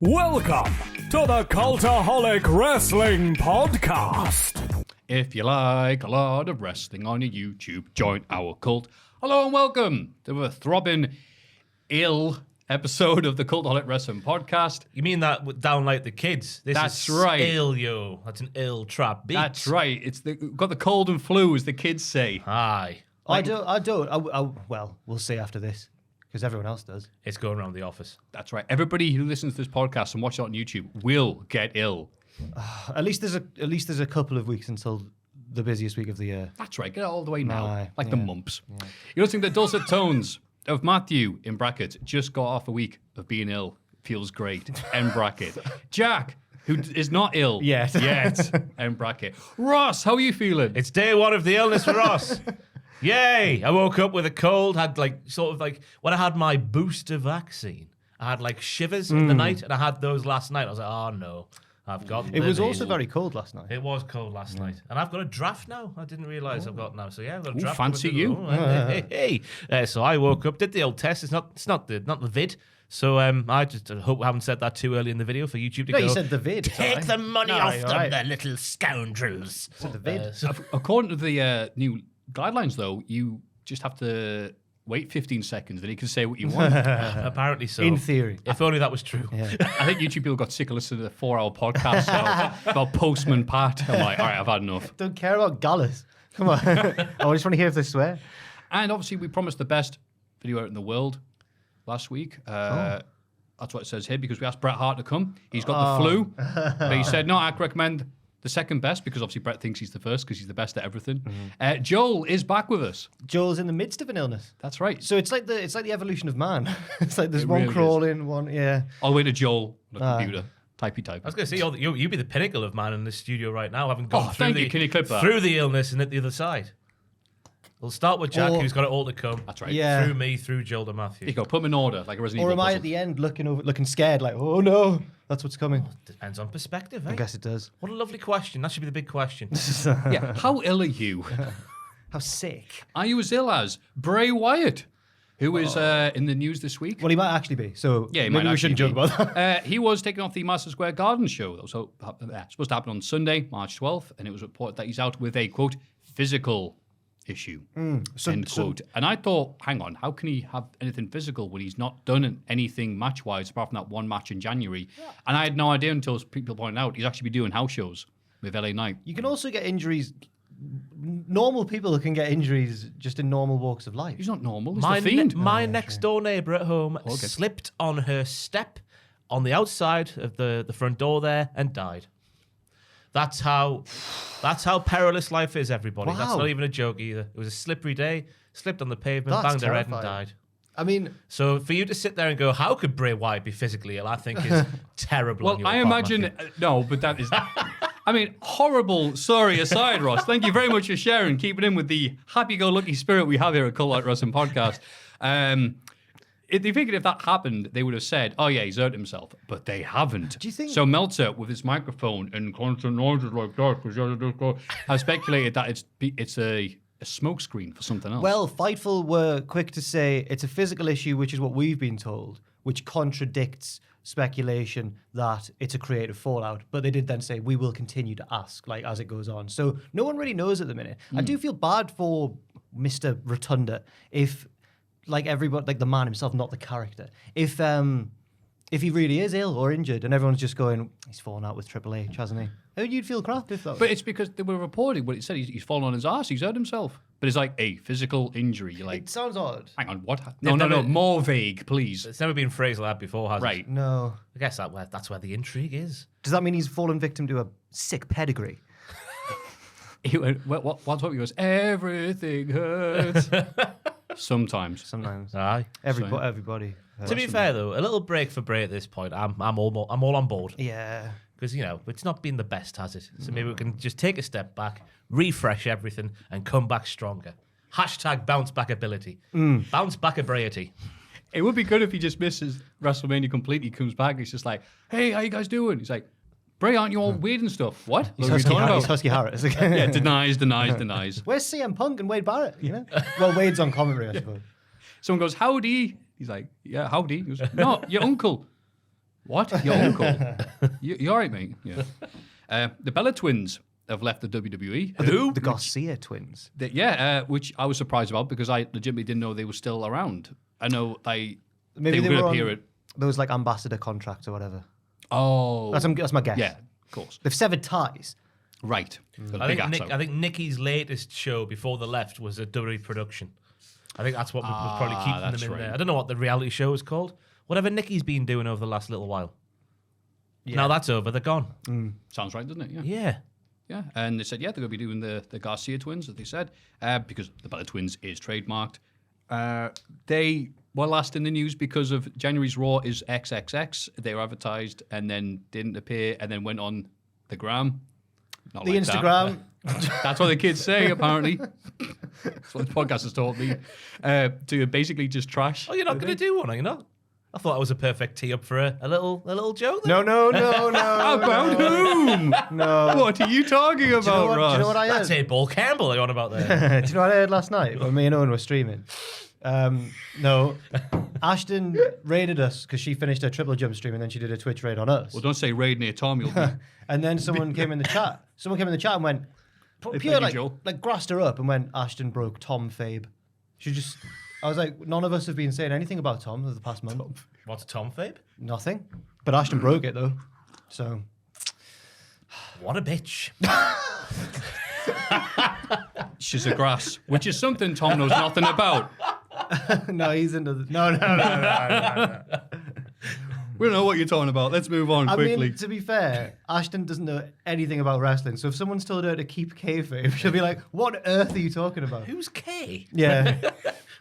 Welcome to the Cultaholic Wrestling Podcast. If you like a lot of wrestling on your YouTube, join our cult. Hello and welcome to a throbbing, ill episode of the Cultaholic Wrestling Podcast. You mean that down like the kids? That's right. Ill, yo. That's an ill trap beat. That's right. It's got the cold and flu, as the kids say. Aye. I don't. Well, we'll see after this, because everyone else does. It's going around the office. That's right. Everybody who listens to this podcast and watches it on YouTube will get ill. At least there's a couple of weeks until the busiest week of the year. That's right. Get it all the way now, Aye, like the yeah. mumps. Yeah. You don't think the dulcet tones of Maffew, in brackets, just got off a week of being ill. Feels great, end bracket. Jack, who is not ill Yet, end bracket. Ross, how are you feeling? It's day one of the illness for us. Yay! I woke up with a cold, had when I had my booster vaccine, I had like shivers in the night, and I had those last night. I was like, oh no, I've got It was this. also very cold last night. It was cold last night. And I've got a draft now. I didn't realise I've got now. So yeah, I've got a draft. Fancy you. So I woke up, did the old test. It's not the vid. So I just hope I haven't said that too early in the video for YouTube to No, go. you said the vid. Take the money No, off you're them, right. the little scoundrels. Said the vid. According to the new guidelines, though, you just have to wait 15 seconds, then you can say what you want. Apparently so. In theory. If only that was true. Yeah. I think YouTube people got sick of listening to the 4-hour podcast about Postman Pat. I'm like, all right, I've had enough. Don't care about Gallus. Come on. I just want to hear if they swear. And obviously, we promised the best video out in the world last week. That's what it says here, because we asked Bret Hart to come. He's got the flu. But he said, no, I recommend the second best, because obviously Bret thinks he's the first because he's the best at everything. Joel is back with us. Joel's in the midst of an illness. That's right. So it's like the evolution of man. It's like there's It one really crawling, one, yeah. All the way to Joel on the computer. Typey. I was going to say, you'd be the pinnacle of man in this studio right now, having gone through thank you. Can you clip that? through the illness and at the other side. We'll start with Jack, who's got it all to come. That's right. Yeah. Through me, through Joel to Maffew. There you go. Put them in order, like a Resident Or Evil am I puzzle. at the end looking scared, like, oh no, that's what's coming? Depends on perspective, eh? I guess it does. What a lovely question. That should be the big question. Yeah. How ill are you? How sick. Are you as ill as Bray Wyatt, who is in the news this week? Well, he might actually be. So Yeah, he maybe might we shouldn't actually joke about that. He was taken off the Madison Square Garden show that was supposed to happen on Sunday, March 12th, and it was reported that he's out with a, quote, physical issue, end quote. And I thought, hang on, how can he have anything physical when he's not done anything match-wise apart from that one match in January? Yeah. And I had no idea until people pointed out he's actually been doing house shows with LA Knight. You can also get injuries. Normal people can get injuries just in normal walks of life. He's not normal, he's the Fiend. My next door neighbour at home slipped on her step on the outside of the front door there and died. That's how perilous life is, everybody. Wow. That's not even a joke either. It was a slippery day, slipped on the pavement, That's banged her head and terrifying. died. I mean, So for you to sit there and go, how could Bray Wyatt be physically ill, I think is terrible. on Well, your I part, imagine, Matthew. no, but that is, I mean, horrible story aside, Ross. Thank you very much for sharing, keeping in with the happy-go-lucky spirit we have here at Cultaholic Wrestling Podcast. They figured if that happened, they would have said, oh yeah, he's hurt himself, but they haven't. Do you think- So Meltzer, with his microphone and constant noises like that, has speculated that it's a smokescreen for something else. well, Fightful were quick to say it's a physical issue, which is what we've been told, which contradicts speculation that it's a creative fallout. But they did then say, we will continue to ask, like, as it goes on. So no one really knows at the minute. I do feel bad for Mr. Rotunda if, like, everybody, like the man himself, not the character. If he really is ill or injured and everyone's just going, he's fallen out with Triple H, hasn't he? I mean, you'd feel crap if that. But it's because they were reporting what it said. He's fallen on his ass. He's hurt himself. But it's like a physical injury. You're like, It sounds odd. hang on, what? No. More vague, please. It's never been phrased like that before, has it? Right. No. I guess that's where the intrigue is. Does that mean he's fallen victim to a sick pedigree? He went, what's what he goes, everything hurts. Sometimes. Sometimes. Aye. Everybody. To be fair though, a little break for Bray at this point, I'm all on board. Yeah. Because, it's not been the best, has it? So maybe we can just take a step back, refresh everything, and come back stronger. Hashtag bounce back ability. Bounce back ability. It would be good if he just misses WrestleMania completely, comes back, he's just like, hey, how you guys doing? He's like, Bray, aren't you all weird and stuff? What? He's What are you talking about? Husky Harris. Yeah, denies. Where's CM Punk and Wade Barrett? You know? Well, Wade's on commentary, I suppose. Someone goes, howdy. He's like, yeah, howdy. He goes, no, your uncle. What? Your uncle? You all right, mate? Yeah. The Bella twins have left the WWE. Who? The Garcia twins. Which I was surprised about because I legitimately didn't know they were still around. I know they were Maybe going to appear at... those like ambassador contracts or whatever. Oh. That's my guess. Yeah, of course. They've severed ties. Right. I think Nikki's latest show before the left was a WWE production. I think that's what was probably keeping them in there. I don't know what the reality show is called. Whatever Nikki's been doing over the last little while. Yeah. Now that's over. They're gone. Sounds right, doesn't it? Yeah. Yeah. Yeah, and they said, they're going to be doing the Garcia twins, as they said, because the Bella twins is trademarked. They were last in the news because of January's Raw is XXX. They were advertised and then didn't appear and then went on the gram. Not the like Instagram. That's what the kids say, apparently. That's what the podcast has taught me. To basically just trash. Oh, you're not going to do one, are you not? I thought that was a perfect tee up for a little joke. No. About whom? No. What are you talking about, Ross? Do you know what I heard? That's it, Paul Campbell are you on about there. Do you know what I heard last night when me and Owen were streaming? No. Ashton raided us because she finished her triple jump stream and then she did a Twitch raid on us. Well, don't say raid near Tom, you'll be... And then someone came in the chat. And went, pure like grassed her up and went, Ashton broke Tom Fabe. I was like, none of us have been saying anything about Tom over the past month. What's Tom Fabe? Nothing. But Ashton broke it though. So. What a bitch. She's a grass, which is something Tom knows nothing about. No, he's into the... No. We don't know what you're talking about. Let's move on quickly. I mean, to be fair, Ashton doesn't know anything about wrestling. So if someone's told her to keep kayfabe, she'll be like, what on earth are you talking about? Who's Kay? Yeah.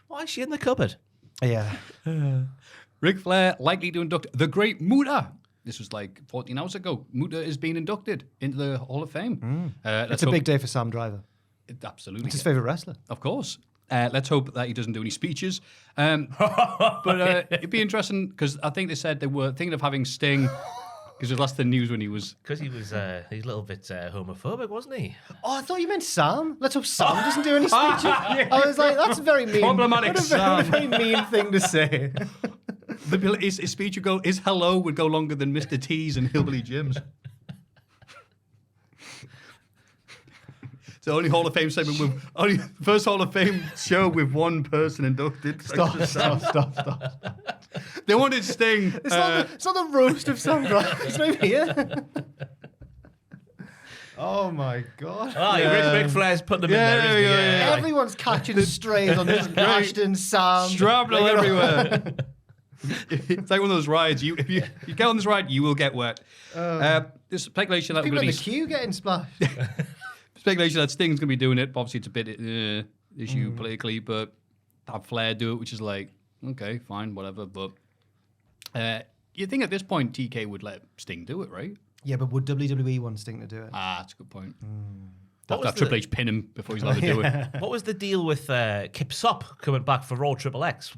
Why is she in the cupboard? Yeah. Ric Flair likely to induct the Great Muta. This was like 14 hours ago. Muta is being inducted into the Hall of Fame. It's a big day for Sam Driver. Absolutely. It's his favourite wrestler. Of course. Let's hope that he doesn't do any speeches. But it'd be interesting because I think they said they were thinking of having Sting because it was last the news when he was... Because he was he's a little bit homophobic, wasn't he? Oh, I thought you meant Sam. Let's hope Sam doesn't do any speeches. I was like, that's very mean. Problematic Sam. What a very mean thing to say. His speech would go, his hello would go longer than Mr. T's and Hillbilly Jim's. It's the only Hall of Fame segment with first Hall of Fame show with one person inducted. Stop. They wanted Sting. It's not the roast of Sam Driver. It's not even here. Oh my God. Oh, Ric Flair's putting them in there, isn't he? Yeah. Everyone's catching strays on this Ashton, Sam. Shrapnel everywhere. It's like one of those rides. If you get on this ride, you will get wet. There's speculation that people in the queue getting splashed. Speculation that Sting's going to be doing it. Obviously, it's a bit issue politically, but have Flair do it, which is like, okay, fine, whatever. But you think at this point TK would let Sting do it, right? Yeah, but would WWE want Sting to do it? That's a good point. Have Triple H pin him before he's allowed to do it. What was the deal with Kip Sop coming back for Raw Triple X?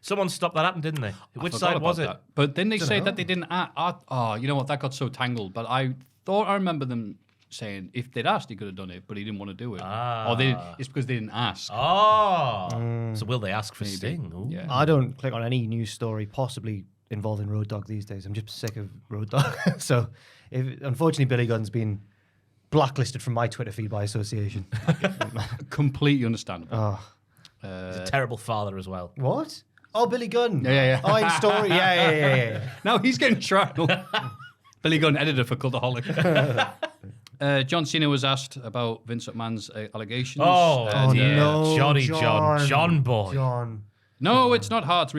Someone stopped that happening, didn't they? Which side was it? That. But then they say that they didn't. You know what? That got so tangled. But I thought I remember them saying if they'd asked, he could have done it, but he didn't want to do it. Or it's because they didn't ask. So will they ask for Maybe. Sting? Ooh. Yeah. I don't click on any news story possibly involving Road Dogg these days. I'm just sick of Road Dogg. So, unfortunately, Billy Gunn's been blacklisted from my Twitter feed by association. Completely understandable. Oh. He's a terrible father as well. What? Oh, Billy Gunn. Yeah. Oh, in story. Yeah. Now he's getting shrapnel. Billy Gunn, editor for Cultaholic. John Cena was asked about Vince McMahon's allegations. No, John boy. John. No, it's not hard to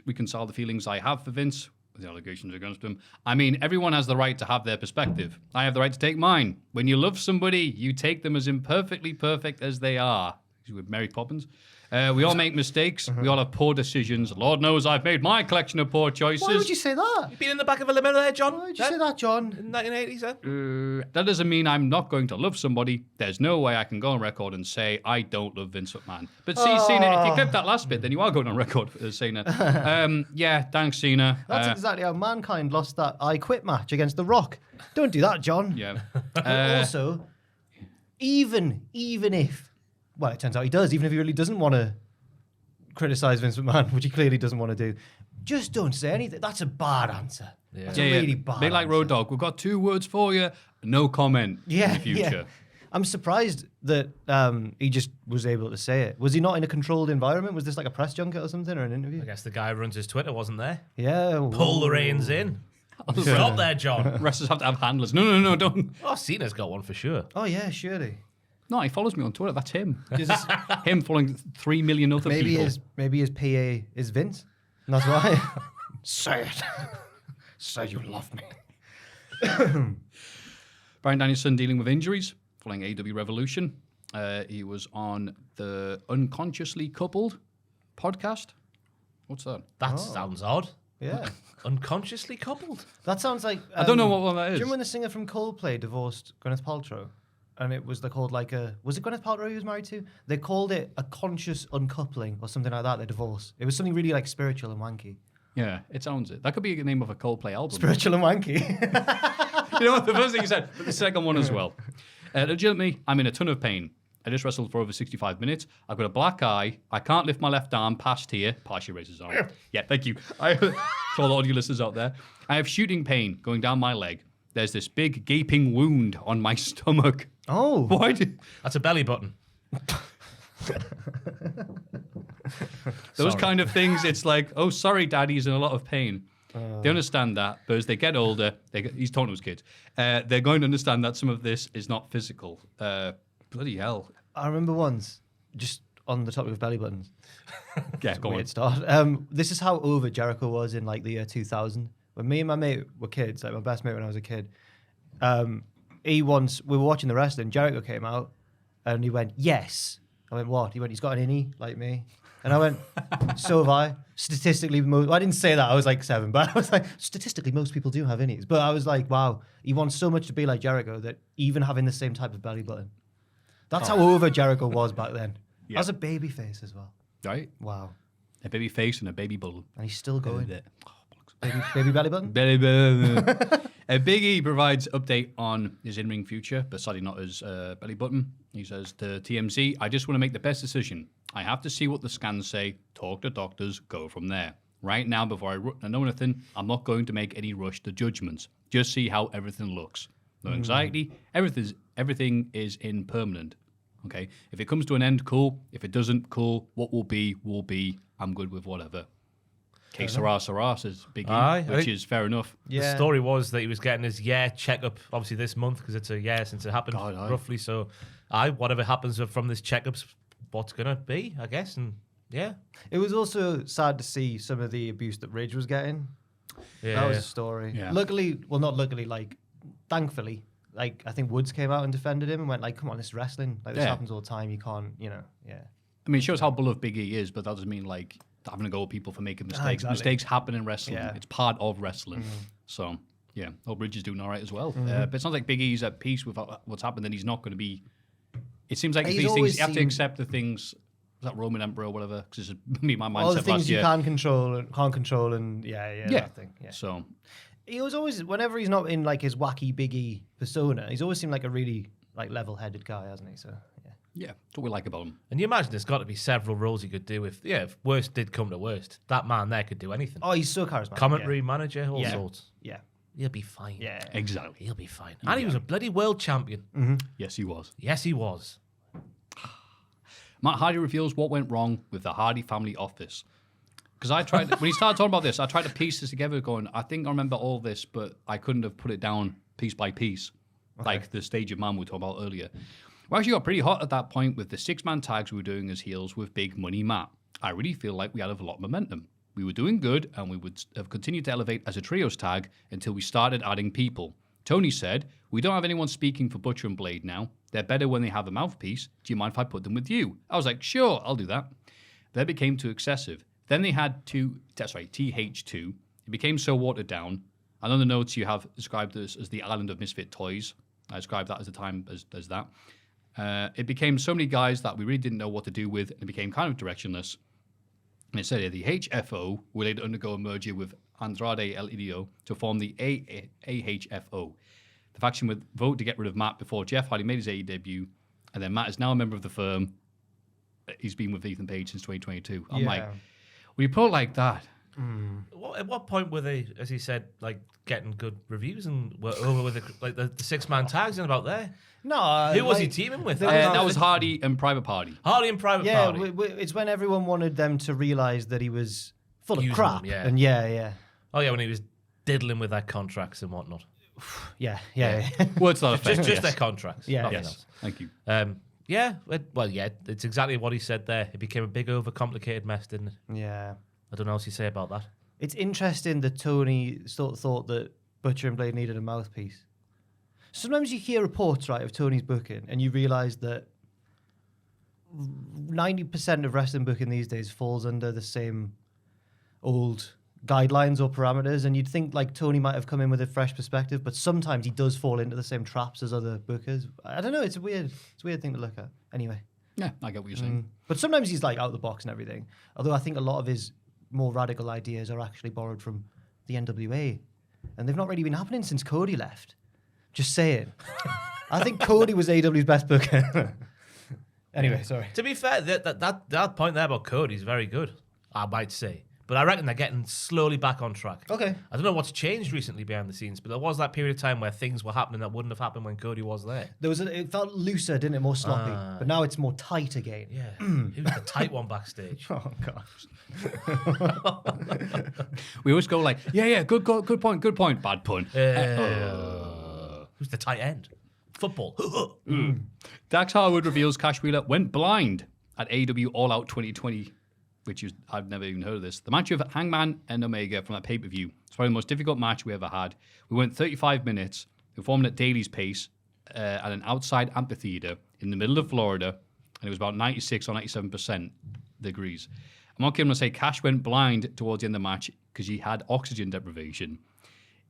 reconcile the feelings I have for Vince with the allegations against him. I mean, everyone has the right to have their perspective. I have the right to take mine. When you love somebody, you take them as imperfectly perfect as they are. With Mary Poppins. We all make mistakes. We all have poor decisions. Lord knows I've made my collection of poor choices. Why would you say that? You've been in the back of a limo there, John? Why would you say that, John? In 1980s, That doesn't mean I'm not going to love somebody. There's no way I can go on record and say I don't love Vince McMahon. But see, Cena, if you clip that last bit, then you are going on record as saying that. Yeah, thanks, Cena. That's exactly how Mankind lost that I Quit match against The Rock. Don't do that, John. Yeah. Also, even if, well, it turns out he does, even if he really doesn't want to criticize Vince McMahon, which he clearly doesn't want to do, just don't say anything. That's a bad answer. Yeah. That's a really bad Big like answer. Road Dogg. We've got 2 words for you. No comment in the future. Yeah. I'm surprised that he just was able to say it. Was he not in a controlled environment? Was this like a press junket or something, or an interview? I guess the guy who runs his Twitter wasn't there. Yeah. Pull the reins in. Stop there, John. Wrestlers have to have handlers. No, don't. Oh, Cena's got one for sure. Oh yeah, surely. No, he follows me on Twitter. That's him. Him following 3 million other people. Maybe his PA is Vince. And that's why. Say it. Say you love me. Bryan Danielson dealing with injuries following AEW Revolution. He was on the Unconsciously Coupled podcast. What's that? That sounds odd. Yeah. Unconsciously coupled. That sounds like. I don't know what one that Do is. you remember when the singer from Coldplay divorced Gwyneth Paltrow? And it was called like a. Was it Gwyneth Paltrow he was married to? They called it a conscious uncoupling or something like that. Their divorce. It was something really like spiritual and wanky. Yeah, it sounds it. That could be the name of a Coldplay album. Spiritual and wanky. You know what? The first thing you said, but the second one as well. Legitimately, I'm in a ton of pain. I just wrestled for over 65 minutes. I've got a black eye. I can't lift my left arm past here. Partially raises his arm. Yeah, thank you. For all the audio listeners out there. I have shooting pain going down my leg. There's this big gaping wound on my stomach. Oh. Why? That's a belly button. Those Sorry. kind of things, it's like, oh, sorry, daddy's in a lot of pain. They understand that, but as they get older, he's talking to his kids, they're going to understand that some of this is not physical. Bloody hell. I remember once, just on the topic of belly buttons. Yeah, go on. Weird start. This is how over Jericho was in like the year 2000. When me and my mate were kids, like my best mate when I was a kid, we were watching the wrestling, Jericho came out and he went, yes. I went, what? He went, he's got an innie like me. And I went, so have I. Statistically, I didn't say that, I was like 7, but I was like, statistically, most people do have innies. But I was like, wow, he wants so much to be like Jericho that even having the same type of belly button. That's how over Jericho was back then. Yeah. As a baby face as well. Right? Wow. A baby face and a baby button. And he's still going. Belly Baby belly button? button. Big E provides update on his in-ring future, but sadly not his belly button. He says to TMZ, I just want to make the best decision. I have to see what the scans say, talk to doctors, go from there. Right now, before I know anything, I'm not going to make any rush to judgments. Just see how everything looks. No anxiety. Everything is impermanent. Okay? If it comes to an end, cool. If it doesn't, cool. What will be, will be. I'm good with whatever. Que sera, says Big E, Aye, I which think- is fair enough. Yeah. The story was that he was getting his checkup, obviously this month, because it's a year since it happened, God, aye. roughly. So, whatever happens from this checkups, what's gonna be, I guess, and yeah, It was also sad to see some of the abuse that Ridge was getting. yeah. That was a story. Yeah. Luckily, well, not luckily, like, thankfully, like, I think Woods came out and defended him and went, like, come on, this is wrestling. Like, this Yeah. happens all the time. You can't, yeah. I mean, it shows how beloved Big E is, but that doesn't mean like having to go at people for making mistakes. exactly. Mistakes happen in wrestling. Yeah. It's part of wrestling. So, yeah, hope Ridge is doing all right as well. But it sounds like Big E's at peace with what's happened, and he's not going to be. It seems like He's these things, always you have to seemed- accept the things. Was that Roman Emperor or whatever? Because this is me, my All the mindset things last you year. can't control, and Yeah. that thing. Yeah. So, He was always, whenever he's not in, like, his wacky Biggie persona, he's always seemed like a really, like, level-headed guy, hasn't he? So, yeah. yeah, that's what we like about him. And you imagine there's got to be several roles he could do if worst did come to worst. That man there could do anything. Oh, he's so charismatic. Commentary, manager, all Yeah. sorts. Yeah. He'll be fine. Yeah. Exactly. He'll be fine. And he was a bloody world champion. Yes, he was. Yes, he was. Matt Hardy reveals what went wrong with the Hardy family office. Because I tried, when he started talking about this, I tried to piece this together going, I think I remember all this, but I couldn't have put it down piece by piece, like the stage of man we were talking about earlier. We actually got pretty hot at that point with the 6-man tags we were doing as heels with Big Money Matt. I really feel like we had a lot of momentum. We were doing good, and we would have continued to elevate as a trios tag until we started adding people. Tony said, we don't have anyone speaking for Butcher and Blade now. They're better when they have a mouthpiece. Do you mind if I put them with you? I was like, sure, I'll do that. That became too excessive. Then they had TH2. It became so watered down. And on the notes, you have described this as the island of misfit toys. I described that as the time as that. It became so many guys that we really didn't know what to do with, and it became kind of directionless. And it said here, the HFO will later undergo a merger with Andrade El Idolo to form the AHFO. The faction would vote to get rid of Matt before Jeff Hardy made his AE debut, and then Matt is now a member of the firm. He's been with Ethan Page since 2022. I'm like, when you put it like that, At what point were they, as he said, like getting good reviews and were over with the 6-man tags and about there? No. Who was he teaming with? That was Hardy and Private Party. Hardy and Private Yeah, Party. it's when everyone wanted them to realise that he was full Using of crap. them, yeah. And yeah. Oh yeah, when he was diddling with their contracts and whatnot. Yeah. Words not effective. Just their contracts. Yeah. nothing Yes. else. Thank you. It's exactly what he said there. It became a big, overcomplicated mess, didn't it? Yeah. I don't know what else you say about that. It's interesting that Tony sort of thought that Butcher and Blade needed a mouthpiece. Sometimes you hear reports, right, of Tony's booking, and you realise that 90% of wrestling booking these days falls under the same old guidelines or parameters, and you'd think like Tony might have come in with a fresh perspective, but sometimes he does fall into the same traps as other bookers. I don't know. It's a weird thing to look at. Anyway. Yeah, I get what you're saying. But sometimes he's like out of the box and everything. Although I think a lot of his more radical ideas are actually borrowed from the NWA, and they've not really been happening since Cody left. Just saying. I think Cody was AEW's best booker. Anyway, sorry. To be fair, that point there about Cody is very good, I might say. But I reckon they're getting slowly back on track. Okay. I don't know what's changed recently behind the scenes, but there was that period of time where things were happening that wouldn't have happened when Cody was there. It felt looser, didn't it? More sloppy. But now it's more tight again. Yeah. Who's the tight one backstage? Oh gosh. We always go like, yeah, good point, bad pun. Who's the tight end? Football. Dax Harwood reveals Cash Wheeler went blind at AEW All Out 2020, I've never even heard of this. The match of Hangman and Omega from that pay-per-view. It's probably the most difficult match we ever had. We went 35 minutes, performing at Daly's pace at an outside amphitheater in the middle of Florida, and it was about 96 or 97% degrees. I'm not kidding when I say Cash went blind towards the end of the match because he had oxygen deprivation.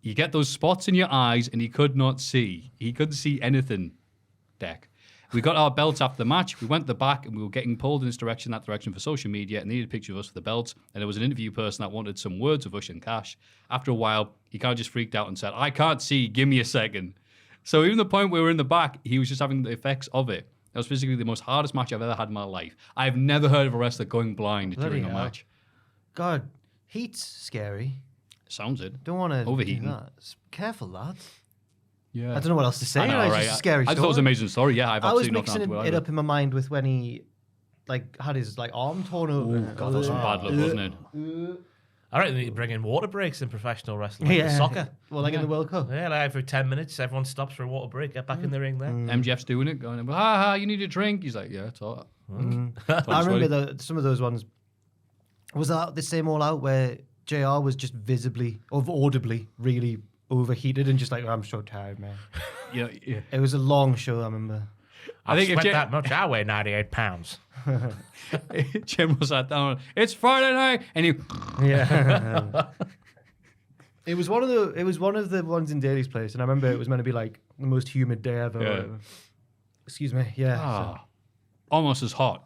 You get those spots in your eyes, and he could not see. He couldn't see anything, Deck. We got our belts after the match. We went to the back, and we were getting pulled in that direction for social media, and they needed a picture of us for the belts. And there was an interview person that wanted some words of us and Cash. After a while, he kind of just freaked out and said, "I can't see. Give me a second." So even the point where we were in the back, he was just having the effects of it. That was physically the most hardest match I've ever had in my life. I've never heard of a wrestler going blind during a match. God, heat's scary. Sounds it. Don't want to Overheating. do that. Careful, lads. Yeah. I don't know what else to say. I know, It's right? just a scary I story. thought it was an amazing story. Yeah, I've I was absolutely nothing mixing to it up in my mind with when he had his arm torn open. God, that was some bad luck, wasn't it? I reckon they need to bring in water breaks in professional wrestling, like in soccer. Well, like in the World Cup. Yeah, like every 10 minutes, everyone stops for a water break, get back in the ring there. MJF's doing it, going, you need a drink. He's like, yeah, it's all right. I remember some of those ones. Was that the same All Out where JR was just visibly, or audibly, really overheated and just like, I'm so tired, man. Yeah. It was a long show, I remember. I think if that much, I weigh 98 pounds. Jim was sat down, it's Friday night, and he, Yeah. It was one of the ones in Daly's place, and I remember it was meant to be like the most humid day ever. Yeah. Or whatever. Excuse me. Yeah. almost as hot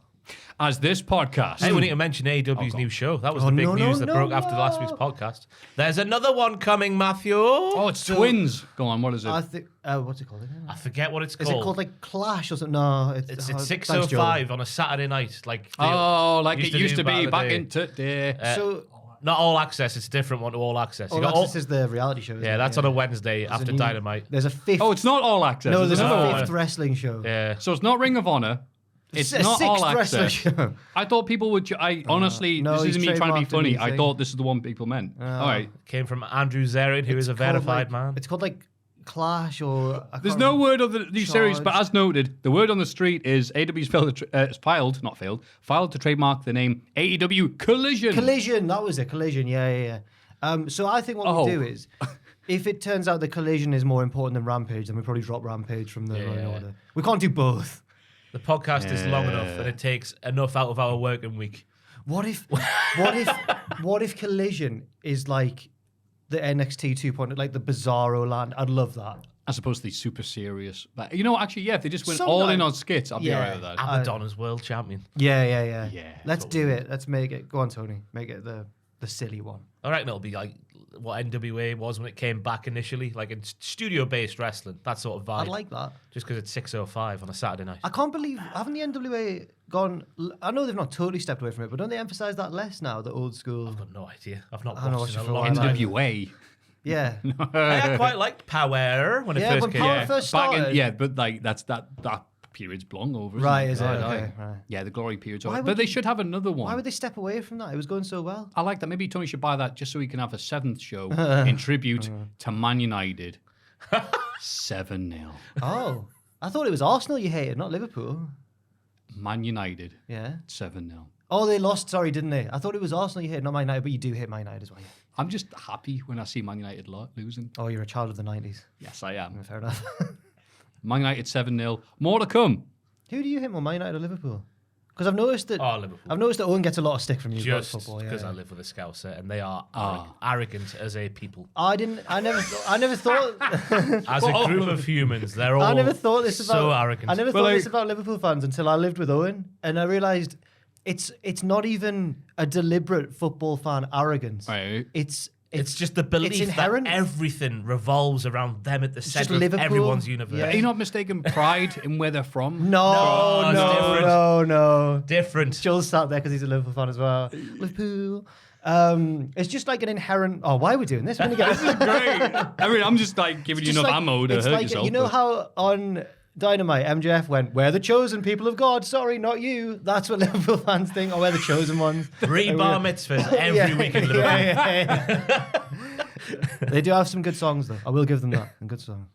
as this podcast. Hey, we need to mention AEW's new show. That was the big news that broke after last week's podcast. There's another one coming, Maffew. Oh, it's twins. Go on, what is it? I think. What's it called again? I forget what it's Is called. it called like Clash or something? No, It's thanks, 6:05 Joe. on a Saturday night. Like it used to do be the back day. in today. So, Not All Access. It's a different one to All Access. You All got Access is the reality show. isn't yeah, it? that's on a Wednesday after new- Dynamite. There's a fifth. Oh, it's not All Access. no, is there's it? a fifth wrestling show. Yeah. So it's not Ring of Honor. It's a not sixth All wrestling Access. show. I thought people would. I honestly, no, this isn't he's me trying to be trademarked a funny. new I thing. thought this is the one people meant. All right. Came from Andrew Zarin, who is a It's called, verified like- man. It's called like Clash or. I There's can't no remember. word of the new series, but Charge. as noted, the word on the street is AEW's filed to trademark the name AEW Collision. Collision. That was it. Collision. Yeah. So I think what we do is, if it turns out the Collision is more important than Rampage, then we probably drop Rampage from the running order. We can't do both. The podcast is long enough and it takes enough out of our working week. What if Collision is like the NXT 2.0, like the Bizarro land? I'd love that. As opposed to the super serious. But you know, actually, yeah, if they just went Sometimes- all in on skits, I'd be Yeah. alright with that. Abaddon is world champion. Yeah. Yeah, Let's do it. Let's make it. Go on, Tony. Make it the silly one. I reckon it'll be like what NWA was when it came back initially, like it's studio-based wrestling, that sort of vibe. I like that. Just because it's 6:05 on a Saturday night. I can't believe, haven't the NWA gone, I know they've not totally stepped away from it, but don't they emphasise that less now, the old school? I've got no idea. I've not I haven't watched it watched in a it for a long while. time. NWA. Yeah. I quite liked Power when it Yeah, first when came Power out. first Back started. in, yeah, but like that period's long over. Isn't Right, it? is it? Aye, Okay, aye. right. Yeah, the glory period's Why over. would But they you- should have another one. Why would they step away from that? It was going so well. I like that. Maybe Tony should buy that just so he can have a 7th show in tribute to Man United. 7-0. Oh. I thought it was Arsenal you hated, not Liverpool. Man United. Yeah. 7-0. Oh, they lost, sorry, didn't they? I thought it was Arsenal you hated, not Man United, but you do hate Man United as well. Yeah. I'm just happy when I see Man United losing. Oh, you're a child of the 90s. Yes, I am. Fair enough. Man United 7-0. More to come. Who do you hate more, Man United or Liverpool? Because I've noticed that Liverpool. I've noticed that Owen gets a lot of stick from you about Just football. Yeah, because yeah. I live with a Scouser and they are Ah. arrogant as a people. I never thought As a group of humans, they're all I never thought this about so arrogant. I never Well, thought like- this about Liverpool fans until I lived with Owen, and I realised it's not even a deliberate football fan arrogance. Right. It's just the belief it's that inherent. everything revolves around them at the just center of Liverpool. everyone's universe. Yeah. Are you not mistaken pride in where they're from? No, it's different. no. Different. Joel's sat there because he's a Liverpool fan as well. Liverpool. It's just like an inherent. Oh, why are we doing this? We're gonna get Great. I mean, I'm just like giving you just enough like- ammo to it's hurt like, yourself. You know but- how on Dynamite MJF went, "We're the chosen people of God." Sorry, not you. That's what Liverpool fans think. Oh, we're the chosen ones. 3 bar mitzvahs every Yeah, week in Liverpool. yeah. They do have some good songs, though. I will give them that. Some good songs.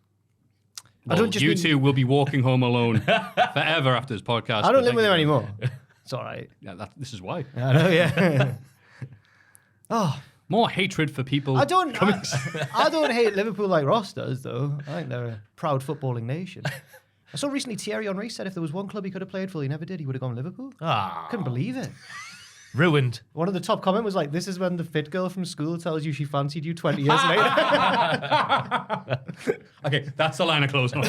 Well, you mean- two will be walking home alone forever after this podcast. I but don't live thank with you. them anymore. It's all right. Yeah, this is why. I know, yeah. Oh, More hatred for people. I don't hate Liverpool like Ross does, though. I think they're a proud footballing nation. I saw recently Thierry Henry said if there was one club he could have played for, he never did. He would have gone Liverpool. Couldn't believe it. Ruined. One of the top comment was like, "This is when the fit girl from school tells you she fancied you 20 years later." Okay, that's the line of closing.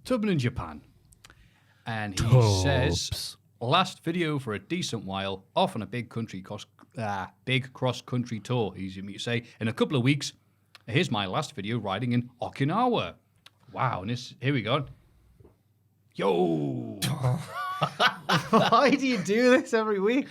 Tubman in Japan. And he says, last video for a decent while, off on a big cross-country tour, easy for me to say, in a couple of weeks. Here's my last video riding in Okinawa. Wow, and here we go. Yo! Why do you do this every week?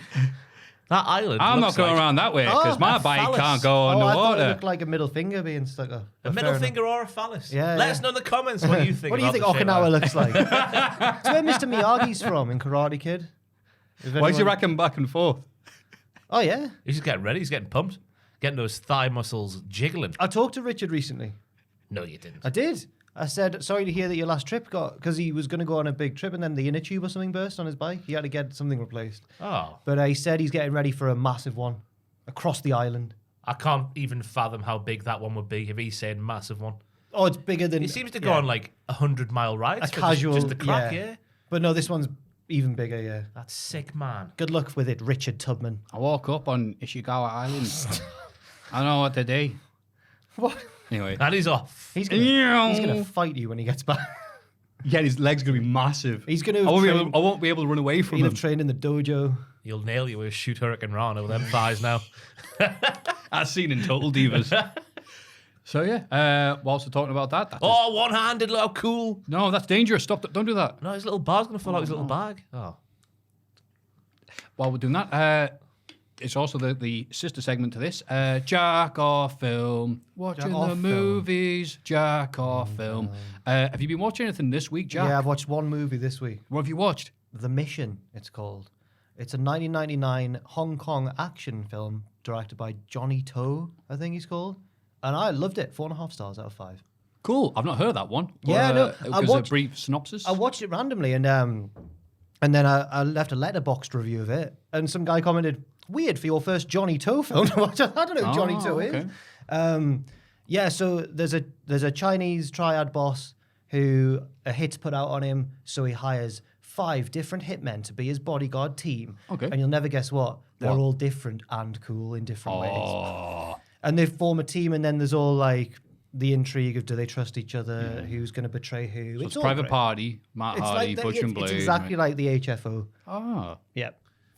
That island. I'm not looks going like around that way, because my a bike phallus. can't go I thought it underwater. looked like a middle finger being stuck up. a middle finger or a phallus. Yeah, Let yeah. us know in the comments what you think. What do you about think the shape Okinawa of looks like? It's where Mr. Miyagi's from in Karate Kid. Why is he racking back and forth? Oh, yeah. He's just getting ready. He's getting pumped. Getting those thigh muscles jiggling. I talked to Richard recently. No, you didn't. I did. I said, sorry to hear that your last trip got... Because he was going to go on a big trip and then the inner tube or something burst on his bike. He had to get something replaced. Oh, But he said he's getting ready for a massive one across the island. I can't even fathom how big that one would be if he's saying massive one. Oh, it's bigger than... He seems to go on like 100-mile rides. a for casual... Just the crack, yeah. But no, this one's even bigger, yeah. That's sick, man. Good luck with it, Richard Tubman. I woke up on Ishikawa Island. I don't know what to do. What? Anyway. And he's off. He's gonna fight you when he gets back. Yeah, his leg's going to be massive. He's gonna I won't be able to run away from He'll him. have trained in the dojo. You'll nail you with a shoot Hurricane Rana with them thighs now. As seen in Total Divas. So yeah, whilst we're talking about that, that's Oh, one-handed, look how cool. no, that's dangerous. Stop that. Don't do that. No, his little bar's going to fall out his little bag. Oh. While we're doing that, it's also the sister segment to this. Jack off film. Watching Jack off the film. movies. Jack off film. Have you been watching anything this week, Jack? Yeah, I've watched one movie this week. What have you watched? The Mission, it's called. It's a 1999 Hong Kong action film directed by Johnny To, I think he's called. And I loved it. 4.5 stars out of 5. Cool. I've not heard that one. Yeah, no, It I was watched- a brief synopsis. I watched it randomly and then I left a letterboxed review of it. And some guy commented, weird for your first Johnny To film to watch. I don't know who Johnny To is. Yeah, so there's a Chinese triad boss who a hit's put out on him, so he hires 5 different hitmen to be his bodyguard team. Okay. And you'll never guess what? They're What? all different and cool in different ways. Oh. And they form a team, and then there's all like the intrigue of do they trust each other, who's going to betray who. So it's all Private great. Party, Matt It's Hardy, like Butcher and Blade. it's exactly like the HFO. Ah, Yeah.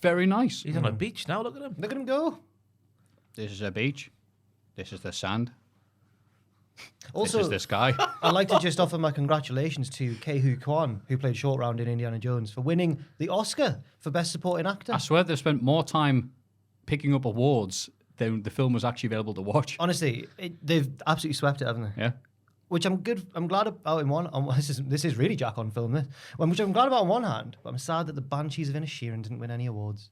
very nice. He's on a beach now. Look at him. Look at him go. This is a beach. This is the sand. Also, This is the sky. I'd like to just offer my congratulations to Kei-Hu Kwan, who played Short Round in Indiana Jones, for winning the Oscar for Best Supporting Actor. I swear they've spent more time picking up awards than the film was actually available to watch. Honestly, they've absolutely swept it, haven't they? Yeah. Which I'm glad about in one. This is really Jack on film, this. Which I'm glad about on one hand, but I'm sad that the Banshees of Inisherin didn't win any awards.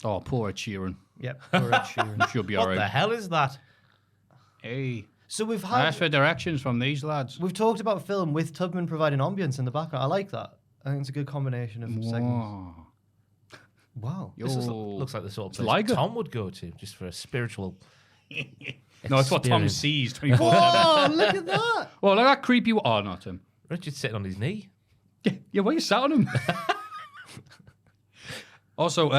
Oh, poor Ed Sheeran. Yep, poor Ed Sheeran. She'll be What all the right. hell is that? Hey, So we've I asked had for directions from these lads. we've talked about film with Tubman providing ambience in the background. I like that. I think it's a good combination of segments. Whoa. Wow. Yo. This looks like the sort of place Liger. Tom would go to just for a spiritual. No, it's what Tom experience. sees 24/7. Oh, look at that. Well, look at that creepy. Oh, not Tim. Richard's sitting on his knee. Yeah, why you sat on him? Also,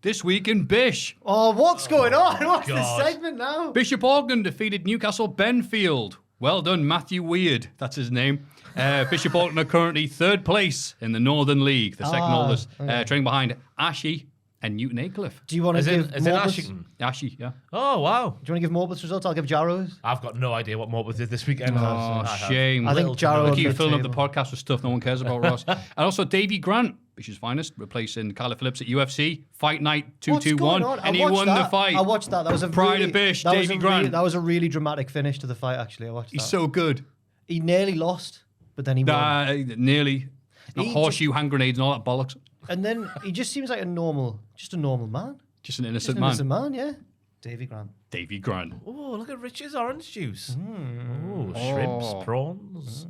this week in Bish, Oh, what's going on? What's God. this segment now? Bishop Auckland defeated Newcastle Benfield. Well done, Maffew Weird. That's his name. Bishop Auckland are currently third place in the Northern League, the second oldest, trailing behind Ashy and Newton Aycliffe. Do you want to Is give it Morpeth? Ashington? Ashy, yeah. Oh, wow. Do you want to give Morpeth's results? I'll give Jarrow's. I've got no idea what Morpeth did this weekend. Oh, I have. shame. I think Little to Jarrow no We keep on filling up the mid-table. podcast with stuff no one cares about, Ross. And also Davey Grant, Bishop's finest, replacing Carla Phillips at UFC. Fight night What's 2-2-1. going on? And I he watched won the that. fight. I watched that. That was a Pride really, of Bish, that was Davey a Grant. Really, that was a really dramatic finish to the fight, actually. I watched He's that. so good. He nearly lost, but then he won. Nearly. Not He horseshoe, hand grenades and all that bollocks. And then he just seems like a normal man. Just an Just innocent an man. innocent man, yeah. Davey Grant. Davey Grant. Oh, look at Richard's orange juice. Hmm. Oh, shrimps, prawns.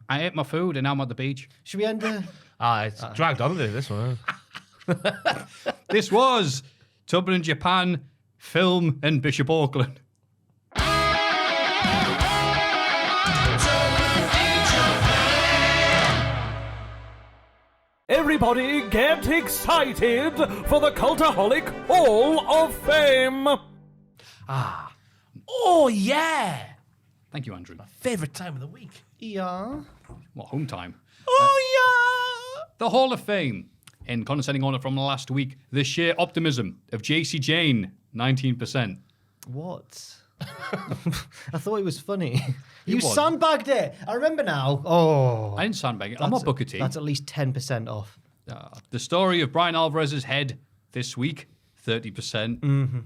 I ate my food and now I'm at the beach. Should we end the... It's dragged on a bit, this one. This was Tubman in Japan, film and Bishop Auckland. Everybody get excited for the Cultaholic Hall of Fame! Oh, yeah. Thank you, Andrew. Favourite time of the week. Yeah. What, home time? Oh, The Hall of Fame. In condescending honour from last week, the sheer optimism of JC Jane, 19%. What? I thought it was funny. You wasn't. sandbagged it. I remember now. Oh. I didn't sandbag it. I'm not Booker T. That's at least 10% off. The story of Brian Alvarez's head this week, 30%. Mm-hmm.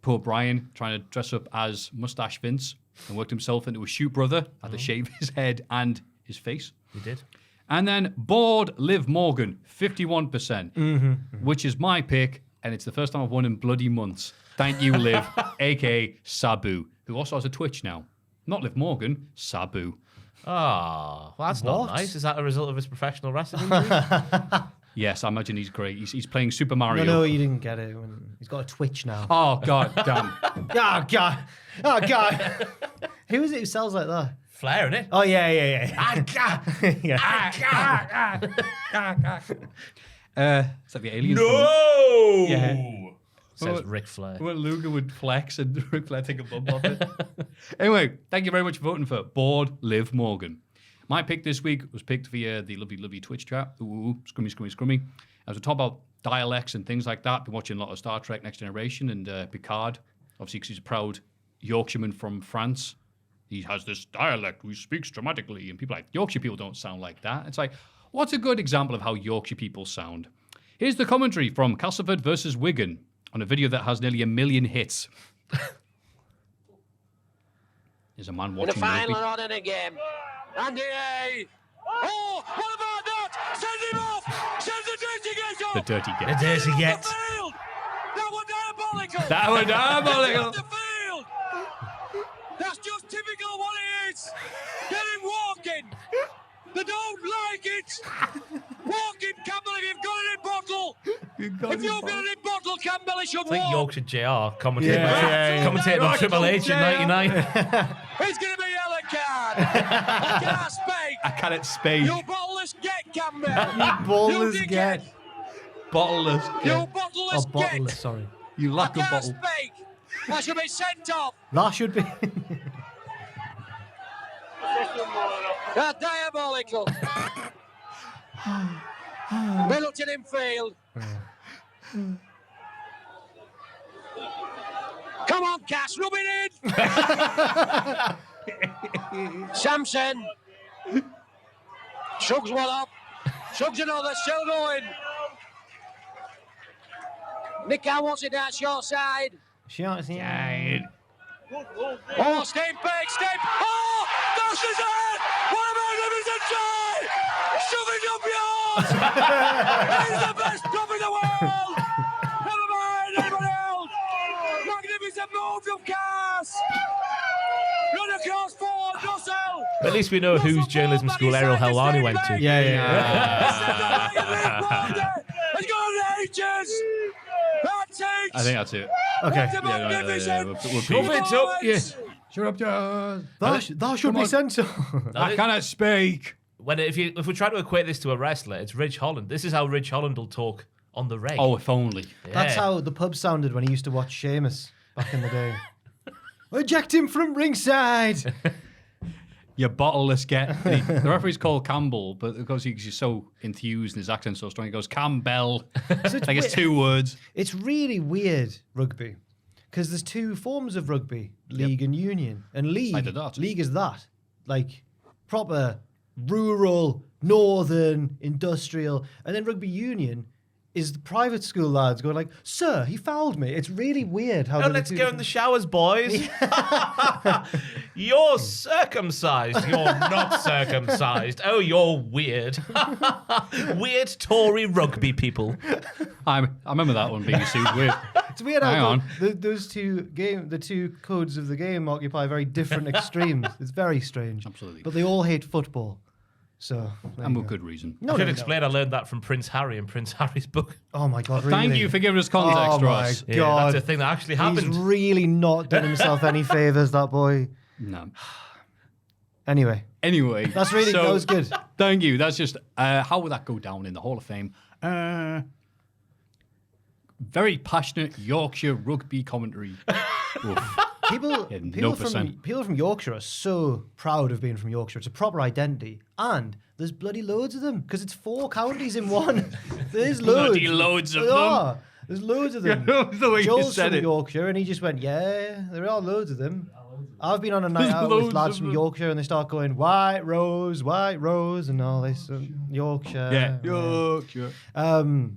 Poor Brian trying to dress up as Mustache Vince and worked himself into a shoot brother, had to shave his head and his face. He did. And then Bored Liv Morgan, 51%, which is my pick, and it's the first time I've won in bloody months. Thank you, Liv, a.k.a. Sabu, who also has a Twitch now. Not Liv Morgan, Sabu. Oh, well, that's What? not nice. Is that a result of his professional wrestling injury? Yes, I imagine he's great. He's playing Super Mario. No, you didn't get it. He's got a Twitch now. Oh, God damn. Oh, God. Oh, God. Who is it who sells like that? Flair, innit? Oh, yeah. Yeah. Is that the aliens? No! Yeah. Says Ric Flair. Well, Luger would flex and Ric Flair take a bump off it. Anyway, thank you very much for voting for Bored Liv Morgan. My pick this week was picked via the lovely Twitch chat. Ooh, scrummy. As we talk about dialects and things like that, been watching a lot of Star Trek Next Generation and Picard, obviously because he's a proud Yorkshireman from France. He has this dialect, he speaks dramatically, and people are like, Yorkshire people don't sound like that. It's like, what's a good example of how Yorkshire people sound? Here's the commentary from Castleford versus Wigan on a video that has nearly 1 million hits. There's a man watching In the final rugby. run in a game. Andy A. Oh, what about that? Send him off! Send the dirty get off! The dirty The get. dirty get. Field. That was diabolical! That was diabolical. Off the field! That's just typical what it is! Get him walking! They don't like it! Walk him, Campbell, if you've got it in bottle! If you've got it in bottle, Campbell, it should It's like walk! Yorkshire JR commentating Yeah. commentating on Triple H in 99. It's going to be a yellow card! I can't speak! I cannot speak. You bottleless get, Campbell! Bottleless You get. Bottleless. You get. Oh, bottleless bottleless, get! sorry. You I lack a can't bottle. speak! I should be sent off! That should be... That's diabolical. Middleton in field. Come on, Cass, rub it in. Samson. Shrugs one up. Shrugs another, still going. Nick, I wants it down short side. Short side. Oh, stay big, stay. Oh, that's his head. What a magnificent try. Shove it up yours. He's the best club in the world. Never mind anyone else. Magnificent move from Cass. Run across forward, Russell. At least we know whose journalism school Errol Helwani went to. Yeah. It's got ages. I think that's it. Okay. Shove it up, yeah. Shut up, John. That should be censored. I cannot speak. If we try to equate this to a wrestler, it's Ridge Holland. This is how Ridge Holland will talk on the reg. Oh, if only. That's how the pub sounded when he used to watch Sheamus back in the day. Eject him from ringside. You bottleless get. The referee's called Campbell, but because he's so enthused and his accent's so strong, he goes Campbell. It's 2 words. It's really weird, rugby, because there's 2 forms of rugby, league and union. And league is that, like proper rural, northern, industrial. And then rugby union is the private school lads going like, sir, he fouled me. It's really weird how. No, let's go in the showers, boys. You're circumcised. You're not circumcised. Oh, you're weird. Weird Tory rugby people. I remember that one being sued with. It's weird Hang how on. those the 2 codes of the game occupy very different extremes. It's very strange. Absolutely. But they all hate football. So, And with good reason. No, I should no, explain I learned that from Prince Harry in Prince Harry's book. Oh my God! Thank really? you for giving us context, Oh my Ross. Yeah, God! that's a thing that actually happened. He's really not done himself any favors, that boy. No. Anyway, That was good. Thank you. That's just how would that go down in the Hall of Fame? Very passionate Yorkshire rugby commentary. Oof. People no from Yorkshire are so proud of being from Yorkshire. It's a proper identity, and there's bloody loads of them because it's 4 counties in one. There's loads. Bloody loads of There them. are. There's loads of them. The way you Joel's said from it. Yorkshire, and he just went, "Yeah, there are loads of them." I've been on a night There's out with loads lads of from them. Yorkshire, and they start going White Rose, and all this Yorkshire. Yeah, Yorkshire.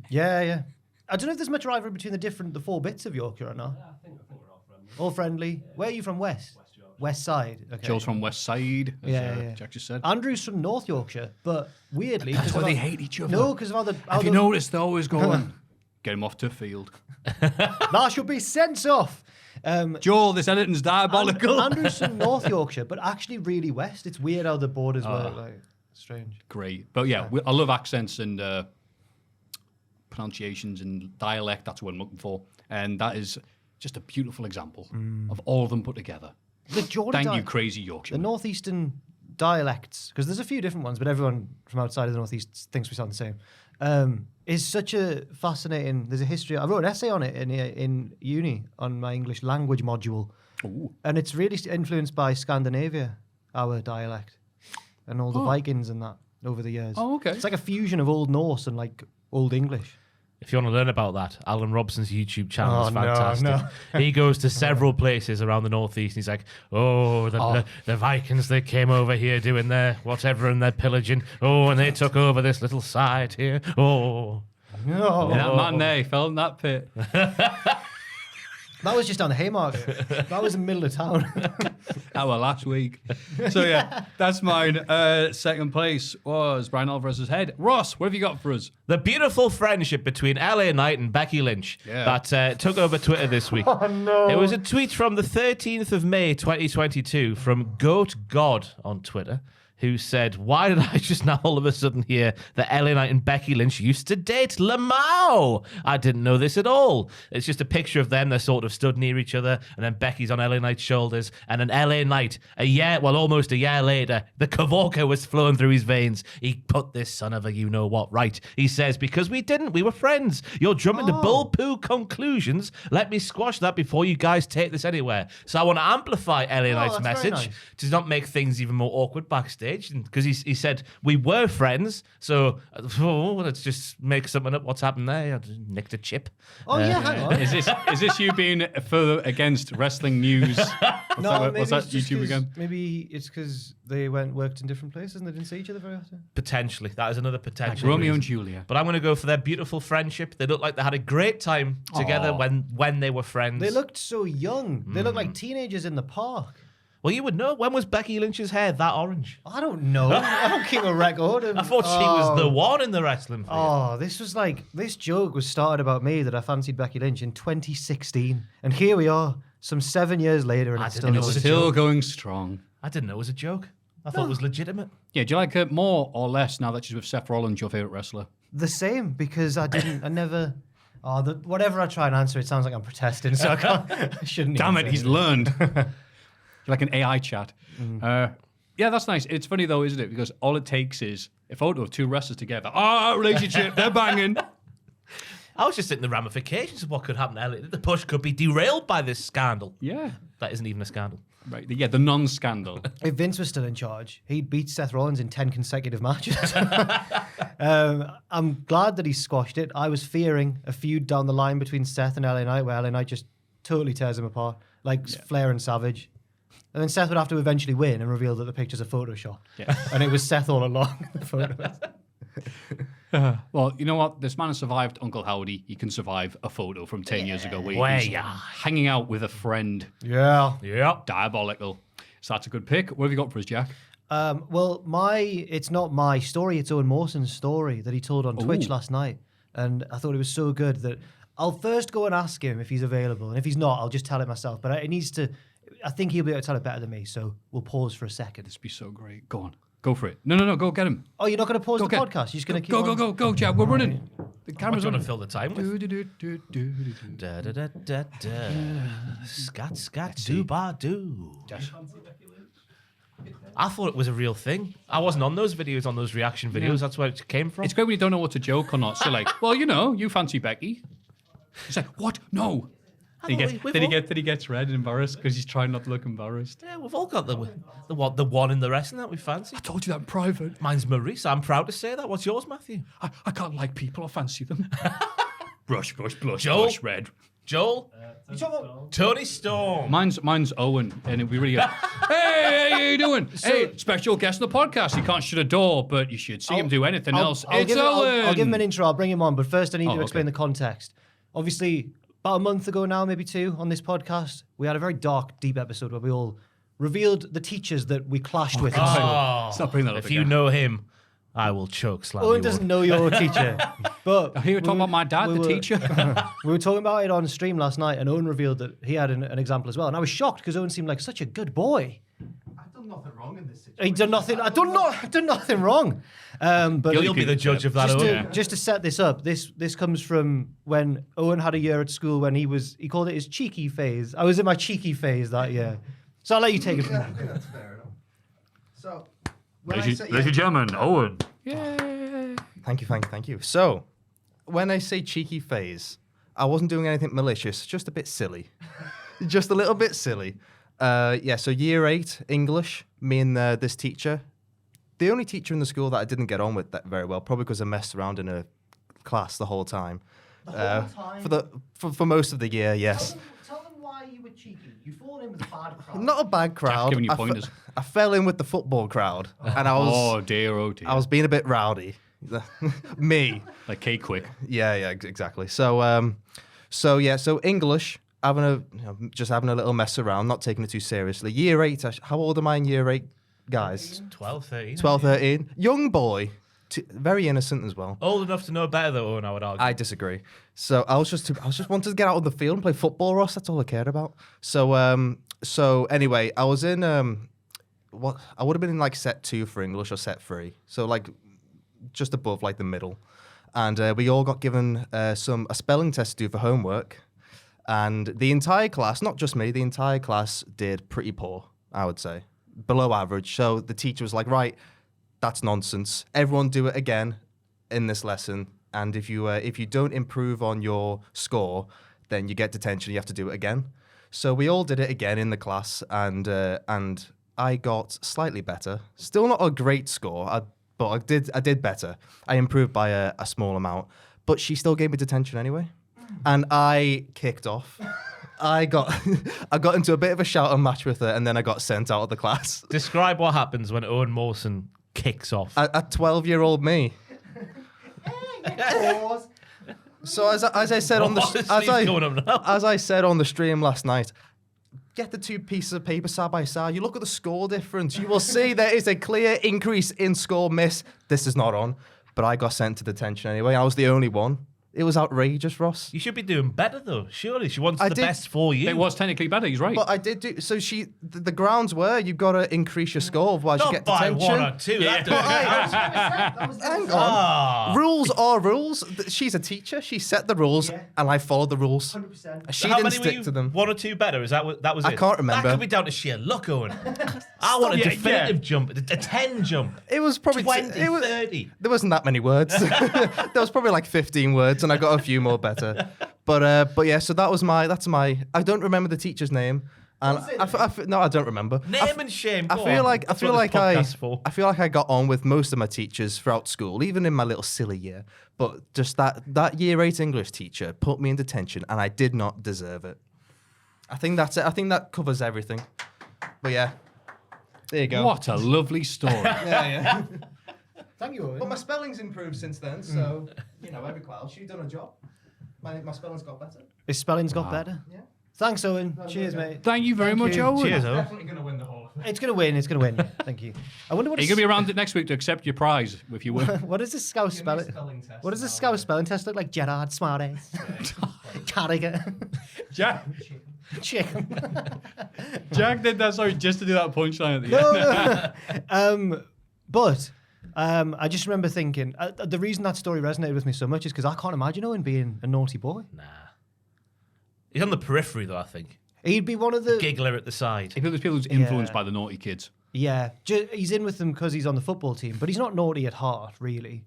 Yeah. I don't know if there's much rivalry between the 4 bits of Yorkshire or not. I think we're all friendly. All friendly. Where are you from? West? West Side. Okay. Joel's from West Side, as Yeah. Jack just said. Andrew's from North Yorkshire, but weirdly, That's 'cause why of they our- hate each other. No, because of other. Have you noticed they're always going, get him off to field. That should be sent off. Joel, this editing's diabolical. Andrew's from North Yorkshire, but actually really west. It's weird how the borders work. Like, strange. Great. But yeah, I love accents and pronunciations and dialect. That's what I'm looking for. And that is just a beautiful example of all of them put together. The Geordie Thank you, dialect- crazy Yorkshire. The northeastern dialects, because there's a few different ones, but everyone from outside of the northeast thinks we sound the same. Is such a fascinating. There's a history. I wrote an essay on it in uni on my English language module, and it's really influenced by Scandinavia, our dialect, and all the Vikings and that over the years. Oh, okay. It's like a fusion of Old Norse and like Old English. If you want to learn about that, Alan Robson's YouTube channel is Oh, no, fantastic. He goes to several places around the northeast. And he's like, the Vikings, they came over here doing their whatever and they're pillaging. Oh, and they took over this little side here. Oh. No, That man there fell in that pit. that was just down the Haymarket. That was in the middle of town. Our last week. So yeah, that's mine. Second place was Brian Alvarez's head. Ross, what have you got for us? The beautiful friendship between LA Knight and Becky Lynch that took over Twitter this week. Oh, no. It was a tweet from the 13th of May 2022 from Goat God on Twitter, who said, why did I just now all of a sudden hear that LA Knight and Becky Lynch used to date Lamau? I didn't know this at all. It's just a picture of them. They're sort of stood near each other, and then Becky's on LA Knight's shoulders, and then LA Knight, almost a year later, the Kavorka was flowing through his veins. He put this son of a you-know-what right. He says, because we didn't, we were friends. You're jumping to bull-poo conclusions. Let me squash that before you guys take this anywhere. So I want to amplify LA Knight's message to not make things even more awkward backstage, because he said we were friends, so let's just make something up. What's happened there? I nicked a chip. Hang on. Is this you being further against wrestling news? What's that YouTube again? Maybe it's because they worked in different places and they didn't see each other very often. Potentially, that is another potential. Romeo reason. and Juliet. But I'm going to go for their beautiful friendship. They look like they had a great time together when they were friends. They looked so young. They looked like teenagers in the park. Well, you would know. When was Becky Lynch's hair that orange? I don't know. I don't keep a record. I thought she was the one in the wrestling field. Oh, this joke was started about me that I fancied Becky Lynch in 2016. And here we are, some 7 years later, and it's Still going strong. I didn't know it was a joke. I thought it was legitimate. Yeah, do you like her more or less now that she's with Seth Rollins, your favorite wrestler? the same, because I never... whatever I try and answer, it sounds like I'm protesting, so I shouldn't. Damn it, he's learned. Like an AI chat. Yeah, that's nice. It's funny though, isn't it? Because all it takes is a photo of two wrestlers together. Relationship, they're banging. I was just thinking the ramifications of what could happen. The push could be derailed by this scandal. Yeah. That isn't even a scandal. Right. Yeah, the non-scandal. If Vince was still in charge, he'd beat Seth Rollins in 10 consecutive matches. I'm glad that he squashed it. I was fearing a feud down the line between Seth and LA Knight, where LA Knight just totally tears him apart, like Flair and Savage. And then Seth would have to eventually win and reveal that the pictures are Photoshopped. Yeah. And it was Seth all along. The photos. Well, you know what? This man has survived Uncle Howdy. He can survive a photo from 10 years ago where he's hanging out with a friend. Yeah. Yep. Diabolical. So that's a good pick. What have you got for us, Jack? Well, it's not my story. It's Owen Mawson's story that he told on Twitch last night. And I thought it was so good that I'll first go and ask him if he's available. And if he's not, I'll just tell it myself. But it needs to... I think he'll be able to tell it better than me, so we'll pause for a second. This would be so great. Go on. Go for it. No, go get him. Oh, you're not going to pause the podcast? You're just going to keep on? Go, Jack. We're running. The camera's going to running. fill the time with. Da da da da da. Scat, do-ba-do. I thought it was a real thing. I wasn't on those videos, on those reaction videos. Yeah. That's where it came from. It's great when you don't know what's a joke or not. So like, well, you fancy Becky. He's like, what? No. Then he gets red and embarrassed because he's trying not to look embarrassed. Yeah, we've all got the one in the wrestling that we fancy. I told you that in private. Mine's Maurice. I'm proud to say that. What's yours, Maffew? I can't like people. I fancy them. Blush, Joel? blush, red. Joel? Tony Storm. Mine's Owen, and it'd be really good. Hey, how you doing? Hey, special guest on the podcast. You can't shut a door, but you should see him do anything else. It's Owen. I'll give him an intro. I'll bring him on, but first I need to explain the context. Obviously, about a month ago now, maybe two, on this podcast, we had a very dark, deep episode where we all revealed the teachers that we clashed with. Stop bringing that up If again. you know him, I will choke slam Owen you. doesn't know your teacher. But you were talking about my dad, the teacher. We were talking about it on stream last night, and Owen revealed that he had an example as well. And I was shocked because Owen seemed like such a good boy. I've done nothing wrong in this situation. He's done nothing. I've done nothing wrong. But You'll be the judge of that, Owen. Just to set this up, this comes from when Owen had a year at school when he called it his cheeky phase. I was in my cheeky phase that year. So I'll let you take it from I think that's fair enough. So, Ladies and gentlemen, Owen. Thank you. So, when I say cheeky phase, I wasn't doing anything malicious, just a bit silly. Just a little bit silly. So year 8, English, me and this teacher, the only teacher in the school that I didn't get on with that very well, probably because I messed around in a class the whole time. The whole time? For most of the year, yes. Tell them why you were cheeky. You fall in with a bad crowd. Not a bad crowd. giving you pointers. I fell in with the football crowd, and I was. Oh dear. I was being a bit rowdy. Me. Like K-Quick. Yeah, exactly. So English, just having a little mess around, not taking it too seriously. Year 8, how old am I in year 8, guys? 12, 13. 12, 13. Young boy, very innocent as well. Old enough to know better, though, Owen, I would argue. I disagree. So I was just wanted to get out on the field and play football, Ross. That's all I cared about. So anyway, I was in I would have been in like set 2 for English or set 3, so like just above like the middle, and we all got given a spelling test to do for homework, and the entire class, not just me, the entire class did pretty poor, I would say, below average. So the teacher was like, right, that's nonsense. Everyone do it again in this lesson, and if you don't improve on your score, then you get detention. You have to do it again. So we all did it again in the class, and I got slightly better. Still not a great score, but I did better. I improved by a small amount, but she still gave me detention anyway, and I kicked off. I got into a bit of a shouting match with her, and then I got sent out of the class. Describe what happens when Owen Mawson kicks off. At 12-year-old me. So as I said on the as I said on the stream last night, get the 2 pieces of paper side by side. You look at the score difference. You will see there is a clear increase in score miss. This is not on, but I got sent to detention anyway. I was the only one. It was outrageous, Ross. You should be doing better, though. Surely she wants the best for you. It was technically better. He's right. But I did do. So the grounds were you've got to increase your score, otherwise you get detention. Not by 1 or 2. Hang on. Rules are rules. She's a teacher. She set the rules, and I followed the rules. 100%. She didn't stick to them. 1 or 2 better? Is that was it? I can't remember. That could be down to sheer luck, Owen. I want a definitive jump, a 10 jump. It was probably 20, 30. There wasn't that many words. There was probably like 15 words, and I got a few more better. But yeah, so that's my. I don't remember the teacher's name, and no, I don't remember. Name and shame. I feel like I got on with most of my teachers throughout school, even in my little silly year. But just that year 8 English teacher put me in detention, and I did not deserve it. I think that's it. I think that covers everything. But yeah, there you go. What a lovely story. Yeah. Thank you, Owen. But my spelling's improved since then, so every while she's done a job. My spelling's got better. His spelling's got better. Yeah. Thanks, Owen. Cheers, mate. Thank you very much, you. Owen. Cheers, Owen. Definitely going to win the whole thing. It's gonna win. Yeah. Thank you. I wonder what. Are you going to be around next week to accept your prize if you win? What does the Scouse spelling? What does the Scouse spelling test look like? Gerard, smartass, Carragher, Jack chicken. did that, sorry, just to do that punchline at the end. But I just remember thinking the reason that story resonated with me so much is because I can't imagine Owen being a naughty boy. Nah. He's on the periphery, though, I think. He'd be one of the Giggler at the side. If there's people who's influenced by the naughty kids. Yeah, he's in with them because he's on the football team, but he's not naughty at heart, really.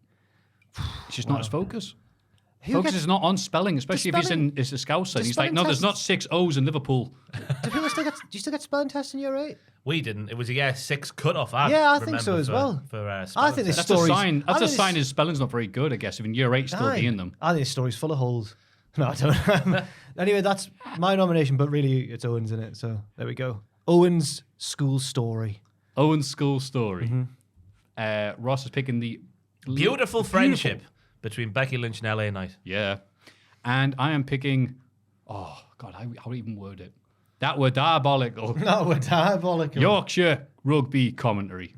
It's just not his focus. Focus is not on spelling, especially if he's a Scouser. He's like, no, there's not 6 O's in Liverpool. Do you still get spelling tests in year 8? We didn't. It was a year 6 cut-off. I think so as well. I think That's a sign his spelling's not very good, I guess, if in year 8 still be in them. I think this story's full of holes. No, I don't. Anyway, that's my nomination, but really it's Owen's in it, so there we go. Owen's school story. Owen's school story. Mm-hmm. Ross is picking the beautiful friendship between Becky Lynch and LA Knight. Yeah. And I am picking, oh, God, how even word it? That were diabolical. Yorkshire rugby commentary.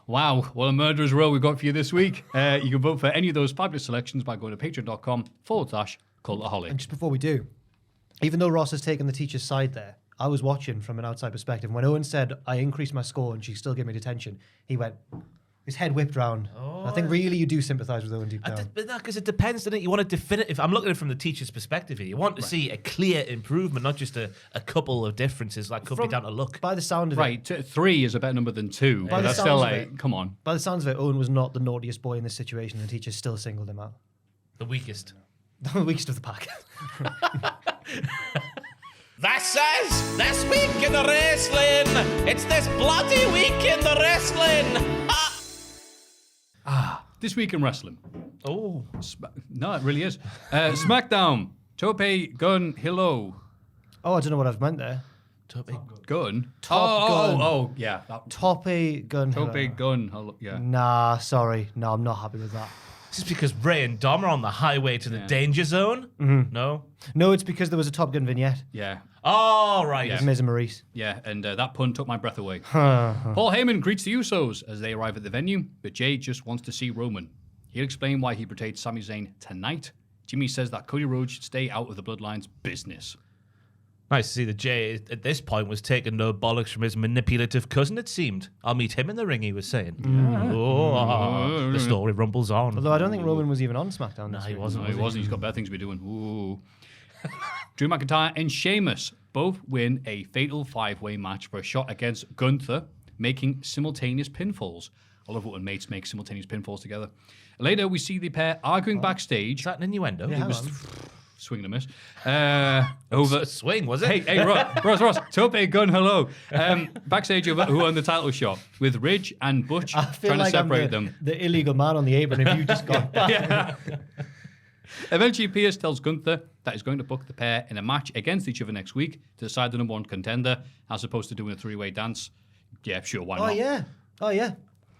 Wow, what a murderer's row we've got for you this week. You can vote for any of those fabulous selections by going to patreon.com/Cultaholic. And just before we do, even though Ross has taken the teacher's side there, I was watching from an outside perspective. When Owen said, I increased my score and she still gave me detention, he went, his head whipped round. I think really you do sympathise with Owen deep down. But no, because it depends, doesn't it? You want a definitive. I'm looking at it from the teacher's perspective here. You want to see a clear improvement, not just a couple of differences like could be down to luck. By the sound of it. Right, 3 is a better number than 2. But that's still like, come on. By the sounds of it, Owen was not the naughtiest boy in this situation and the teacher still singled him out. The weakest. The weakest of the pack. This week in the wrestling. It's this bloody week in the wrestling. This week in wrestling. Oh. No, it really is. SmackDown. Tope Gun Hilo. Oh, I don't know what I've meant there. Gun? Top Gun. Oh, yeah. Tope Gun. Tope Gun. Yeah. Nah, sorry. No, I'm not happy with that. Is this because Bray and Dom are on the highway to the danger zone? Mm-hmm. No, it's because there was a Top Gun vignette. Yeah. Oh, right. With Miz and Maurice. Yeah, and that pun took my breath away. Paul Heyman greets the Usos as they arrive at the venue, but Jay just wants to see Roman. He'll explain why he portrayed Sami Zayn tonight. Jimmy says that Cody Rhodes should stay out of the Bloodline's business. Nice to see that Jay, at this point, was taking no bollocks from his manipulative cousin, it seemed. I'll meet him in the ring, he was saying. The story rumbles on. Although I don't think Roman was even on SmackDown. No, this he week. wasn't. No, he wasn't. He's got better things to be doing. Ooh. Drew McIntyre and Sheamus both win a fatal 5-way match for a shot against Gunther, making simultaneous pinfalls. I love it when mates make simultaneous pinfalls together. Later, we see the pair arguing backstage. Is that an innuendo? Yeah, It was Swing and a miss. Over a swing, was it? Hey, Ross, Tope Gun, hello. Backstage over who won the title shot with Ridge and Butch I feel trying like to separate I'm them. the illegal man on the apron. If you just got Yeah. Eventually, Pierce tells Gunther that he's going to book the pair in a match against each other next week to decide the number one contender, as opposed to doing a 3-way dance. Yeah, sure, why not? Oh yeah.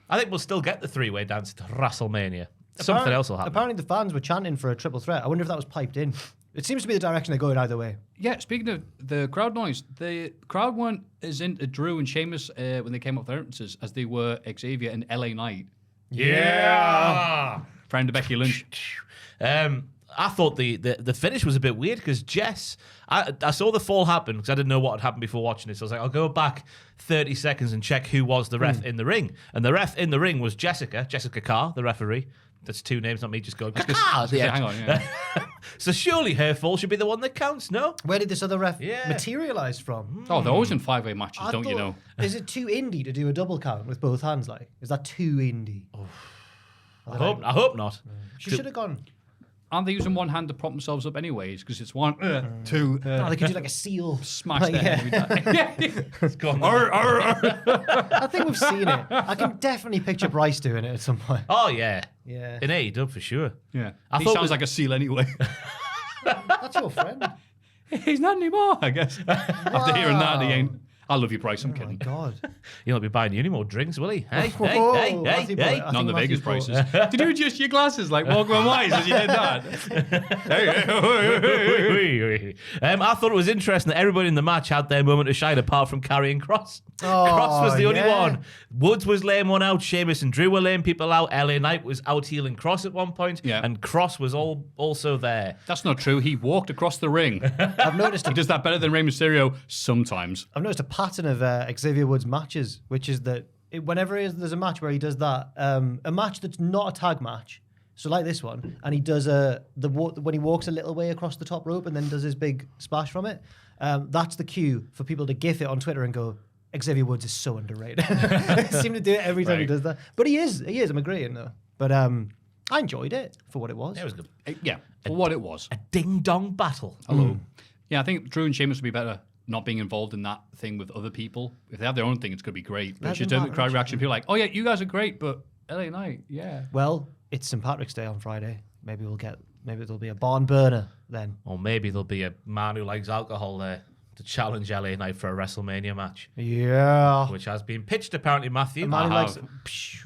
I think we'll still get the 3-way dance to WrestleMania. Something else will happen. Apparently, the fans were chanting for a triple threat. I wonder if that was piped in. It seems to be the direction they're going either way. Yeah, speaking of the crowd noise, the crowd weren't as into Drew and Sheamus when they came up with their entrances as they were Xavier and LA Knight. Yeah. Friend of Becky Lynch. I thought the finish was a bit weird because Jess, I saw the fall happen because I didn't know what had happened before watching it. So I was like, I'll go back 30 seconds and check who was the ref in the ring. And the ref in the ring was Jessica Carr, the referee. That's two names, not me just going, Carr! Hang on, yeah. So surely her fall should be the one that counts, no? Where did this other ref Yeah. materialize from? Oh, they're always in 5-way matches, I don't you thought- know? Is it too indie to do a double count with both hands? Like, is that too indie? I hope not. She should have gone. Aren't they using one hand to prop themselves up anyways? Because it's 1, 2, No, they could do like a seal. smash Like, their head every time. It's gone. I think we've seen it. I can definitely picture Bryce doing it at some point. Oh, yeah. Yeah. In AEW for sure. Yeah. I He thought sounds with- like a seal anyway. That's your friend. He's not anymore, I guess. After hearing that, he ain't. I love you, Bryce. I'm Oh my kidding. God. He'll not be buying you any more drinks, will he? Hey, Whoa, hey, Matthew hey, hey. bought it. I Not think the Matthew Vegas bought prices. it. Did you adjust your glasses like Walkman Wise as you did that? I thought it was interesting that everybody in the match had their moment to shine apart from Karrion Kross. Oh, Kross was the only yeah. one. Woods was laying one out. Sheamus and Drew were laying people out. LA Knight was out healing Kross at one point. Yeah. And Kross was also there. That's not true. He walked across the ring. I've noticed He does that better than Rey Mysterio sometimes. a pattern of Xavier Woods matches, which is that whenever there's a match where he does that, a match that's not a tag match, so like this one, and he does when he walks a little way across the top rope and then does his big splash from it, that's the cue for people to gif it on Twitter and go, Xavier Woods is so underrated. I seem to do it every time he Right. does that. But he is, I'm agreeing though. But I enjoyed it for what it was. It was good. Yeah, for what it was. A ding-dong battle. Hello. Yeah, I think Drew and Sheamus would be better not being involved in that thing with other people. If they have their own thing, it's going to be great. But Let it's just them a back crowd Richard. reaction. People are like, oh yeah, you guys are great, but LA Knight, yeah. Well, it's St. Patrick's Day on Friday. Maybe there'll be a barn burner then. Or maybe there'll be a man who likes alcohol there to challenge LA Knight for a WrestleMania match, Yeah. which has been pitched apparently, Matthew. A man who I likes. have.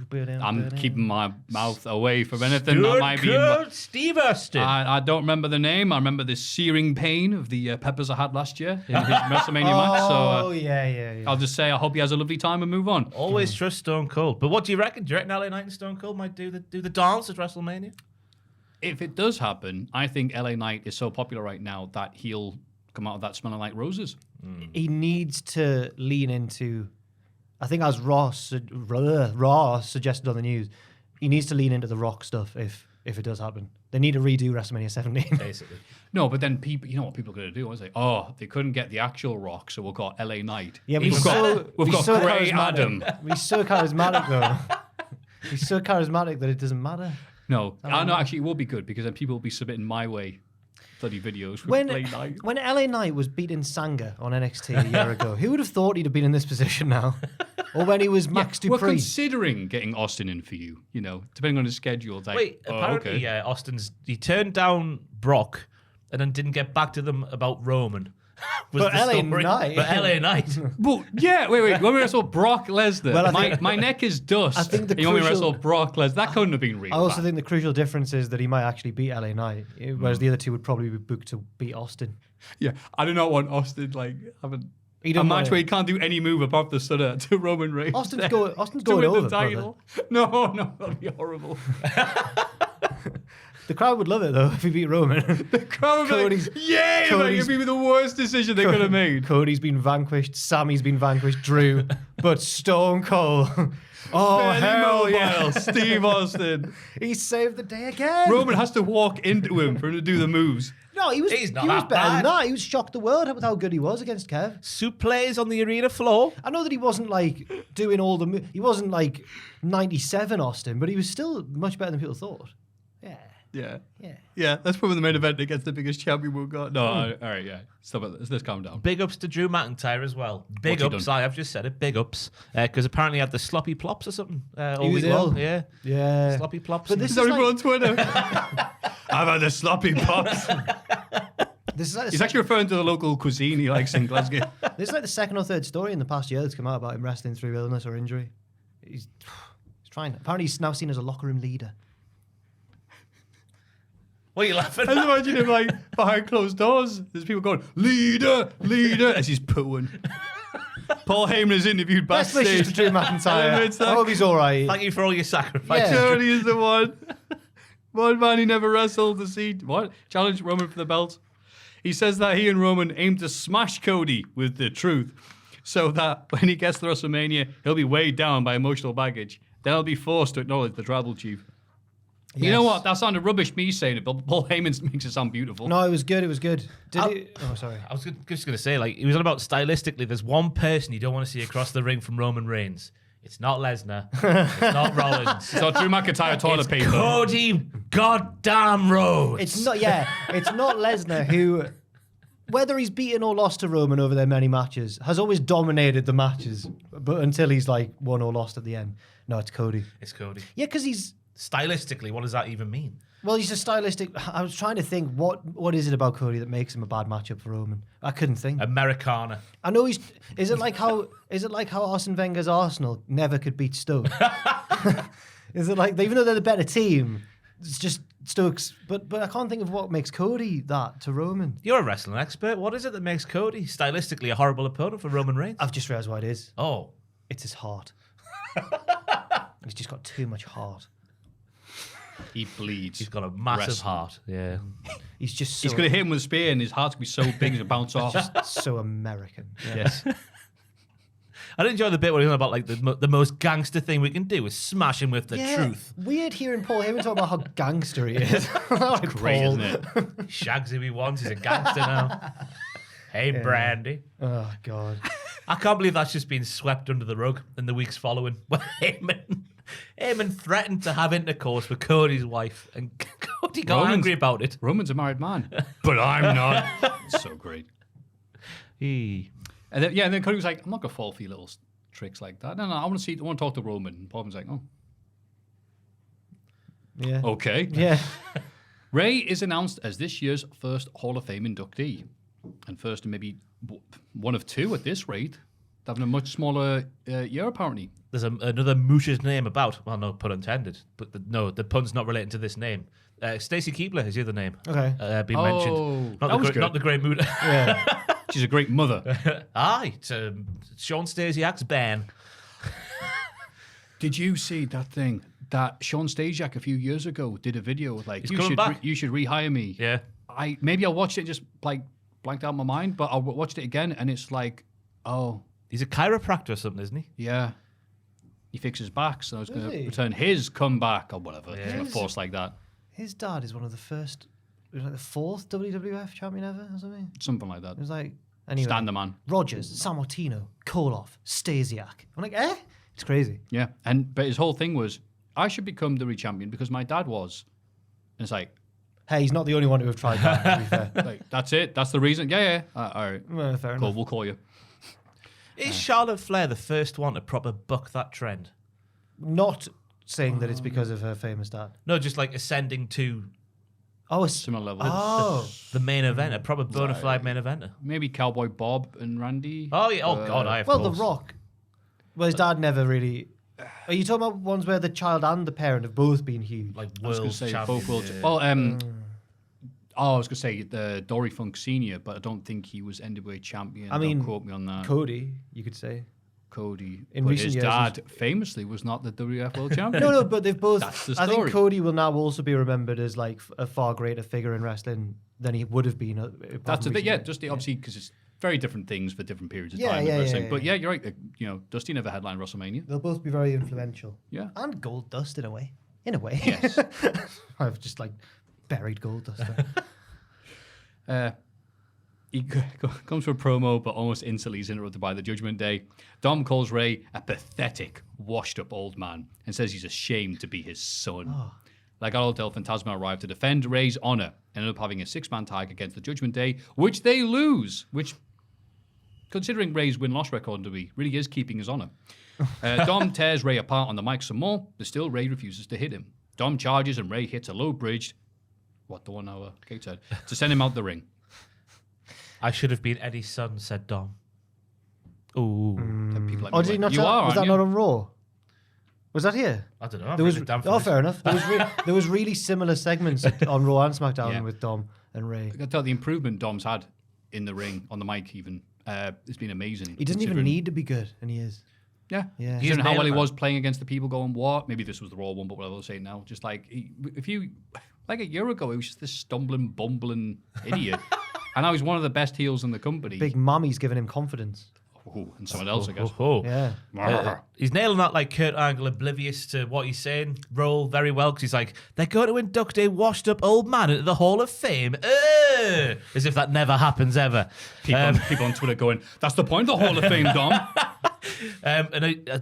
Burn I'm keeping my mouth away from anything that might be involved. Steve Austin. I don't remember the name. I remember the searing pain of the peppers I had last year in his WrestleMania match. Oh, So yeah. I'll just say I hope he has a lovely time and move on. Always trust Stone Cold. But what do you reckon? Do you reckon LA Knight and Stone Cold might do the dance at WrestleMania? If it does happen, I think LA Knight is so popular right now that he'll come out of that smelling like roses. He needs to lean into. I think as Raw suggested on the news, he needs to lean into the Rock stuff if it does happen. They need to redo WrestleMania 17. Basically. No, but then people, you know what people are going to do? I say, oh, they couldn't get the actual Rock, so we've got LA Knight. Yeah, but we've got so Grey charismatic. Adam. He's so charismatic though. He's so charismatic that it doesn't matter. No, actually, it will be good because then people will be submitting my way bloody videos with When LA Knight. when LA Knight was beating Sanga on NXT a year ago, who would have thought he'd have been in this position now? Or when he was Max We're Dupree. considering getting Austin in for you, depending on his schedule. It's like, Wait, oh, apparently, okay. he turned down Brock and then didn't get back to them about Roman. was But the LA story. Knight. But LA Knight. Well, yeah, wait. When we wrestled Brock Lesnar, Well, I think- my neck is dust. I think the you want me to crucial- wrestle Brock Lesnar? That couldn't have been real. I also bad. think the crucial difference is that he might actually beat LA Knight, whereas the other two would probably be booked to beat Austin. Yeah, I do not want Austin having He a don't want match it. where he can't do any move above the Sutter to Roman Reigns. Austin's to going win over, the title. No, that'd be horrible. The crowd would love it though if he beat Roman. The crowd would be like, yeah, Cody's- it'd be the worst decision they could have made. Cody's been vanquished. Sammy's been vanquished. Drew, but Stone Cold. Oh Barely hell mobile, yeah! Steve Austin. He saved the day again. Roman has to walk into him for him to do the moves. No, he was. He's not he was that better than bad. that. He was shocked the world with how good he was against Kev. Suplex on the arena floor. I know that he wasn't like doing all the. He wasn't like 97 Austin, but he was still much better than people thought. Yeah. Yeah. Yeah. Yeah, that's probably the main event against the biggest champion we've got. No, all right, yeah. Stop it. Let's calm down. Big ups to Drew McIntyre as well. Big What's he ups. done? I've just said it. Big ups. Because apparently he had the sloppy plops or something. All He was week long. ill. Yeah. Yeah. Sloppy plops. But this Is is everyone like, on Twitter? I've had the sloppy pops. this is like the He's sec- actually referring to the local cuisine he likes in Glasgow. this is like the second or third story in the past year that's come out about him wrestling through illness or injury. He's trying. Apparently, he's now seen as a locker room leader. What are you laughing I at? just imagine him like behind closed doors. There's people going, leader, leader, as he's pooing. Paul Heyman is interviewed Best wishes backstage. to Drew McIntyre. It's I like- hope he's all right. Thank you for all your sacrifices. Yeah. Tony is the one. One man he never wrestled to see what? Challenge Roman for the belt. He says that he and Roman aim to smash Cody with the truth, so that when he gets to WrestleMania, he'll be weighed down by emotional baggage. Then he'll be forced to acknowledge the tribal chief. You know Yes. what? That sounded rubbish, me saying it, but Paul Heyman makes it sound beautiful. No, it was good. It was good. Did he? Oh, sorry. I was just going to say, like, he was on about stylistically, there's one person you don't want to see across the ring from Roman Reigns. It's not Lesnar. It's not Rollins. It's not Drew McIntyre toilet paper. Cody goddamn Rhodes. It's not. Yeah, it's not Lesnar who, whether he's beaten or lost to Roman over their many matches, has always dominated the matches. But until he's like won or lost at the end, no, it's Cody. It's Cody. Yeah, because he's. Stylistically, what does that even mean? Well, he's a stylistic. I was trying to think what is it about Cody that makes him a bad matchup for Roman. I couldn't think. Americana. I know he's. Is it like how Arsene Wenger's Arsenal never could beat Stoke? Is it like even though they're the better team, it's just Stoke's. But I can't think of what makes Cody that to Roman. You're a wrestling expert. What is it that makes Cody stylistically a horrible opponent for Roman Reigns? I've just realised what it is. Oh. It's his heart. He's just got too much heart. He bleeds. He's got a massive Wrestling. heart. Yeah. He's just so, He's going to hit him with a spear and his heart's going to be so big it's going to bounce off. so American. Yeah. Yes. I did enjoy the bit where he was about like the most gangster thing we can do is smash him with the truth. Weird hearing Paul Heyman talk about how gangster he is. Like, Great, Paul. isn't it? He shags who he wants. He's a gangster now. Hey, Brandy. Oh God. I can't believe that's just been swept under the rug in the weeks following. When Heyman threatened to have intercourse with Cody's wife, and Cody got Roman's- angry about it. Roman's a married man. But I'm not. It's so great. And then Cody was like, I'm not going to fall for your little tricks like that. No, I want to talk to Roman. And Paul was like, oh, Yeah. okay. Yeah. Ray is announced as this year's first Hall of Fame inductee. And first and maybe one of two at this rate. Having a much smaller year, apparently. There's another moosh's name about. Well, no pun intended. But the pun's not relating to this name. Stacey Keebler is the other name. Okay. Been Oh, mentioned. that was good. Not the great mood. Yeah. She's a great mother. Aye, it's Sean Stasiak's ban. Did you see that thing that Sean Stasiak a few years ago did a video like He's coming back. You should rehire me. Yeah. I watched it and just like blanked out my mind, but I watched it again and it's like, oh He's a chiropractor or something, isn't he? yeah, he fixes back, so I was going Is to he? return his comeback or whatever. Yeah. A force like that, His dad is one of the first. It was like the fourth WWF champion ever or something. something like that. It was like anyway. Stand the man. Rogers, Sammartino, Koloff, Stasiak. I'm like, it's crazy. Yeah, but his whole thing was, I should become the champion because my dad was. And it's like, Hey, he's not the only one to have tried that. To be fair. like that's it. That's the reason. Yeah. All right. Well, fair Cool. enough. We'll call you. Is Charlotte Flair the first one to proper buck that trend? Not saying that it's because of her famous dad. No, just like ascending to Oh, Similar level. Oh, the main event, a proper bona fide main eventer. Maybe Cowboy Bob and Randy. Oh yeah. Oh God, I have. well, The Rock. Well, his dad never really. Are you talking about ones where the child and the parent have both been huge? like I was going world to say champion. both worlds. Yeah. Well, I was going to say the Dory Funk Senior, but I don't think he was NWA champion. I mean, don't quote me on that. Cody, you could say. Cody. In But recent his years, dad famously was not the WWF World Champion. No, but they've both. That's the I think story. Cody will now also be remembered as like a far greater figure in wrestling than he would have been. That's the thing. Yeah, just obviously because it's very different things for different periods of Yeah, time. yeah, in wrestling. yeah, But yeah. yeah, you're right. Dusty never headlined WrestleMania. They'll both be very influential. Yeah. And Gold Dust in a way. In a way. Yes. I've just like buried Gold Dust. He comes for a promo, but almost instantly is interrupted by the Judgment Day. Dom calls Ray a pathetic, washed-up old man and says he's ashamed to be his son. Legado del Fantasma arrived to defend Ray's honor and ended up having a 6-man tag against the Judgment Day, which they lose, which, considering Ray's win-loss record to be, really is keeping his honor. Dom tears Ray apart on the mic some more, but still Ray refuses to hit him. Dom charges and Ray hits a low-bridged, the 1 hour Kate said, to send him out the ring. I should have been Eddie's son, said Dom. Ooh. People like Oh, me did he went, not you tell? are, Was that aren't not you?" on Raw? Was that here? I don't know. I've There was, written it down for oh, this. fair enough. There was really similar segments on Raw and SmackDown Yeah. with Dom and Ray. I can tell the improvement Dom's had in the ring, on the mic even, it's been amazing. He doesn't even considering- need to be good, and he is. Yeah. Yeah. Considering how nailed well he it, was playing against the people going, what? Maybe this was the Raw one, but whatever I'll say now. Just like, like a year ago, he was just this stumbling, bumbling idiot. And now he's one of the best heels in the company. Big Mommy's giving him confidence. Ooh, and someone else, I guess. Yeah. He's nailing that like Kurt Angle, oblivious to what he's saying role very well because he's like, they're going to induct a washed up old man into the Hall of Fame. As if that never happens ever. People on Twitter going, that's the point of the Hall of Fame, Dom.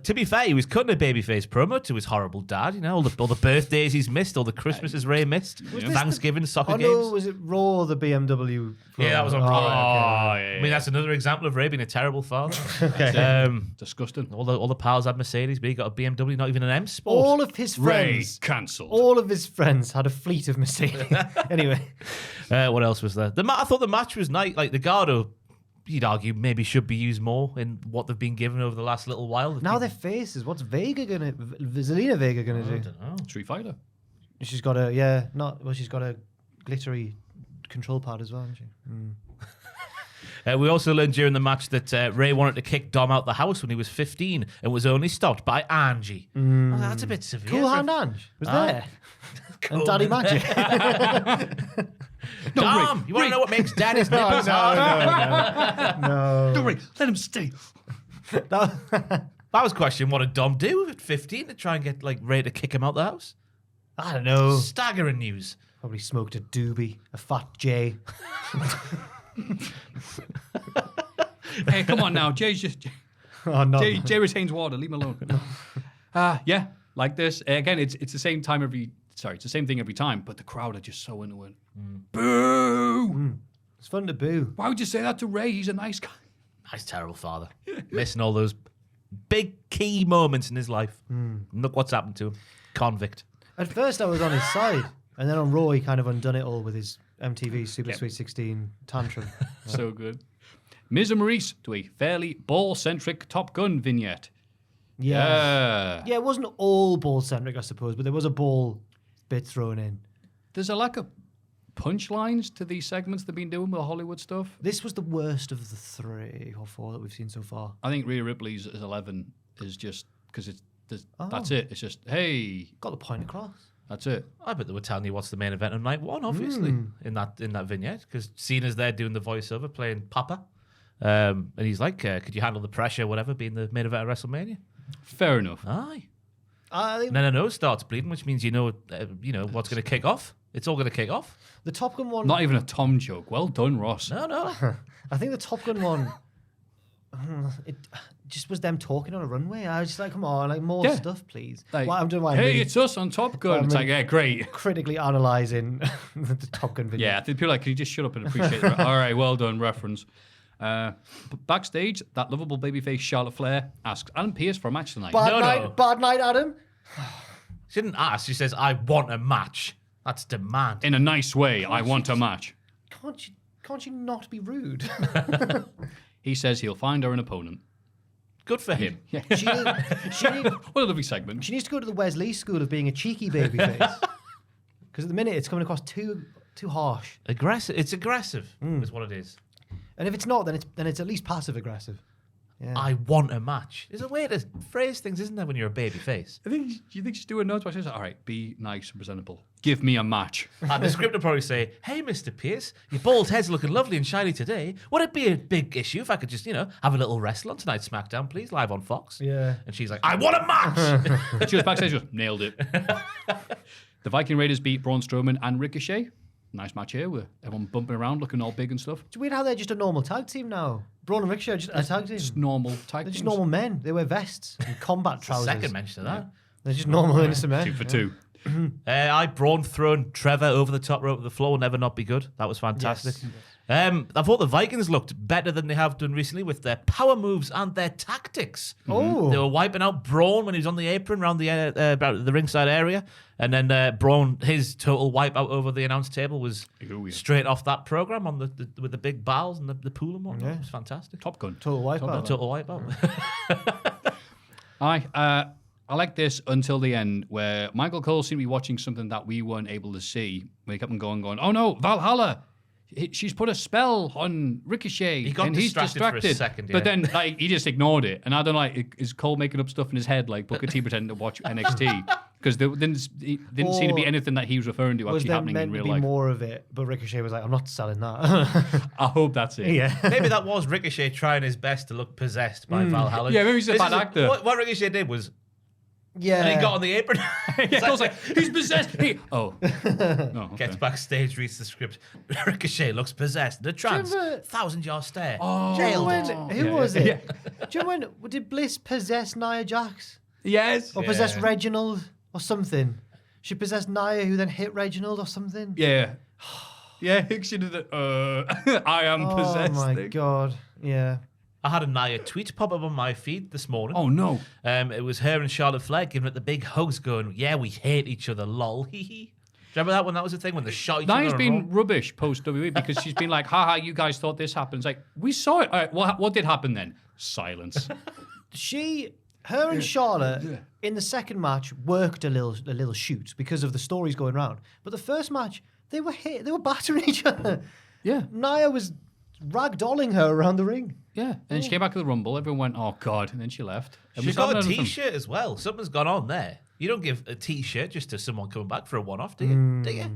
To be fair, he was cutting a babyface promo to his horrible dad. You know, all the birthdays he's missed, all the Christmases Ray missed, Thanksgiving, soccer Oh games. no, was it Raw or the BMW? Yeah, that was on Oh, Raw. okay. I mean, that's another example of Ray being a terrible father. Disgusting. All the pals had Mercedes, but he got a BMW, not even an M Sport. All of his Ray friends, cancelled. all of his friends had a fleet of Mercedes. Anyway, What else was there? I thought the match was nice. Like the Gardo, you'd argue maybe should be used more in what they've been given over the last little while. now their faces. What's Zelina Vega gonna do? I don't know. Street Fighter. She's got she's got a glittery control pad as well, hasn't she? We also learned during the match that Ray wanted to kick Dom out the house when he was 15 and was only stopped by Angie. Oh, that's a bit severe. Cool Hand Ange was there. And Daddy Magic. Dom, you want to know what makes Daddy's nipples hard? No. Don't worry, let him stay. That was question. What did Dom do at 15 to try and get like Ray to kick him out the house? I don't know. Staggering news. Probably smoked a doobie, a fat J. Hey, come on now. Jay's just... Oh no. Jay retains water. Leave him alone. Yeah, like this. Again, it's the same time it's the same thing every time, but the crowd are just so into it. Boo! It's fun to boo. Why would you say that to Ray? He's a nice guy. Nice, terrible father. Missing all those big key moments in his life. Look what's happened to him. Convict. At first, I was on his side, and then on Raw, he kind of undone it all with his MTV Super Sweet 16 tantrum. So good. Miz and Maurice to a fairly ball-centric Top Gun vignette. Yeah, it wasn't all ball centric, I suppose, but there was a ball bit thrown in. There's a lack of punchlines to these segments they've been doing with the Hollywood stuff. This was the worst of the 3 or 4 that we've seen so far. I think Rhea Ripley's as 11 is just because that's it. It's just, hey, Got the point across. that's it. I bet they were telling you what's the main event on night one, obviously, in that vignette, because Cena's there doing the voiceover, playing Papa. And he's like, could you handle the pressure, whatever, being the main event of WrestleMania? Fair enough. Aye. I think And then a nose starts bleeding, which means you know what's going to kick off. It's all going to kick off. the Top Gun one. Not even a Tom joke. Well done, Ross. No. I think the Top Gun one. It just was them talking on a runway. I was just like, come on, like more Yeah. stuff, please. Like, I'm doing my hey, it's us on Top Gun. I'm It's like, yeah, great. critically analysing the Top Gun video. Yeah, I think people are like, can you just shut up and appreciate it? All right, well done, reference. Backstage, that lovable babyface Charlotte Flair asks Adam Pearce for a match tonight. Bad night, Adam. She didn't ask. She says, I want a match. That's demand. In a nice way, I want a match. Can't you not be rude? He says he'll find her an opponent. Good for him. she What a lovely segment. needs to go to the Wesley School of being a cheeky babyface. Because at the minute it's coming across too harsh. Aggressive. It's aggressive, is what it is. And if it's not, then it's at least passive aggressive. I want a match. There's a way to phrase things, isn't there, when you're a baby face? Do you think she's doing notes? She's like, all right, be nice and presentable. Give me a match. And the script will probably say, hey, Mr. Pierce, your bald head's looking lovely and shiny today. Would it be a big issue if I could just, have a little wrestle on tonight's SmackDown, please, live on Fox? Yeah. And she's like, I want a match! And she was backstage, she goes, nailed it. The Viking Raiders beat Braun Strowman and Ricochet. Nice match here with everyone bumping around, looking all big and stuff. It's weird how they're just a normal tag team now. Braun and Ricochet are just a tag team. Just normal tag They're just teams. normal men. They wear vests and combat trousers. Second mention of that. They're just normal innocent men. 2 for 2. Braun throwing Trevor over the top rope of the floor will never not be good. That was fantastic. Yes. I thought the Vikings looked better than they have done recently with their power moves and their tactics. Oh. They were wiping out Braun when he was on the apron around the ringside area. And then Braun, his total wipeout over the announce table was straight off that program on with the big bows and the pool and whatnot. Yeah. It was fantastic. Top Gun. Total wipeout. Total wipeout. I like this until the end, where Michael Cole seemed to be watching something that we weren't able to see. We kept on going, oh no, Valhalla! She's put a spell on Ricochet. He got and distracted for a second, But then he just ignored it. And I don't know, is Cole making up stuff in his head like Booker T pretending to watch NXT? Because there didn't seem to be anything that he was referring to Was actually there happening in meant to real be life. more of it? But Ricochet was like, I'm not selling that. I hope that's it. Yeah. Maybe that was Ricochet trying his best to look possessed by Valhalla. Yeah, maybe he's a This bad is actor. What Ricochet did was, Yeah. and he got on the apron. Yeah, Cole's like, he's possessed. No, okay. Gets backstage, reads the script. Ricochet looks possessed. The trance, Do you ever- 1,000-yard stare. Jailed Who was it? Yeah. Do you know when did Bliss possess Nia Jax? Yes. Or possess Reginald or something? She possessed Nia, who then hit Reginald or something? Yeah. Yeah, she did it. I am possessed. Oh my thing. god. Yeah. I had a Nia tweet pop up on my feed this morning. Oh no. It was her and Charlotte Flair giving it the big hugs going, yeah, we hate each other, lol. Hee hee. Remember that when that was the thing, when they shot each Nia's other? been rubbish post WWE because she's been like, haha, you guys thought this happened. It's like, we saw it. All right, what did happen then? Silence. Her and Charlotte in the second match worked a little shoot because of the stories going around. But the first match, they were battering each other. Yeah. Nia was ragdolling her around the ring. Yeah. And then she came back to the Rumble. Everyone went, oh God. And then she left. And She's we saw got a another thing. T-shirt as well. Something's gone on there. You don't give a T-shirt just to someone coming back for a one-off, do you? Do you?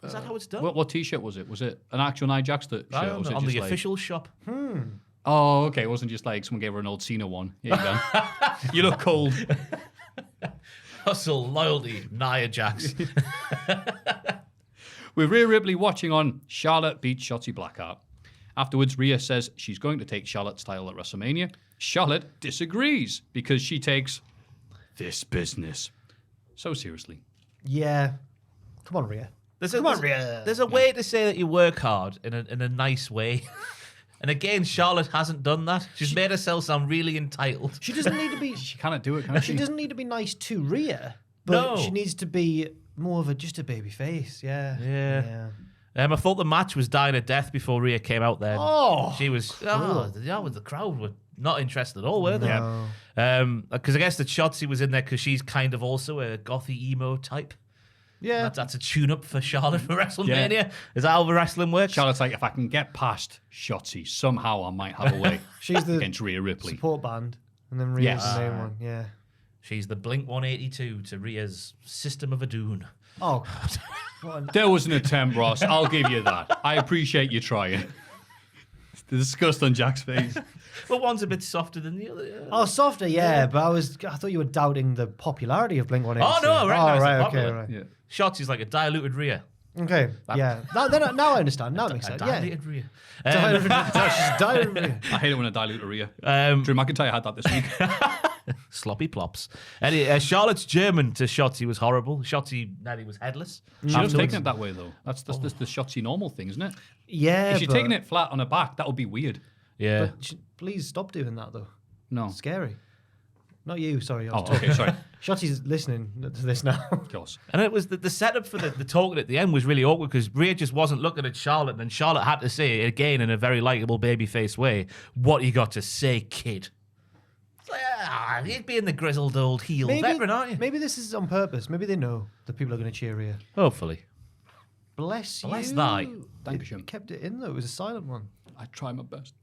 Is that how it's done? What T-shirt was it? Was it an actual Nia Jax shirt? I Or don't was know. it On just the like- official shop. Oh, okay. It wasn't just like someone gave her an old Cena one. Here you go. You look cold. Hustle, loyalty, Nia Jax. With Rhea Ripley watching on, Charlotte beats Shotzi Blackheart. Afterwards, Rhea says she's going to take Charlotte's title at WrestleMania. Charlotte disagrees because she takes this business so seriously. Yeah. Come on, Rhea. There's Rhea. a way to say that you work hard in a nice way. And again, Charlotte hasn't done that. She's made herself sound really entitled. She doesn't need to be. She cannot do it, can She she? doesn't need to be nice to Rhea. But No. she needs to be more of just a baby face. Yeah. Yeah. I thought the match was dying a death before Rhea came out there. Oh. She was, the crowd were not interested at all, were they? No. Because I guess that Shotzi was in there because she's kind of also a gothy emo type. Yeah. That's a tune-up for Charlotte for WrestleMania. Is that how the wrestling works? Charlotte's like, if I can get past Shotzi, somehow I might have a way She's the against Rhea Ripley. support band. And then Rhea's Yes. the main one. Yeah. She's the Blink 182 to Rhea's System of a Doom. Oh. What an- There was an attempt, Ross. I'll give you that. I appreciate you trying. The disgust on Jack's face. But one's a bit softer than the other. Oh, softer, yeah. But I thought you were doubting the popularity of Blink-182. Oh, no, I recognize right, it's okay, popular. right. Yeah. Shotzi's like a diluted Rhea. Okay, yeah. Now I understand. Now it makes A sense. Yeah. diluted Rhea. She's diluted. I hate it when I dilute a Rhea. Um, Drew McIntyre had that this week. Sloppy plops. Anyway, Charlotte's German to Shotzi was horrible. Shotzi nearly was headless. She doesn't take it that way, though. That's the Shotzi normal thing, isn't it? Yeah, If she's but, taking it flat on her back, that would be weird. Yeah. but please stop doing that, though. No. It's scary. Not you, sorry. I Oh, was talking. okay, sorry. Shotzi's listening to this now. Of course. And it was the setup for the talking at the end was really awkward because Rhea just wasn't looking at Charlotte, and then Charlotte had to say again in a very likable babyface way, "What you got to say, kid?" It's like, you'd be in the grizzled old heel veteran, aren't you? Maybe this is on purpose. Maybe they know that people are going to cheer Rhea. Hopefully. Bless you. Bless thy. Dankeschön. You kept it in, though. It was a silent one. I try my best.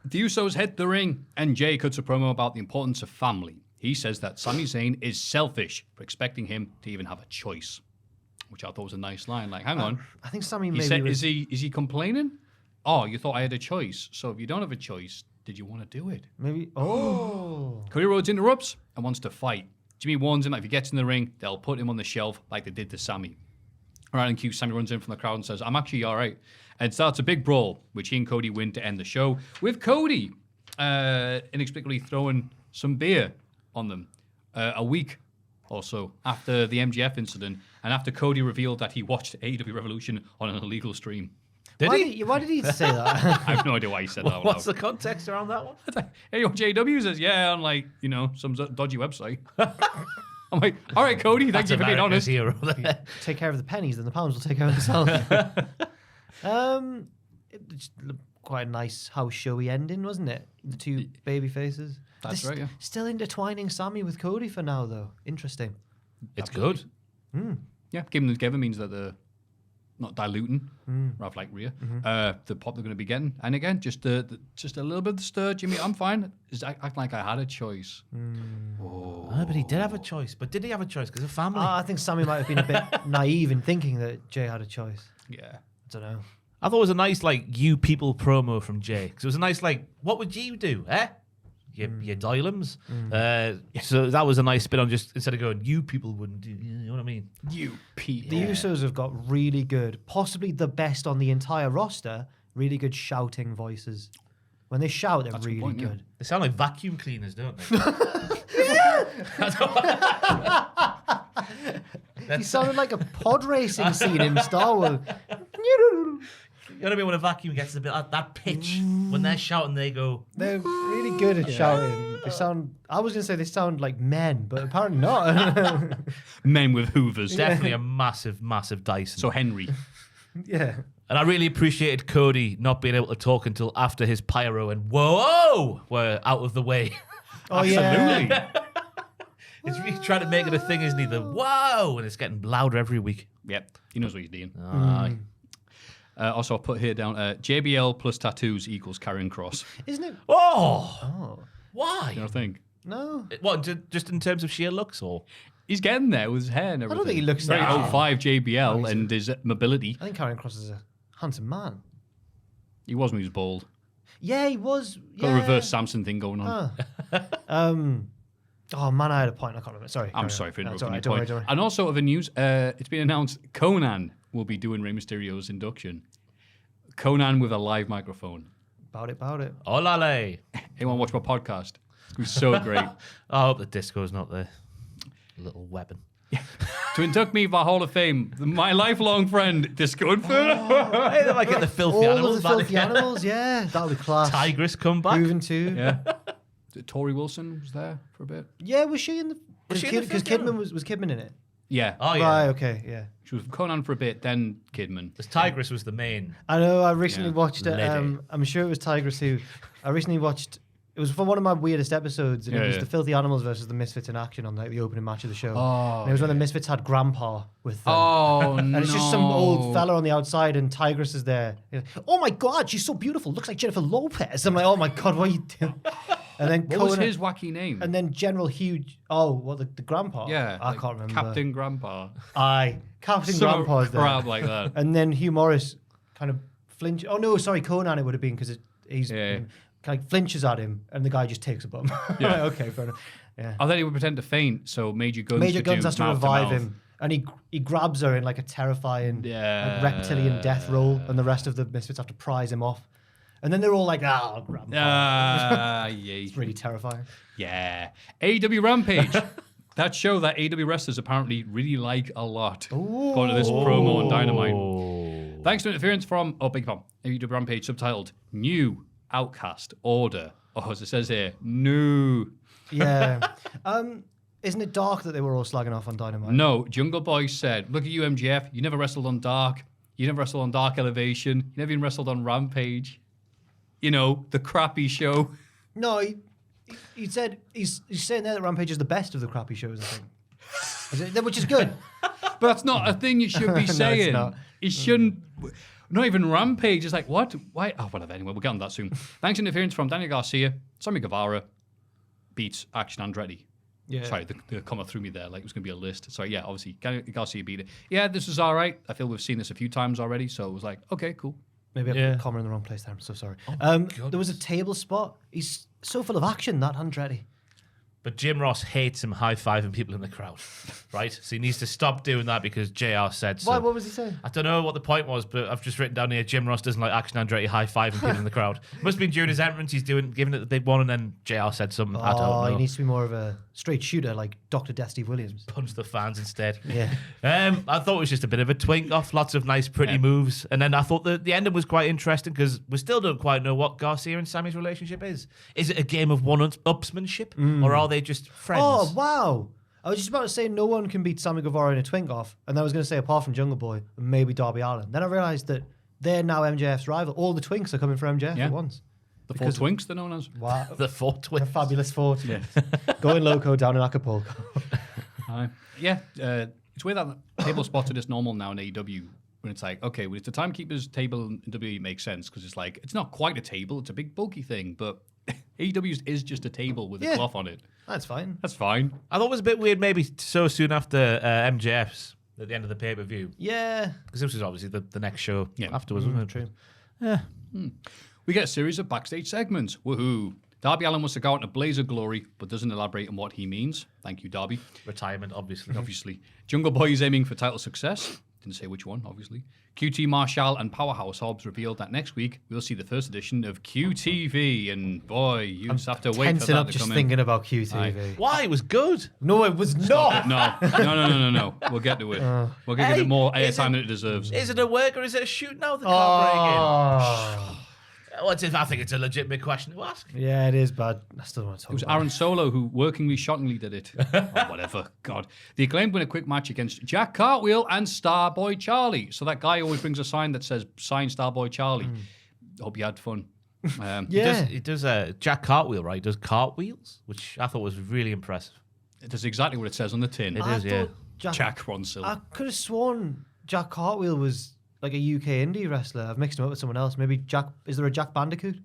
The Usos hit the ring, and Jay cuts a promo about the importance of family. He says that Sami Zayn is selfish for expecting him to even have a choice, which I thought was a nice line. Like, hang on. I think Sammy He maybe said, was... is he complaining? Oh, you thought I had a choice. So if you don't have a choice, did you want to do it? Maybe... Oh. Cody Rhodes interrupts and wants to fight. Jimmy warns him that if he gets in the ring, they'll put him on the shelf like they did to Sammy. All right, and cue, Sammy runs in from the crowd and says, I'm actually all right. And starts a big brawl, which he and Cody win to end the show, with Cody inexplicably throwing some beer on them a week or so after the MJF incident, and after Cody revealed that he watched AEW Revolution on an illegal stream. Why did he say that? I have no idea why he said that out What's loud. the context around that one? Hey, JW says, yeah, on like, some dodgy website. I'm like, all right, Cody, thank you for being honest. Hero there. Take care of the pennies, then the pounds will take care of themselves. It's quite a nice house showy ending, wasn't it? The two baby faces. That's right, yeah. Still intertwining Sammy with Cody for now, though. Interesting. It's good. Yeah, keeping them together means that they're not diluting, rather like Rhea, the pop they're going to be getting. And again, just a little bit of the stir, Jimmy. I'm fine. Just act like I had a choice. But he did have a choice. But did he have a choice? Because of family. I think Sammy might have been a bit naive in thinking that Jay had a choice. Yeah. I don't know. I thought it was a nice, you people promo from Jay. Because it was a nice, what would you do, eh? You dial-ems. So that was a nice spin on just, instead of going, you people wouldn't do, you know what I mean? You people. The Usos have got really good, possibly the best on the entire roster, really good shouting voices. When they shout, they're That's a good really point, yeah. good. They sound like vacuum cleaners, don't they? He sounded like a pod racing scene in Star Wars. You know what I mean? When a vacuum gets a bit that pitch, when they're shouting, they go. They're really good at shouting. They sound. I was going to say they sound like men, but apparently not. Men with hoovers. Definitely a massive, massive Dyson. So Henry. Yeah. And I really appreciated Cody not being able to talk until after his pyro and whoa were out of the way. Oh, yeah. He's trying to make it a thing, isn't he? The whoa, and it's getting louder every week. Yep. He knows what he's doing. Aye. Also, I'll put here down, JBL plus tattoos equals Karrion Kross. Isn't it? Oh, why? You know, think? No. What? Just in terms of sheer looks, or He's getting there with his hair and I everything. don't think he looks very that. 05 JBL and his mobility. I think Karrion Kross is a handsome man. He was when he was bald. Yeah, he was. Got Yeah. a reverse Samson thing going on. Oh man, I had a point. I can't remember. Sorry. I'm carry sorry on. for No, it's interrupting all your right, point. don't worry. And also, other news, it's been announced Conan will be doing Rey Mysterio's induction. Conan with a live microphone. About it. olale. Anyone watch my podcast? It was so great. I hope the disco's not the little weapon. To induct me by Hall of Fame, my lifelong friend, Disco Inferno. Hey, they might get the filthy All animals of the back filthy again. animals, yeah, that'll be class. Tigress come back. Moving to. Yeah. Tori Wilson was there for a bit. Yeah, was she in the? Was she in the Because filthy Kidman was Kidman in it. Yeah. Oh yeah. Right. Okay. Yeah. She was Conan for a bit, then Kidman. This Tigress was the main. I know. I recently Yeah. watched it. Lady. I'm sure it was Tigress who. I recently watched. It was for one of my weirdest episodes, and Yeah, it was yeah. the Filthy Animals versus the Misfits in action on like the opening match of the show. Oh, and it was when the Misfits had Grandpa with them. Oh, And it's just some old fella on the outside, and Tigress is there. He's like, oh my God, she's so beautiful. Looks like Jennifer Lopez. I'm like, oh my God, what are you doing? And then What was Conan- his wacky name? And then General Huge. Oh, well, the grandpa. yeah. I like can't remember. Captain Grandpa. Aye, Captain Some Grandpa's there. crap like that. And then Hugh Morris kind of flinch. Oh no, sorry, Conan it would have been because he's Yeah. kind of flinches at him, and the guy just takes a bump. Yeah. Right, okay, fair enough. Yeah. I thought he would pretend to faint, so Major Guns Major could Guns do has to mouth revive mouth. him, and he grabs her in like a terrifying Yeah. like, reptilian death roll, and the rest of the Misfits have to prise him off. And then they're all like, I'll grab him. Yeah. It's really terrifying. Yeah. AEW Rampage. That show that AEW wrestlers apparently really like a lot. Going to this promo on Dynamite. Thanks to interference from, big pardon, AEW Rampage subtitled New Outcast Order. Oh, as it says here, new. Yeah. Isn't it dark that they were all slagging off on Dynamite? No, Jungle Boy said, look at you, MJF. You never wrestled on Dark. You never wrestled on Dark Elevation. You never even wrestled on Rampage. You know, the crappy show. No, he said he's saying there that Rampage is the best of the crappy shows, I think. Which is good. But that's not a thing you should be No, it's saying. not. You shouldn't. Not even Rampage. It's like, what? Why? Oh, whatever. Anyway, we'll get on that soon. Thanks interference from Daniel Garcia. Sammy Guevara beats Action Andretti. Yeah. Sorry, the comma threw me there. Like it was going to be a list. So yeah, obviously Garcia beat it. Yeah, this was all right. I feel we've seen this a few times already. So it was like, okay, cool. Maybe I put the comma in the wrong place there. I'm so sorry. There was a table spot. He's so full of action, that Andretti. But Jim Ross hates him high-fiving people in the crowd, right? So he needs to stop doing that because JR said so. Why? What was he saying? I don't know what the point was, but I've just written down here, Jim Ross doesn't like Action Andretti high-fiving people in the crowd. Must have been during his entrance, giving it that they won, and then JR said something. I don't know. He needs to be more of a straight shooter like Dr. Death Steve Williams. Punch the fans instead. Yeah. I thought it was just a bit of a twink off, lots of nice, pretty moves. And then I thought the ending was quite interesting because we still don't quite know what Garcia and Sammy's relationship is. Is it a game of one-upsmanship, or are they just friends? Oh, wow. I was just about to say no one can beat Sammy Guevara in a twink off, and then I was going to say apart from Jungle Boy and maybe Darby Allin. Then I realised that they're now MJF's rival. All the twinks are coming for MJF at once. The four twinks, they're known as. Wow. The four The twins. fabulous four. Yeah. Going loco down in Acapulco. It's weird that table spots are just normal now in AEW. When it's like, okay, well, it's the timekeeper's table in WWE makes sense because it's like, it's not quite a table, it's a big bulky thing, but AEW is just because it with a cloth on it. That's fine. That's fine. I thought it was a bit weird maybe so soon after MJF's at the end of the pay-per-view. Yeah. Because this was obviously the next show afterwards, wasn't it? True. Yeah. We get a series of backstage segments. Woohoo. Darby Allin wants to go out in a blaze of glory, but doesn't elaborate on what he means. Thank you, Darby. Retirement, obviously. Obviously. Jungle Boy is aiming for title success. Didn't say which one, obviously. QT Marshall and Powerhouse Hobbs revealed that next week we'll see the first edition of QTV, and boy, you just have to wait for Tensing that up to just come thinking in. about QTV. Why? It was good. No, it was not. No. We'll get to it. We'll give it more airtime than it deserves. Is it a work or is it a shoot now? The can't bring in. Well, I think it's a legitimate question to ask. Yeah, it is bad. I still don't want to talk It was about Aaron Solo who workingly, shockingly did it. Or whatever. God. The Acclaimed win a quick match against Jack Cartwheel and Starboy Charlie. So that guy always brings a sign that says, sign Starboy Charlie. Hope you had fun. Yeah. He does Jack Cartwheel, right? He does cartwheels, which I thought was really impressive. It is exactly what it says on the tin. It I is, yeah. thought Jack Ronsil. I could have sworn Jack Cartwheel was like a UK indie wrestler. I've mixed him up with someone else. Maybe Jack. Is there a Jack Bandicoot?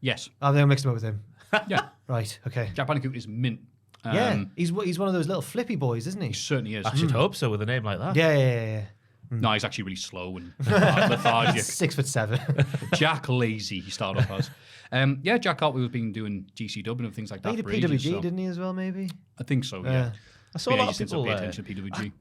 Yes. I think I mixed him up with him. Yeah. Right. Okay. Jack Bandicoot is mint. Yeah. He's one of those little flippy boys, isn't he? He certainly is. I should hope so with a name like that. Yeah. No, he's actually really slow and lethargic. 6'7". Jack Lazy, he started off as. Jack Cartwheel has been doing GC dubbing and things like that. He did for PWG, ages, so- didn't he, as well, maybe? I think so, yeah. I saw a lot of since I people pay attention to PWG.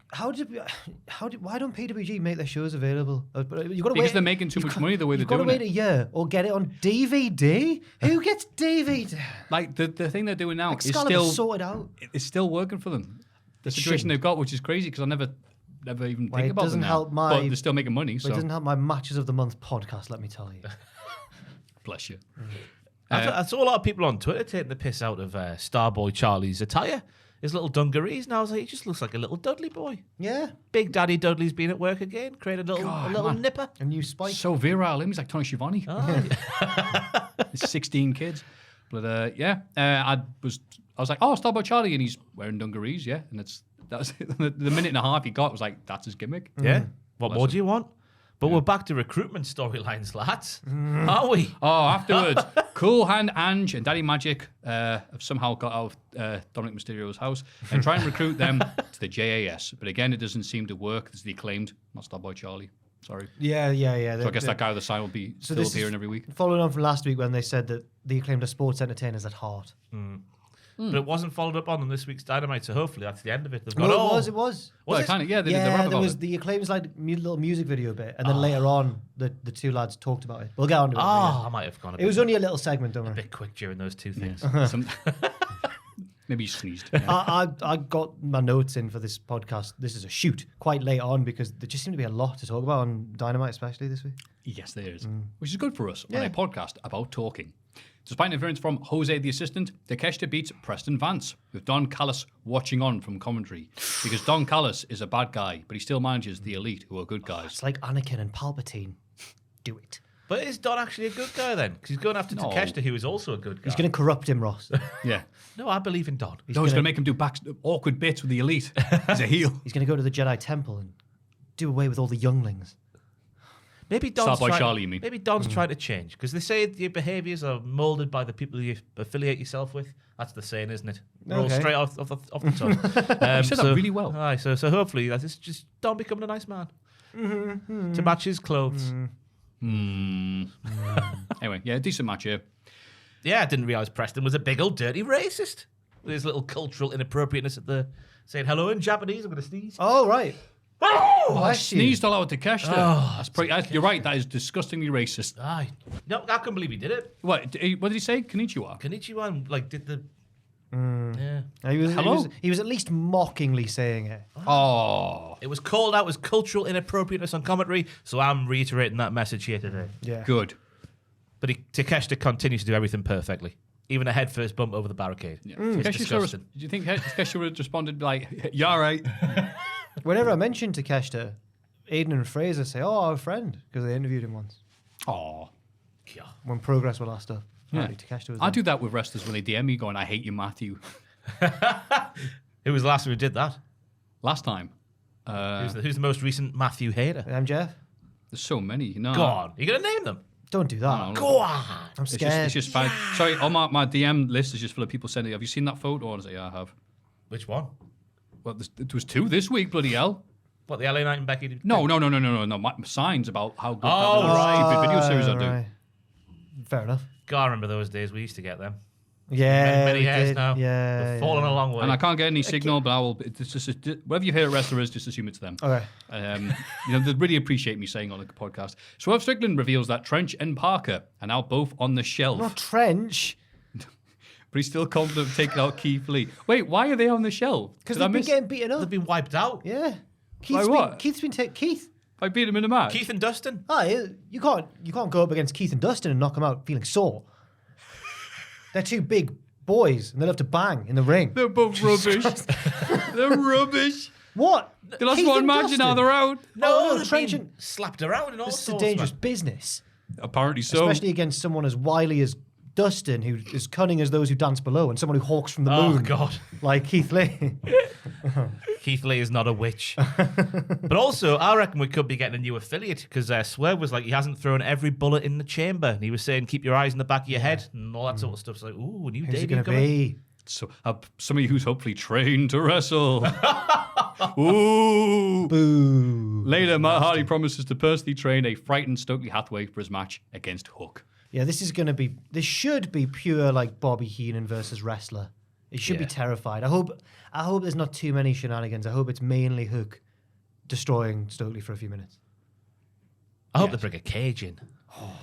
Why don't PWG make their shows available? You've got to wait. Because they're making too much money the way they're You've got to doing wait it. a year or get it on DVD. Who gets DVD? Like, the thing they're doing now is Excalibur's still... sorted out. It's still working for them. The situation they've got, which is crazy, because I never even Well, think it about doesn't them now. help my- But they're still making money, But so it doesn't help my Matches of the Month podcast, let me tell you. bless you. I saw a lot of people on Twitter taking the piss out of Starboy Charlie's attire. His little dungarees, and I was like, he just looks like a little Dudley boy. Yeah. Big Daddy Dudley's been at work again, created a little nipper. A new spike. So virile. He's like Tony Schiavone. Oh, 16 kids. But I was like, oh, Starboy Charlie, and he's wearing dungarees, yeah. And that's the minute and a half he got was like, that's his gimmick. yeah. What Bless more him. do you want? But we're back to recruitment storylines, lads. Are we? Oh, afterwards, Cool Hand Ange and Daddy Magic have somehow got out of Dominic Mysterio's house and try and recruit them to the JAS. But again, it doesn't seem to work. It's the Acclaimed, not Starboy Charlie. Sorry. Yeah. So I guess that guy with the sign will be still this appearing is every week. Following on from last week when they said that the Acclaimed are sports entertainers at heart. But it wasn't followed up on this week's Dynamite, so hopefully that's the end of it. They've No, got, it was. Well, it? kind of, yeah. They rap Yeah, about there was it. the Acclaimed like little music video bit, and then later on, the two lads talked about it. We'll get on to it. I might have gone a It was bit, only a little segment, don't a worry. bit quick during those two things. Maybe you sneezed. I got my notes in for this podcast. This is a shoot quite late on because there just seemed to be a lot to talk about on Dynamite, especially this week. Yes, there is. Which is good for us on Yeah. a podcast about talking. Despite interference from Jose the assistant, Takeshita beats Preston Vance, with Don Callis watching on from commentary. Because Don Callis is a bad guy, but he still manages the elite, who are good guys. It's like Anakin and Palpatine. Do it. But is Don actually a good guy then? Because he's going after No. Takeshita, who is also a good guy. He's going to corrupt him, Ross. Yeah. No, I believe in Don. He's going to make him do awkward bits with the elite. He's a heel. He's going to go to the Jedi Temple and do away with all the younglings. Maybe Start by Charlie, you mean? Maybe Don's trying to change because they say your behaviours are moulded by the people you affiliate yourself with. That's the saying, isn't it? We're all straight off the tongue. You said that really well. Aye, so hopefully that's just Don becoming a nice man to match his clothes. Anyway, yeah, decent match here. Yeah, I didn't realise Preston was a big old dirty racist with his little cultural inappropriateness at the saying hello in Japanese. I'm going to sneeze. Oh, right. Oh! Bless you. Sneezed all out to Cash there. That's pretty, you're right, that is disgustingly racist. Aye. No, I couldn't believe he did it. What did he say? Konnichiwa? Konnichiwa, like, did the... Yeah. He was at least mockingly saying it. Oh. It was called out as cultural inappropriateness on commentary, so I'm reiterating that message here today. Yeah. Good. But Takeshita continues to do everything perfectly. Even a headfirst bump over the barricade. Yeah. It's Takeshita disgusting. do you think Takeshita would have responded like, yeah, all right? Whenever I mention Takeshita, Aiden and Fraser say, "Oh, our friend," because they interviewed him once Oh. when Progress were last up. Yeah. Apparently Takeshita was I there. do that with wrestlers when they DM me going, I hate you, Maffew. Who was the last one who did that? Last time. Who's the most recent Maffew hater? MJF? There's so many. No. Go on. Are you going to name them? Don't do that. No. Go on. I'm It's scared. just fine. Sorry, on my DM list is just full of people sending, have you seen that photo? And I say, yeah, I have. Which one? Well, it was 2 this week, bloody hell. What, the LA Knight and Becky did? No. My signs about how good Oh, that stupid video series I do. Right. Fair enough. God, I remember those days. We used to get them. Yeah. Many we years did. now. Yeah. They've fallen a long way. And I can't get any signal, but I will. It's just whatever you hear a wrestler is, just assume it's them. Okay. They really appreciate me saying on the podcast. Swerve Strickland reveals that Trench and Parker are now both on the shelf, Not Trench. but he's still confident of taking out Keith Lee. Wait, why are they on the shelf? Because Did I they've been miss? getting beaten up. They've been wiped out. Yeah. what? Keith's been taken. Keith. I beat him in a match. Keith and Dustin. You can't go up against Keith and Dustin and knock them out feeling sore. They're two big boys and they love to bang in the ring. They're both rubbish. They're rubbish. What? They lost Keith one and match and Dustin? now they're out. No, they've Trench been and- slapped around and all This is a sorts, dangerous man. business. Apparently so. Especially against someone as wily as Dustin, who is cunning as those who dance below, and someone who hawks from the Oh, moon. God. Like Keith Lee. Keith Lee is not a witch. But also, I reckon we could be getting a new affiliate because Swerve was like, he hasn't thrown every bullet in the chamber. And he was saying, keep your eyes in the back of your head and all that sort of stuff. It's like, ooh, a new Who's it debut going to coming. be? So, somebody who's hopefully trained to wrestle. Ooh. Boo. Later, Matt Hardy promises to personally train a frightened Stokely Hathaway for his match against Hook. Yeah, this should be pure like Bobby Heenan versus wrestler. It should be Yeah. terrified. I hope there's not too many shenanigans. I hope it's mainly Hook destroying Stokely for a few minutes. I hope they bring a cage in.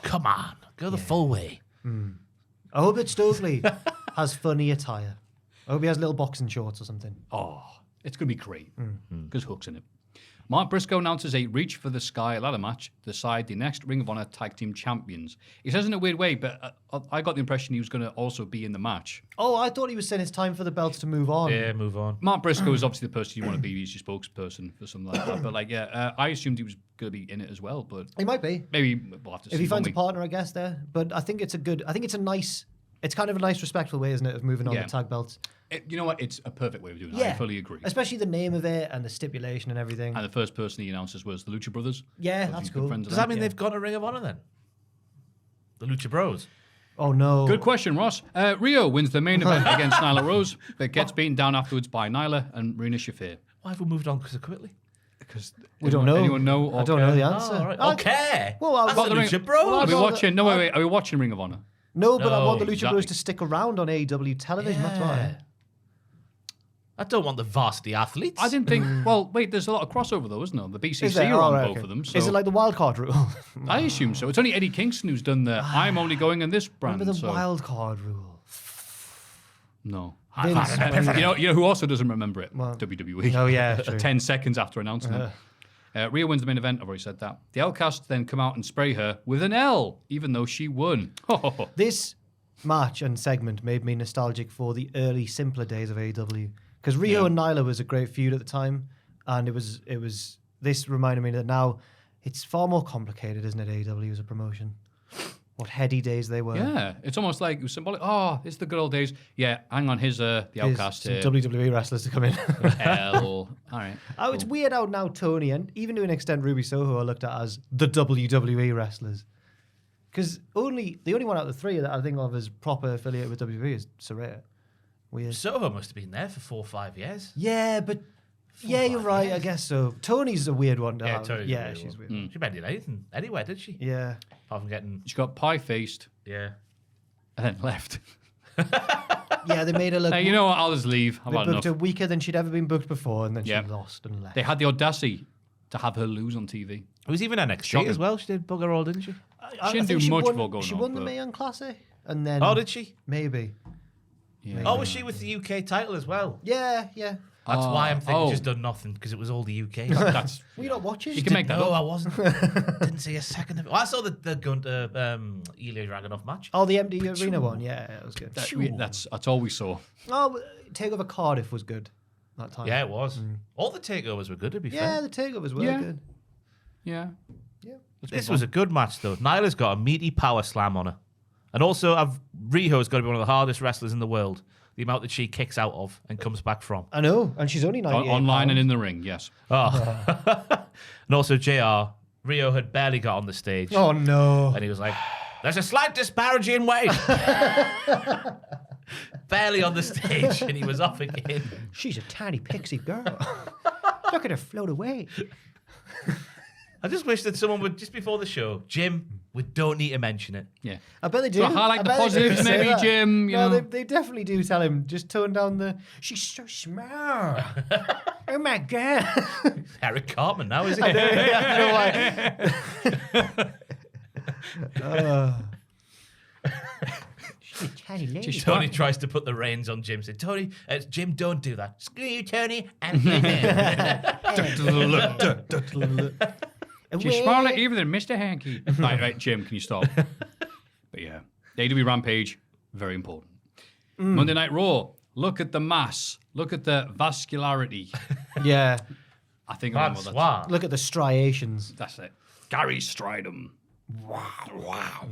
Come on. Go the full way. I hope that Stokely has funny attire. I hope he has little boxing shorts or something. Oh, it's going to be great because Hook's in it. Mark Briscoe announces a Reach for the Sky ladder match to decide the next Ring of Honor Tag Team Champions. He says in a weird way, but I got the impression he was going to also be in the match. Oh, I thought he was saying it's time for the belts to move on. Yeah, move on. Mark Briscoe is obviously the person you want to be. He's your spokesperson for something like that. But I assumed he was going to be in it as well. But He might be. maybe we'll have to see. If he finds a won't we? partner, I guess, there. But I think it's it's kind of a nice, respectful way, isn't it, of moving on Yeah. the tag belts. You know what? It's a perfect way of doing it. Yeah. I fully agree. Especially the name of it and the stipulation and everything. And the first person he announces was the Lucha Brothers. Yeah, Both that's these good cool. friends of Does that them. mean they've got a Ring of Honor then? The Lucha Bros. Oh, no. Good question, Ross. Rio wins the main event against Nyla Rose, but gets beaten down afterwards by Nyla and Marina Shafir. Why have we moved on so quickly? Because We don't know. Anyone know? Or I don't know care? the answer. Oh, right. I- Okay. Well, That's I've the got the Lucha Bros. Well, Are we I've- watching? No, wait. Are we watching Ring of Honor? No, but I No, want the Lucha exactly. Bros to stick around on AEW television. That's why. I don't want the varsity athletes. I didn't think. Well, wait. There's a lot of crossover though, isn't there? The BCC Is there? are Oh, on right, both okay. of them. So Is it like the wild card rule? I assume so. It's only Eddie Kingston who's done the. I'm only going in this brand. Remember the so wild card rule? no. Vince, You know who also doesn't remember it? Well, WWE. Oh, yeah, true. 10 seconds after announcing it. Rhea wins the main event. I've already said that. The Outcasts then come out and spray her with an L, even though she won. This match and segment made me nostalgic for the early, simpler days of AEW. Because Rio and Nyla was a great feud at the time, and it was. This reminded me that now it's far more complicated, isn't it? AEW as a promotion. What heady days they were. Yeah, it's almost like it was symbolic. Oh, it's the good old days. Yeah, hang on, here's the Here's outcast some here. WWE wrestlers to come in. All right. Oh, it's weird how now Tony and even to an extent Ruby Soho are looked at as the WWE wrestlers. Because the only one out of the three that I think of as proper affiliated with WWE is Saraya. Weird. Soho must have been there for 4 or 5 years. Yeah, but you're right. I guess so. Tony's a weird one to have. Tony's a Yeah, weird she's one. weird. She barely did anything anywhere, did she? Yeah. Apart from getting... She got pie-faced Yeah. and then left. Yeah, they made her look. Hey, you know what? I'll just leave. I've They had booked enough. her weaker than she'd ever been booked before, and then Yeah. she lost and left. They had the audacity to have her lose on TV. It was even NXT Shocking. as well. She did bugger all, didn't she? I didn't think do much won, before going She on, won the but- Mae Young Classic, and then Oh, did she? maybe. Yeah. Oh, was she with the UK title as well? Yeah. That's why I'm thinking oh. she's done nothing, because it was all the UK. That's Were you not watching? you can make that No, I up. wasn't. Didn't see a second of it. Well, I saw the Gunter Ilya Dragunov match. Oh, the empty arena one. Yeah, it was good. That's all we saw. Oh, Takeover Cardiff was good that time. Yeah, it was. All the takeovers were good, to be Yeah, fair. the takeovers were Yeah. good. Yeah. Yeah. This was a good match, though. Nyla's got a meaty power slam on her. And also, Riho's got to be one of the hardest wrestlers in the world. The amount that she kicks out of and comes back from. I know, and she's only 98 Online and pounds. in the ring, yes. Oh. And also, JR, Rio had barely got on the stage. Oh no! And he was like, there's a slight disparity in weight. Barely on the stage, and he was off again. She's a tiny pixie girl. Look at her float away. I just wish that someone would, just before the show, Jim, we don't need to mention it. Yeah. I bet they do. So highlight I the bet they do positives, say maybe, that. Jim, you No, know. they definitely do tell him. Just tone down the. She's so smart. Oh my god. Eric Cartman now, is he? She's a tiny lady. Tony tries to put the reins on Jim. Said, Tony, Jim, don't do that. Screw you, Tony. And She's smaller even than Mr. Hanky. right, Jim, can you stop? But yeah, AEW Rampage, very important. Monday Night Raw, look at the mass. Look at the vascularity. Yeah. I think I remember That's that. why. Look at the striations. That's it. Gary Stridham. Wow.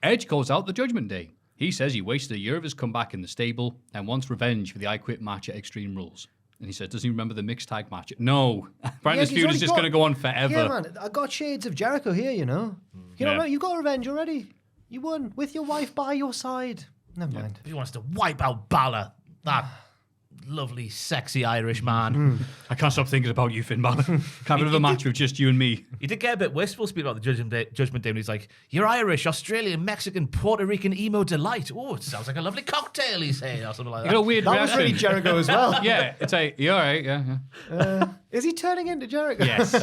Edge calls out the Judgment Day. He says he wasted a year of his comeback in the stable and wants revenge for the I Quit match at Extreme Rules. And he said, does he remember the mixed tag match? No. Apparently this he's feud already is just got- going to go on forever. Yeah, man. I got shades of Jericho here, you know. You know, Yeah. you got revenge already. You won with your wife by your side. Never mind. He wants to wipe out Balor, that lovely, sexy Irish man. I can't stop thinking about you, Finn Balor. Can't have a match with just you and me. He did get a bit wistful speaking about the Judgment Day when he's like, you're Irish, Australian, Mexican, Puerto Rican emo delight. Oh, it sounds like a lovely cocktail, he's saying, or something like You got a that. weird That was reaction. really Jericho as well. Yeah, it's like, you all right? Yeah. Is he turning into Jericho? Yes.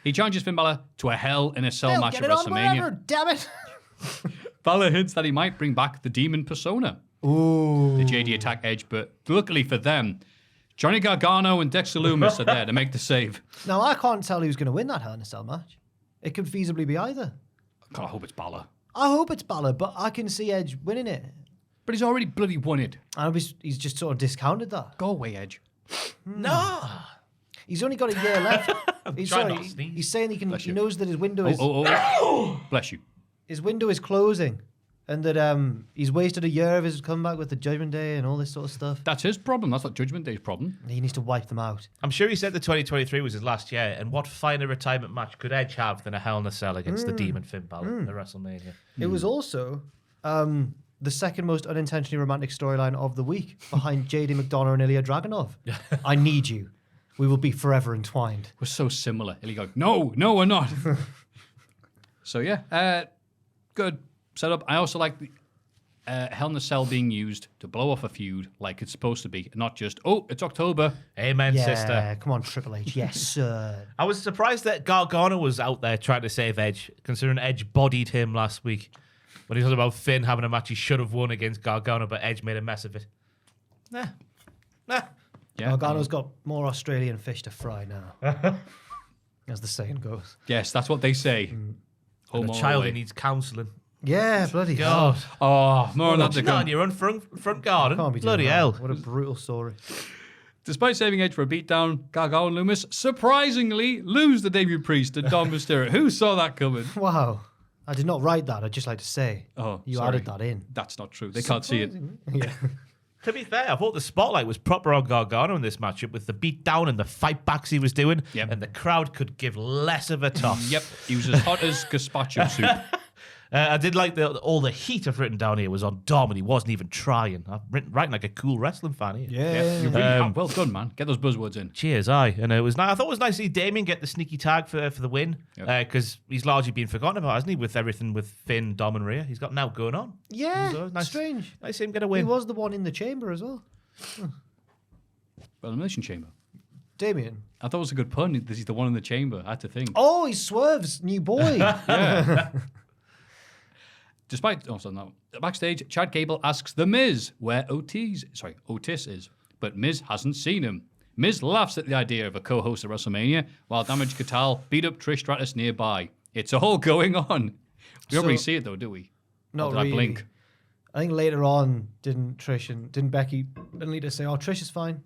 He challenges Finn Balor to a Hell in a Cell They'll match get at it on WrestleMania. wherever, damn it. Balor hints that he might bring back the Demon Persona. Ooh. The JD attack Edge, but luckily for them, Johnny Gargano and Dexter Lumis are there to make the save. Now, I can't tell who's going to win that Hell in a Cell match. It could feasibly be either. God, I hope it's Balor. I hope it's Balor, but I can see Edge winning it. But he's already bloody won it. And he's just sort of discounted that. Go away, Edge. No. He's only got a year left. He's, trying sorry, not to sneeze. he's saying he you. knows that his window is Bless you. his window is closing, and that he's wasted a year of his comeback with the Judgment Day and all this sort of stuff. That's his problem. That's not Judgment Day's problem. He needs to wipe them out. I'm sure he said the 2023 was his last year, and what finer retirement match could Edge have than a Hell in a Cell against the Demon Finn Balor at WrestleMania? It was also the second most unintentionally romantic storyline of the week, behind JD McDonough and Ilya Dragunov. I need you. We will be forever entwined. We're so similar. And he goes, no, we're not. So yeah, good setup. I also like the Hell in a Cell being used to blow off a feud like it's supposed to be, not just, oh, it's October. Amen, Yeah, sister. come on, Triple H. Yes, sir. I was surprised that Gargano was out there trying to save Edge, considering Edge bodied him last week. When he was about Finn having a match he should have won against Gargano, but Edge made a mess of it. Nah. Yeah. Gargano's got more Australian fish to fry now. As the saying goes. Yes, that's what they say. And Home a all child the who way. needs counselling. Yeah, bloody hell. God. Oh, more on that to Not come. on your own front garden. Can't be doing Bloody that. hell. What a brutal story. Despite saving Edge for a beatdown, Gargano and Lumis surprisingly lose the debut Priest and Dom Mysterio. Who saw that coming? Wow. I did not write that. I'd just like to say. Oh, you sorry. added that in. That's not true. They can't see it. Yeah. To be fair, I thought the spotlight was proper on Gargano in this matchup with the beat down and the fight backs he was doing. Yep. And the crowd could give less of a toss. Yep, he was as hot as gazpacho soup. I did like all the heat I've written down here was on Dom, and he wasn't even trying. I've writing like a cool wrestling fan here. Yeah. You really have. Well done, man. Get those buzzwords in. Cheers, aye. And it was nice. I thought it was nice to see Damien get the sneaky tag for the win, because he's largely been forgotten about, hasn't he, with everything with Finn, Dom, and Rhea. He's got now going on. Yeah. So nice, Strange. Nice to see him get a He win. was the one in the chamber as well. Elimination Chamber. Damien. I thought it was a good pun. This is the one in the chamber. I had to think. Oh, he's Swerve's new boy. Despite also no. Backstage, Chad Gable asks The Miz where Otis is, but Miz hasn't seen him. Miz laughs at the idea of a co-host at WrestleMania, while Damage Katal beat up Trish Stratus nearby. It's all going on. We don't really see it though, do we? Not Or did I really. blink? I think later on, didn't Becky and Lita say, "Oh, Trish is fine."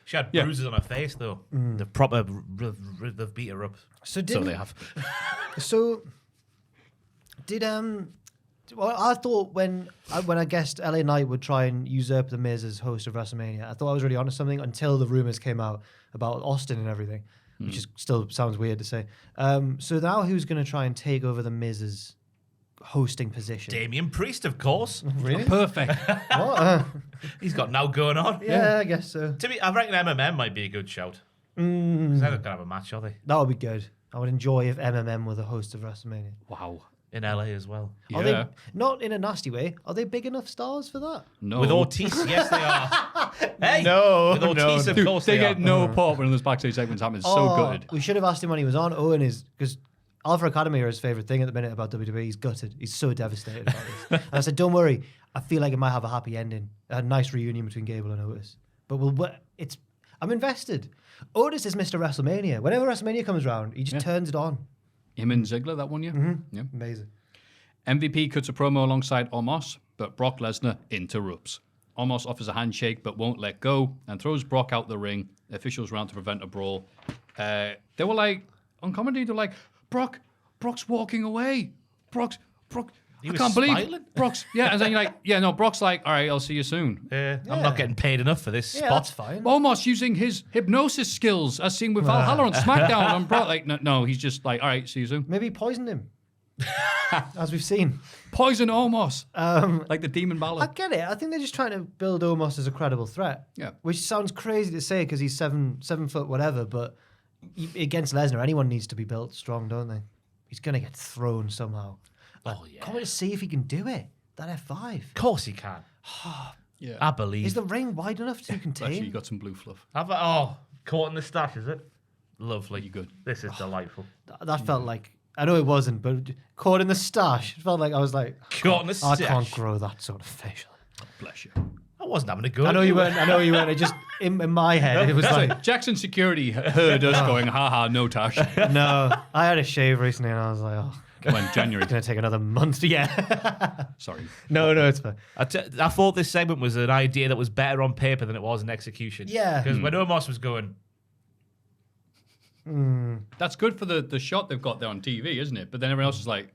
She had bruises on her face, though. The proper, they've beat her up. So they have. So did well, I thought when I guessed LA Knight would try and usurp the Miz as host of WrestleMania, I thought I was really onto something until the rumors came out about Austin and everything, which is still sounds weird to say. So now who's going to try and take over the Miz's hosting position? Damien Priest, of course. Really? Perfect. What? He's got now going on. Yeah, I guess so. To me, I reckon MMM might be a good shout. Because they're not going to have a match, are they? That would be good. I would enjoy if MMM were the host of WrestleMania. Wow. In LA as well. Are Yeah. they not in a nasty way? Are they big enough stars for that? No. With Ortiz, yes, they are. Hey, No, with Ortiz, no. of Dude, course they they get are. no part when those backstage segments happen. It's so good. We should have asked him when he was on. Owen is because Alpha Academy are his favorite thing at the minute about WWE. He's gutted. He's so devastated about this. And I said, "Don't worry. I feel like it might have a happy ending. A nice reunion between Gable and Otis. But I'm invested. Otis is Mr. WrestleMania. Whenever WrestleMania comes around, he just turns it on. Him and Ziggler that one year. Yeah. Amazing. MVP cuts a promo alongside Omos, but Brock Lesnar interrupts. Omos offers a handshake but won't let go and throws Brock out the ring. The officials round to prevent a brawl. They were like, on comedy, they're like, Brock's walking away. Brock, I was can't believe smiling? Brock's, yeah. And then you're like, yeah, no, Brock's like, all right, I'll see you soon. I'm not getting paid enough for this Yeah, spot. that's fine. Omos using his hypnosis skills as seen with Valhalla on SmackDown. And Brock, like, no, he's just like, all right, see you soon. Maybe he poisoned him. As we've seen. Poison Omos. Like the Demon Balor. I get it. I think they're just trying to build Omos as a credible threat. Yeah. Which sounds crazy to say because he's 7 foot whatever, but against Lesnar, anyone needs to be built strong, don't they? He's going to get thrown somehow. Oh, yeah. Can't wait to see if he can do it. That F5. Of course he can. Yeah. I believe. Is the ring wide enough to Actually, you contain? got some blue fluff. Caught in the stash, is it? Lovely. You good? This is delightful. That felt like, I know it wasn't, but caught in the stash. It felt like I was like, Caught in the I stash. can't grow that sort of facial. Bless you. I wasn't having a go. I know you weren't. It just, in my head, it was like, Jackson Security heard us going, haha, no Tash. no. I had a shave recently and I was like, oh, Come on, January. it's going to take another month. Yeah. Sorry. No, it's fine. I thought this segment was an idea that was better on paper than it was in execution. Yeah. Because when Omos was going, That's good for the shot they've got there on TV, isn't it? But then everyone else is like,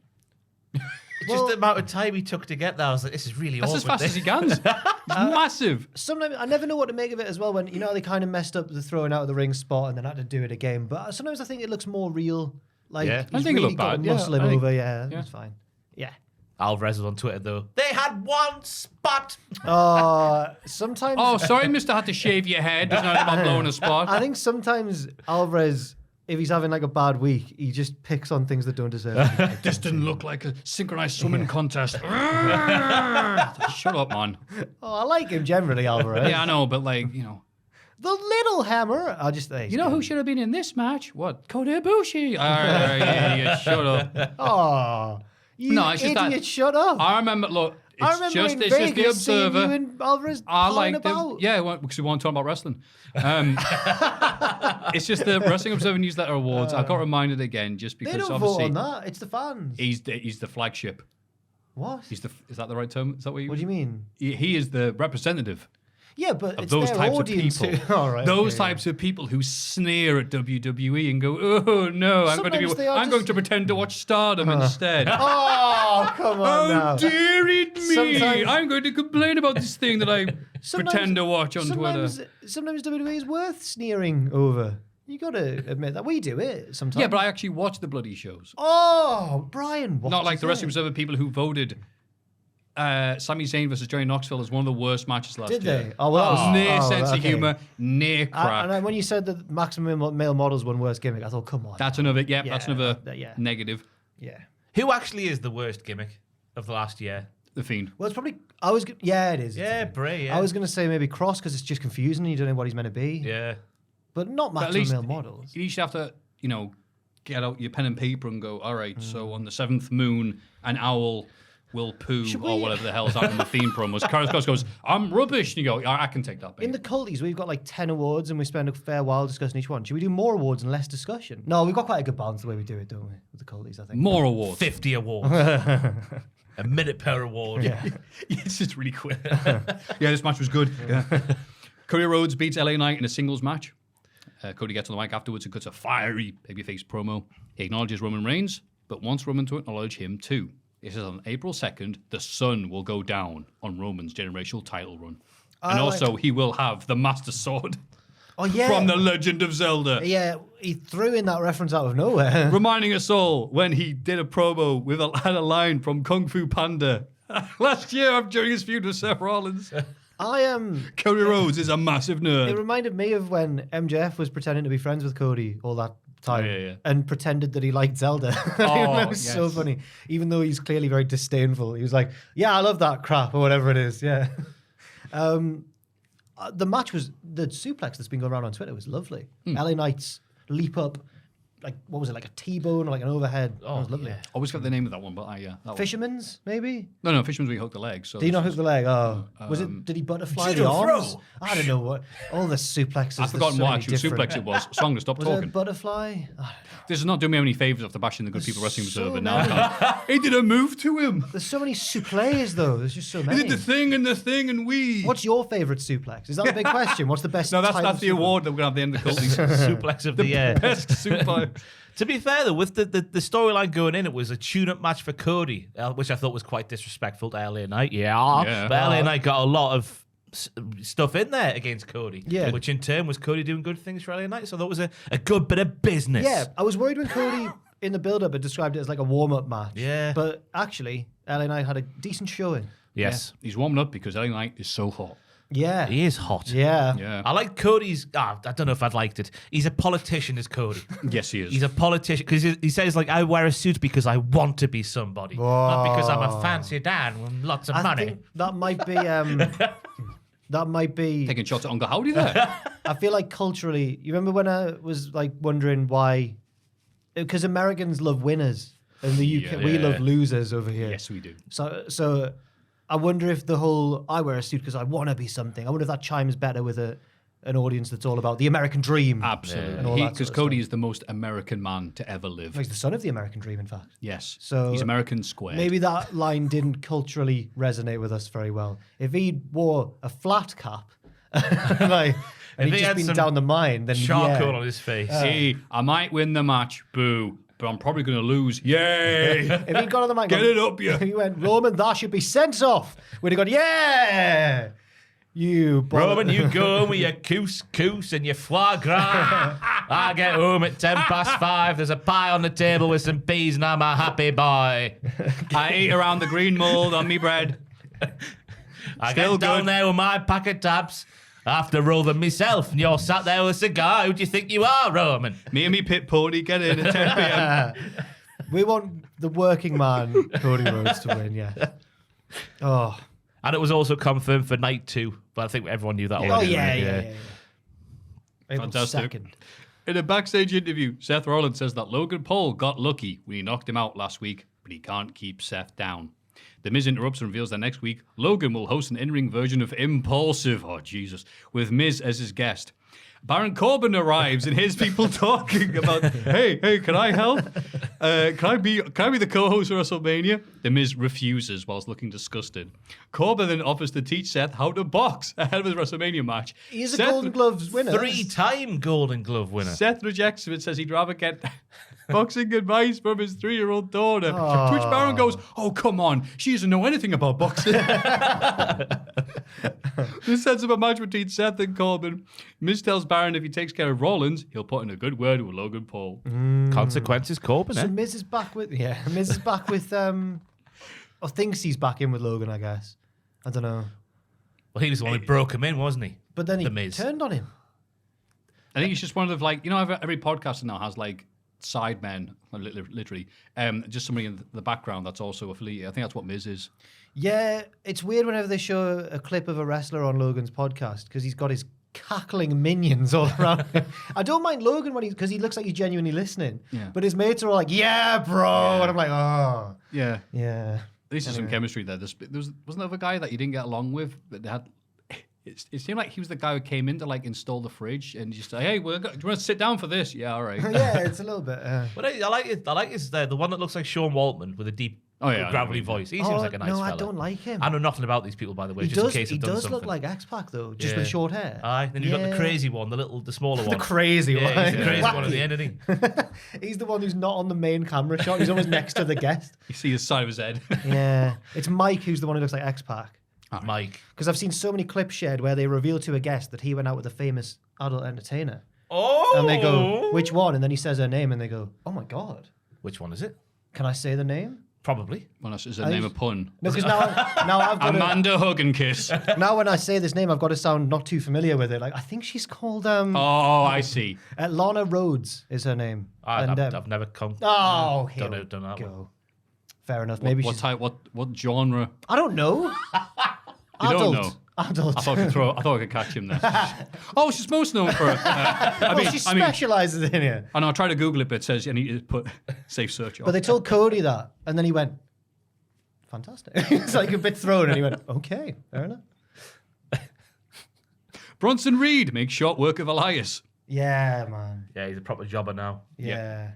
just the amount of time he took to get there, I was like, this is really that's awkward. as fast as he can. It's massive. Sometimes I never know what to make of it as well. When they kind of messed up the throwing out of the ring spot and then had to do it again. But sometimes I think it looks more real. Like Yeah. I he's think it really looked got bad. to Yeah, muscle him I think- over. Yeah, yeah. it's fine. Yeah. Alvarez was on Twitter, though. They had one spot. Sometimes. Oh, sorry, mister, had to shave your head. Doesn't know about blowing a spot. I think sometimes Alvarez, if he's having like a bad week, he just picks on things that don't deserve it. This didn't look like a synchronized swimming contest. Shut up, man. Oh, I like him generally, Alvarez. Yeah, I know, but like, The little hammer. I just think. you know who should have been in this match? What? Kota Ibushi. All right, idiot, shut up. Oh, you No, it's just idiot! that- Shut up. I remember. Look, I it's remember just in the Vegas seeing observer. you and Alvarez I palling like them. about. Yeah, because we want to talk about wrestling. It's just the Wrestling Observer Newsletter Awards. I got reminded again just They because don't vote obviously on that. It's the fans. he's the flagship. What? Is that the right term? Is that what you? What do you mean? He is the representative. Yeah, but of it's those their types of audience people. who- All right, those okay, types of people who sneer at WWE and go, "Oh no, Sometimes they are I'm going just- to pretend to watch Stardom instead." Oh, come on now. Oh dear it me! Sometimes- I'm going to complain about this thing that I Sometimes- pretend to watch on Twitter. Sometimes WWE is worth sneering over. You got to admit that. We do it sometimes. Yeah, but I actually watch the bloody shows. Oh, Brian, what? Not like the Wrestling Observer people who voted Sami Zayn versus Johnny Knoxville as one of the worst matches last Did year. they? Oh, well, that was- near oh, sense of okay. humour, near crack. And when you said that maximum male models one worst gimmick, I thought, come on. That's another, Yeah, that's another yeah. negative. Yeah. Who actually is the worst gimmick of the last year? The Fiend. Well, it's probably. Yeah, it is. Yeah, Bray. Yeah. I was going to say maybe Cross because it's just confusing and you don't know what he's meant to be. Yeah. But not But at maximum least male models. you each have to, get out your pen and paper and go, all right, so on the 7th moon, an owl will poo or whatever the hell's happening in the Fiend promos. Carlos Cross goes, I'm rubbish. And you go, I can take that, babe. In the culties, we've got like 10 awards and we spend a fair while discussing each one. Should we do more awards and less discussion? No, we've got quite a good balance the way we do it, don't we? With the culties, I think. More awards. 50 awards. A minute per award. Yeah. It's just really quick. Yeah, this match was good. Yeah. Cody Rhodes beats LA Knight in a singles match. Cody gets on the mic afterwards and cuts a fiery babyface promo. He acknowledges Roman Reigns, but wants Roman to acknowledge him too. He says on April 2nd, the sun will go down on Roman's generational title run. And also, he will have the Master Sword Oh, yeah. from The Legend of Zelda. Yeah, he threw in that reference out of nowhere. Reminding us all when he did a promo with had a line from Kung Fu Panda last year during his feud with Seth Rollins. I am. Cody Rhodes is a massive It nerd. reminded me of when MJF was pretending to be friends with Cody all that time yeah. and pretended that he liked Zelda. That was so funny. Even though he's clearly very disdainful. He was like, yeah, I love that crap or whatever it is. Yeah. The match was, the suplex that's been going around on Twitter was lovely. LA Knight's leap up, like, what was it, like a T-bone or like an overhead? Oh, that was lovely. Always got the name of that one, but that one. Fisherman's, maybe? No, Fisherman's where he hooked the leg. So Did he not hook the leg? Oh. Was it, did he butterfly the judo arms? throw. I don't know what. All the suplexes. I've forgotten what actual suplex it was. So I'm going to stop Was it a talking. butterfly? I don't know. This is not doing me any favours after bashing the Good People Wrestling so Observer. Now many. he did a move to him. There's so many supplés, though. There's just so He many. did the thing and the thing and we. What's your favourite suplex? Is that the big question? What's the best? No, that's type of the suplex? award that we're going to have at the end of the Suplex of the year. Best suplex. To be fair, though, with the storyline going in, it was a tune-up match for Cody, which I thought was quite disrespectful to LA Knight. Yeah. But LA Knight got a lot of stuff in there against Cody, which in turn was Cody doing good things for LA Knight. So that was a good bit of business. Yeah, I was worried when Cody in the build-up had described it as like a warm-up match. Yeah. But actually, LA Knight had a decent showing. Yes. Yeah. He's warming up because LA Knight is so hot. Yeah. He is hot. Yeah. Yeah. I like Cody's. I don't know if I'd liked it. He's a politician, is Cody. Yes, he is. He's a politician because he says like, I wear a suit because I want to be somebody, not because I'm a fancy Dan with lots of I money. think that might be. That might be. Taking shots at Uncle Howdy there. I feel like culturally, you remember when I was like wondering why? Because Americans love winners, and the UK we love losers over here. Yes, we do. So I wonder if the whole I wear a suit because I want to be something. I wonder if that chimes better with an audience that's all about the American dream. Absolutely. And all that Because sort of Cody stuff. is the most American man to ever live. He's the son of the American dream, in fact. Yes. So he's American squared. Maybe that line didn't culturally resonate with us very well. If he wore a flat cap and If he'd he just had been some down the mine, then charcoal yeah. on his face. See, I might win the match. Boo. But I'm probably going to lose. Yay. If he'd gone on the mic, Get and it up, you. He went, Roman, that should be sent off. We'd have gone, yeah. You Roman, you go with your couscous and your foie gras. I get home at 5:10. There's a pie on the table with some peas, and I'm a happy boy. I eat around the green mold on me bread. I Still get down good. there with my pack of tabs. I have to roll them myself, and you're sat there with a cigar. Who do you think you are, Roman? Me and me pit pony get in at 10 p.m. We want the working man, Cody Rhodes, to win, yeah. Oh. And it was also confirmed for night 2, but I think everyone knew that Oh, already. yeah. April Fantastic. 2nd. In a backstage interview, Seth Rollins says that Logan Paul got lucky when he knocked him out last week, but he can't keep Seth down. The Miz interrupts and reveals that next week, Logan will host an in-ring version of Impulsive, oh Jesus, with Miz as his guest. Baron Corbin arrives and hears people talking about, hey, can I help? Can I be the co-host of WrestleMania? The Miz refuses whilst looking disgusted. Corbin then offers to teach Seth how to box ahead of his WrestleMania match. He's a Golden Gloves winner. 3-time Golden Glove winner. Seth rejects him and says he'd rather get boxing advice from his 3-year-old daughter. To which Baron goes, oh, come on. She doesn't know anything about boxing. This sets up a match between Seth and Corbin. Miz tells Baron if he takes care of Rollins, he'll put in a good word with Logan Paul. Consequences, Corbin, So Miz is back with, or thinks he's back in with Logan, I guess. I don't know. Well, he was the one who broke him in, wasn't he? But then he The Miz. turned on him. I think it's just one of like, you know, every podcaster now has like sidemen, literally, just somebody in the background that's also affiliated. I think that's what Miz is. Yeah, it's weird whenever they show a clip of a wrestler on Logan's podcast because he's got his cackling minions all around him. I don't mind Logan because he looks like he's genuinely listening. Yeah. But his mates are all like, yeah, bro. And I'm like, oh. Yeah. Yeah. At least there's some chemistry there. Wasn't there a guy that you didn't get along with, but they had... It seemed like he was the guy who came in to like install the fridge and just say, "Hey, do you want to sit down for this?" Yeah, all right. Yeah, it's a little bit. But I like it. I like his the one that looks like Sean Waltman with a deep, gravelly voice. He seems like a nice fella. No, I don't like him. I know nothing about these people, by the way. He just does. in case He I've done does something. look like X-Pac though, just Yeah. with short hair. Aye. Then you've got the crazy one, the smaller one. The crazy one. Yeah, he's the crazy one at the end, isn't he? He's the one who's not on the main camera shot. He's always next to the guest. You see the side of his head. Yeah, it's Mike who's the one who looks like X-Pac. Mike. Because I've seen so many clips shared where they reveal to a guest that he went out with a famous adult entertainer. Oh! And they go, which one? And then he says her name and they go, oh my God. Which one is it? Can I say the name? Probably. Well, is her name a pun? No, because now I've got Amanda Hug and Kiss. now when I say this name, I've got to sound not too familiar with it. Like, I think she's called... Oh, I see. Lana Rhodes is her name. I've never come. Oh, Don't know that go. one. Fair enough. What, Maybe what she's... type? What genre? I don't know. You Adult. don't know. Adult. I thought I could catch him there. Oh, she's most known for. She specialises in it. I know. I tried to Google it, but it says you need to put safe search on. But they told Cody that, and then he went, fantastic. It's like a bit thrown, and he went, okay, fair enough. Bronson Reed makes short work of Elias. Yeah, man. Yeah, he's a proper jobber now. Yeah.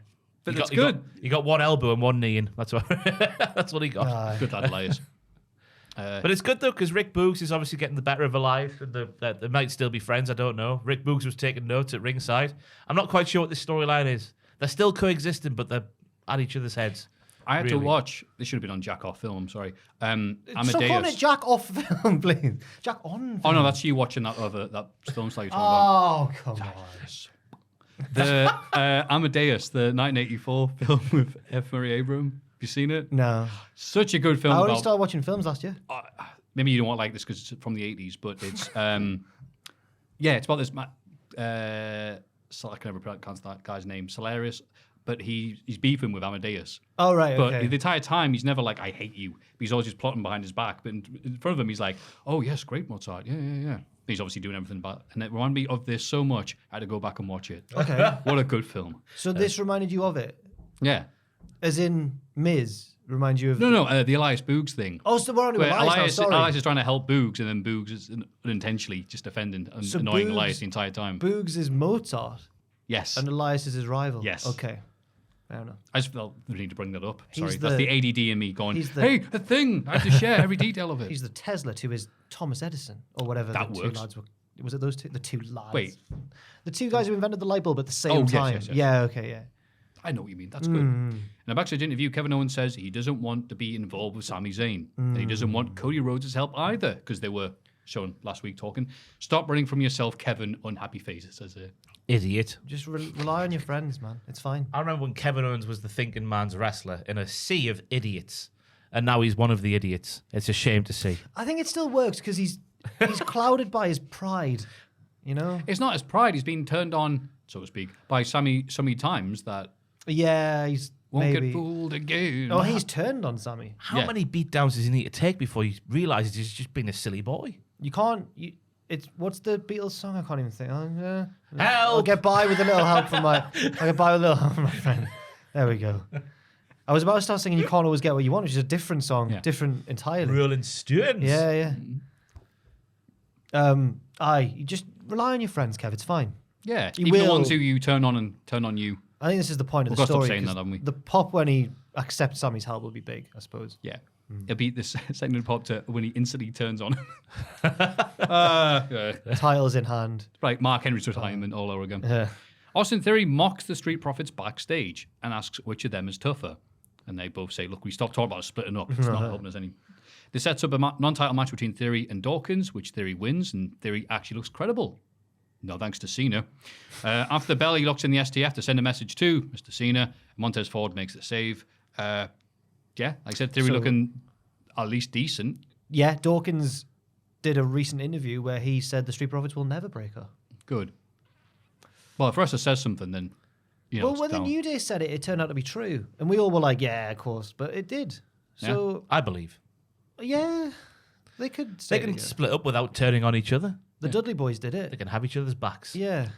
But it's good. He got one elbow and one knee in. That's what. That's what he got. Good lad, Elias. But it's good though because Rick Boogs is obviously getting the better of Elias, and they might still be friends. I don't know. Rick Boogs was taking notes at ringside. I'm not quite sure what this storyline is. They're still coexisting, but they're at each other's heads. I had to watch. This should have been on Jack Off Film. Sorry, Amadeus. Stop calling it Jack Off Film, please. Jack On Film. Oh no, that's you watching that film site you're talking Oh, come on. about. The Amadeus, the 1984 film with F. Murray Abraham. Have you seen it? No. Such a good film. I only about, started watching films last year. maybe you don't like this because it's from the 80s, but it's it's about this. I can never pronounce that guy's name. Hilarious. But he's beefing with Amadeus. Oh, right, But okay. the entire time, he's never like, I hate you. He's always just plotting behind his back. But in front of him, he's like, oh, yes, great Mozart. Yeah. He's obviously doing everything but. And it reminded me of this so much, I had to go back and watch it. Okay. What a good film. So this reminded you of it? Yeah. As in Miz reminds you of... No, the Elias Boogs thing. Oh, so we're on to Where Elias now, sorry. Elias is trying to help Boogs, and then Boogs is unintentionally just offending and So annoying Boogs- Elias the entire time. Boogs is Mozart, Yes. and Elias is his rival. Yes. Okay. Fair enough. I just felt the need to bring that up. He's Sorry, that's the ADD in me going, he's the- hey, a thing. I have to share every detail of it. He's the Tesla to his Thomas Edison, or whatever That the works. two lads were. Was it those two? The two lads. Wait. The two guys who invented the light bulb at the same Oh, yes, time. yes. Yeah, okay, yeah. I know what you mean. That's good. In a backstage interview, Kevin Owens says he doesn't want to be involved with Sami Zayn. And he doesn't want Cody Rhodes' help either, because they were shown last week talking. Stop running from yourself, Kevin. Unhappy face, it says here. Idiot. Just rely on your friends, man. It's fine. I remember when Kevin Owens was the thinking man's wrestler in a sea of idiots, and now he's one of the idiots. It's a shame to see. I think it still works because he's clouded by his pride, you know? It's not his pride. He's been turned on, so to speak, by Sami so many times that Yeah, he's won't maybe... get fooled again. Oh, he's turned on Sammy. How Yeah. many beatdowns does he need to take before he realizes he's just been a silly boy? You can't... It's what's the Beatles song? I can't even think. Help! I'll get by with a little help from my... I'll get by with a little help from my friend. There we go. I was about to start singing You Can't Always Get What You Want, which is a different song. Yeah. Different entirely. Rolling Stones. Yeah. You just rely on your friends, Kev. It's fine. Yeah, He even the will. ones who you turn on and turn on you. I think this is the point of We've the got to stop story. saying 'cause that, haven't we? The pop when he accepts Sammy's help will be big, I suppose. Yeah. It'll be this second pop to when he instantly turns on. Yeah. Titles in hand. Right, Mark Henry's retirement all over again. Yeah. Austin Theory mocks the Street Profits backstage and asks which of them is tougher. And they both say, look, we stopped talking about splitting up. It's not helping us any. This sets up a non-title match between Theory and Dawkins, which Theory wins, and Theory actually looks credible. No thanks to Cena. After the bell, he locks in the STF to send a message to Mr. Cena. Montez Ford makes the save. Yeah, like I said, Theory So- looking at least decent. Yeah, Dawkins did a recent interview where he said the Street Profits will never break her. Good. Well, if Russell says something, then, you know, Well, it's when the down. New Day said it, it turned out to be true. And we all were like, yeah, of course. But it did. So, I believe. yeah, they could say They can split up without turning on each other. The Dudley Boys did They it. can have each other's backs. Yeah.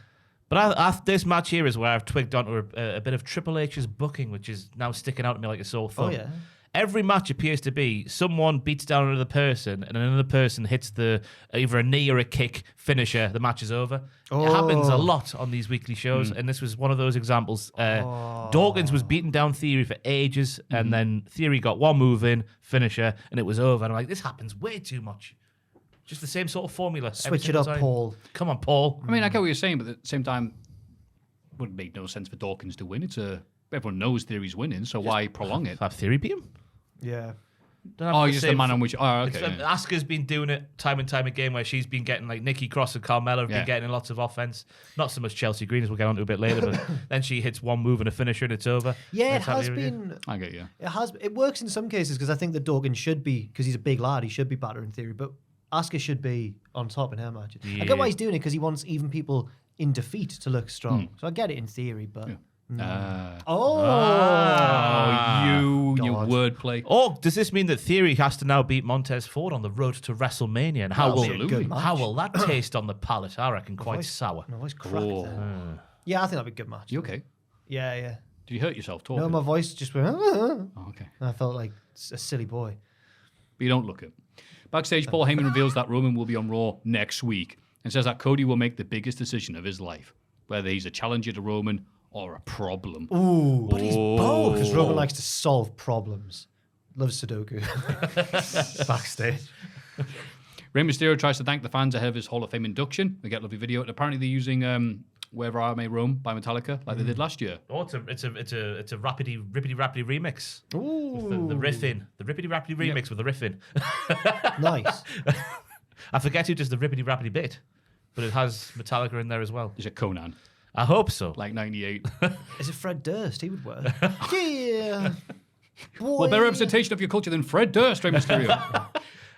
But this match here is where I've twigged onto a bit of Triple H's booking, which is now sticking out to me like a sore thumb. Oh, yeah. Every match appears to be someone beats down another person and another person hits either a knee or a kick finisher. The match is over. It happens a lot on these weekly shows, and this was one of those examples. Dawkins was beating down Theory for ages, and then Theory got one move in, finisher, and it was over. And I'm like, this happens way too much. Just the same sort of formula. every Switch it single up, time. Paul. Come on, Paul. I mean, I get what you're saying, but at the same time, it would make no sense for Dawkins to win. Everyone knows Theory's winning, so why prolong it? Have Theory beat him? Yeah. Don't have Oh, the you're just the same man on which. Oh, okay. It's- yeah. Asuka's been doing it time and time again, where she's been getting like Nikki Cross and Carmella have Yeah. been getting lots of offense. Not so much Chelsea Green, as we'll get onto a bit later, but then she hits one move and a finisher and it's over. Yeah, it That's how has they do been. I get you. It works in some cases because I think that Dawkins should be, because he's a big lad, he should be better in theory. But Asuka should be on top in her matches. I get why he's doing it because he wants even people in defeat to look strong. So I get it in theory, but. You God. wordplay. Or does this mean that Theory has to now beat Montez Ford on the road to WrestleMania? And That'll be a good match. how will that taste on the palate? I reckon quite sour. My voice cracked there. Yeah, I think that'd be a good match. You okay? Yeah, yeah. Did you hurt yourself talking? No, my voice just went. Oh, okay. And I felt like a silly boy. But you don't look it. Backstage, Paul Heyman reveals that Roman will be on Raw next week and says that Cody will make the biggest decision of his life, whether he's a challenger to Roman or a problem. Ooh, But he's both. because Roman likes to solve problems. Loves Sudoku. Backstage. Rey Mysterio tries to thank the fans ahead of his Hall of Fame induction. They get a lovely video, and apparently they're using Wherever I May Roam by Metallica, like they did last year. Oh, it's a rippity rappity remix. Ooh, With the riff in. The rippity rappity remix with the riff in. nice. I forget who does the rippity rappity bit, but it has Metallica in there as well. Is it Conan? I hope so. Like 98. Is it Fred Durst? He would work. Yeah. Boy. Well, better representation of your culture than Fred Durst, Rey Mysterio.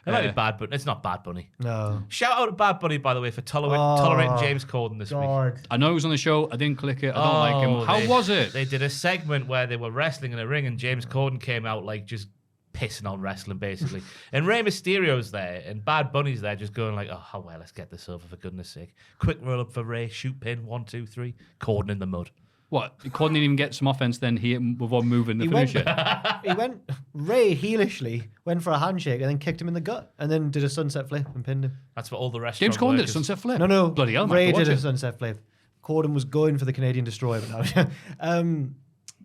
I like it, Bad Bunny. It's not Bad Bunny. No. Shout out to Bad Bunny, by the way, for tolerating James Corden this week. God. I know he was on the show. I didn't click it. I don't like him. How was it? They did a segment where they were wrestling in a ring and James Corden came out like just pissing on wrestling, basically. And Rey Mysterio's there and Bad Bunny's there just going like, oh, well, let's get this over for goodness sake. Quick roll up for Rey, shoot pin, 1, 2, 3, Corden in the mud. What? Corden didn't even get some offense, then he hit him with one move in the finisher. Ray heelishly went for a handshake and then kicked him in the gut and then did a sunset flip and pinned him. That's what all the rest James Corden did a sunset flip. No. Bloody hell, Ray man. did a sunset flip. Corden was going for the Canadian Destroyer, but no.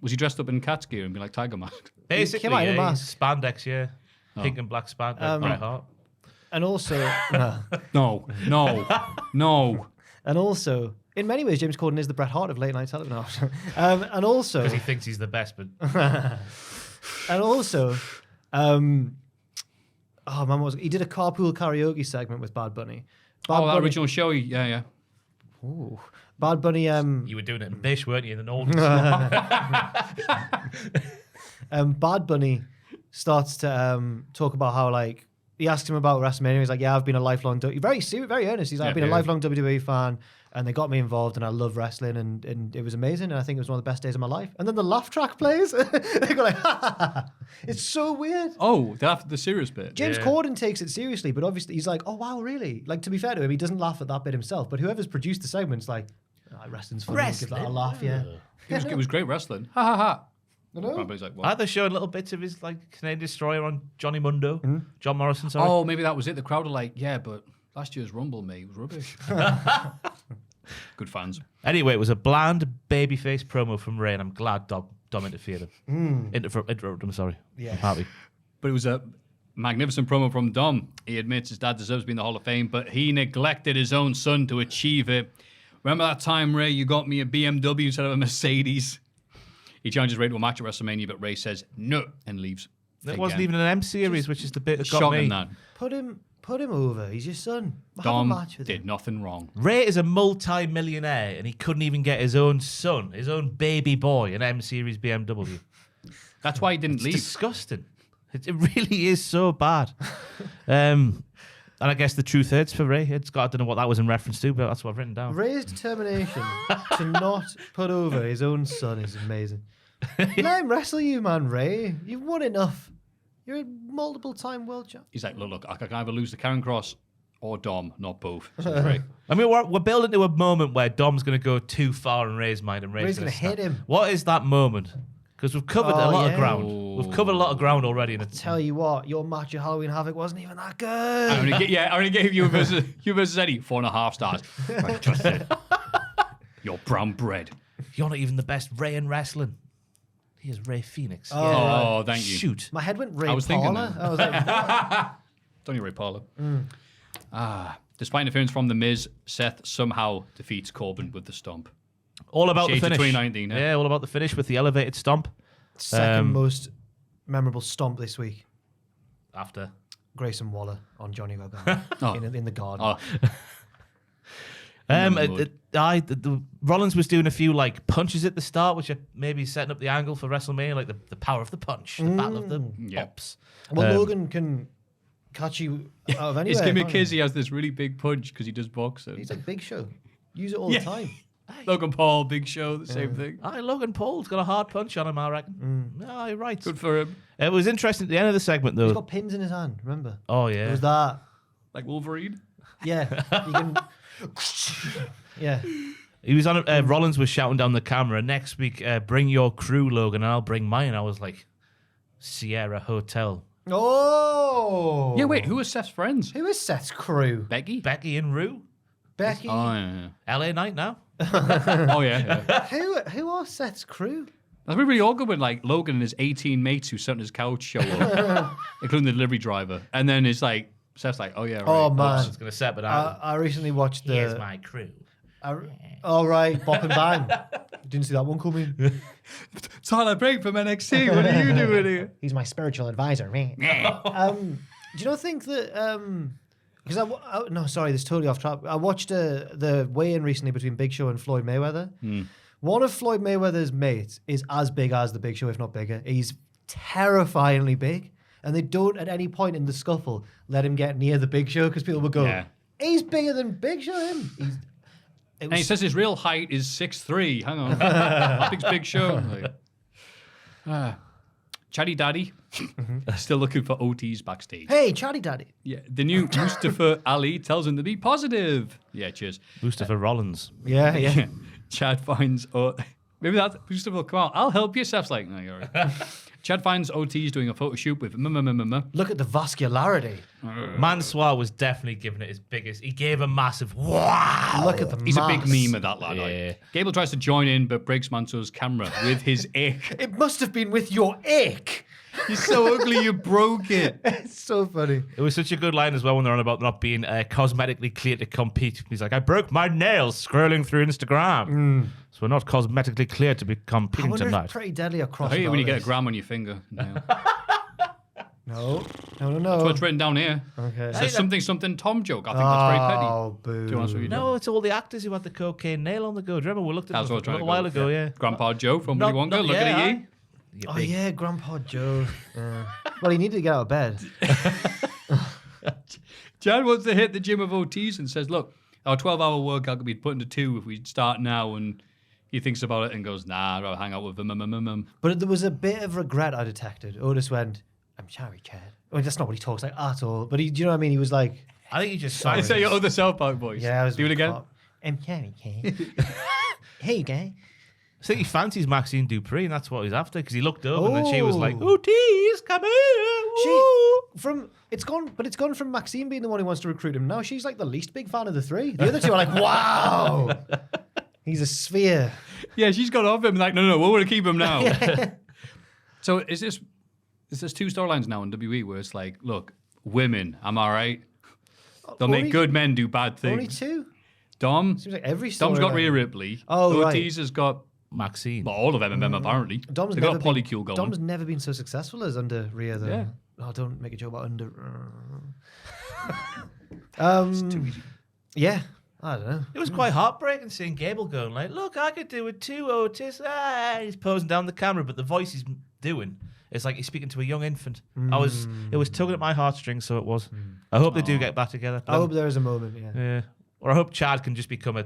Was he dressed up in cat's gear and be like Tiger Mask? Basically, came out in a yeah, mask. Spandex, yeah. Pink and black spandex, Bret Hart. And also, No. and also, in many ways, James Corden is the Bret Hart of late night television. And also, Because he thinks he's the best, but and also, he did a carpool karaoke segment with Bad Bunny. Bad That Bunny, original show, yeah. Ooh. Bad Bunny. you were doing it in Bish, weren't you? In an old Bad Bunny starts to talk about how like he asked him about WrestleMania. He's like, "Yeah, I've been a lifelong very serious, very earnest. He's like, I've been a lifelong WWE fan, and they got me involved, and I love wrestling, and it was amazing, and I think it was one of the best days of my life." And then the laugh track plays. They go like, ha, ha, ha. It's so weird. Oh, the serious bit. James Corden takes it seriously, but obviously he's like, "Oh wow, really?" Like, to be fair to him, he doesn't laugh at that bit himself. But whoever's produced the segment's like, "Wrestling's funny, give that a laugh." Yeah. It was great wrestling. Ha ha ha. I know. Probably like, Are what? they showing little bits of his like Canadian Destroyer on Johnny Mundo? John Morrison, sorry. Oh, maybe that was it. The crowd are like, yeah, but last year's Rumble, mate, was rubbish. Good fans. Anyway, it was a bland babyface promo from Ray, and I'm glad Dom interfered him. Interrupted him, sorry. Yes. I'm happy. But it was a magnificent promo from Dom. He admits his dad deserves to be in the Hall of Fame, but he neglected his own son to achieve it. Remember that time, Ray, you got me a BMW instead of a Mercedes? He challenges Ray to a match at WrestleMania, but Ray says no and leaves. It wasn't even an M series, which is the bit that got Shocking me. that. Put him over. He's your son. Have a Dom match with did him. nothing wrong. Ray is a multi-millionaire, and he couldn't even get his own son, his own baby boy, an M series BMW. That's why he didn't It's leave. disgusting. It really is so bad. And I guess the truth hurts for Ray. I don't know what that was in reference to, but that's what I've written down. Ray's determination to not put over his own son is amazing. Let him wrestle you, man, Ray. You've won enough. You're a multiple-time world champ. He's like, look, I can either lose the Karen Cross or Dom, not both. So Ray. I mean, we're building to a moment where Dom's going to go too far in Ray's mind, and Ray's Ray's gonna hit him. What is that moment? Because we've covered a lot of ground. We've covered a lot of ground already. And Tell you what, your match at Halloween Havoc wasn't even that good. I only gave you versus Eddie 4.5 stars. Right, just it. Your brown bread. You're not even the best Ray in wrestling. He is Ray Phoenix. Oh, thank you. Shoot. My head went Ray I was thinking Parler. that. I was like, Tony Ray Parler. Despite interference from The Miz, Seth somehow defeats Corbin with the stomp. All about Shades the of finish. 2019, Yeah, all about the finish with the elevated stomp. second most memorable stomp this week. After. Grayson Waller on Johnny Gargano in the garden. Oh, The Rollins was doing a few like punches at the start, which are maybe setting up the angle for WrestleMania, like the power of the punch, the battle of the pops. Well, Logan can catch you out of anywhere. his gimmick can't he? is he has this really big punch because he does boxing. He's like Big Show. Use it all the time. Logan Paul, Big Show, the same thing. Aye, Logan Paul's got a hard punch on him, I reckon. Aye, right. Good for him. It was interesting at the end of the segment, though. He's got pins in his hand, remember? Oh, It yeah. was that. Like Wolverine. Yeah. You can... yeah. He was on. Rollins was shouting down the camera. Next week, bring your crew, Logan, and I'll bring mine. I was like, Sierra Hotel, Oh! Yeah, wait, who was Seth's friends? Who is Seth's crew? Becky? Becky and Rue, Becky. Oh, yeah. LA Knight now. Oh, yeah. Who are Seth's crew? That's really awkward when like Logan and his 18 mates who sat on his couch show up, including the delivery driver, and then it's like Seth's like, oh yeah, right. Oh, man. I was gonna set, but I recently watched the... here's my crew. All right, Bop and Bang. Didn't see that one coming. Tyler Break from NXT. What are you doing here? He's my spiritual advisor, man. Do you not think that... Because no, sorry, this is totally off track. I watched the weigh-in recently between Big Show and Floyd Mayweather. One of Floyd Mayweather's mates is as big as the Big Show, if not bigger. He's terrifyingly big. And they don't, at any point in the scuffle, let him get near the Big Show because people will go, Yeah. he's bigger than Big Show, him. And he says his real height is 6'3". Hang on. How big's Big Show? Chatty Daddy. Still looking for OTs backstage. Hey, Chatty Daddy. Yeah, the new Mustafa Ali tells him to be positive. Yeah, cheers. Mustafa Rollins. Yeah. Chad finds... maybe that Mustafa will come out. I'll help you. Seth's like, no, you're right. Chad finds OTs doing a photo shoot with Look at the vascularity. Mansoir was definitely giving it his biggest. He gave a massive wow. Look at the He's mass. a big meme of that lad. Yeah. Like. Gable tries to join in, but breaks Mansour's camera with his ick. It must have been with your ick. He's so ugly you broke it. It's so funny. It was such a good line as well when they're on about not being cosmetically clear to compete. He's like, I broke my nails scrolling through Instagram. So we're not cosmetically clear to be I competing wonder tonight. if Pretty Deadly are I crossing hate it when you get a this. gram on your finger. No. No. That's what's written down here. Okay. It says something Tom joke. I think that's very petty. Oh, boo. To be honest with you. No, it's all the actors who had the cocaine nail on the go. Do you remember we looked at That's them what a I'm little trying while to go. ago, yeah. Grandpa Joe from Willy Wonka. Looking at you. Oh, yeah, Grandpa Joe. Well, he needed to get out of bed. Chad wants to hit the gym of OTs and says, look, our 12-hour workout could be put into 2 if we start now. And he thinks about it and goes, nah, I'd rather hang out with them. But there was a bit of regret I detected. Otis went, I'm sorry, Chad. Well, that's not what he talks like at all. But do you know what I mean? He was like, I think he just I say your other South Park voice. yeah, I was Do it again. I'm sorry, Chad. Here you go. I think he fancies Maxine Dupree, and that's what he's after, because he looked over and then she was like, Oh. OTs, come here. It's gone from Maxine being the one who wants to recruit him. Now she's like the least big fan of the three. The other two are like, wow, he's a sphere. Yeah, she's got off him. Like, no, we want to keep him now. So is this two storylines now in WWE where it's like, look, women, am I right? They'll make good men do bad things. Only two. Dom. Seems like every Dom's got storyline. Rhea Ripley. Oh, right. Ortiz has got Maxine. all of MMM apparently. Dom's They've never got polycule going. Dom's never been so successful as under Rhea, though. Yeah. Oh, don't make a joke about under. Too easy. Yeah, I don't know. It was quite heartbreaking seeing Gable going like, look, I could do it too, Otis. He's posing down the camera, but the voice he's doing, it's like he's speaking to a young infant. It was tugging at my heartstrings, so it was. I hope they do get back together. I hope there is a moment, yeah. Yeah. Or I hope Chad can just become a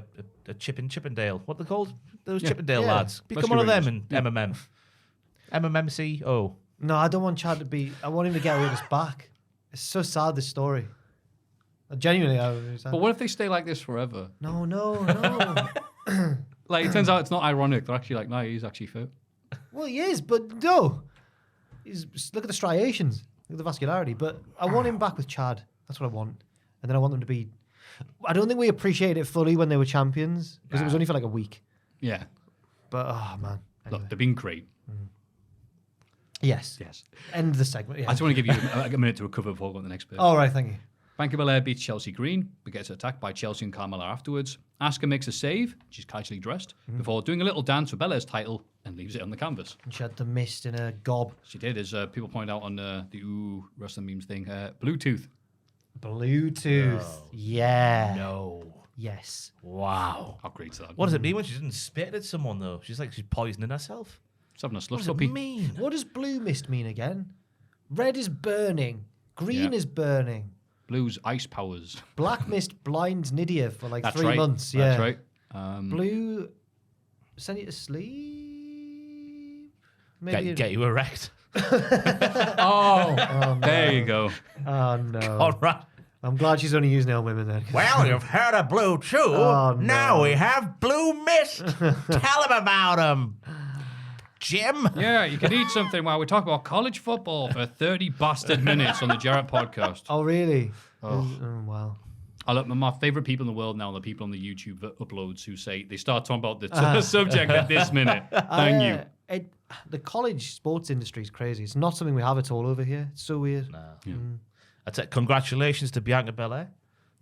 Chippendale. What are they called? Those Chippendale Yeah. lads. Become Rescue one of them Rangers. in MMM. MMMC. Oh. No, I don't want Chad to be. I want him to get with us back. It's so sad, this story. Genuinely, I was sad. But what if they stay like this forever? No. Like, it turns out it's not ironic. They're actually like, no, he's actually fit. Well, he is, but no. Look at the striations. Look at the vascularity. But I want him back with Chad. That's what I want. And then I want them to be. I don't think we appreciated it fully when they were champions because it was only for like a week. Yeah. But oh man. Anyway. Look, they've been great. Yes. End the segment. Yeah. I just want to give you a minute to recover before we go on the next bit. All right. Thank you. Bianca Belair beats Chelsea Green, but gets attacked by Chelsea and Carmella afterwards. Asuka makes a save, she's casually dressed, before doing a little dance for Belair's title and leaves it on the canvas. And she had the mist in a gob. She did, as people point out on the wrestling memes thing, Bluetooth. Bluetooth. No. Yeah. No. Yes. Wow. How great's that? What does it mean when she doesn't spit at someone, though? She's like, she's poisoning herself. She's having a What slush does it puppy. mean? What does blue mist mean again? Red is burning. Green Yeah. is burning. Blue's ice powers. Black mist blinds Nydia for like That's 3 right. months. Yeah. That's right. Blue send you to sleep. Maybe Get you erect. Oh, there you go. Oh no. All right. I'm glad she's only using on women then. Well, you've heard of Blue too. Oh, no. Now we have Blue Mist. Tell him about him, Jim. Yeah, you can eat something while we talk about college football for 30 bastard minutes on the Jarrett podcast. Oh really? Oh. Wow. I look, my favourite people in the world now are the people on the YouTube uploads who say they start talking about the subject at this minute. Thank you. The college sports industry is crazy. It's not something we have at all over here. It's so weird. That's it. Congratulations to Bianca Belair.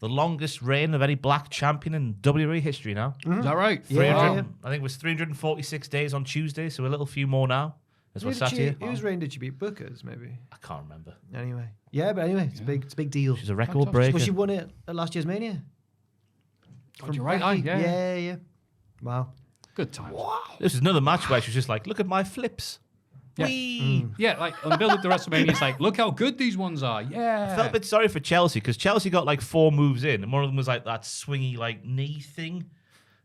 The longest reign of any black champion in WWE history now. Is that right? 300, I think it was 346 days on Tuesday, so a little few more now. As we're sat here. Whose reign did she beat? Booker's, maybe. I can't remember. Anyway. Yeah, but anyway, it's a big deal. She's a record breaker. Well, she won it at last year's Mania. God, you're right. Aye, yeah. Yeah. Wow. Good times. This is another match where she was just like, look at my flips. Yeah. Whee! Yeah, like on the build up to WrestleMania, it's like, look how good these ones are. Yeah. I felt a bit sorry for Chelsea because Chelsea got like 4 moves in, and one of them was like that swingy like knee thing.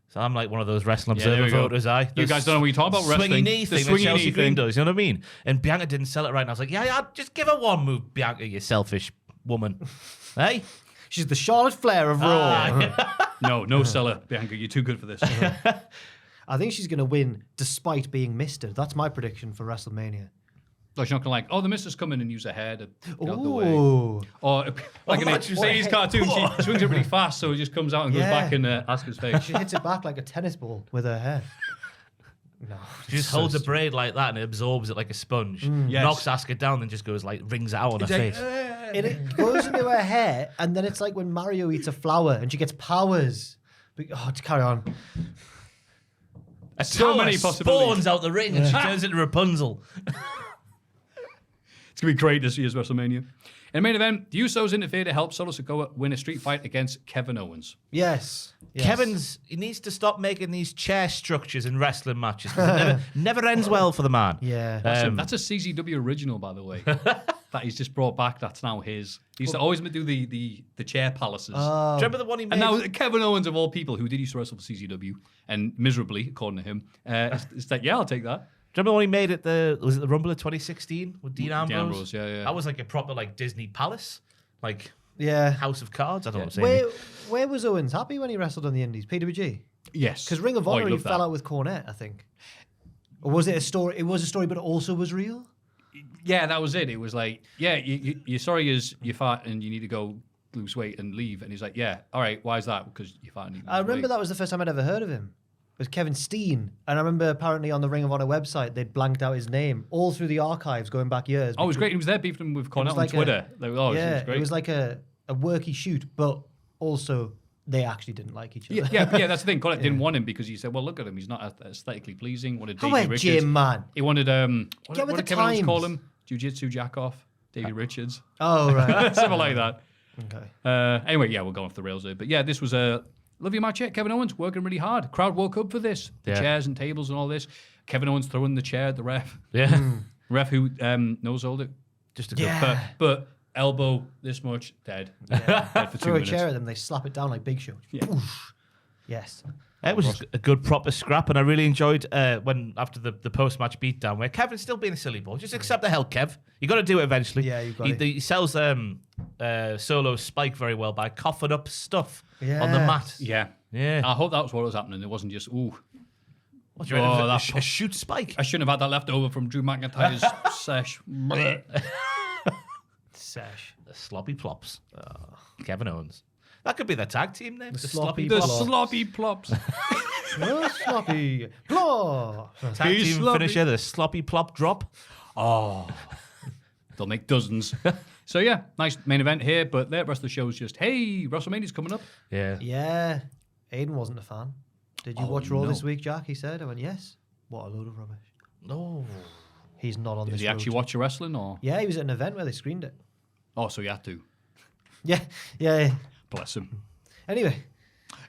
So I'm like one of those wrestling there observer we go. voters. You guys don't know what you're talking about wrestling. Swingy knee The thing that swingy Chelsea knee Green thing. does. You know what I mean? And Bianca didn't sell it right. And I was like, yeah, just give her one move, Bianca, you selfish woman. Hey, She's the Charlotte Flair of Raw. No seller, Bianca. You're too good for this. I think she's going to win despite being misted. That's my prediction for WrestleMania. Like, she's not gonna oh, the missus come in and use her hair to get out the way. Ooh. Or like in a what you say? 80s cartoon, she swings it really fast, so it just comes out and goes Yeah. back in Asuka's face. She hits it back like a tennis ball with her hair. No. she just holds a braid like that and it absorbs it like a sponge. Yes. Knocks Asuka down and just goes like, rings it out on her face. It goes into her hair, and then it's like when Mario eats a flower and she gets powers. To carry on. So many Tower possibilities. spawns out the ring and she turns into Rapunzel. It's going to be great this year's WrestleMania. In the main event, the Usos interfere to help Solo Sikoa win a street fight against Kevin Owens. Yes. He needs to stop making these chair structures in wrestling matches. 'Cause it never ends well for the man. Yeah. That's a CZW original, by the way, that he's just brought back. That's now his. He used to always do the chair palaces. Do you remember the one he made? And now Kevin Owens, of all people, who did used to wrestle for CZW, and miserably, according to him, it's like, yeah, I'll take that. Do you remember when he made it was it the Rumble of 2016 with Dean Ambrose? Ambrose, yeah. That was like a proper like Disney palace, like Yeah. House of Cards. I don't know what I'm saying. Where was Owens happy when he wrestled on the Indies? PWG? Yes. Because Ring of Oh, Honor, he'd he love fell that. out with Cornette, I think. Or was it a story? It was a story, but it also was real? Yeah, that was it. It was like, yeah, you're sorry as you're fat and you need to go lose weight and leave. And he's like, yeah, all right, why is that? Because you're fat and you I remember that was the first time I'd ever heard of him. It was Kevin Steen. And I remember apparently on the Ring of Honor website, they'd blanked out his name all through the archives going back years. Oh, it was great. He was there beefing with Cornette on Twitter. It was great. It was like a worky shoot, but also they actually didn't like each other. Yeah, that's the thing. Cornette didn't want him because he said, well, look at him. He's not aesthetically pleasing. Wanted How Davey about Richards. Jim, man? He wanted, Get with what the did Kevin Owens call times. him? Jiu-Jitsu jack-off. Davey Richards. Oh, right. Something like that. Okay. Anyway, yeah, we're going off the rails there. But yeah, this was a lovely match. Kevin Owens working really hard. Crowd woke up for this. The chairs and tables and all this. Kevin Owens throwing the chair at the ref. Yeah. Ref who no-sold it. Just a good but elbow this much, dead. Dead for 2 Throw a minutes. chair at them, they slap it down like Big Show. Yeah. Oof. Yes. It was a good proper scrap, and I really enjoyed when after the post-match beatdown where Kevin's still being a silly boy. Just accept the hell, Kev. You got to do it eventually. Yeah, you got it. He sells Solo Spike very well by coughing up stuff on the Yeah. mat. Yeah. Yeah. I hope that was what was happening. It wasn't just, ooh. What do you reckon? that A shoot Spike. I shouldn't have had that left over from Drew McIntyre's sesh. Sesh. The Sloppy Plops. Kevin Owens. That could be their tag team name. The Sloppy The Plops. sloppy plops. Oh, sloppy. Plop. Tag He's team sloppy. finisher, the Sloppy Plop drop. They'll make dozens. So yeah, nice main event here, but the rest of the show is just, hey, WrestleMania's coming up. Yeah. Yeah. Aiden wasn't a fan. Did you watch Raw this week, Jack? He said. I went, yes. What a load of rubbish. No. He's not on Did this he actually road. watch the wrestling or? Yeah, he was at an event where they screened it. Oh, so he had to. Yeah. Yeah. Bless him. Anyway.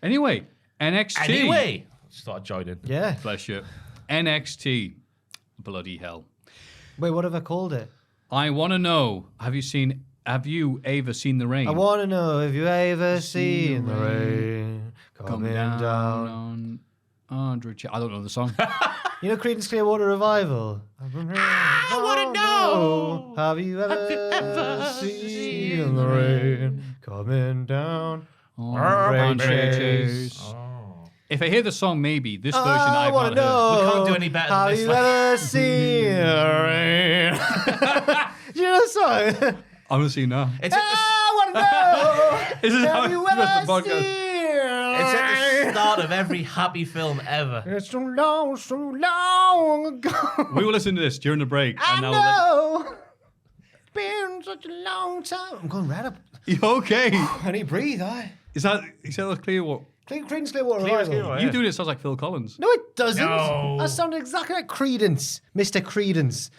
Anyway, NXT. Anyway. Just thought I'd join in. Yeah. Bless you. NXT. Bloody hell. Wait, what have I called it? I want to know, have you ever seen the rain? I want to know if you ever seen the rain coming down. on Andrew I don't know the song. You know Creedence Clearwater Revival? I wanna know. Have you ever seen the rain coming down? Rampage. If I hear the song, maybe this version I've wanna not heard. We can't do any better than Have this, you like- ever seen the rain? Do you know the song? I'm gonna see now. It's at I want to know. This is how Have you it's the ever podcast. seen the start of every happy film ever. It's so long ago. We will listen to this during the break. I and know. It's been such a long time. I'm going right up. You okay? I need to breathe, Is that clear? What Creedence Clearwater Clearance Revival. Clearwater. you doing? It sounds like Phil Collins. No, it doesn't. No. That sounded exactly like Creedence, Mr. Creedence.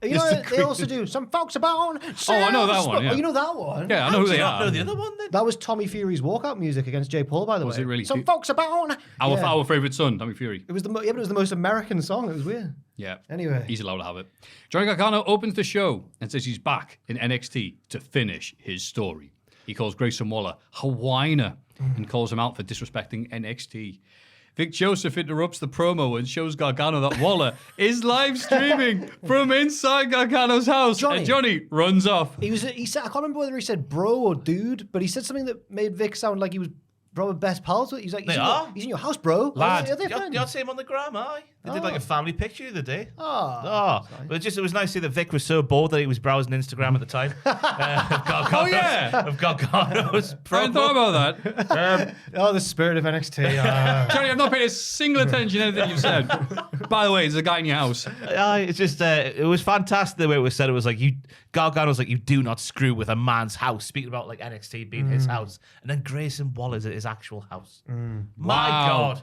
You know, Mr. they also do Some Folks About. Oh, I know that one, yeah. Oh, you know that one? Yeah, I know who they Not are. know the other one then? That was Tommy Fury's walkout music against Jay Paul, by the way. Was it really? Some Folks About. Our favorite son, Tommy Fury. It was but it was the most American song. It was weird. Yeah. Anyway. He's allowed to have it. Johnny Gargano opens the show and says he's back in NXT to finish his story. He calls Grayson Waller Hawaiian and calls him out for disrespecting NXT. Vic Joseph interrupts the promo and shows Gargano that Waller is live streaming from inside Gargano's house. And Johnny runs off. He said, I can't remember whether he said bro or dude, but he said something that made Vic sound like he was probably best pals with. He's like, he's in your house, bro. Lad, Are they you friends? ought to see him on the gram, aye? They did like a family picture the other day. Oh. But it was nice to see that Vic was so bored that he was browsing Instagram at the time. Oh, yeah. Of Gargano's I hadn't thought about that. Oh, the spirit of NXT. Johnny, I've not paid a single attention to anything you've said. By the way, there's a guy in your house. It's just, it was fantastic the way it was said. It was like, Gargano's like, you do not screw with a man's house. Speaking about like NXT being his house. And then Grayson Waller's at his actual house. My Wow. God.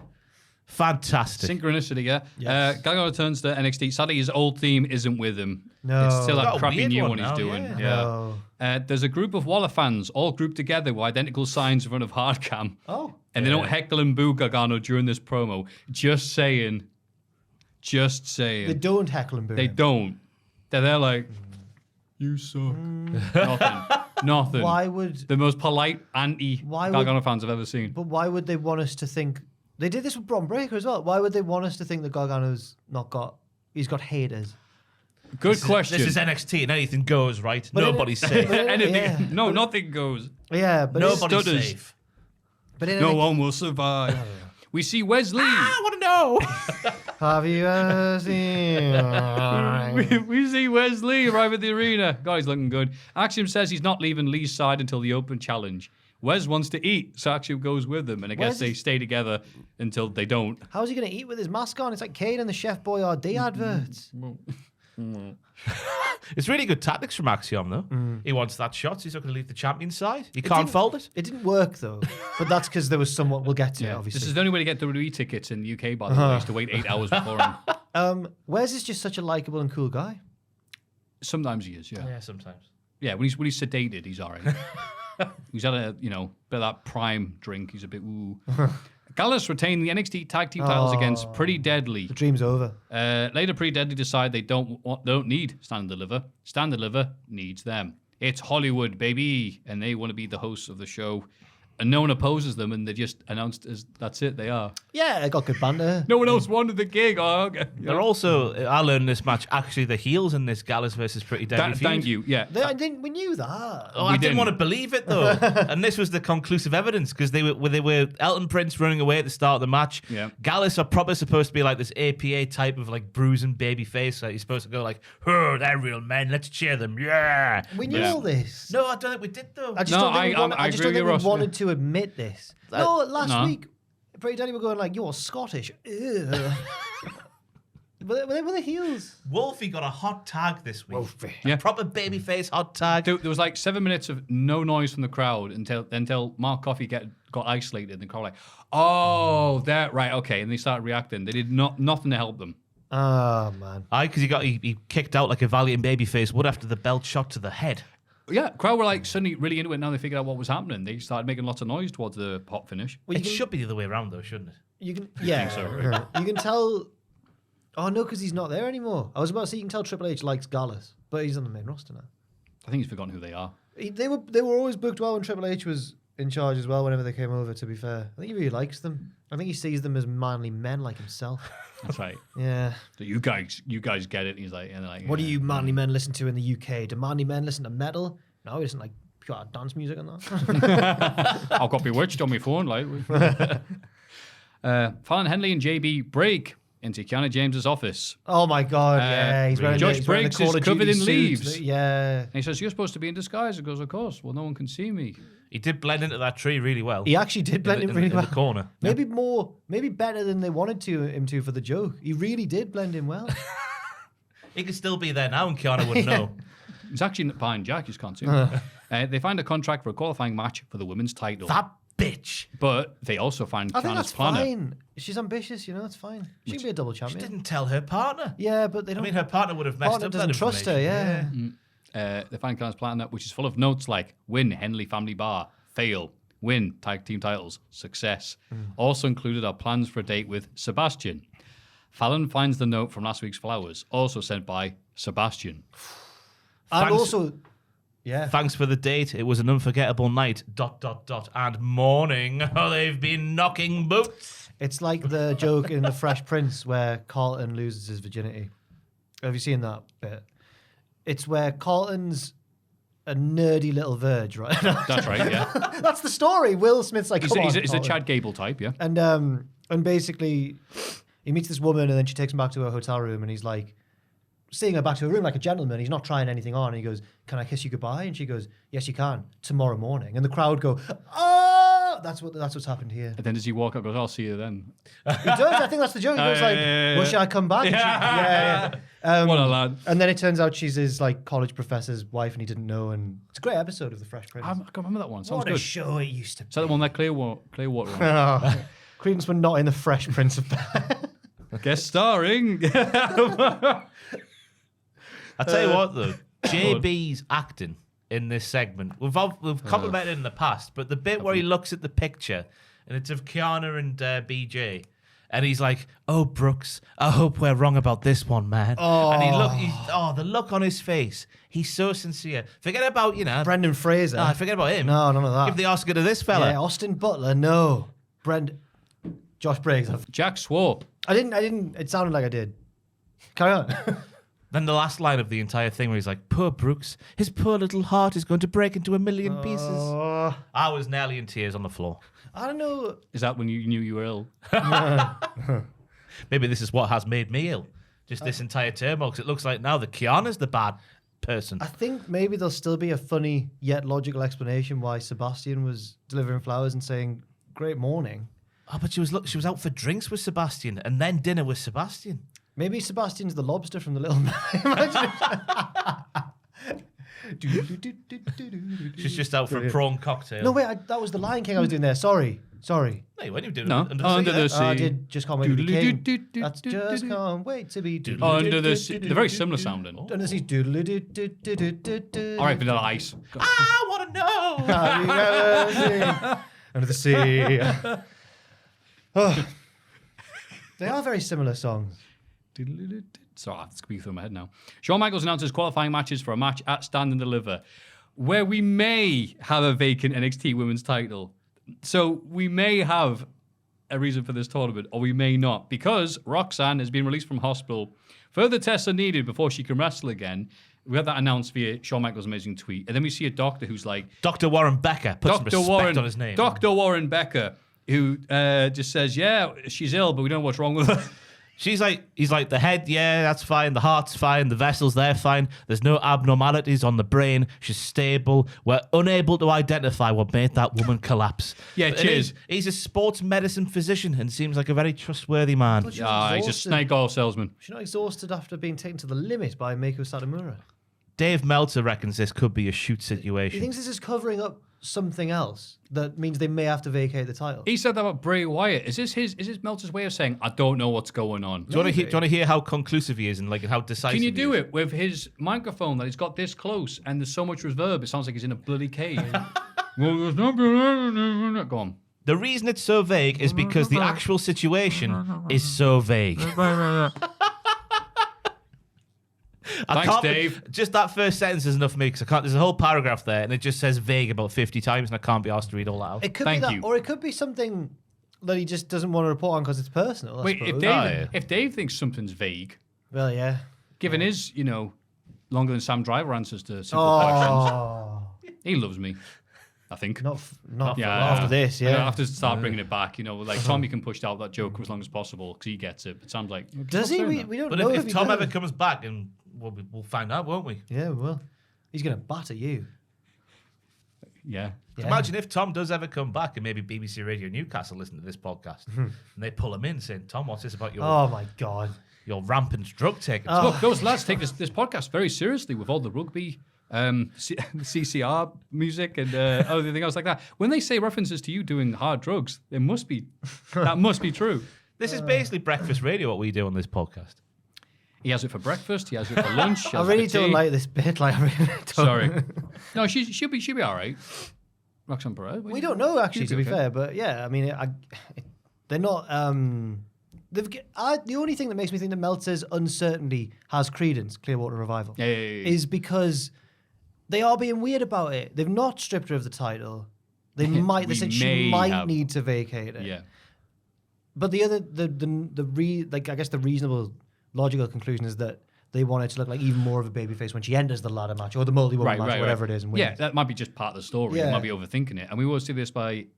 Fantastic. Synchronicity, yeah. Yes. Gargano returns to NXT. Sadly, his old theme isn't with him. No. It's still Got that a crappy weird new one one he's now, doing. yeah. No. There's a group of Waller fans all grouped together with identical signs in front of Hardcam. Oh. And they don't heckle and boo Gargano during this promo. Just saying. They don't heckle and boo They him. don't. They're there like, you suck. Nothing. Why would... The most polite Why would- anti-Gargano fans I've ever seen. But why would they want us to think... They did this with Bron Breakker as well. Why would they want us to think that Gargano's not got... He's got haters. Good question. This is NXT and anything goes, right? But Nobody's in- safe. but in- Anything. yeah. No, nothing goes. Yeah, but... Nobody's stutters. safe. But in No NXT one will survive. We see Wesley. I want to know. Have you ever seen? we see Wes Lee arrive at the arena. God, he's looking good. Axiom says he's not leaving Lee's side until the open challenge. Wes wants to eat, so Axiom goes with them, and I guess they stay together until they don't. How's he going to eat with his mask on? It's like Kane and the Chef Boyardee adverts. It's really good tactics from Axiom, though. He wants that shot, so he's not going to leave the champion's side. You can't fold it. It didn't work, though. But that's because there was someone... We'll get to it, obviously. This is the only way to get WWE tickets in the UK, by the way, is to wait 8 hours before him. Wes is just such a likable and cool guy. Sometimes he is, yeah. Yeah, sometimes. Yeah, when he's sedated, he's all right. He's had a, bit of that prime drink. He's a bit, ooh. Gallus retained the NXT Tag Team titles against Pretty Deadly. The dream's over. Later, Pretty Deadly decide they don't need Stand and Deliver. Stand and Deliver needs them. It's Hollywood, baby. And they want to be the hosts of the show. And no one opposes them, and they just announced as that's it, they are. Yeah, I got good banter. No one else wanted the gig. Oh, okay. They're also, I learned in this match, actually the heels in this Gallus versus Pretty Deadly feud. Thank you, yeah. We knew that. Oh, I didn't want to believe it though, and this was the conclusive evidence because they were Elton Prince running away at the start of the match. Yeah. Gallus are probably supposed to be like this APA type of like bruising baby face. Like he's supposed to go like, "Oh, they're real men. Let's cheer them." Yeah. We knew all this. No, I don't think we did though. I just don't think we wanted to admit this. Last week, Pretty Deadly were going like, "You're Scottish." Ew. Were they the heels? Wolfie got a hot tag this week. Wolfie. Yeah. Proper babyface hot tag. There was like 7 minutes of no noise from the crowd until Mark Coffey got isolated, and the crowd were like, "Oh, that right, okay," and they started reacting. They did nothing to help them. Oh man. Because he kicked out like a valiant babyface would after the belt shot to the head. Yeah, crowd were like suddenly really into it. Now they figured out what was happening. They started making lots of noise towards the pop finish. Well, it should be the other way around though, shouldn't it? You can, yeah. think so, right? You can tell. Oh no, because he's not there anymore. I was about to say you can tell Triple H likes Gallus, but he's on the main roster now. I think he's forgotten who they are. They were always booked well when Triple H was in charge as well. Whenever they came over, to be fair, I think he really likes them. I think he sees them as manly men like himself. That's right. Yeah. So you guys get it. He's like, and they're like, What do you manly men listen to in the UK? Do manly men listen to metal? No, we listen to like pure dance music and that. I've got Bewitched on my phone. Like, Fallon Henley and JB break into Kiana James's office. Oh my God! Yeah, he's wearing Josh Briggs is covered in leaves. Yeah. And he says, "You're supposed to be in disguise." He goes, "Of course." Well, no one can see me. He did blend into that tree really well. He actually did blend in really well. In the corner. Maybe better than they wanted him to for the joke. He really did blend in well. He could still be there now and Kiana wouldn't know. He's actually behind Jack. You just can't see him. They find a contract for a qualifying match for the women's title. That bitch. But they also find I think Kiana's that's planner. fine. She's ambitious, it's fine. She can be a double She champion. didn't tell her partner. Yeah, but they don't. I mean, her partner would have messed partner up doesn't that trust her. information. Yeah. They find Kiana's planner, which is full of notes like win Henley Family Bar, fail, win tag team titles, success. Also included are plans for a date with Sebastian. Fallon finds the note from last week's flowers, also sent by Sebastian. And Thanks. also, yeah. Thanks for the date. It was an unforgettable night. ... And morning. Oh, they've been knocking boots. It's like the joke in The Fresh Prince where Carlton loses his virginity. Have you seen that bit? It's where Carlton's a nerdy little verge, right? That's right, yeah. That's the story. Will Smith's like, He's a Carlton. Chad Gable type, yeah. And basically, he meets this woman and then she takes him back to her hotel room and he's like, seeing her back to her room like a gentleman. He's not trying anything on. And he goes, "Can I kiss you goodbye?" And she goes, "Yes, you can. Tomorrow morning." And the crowd go, "Oh, that's what's happened here." And then does he walk up and goes, "I'll see you then." He does. I think that's the joke. He goes like, "Well, should I come back?" And yeah. What a lad. And then it turns out she's his like college professor's wife, and he didn't know. And it's a great episode of The Fresh Prince. I can't remember that one. Sounds What a good. show it used to be. Is that the one that Clearwater one? Oh, Credence were not in The Fresh Prince of Guest starring. I tell you what, though, JB's acting in this segment, we've complimented in the past, but the bit where he looks at the picture and it's of Kiana and BJ, and he's like, "Oh, Brooks, I hope we're wrong about this one, man." And the look on his face, he's so sincere. Forget about Brendan Fraser. forget about him. No, none of that. Give the Oscar to this fella. Yeah, Austin Butler. No, Josh Briggs. Jack swore. I didn't. It sounded like I did. Carry on. Then the last line of the entire thing where he's like, "Poor Brooks, his poor little heart is going to break into 1,000,000 pieces." I was nearly in tears on the floor. I don't know. Is that when you knew you were ill? maybe this is what has made me ill. Just this entire turmoil, because it looks like now that Kiana's the bad person. I think maybe there'll still be a funny yet logical explanation why Sebastian was delivering flowers and saying, "Great morning." Oh, but she was out for drinks with Sebastian and then dinner with Sebastian. Maybe Sebastian's the lobster from the Little Mermaid. She's just out for a prawn cocktail. No, wait, that was the Lion King I was doing there. Sorry. No, you weren't even doing No, Under the Sea. Under the Sea. I did just can't wait to be king. That's just can't wait to be. Under the Sea. They're very similar sounding. Under the Sea. All right, Vanilla Ice. I want to know. Have you ever seen Under the Sea? Oh. They are very similar songs. Sorry, I have to speak through my head now. Shawn Michaels announces qualifying matches for a match at Stand and Deliver, where we may have a vacant NXT Women's title. So we may have a reason for this tournament, or we may not, because Roxanne has been released from hospital. Further tests are needed before she can wrestle again. We had that announced via Shawn Michaels' amazing tweet. And then we see a doctor who's like... Dr. Warren Becker. Put some respect on his name. Dr. Warren Becker, who just says, yeah, she's ill, but we don't know what's wrong with her. He's like, the head, yeah, that's fine. The heart's fine. The vessels, they're fine. There's no abnormalities on the brain. She's stable. We're unable to identify what made that woman collapse. Yeah, cheers. He's a sports medicine physician and seems like a very trustworthy man. But she's He's a exhausted. snake oil salesman. She's not exhausted after being taken to the limit by Meiko Satomura. Dave Meltzer reckons this could be a shoot He situation. thinks this is covering up something else that means they may have to vacate the title. He said that about Bray Wyatt. Is this Meltzer's way of saying, I don't know what's going on? Do you want to hear how conclusive he is and like how decisive Can you he do is? it with his microphone that he's got this close and there's so much reverb, it sounds like he's in a bloody cave. Well, there's not... Go on. The reason it's so vague is because the actual situation is so vague. Thanks, Dave. Just that first sentence is enough for me because I can't. There's a whole paragraph there, and it just says vague about 50 times, and I can't be asked to read all that out. It could Thank be that, you. or it could be something that he just doesn't want to report on because it's personal. I Wait, suppose. if Dave thinks something's vague, Well, yeah. given his, longer than Sam Driver answers to simple questions, Oh, he loves me, I think. not Yeah, after this. I Yeah. have to start bringing it back. Like Tommy can push out that joke for as long as possible because he gets it. It sounds like Does he? We don't But know if he Tom does. ever comes back, and we'll find out, won't we? Yeah, we will. He's going to batter you. yeah. Yeah. Imagine if Tom does ever come back, and maybe BBC Radio Newcastle listen to this podcast, and they pull him in saying, "Tom, what's this about Oh my God. your rampant drug taking?" Look, those lads take this podcast very seriously with all the rugby, CCR music, and everything else like that. When they say references to you doing hard drugs, that must be true. This is basically breakfast radio. What we do on this podcast. He has it for breakfast. He has it for lunch. he I has it really for don't tea. like this bit. Like, I really don't. Sorry. No, she'll be all right. Roxanne Perez. We don't know, actually, to She'll be okay. fair. But yeah, I mean, they're not. The only thing that makes me think that Meltzer's uncertainty has credence, Clearwater Revival, Yeah. is because they are being weird about it. They've not stripped her of the title. They might. They We said she may might have. need to vacate it. Yeah. But the other, I guess the reasonable, logical conclusion is that they want it to look like even more of a babyface when she enters the ladder match or the multi-woman match, or whatever it is. And Yeah, wins. that might be just part of the story. Yeah. You might be overthinking it. And we always see this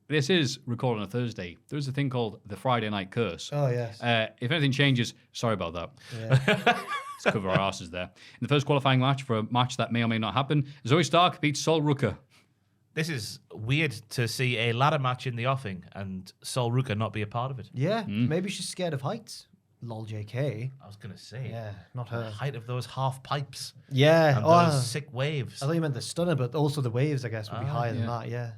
this is recorded on a Thursday. There's a thing called the Friday Night Curse. Oh yes. If anything changes, sorry about that. Yeah. Let's cover our asses there. In the first qualifying match for a match that may or may not happen, Zoe Stark beats Sol Rucker. This is weird to see a ladder match in the offing and Sol Rucker not be a part of it. Yeah. Maybe she's scared of heights. Lol, JK. I was going to say, Yeah, not the her. height of those half pipes Yeah. and Oh, those sick waves. I thought you meant the stunner, but also the waves, I guess, would be higher than yeah. that. Yeah.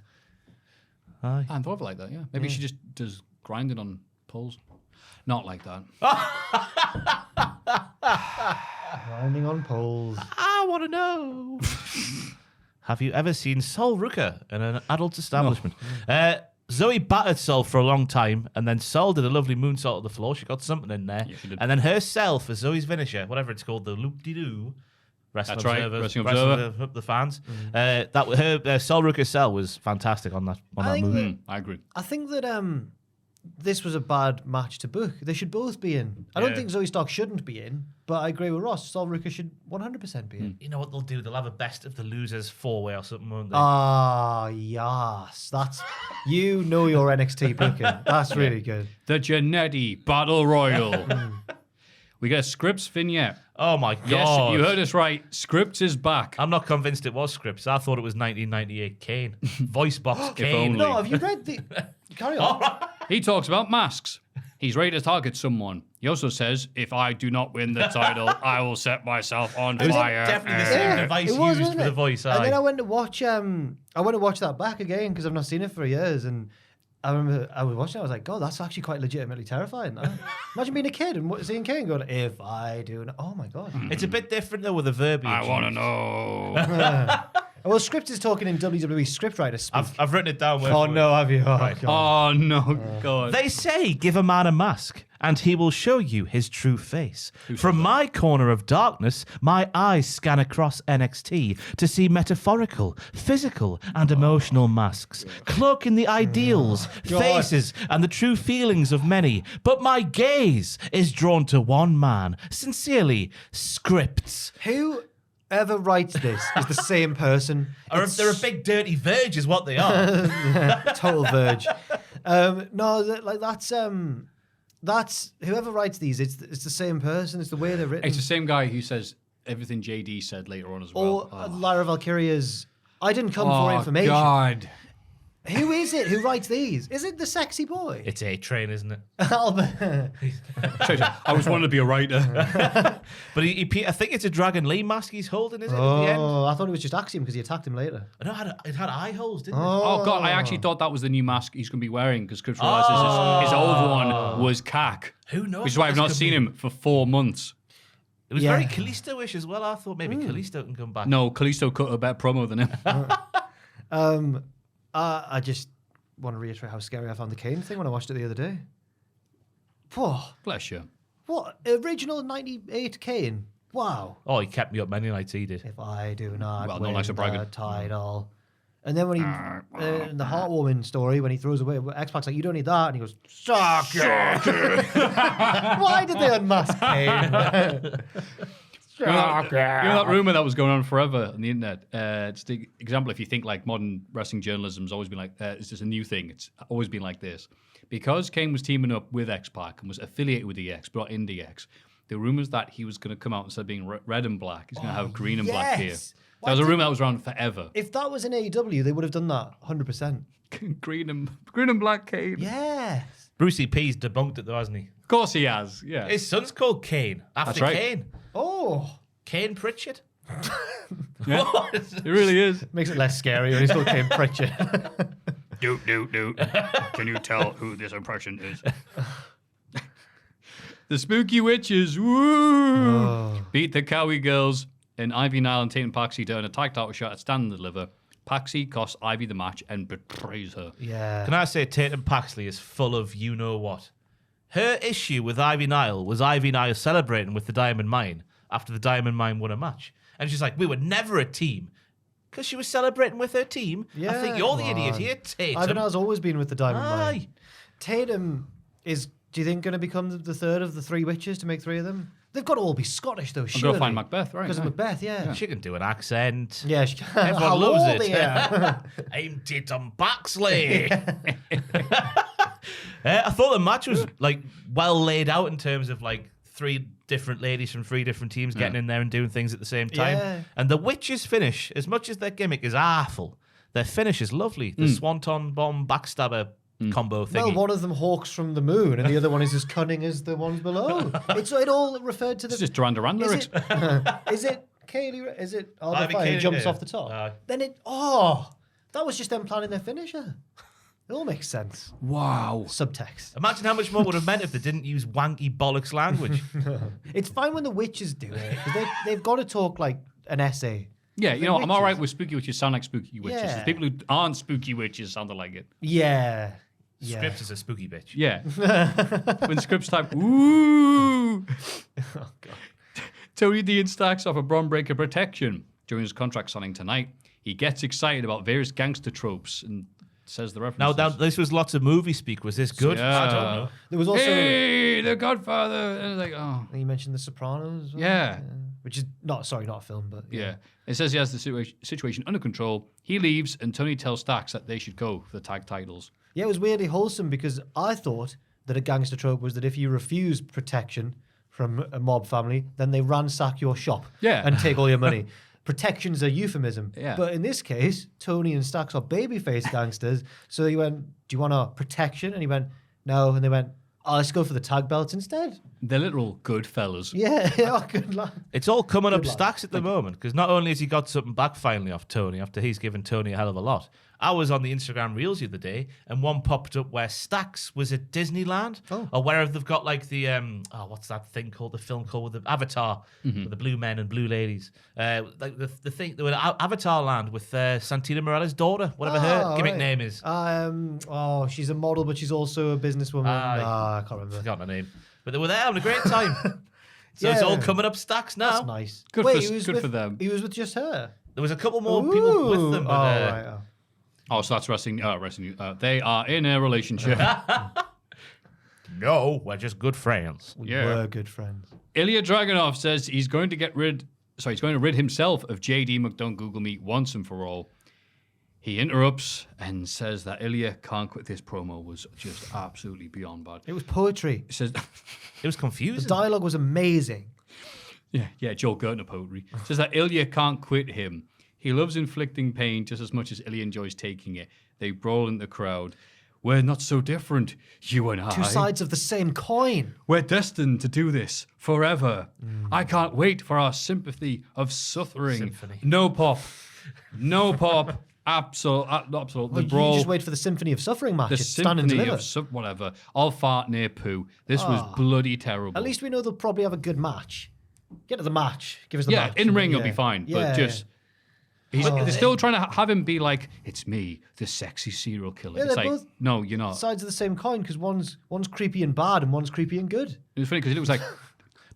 Aye. I thought of it like that, yeah. Maybe she just does grinding on poles. Not like that. Grinding on poles. I want to know. Have you ever seen Sol Rucker in an adult establishment? Zoe battered Sol for a long time, and then Sol did a lovely moonsault to the floor. She got something in there. Yeah, she did. And then herself, as Zoe's finisher, whatever it's called, the loop-de-doo, Wrestling That's right, Observer, Wrestling Observer. the fans. Her Sol Rucker cell was fantastic on that I think move. that- I agree. I think that this was a bad match to book. They should both be in. I don't think Zoe Stark shouldn't be in, but I agree with Ross. Sol Ruka should 100% be in. You know what they'll do? They'll have a best of the losers 4-way or something, won't they? Ah, yes. That's you know your NXT booking. That's really good. The Janetti Battle Royal. We get a Scripps vignette. Oh my God. Yes, you heard us right. Scripps is back. I'm not convinced it was Scripps. I thought it was 1998 Kane. Voice box Kane. only. No, have you read the... Carry on. He talks about masks. He's ready to target someone. He also says, if I do not win the title, I will set myself on fire. Definitely the same device it was, used wasn't for the it? voice. And aye. then I went to watch that back again because I've not seen it for years. And I remember I was watching it, I was like, God, that's actually quite legitimately terrifying. Imagine being a kid and seeing Kane going, if I do not... Oh my God. It's a bit different though with the verbiage. I want to know. Well, Script is talking in WWE scriptwriter speak. I've written it down. Oh no, have you? Oh, Right. God. Oh, no, God. They say, give a man a mask, and he will show you his true face. From my corner of darkness, my eyes scan across NXT to see metaphorical, physical, and emotional masks, cloaking the ideals, faces, and the true feelings of many. But my gaze is drawn to one man. Sincerely, Scripts. Whoever writes this is the same person. They're a big dirty verge is what they are. Total verge. That's whoever writes these. It's the same person. It's the way they're written. It's the same guy who says everything JD said later on as well. Or Lyra Valkyria's. I didn't come for information. God. Who is it who writes these? Is it the sexy boy? It's A-Train, isn't it? Albert. I was wanting to be a writer. But I think it's a Dragon Lee mask he's holding, is it, at the end? Oh, I thought it was just Axiom because he attacked him later. I know it had eye holes, didn't it? Oh, God, I actually thought that was the new mask he's going to be wearing because Scripps realizes his old one was cack. Who knows? Which is why I've what not this seen could be. him for 4 months. It was Yeah. very Kalisto-ish as well. I thought maybe Kalisto can come back. No, Kalisto cut a better promo than him. I just want to reiterate how scary I found the Kane thing when I watched it the other day. Whoa. Bless you. What? Original 98 Kane? Wow. Oh, he kept me up many nights, he did. If I do not Well, no win nice to brag the it. title. And then when he, in the heartwarming story, when he throws away, X-Pac's like, you don't need that. And he goes, suck it. Why did they unmask Kane? You know that rumor that was going on forever on the internet? It's the example if you think like modern wrestling journalism's always been like, is this a new thing? It's always been like this. Because Kane was teaming up with X-Pac and was affiliated with EX, brought in DX, the rumors that he was going to come out instead of being red and black, he's going to have green and black here. yes. That was a rumor that was around forever. If that was in AEW, they would have done that 100%. green and black Kane. Yes. Brucey P's debunked it though, hasn't he? Of course he has, yeah. His son's called Kane. After That's right. Kane. Oh. Kane Pritchard. Yeah. It really is. Makes it less scary when he's called Kane Pritchard. Doot. Can you tell who this impression is? The Spooky Witches, woo! Beat the Cowie Girls, and Ivy Nile and Tatum Paxi turn a tag title shot at Stand and Deliver. Paxi costs Ivy the match and betrays her. Yeah. Can I say Tatum Paxley is full of you-know-what? Her issue with Ivy Nile was Ivy Nile celebrating with the Diamond Mine after the Diamond Mine won a match. And she's like, we were never a team. Because she was celebrating with her team. I Yeah, think you're the come idiot on. here, Tatum. Ivan has always been with the Diamond Mine. Aye. Tatum is, do you think, going to become the third of the three witches to make three of them? They've got to all be Scottish, though, I'm surely. going to find Macbeth, right? Because of Macbeth, yeah. She can do an accent. Yeah, she can. Everyone How loves old it. are you? I'm Tatum Paxley. I thought the match was like well laid out in terms of like three different ladies from three different teams getting in there and doing things at the same time. Yeah. And the witches' finish, as much as their gimmick is awful, their finish is lovely. The Swanton Bomb backstabber combo thing. Well, one of them hawks from the moon, and the other one is as cunning as the ones below. It all referred to the... It's just Duran Duran lyrics. Is it Kaylee? Is it Alba Ivy Fire who Kaylee, jumps yeah. off the top? Aye. Then that was just them planning their finisher. It all makes sense. Wow. Subtext. Imagine how much more would have meant if they didn't use wanky bollocks language. It's fine when the witches do it, because they've got to talk like an essay. Yeah, you know, I'm all witches. right with spooky witches sound like spooky witches. Yeah. There's people who aren't spooky witches sounded like it. Yeah. Scripps is a spooky bitch. Yeah. When Scripps type, ooh. Oh, God. Tony Dean stacks off a Braun Breaker protection during his contract signing tonight. He gets excited about various gangster tropes and says the reference. Now, this was lots of movie speak. Was this good? yeah. I don't know. There was also. Hey, The Godfather. And it's like, oh. You mentioned The Sopranos. as well? Yeah. Which is not a film, but Yeah. It says he has the situation under control. He leaves, and Tony tells Stacks that they should go for the tag titles. Yeah, it was weirdly wholesome because I thought that a gangster trope was that if you refuse protection from a mob family, then they ransack your shop and take all your money. Protection's a euphemism. Yeah. But in this case, Tony and Stacks are babyface gangsters. So he went, do you want a protection? And he went, no. And they went, oh, let's go for the tag belts instead. They're literal good fellas. Yeah, oh, good luck. It's all coming up Good luck. Stacks at the moment because not only has he got something back finally off Tony after he's given Tony a hell of a lot. I was on the Instagram Reels the other day and one popped up where Stacks was at Disneyland or wherever they've got like the what's that thing called, the film called with the Avatar with the blue men and blue ladies, like the thing, they were at Avatar Land with Santina Morella's daughter, whatever her gimmick name is. She's a model, but she's also a businesswoman. I can't remember. Forgot her name, but they were there having a great time. So it's all coming up Stacks now. That's nice. Good for them. He was with just her. There was a couple more people with them. But, Oh, so that's wrestling. They are in a relationship. no, we're just good friends. We were good friends. Ilya Dragunov says he's going to rid himself of JD McDonough Google Meet once and for all. He interrupts and says that Ilya can't quit. This promo was just absolutely beyond bad. It was poetry. It says It was confusing. The dialogue was amazing. Yeah, Joe Gertner poetry. Says that Ilya can't quit him. He loves inflicting pain just as much as Ilya enjoys taking it. They brawl in the crowd. We're not so different, you and I. Two sides of the same coin. We're destined to do this forever. I can't wait for our sympathy of suffering. Symphony. No pop. Absolute. The brawl. You just wait for the Symphony of Suffering match. The It's stand and symphony deliver. of whatever. I'll fart near poo. This was bloody terrible. At least we know they'll probably have a good match. Get to the match. Give us the match. In ring will be fine, but just they're still trying to have him be like, it's me, the sexy serial killer. Yeah, It's they're like, both no, you're not. sides of the same coin because one's creepy and bad and one's creepy and good. It was funny because it was like,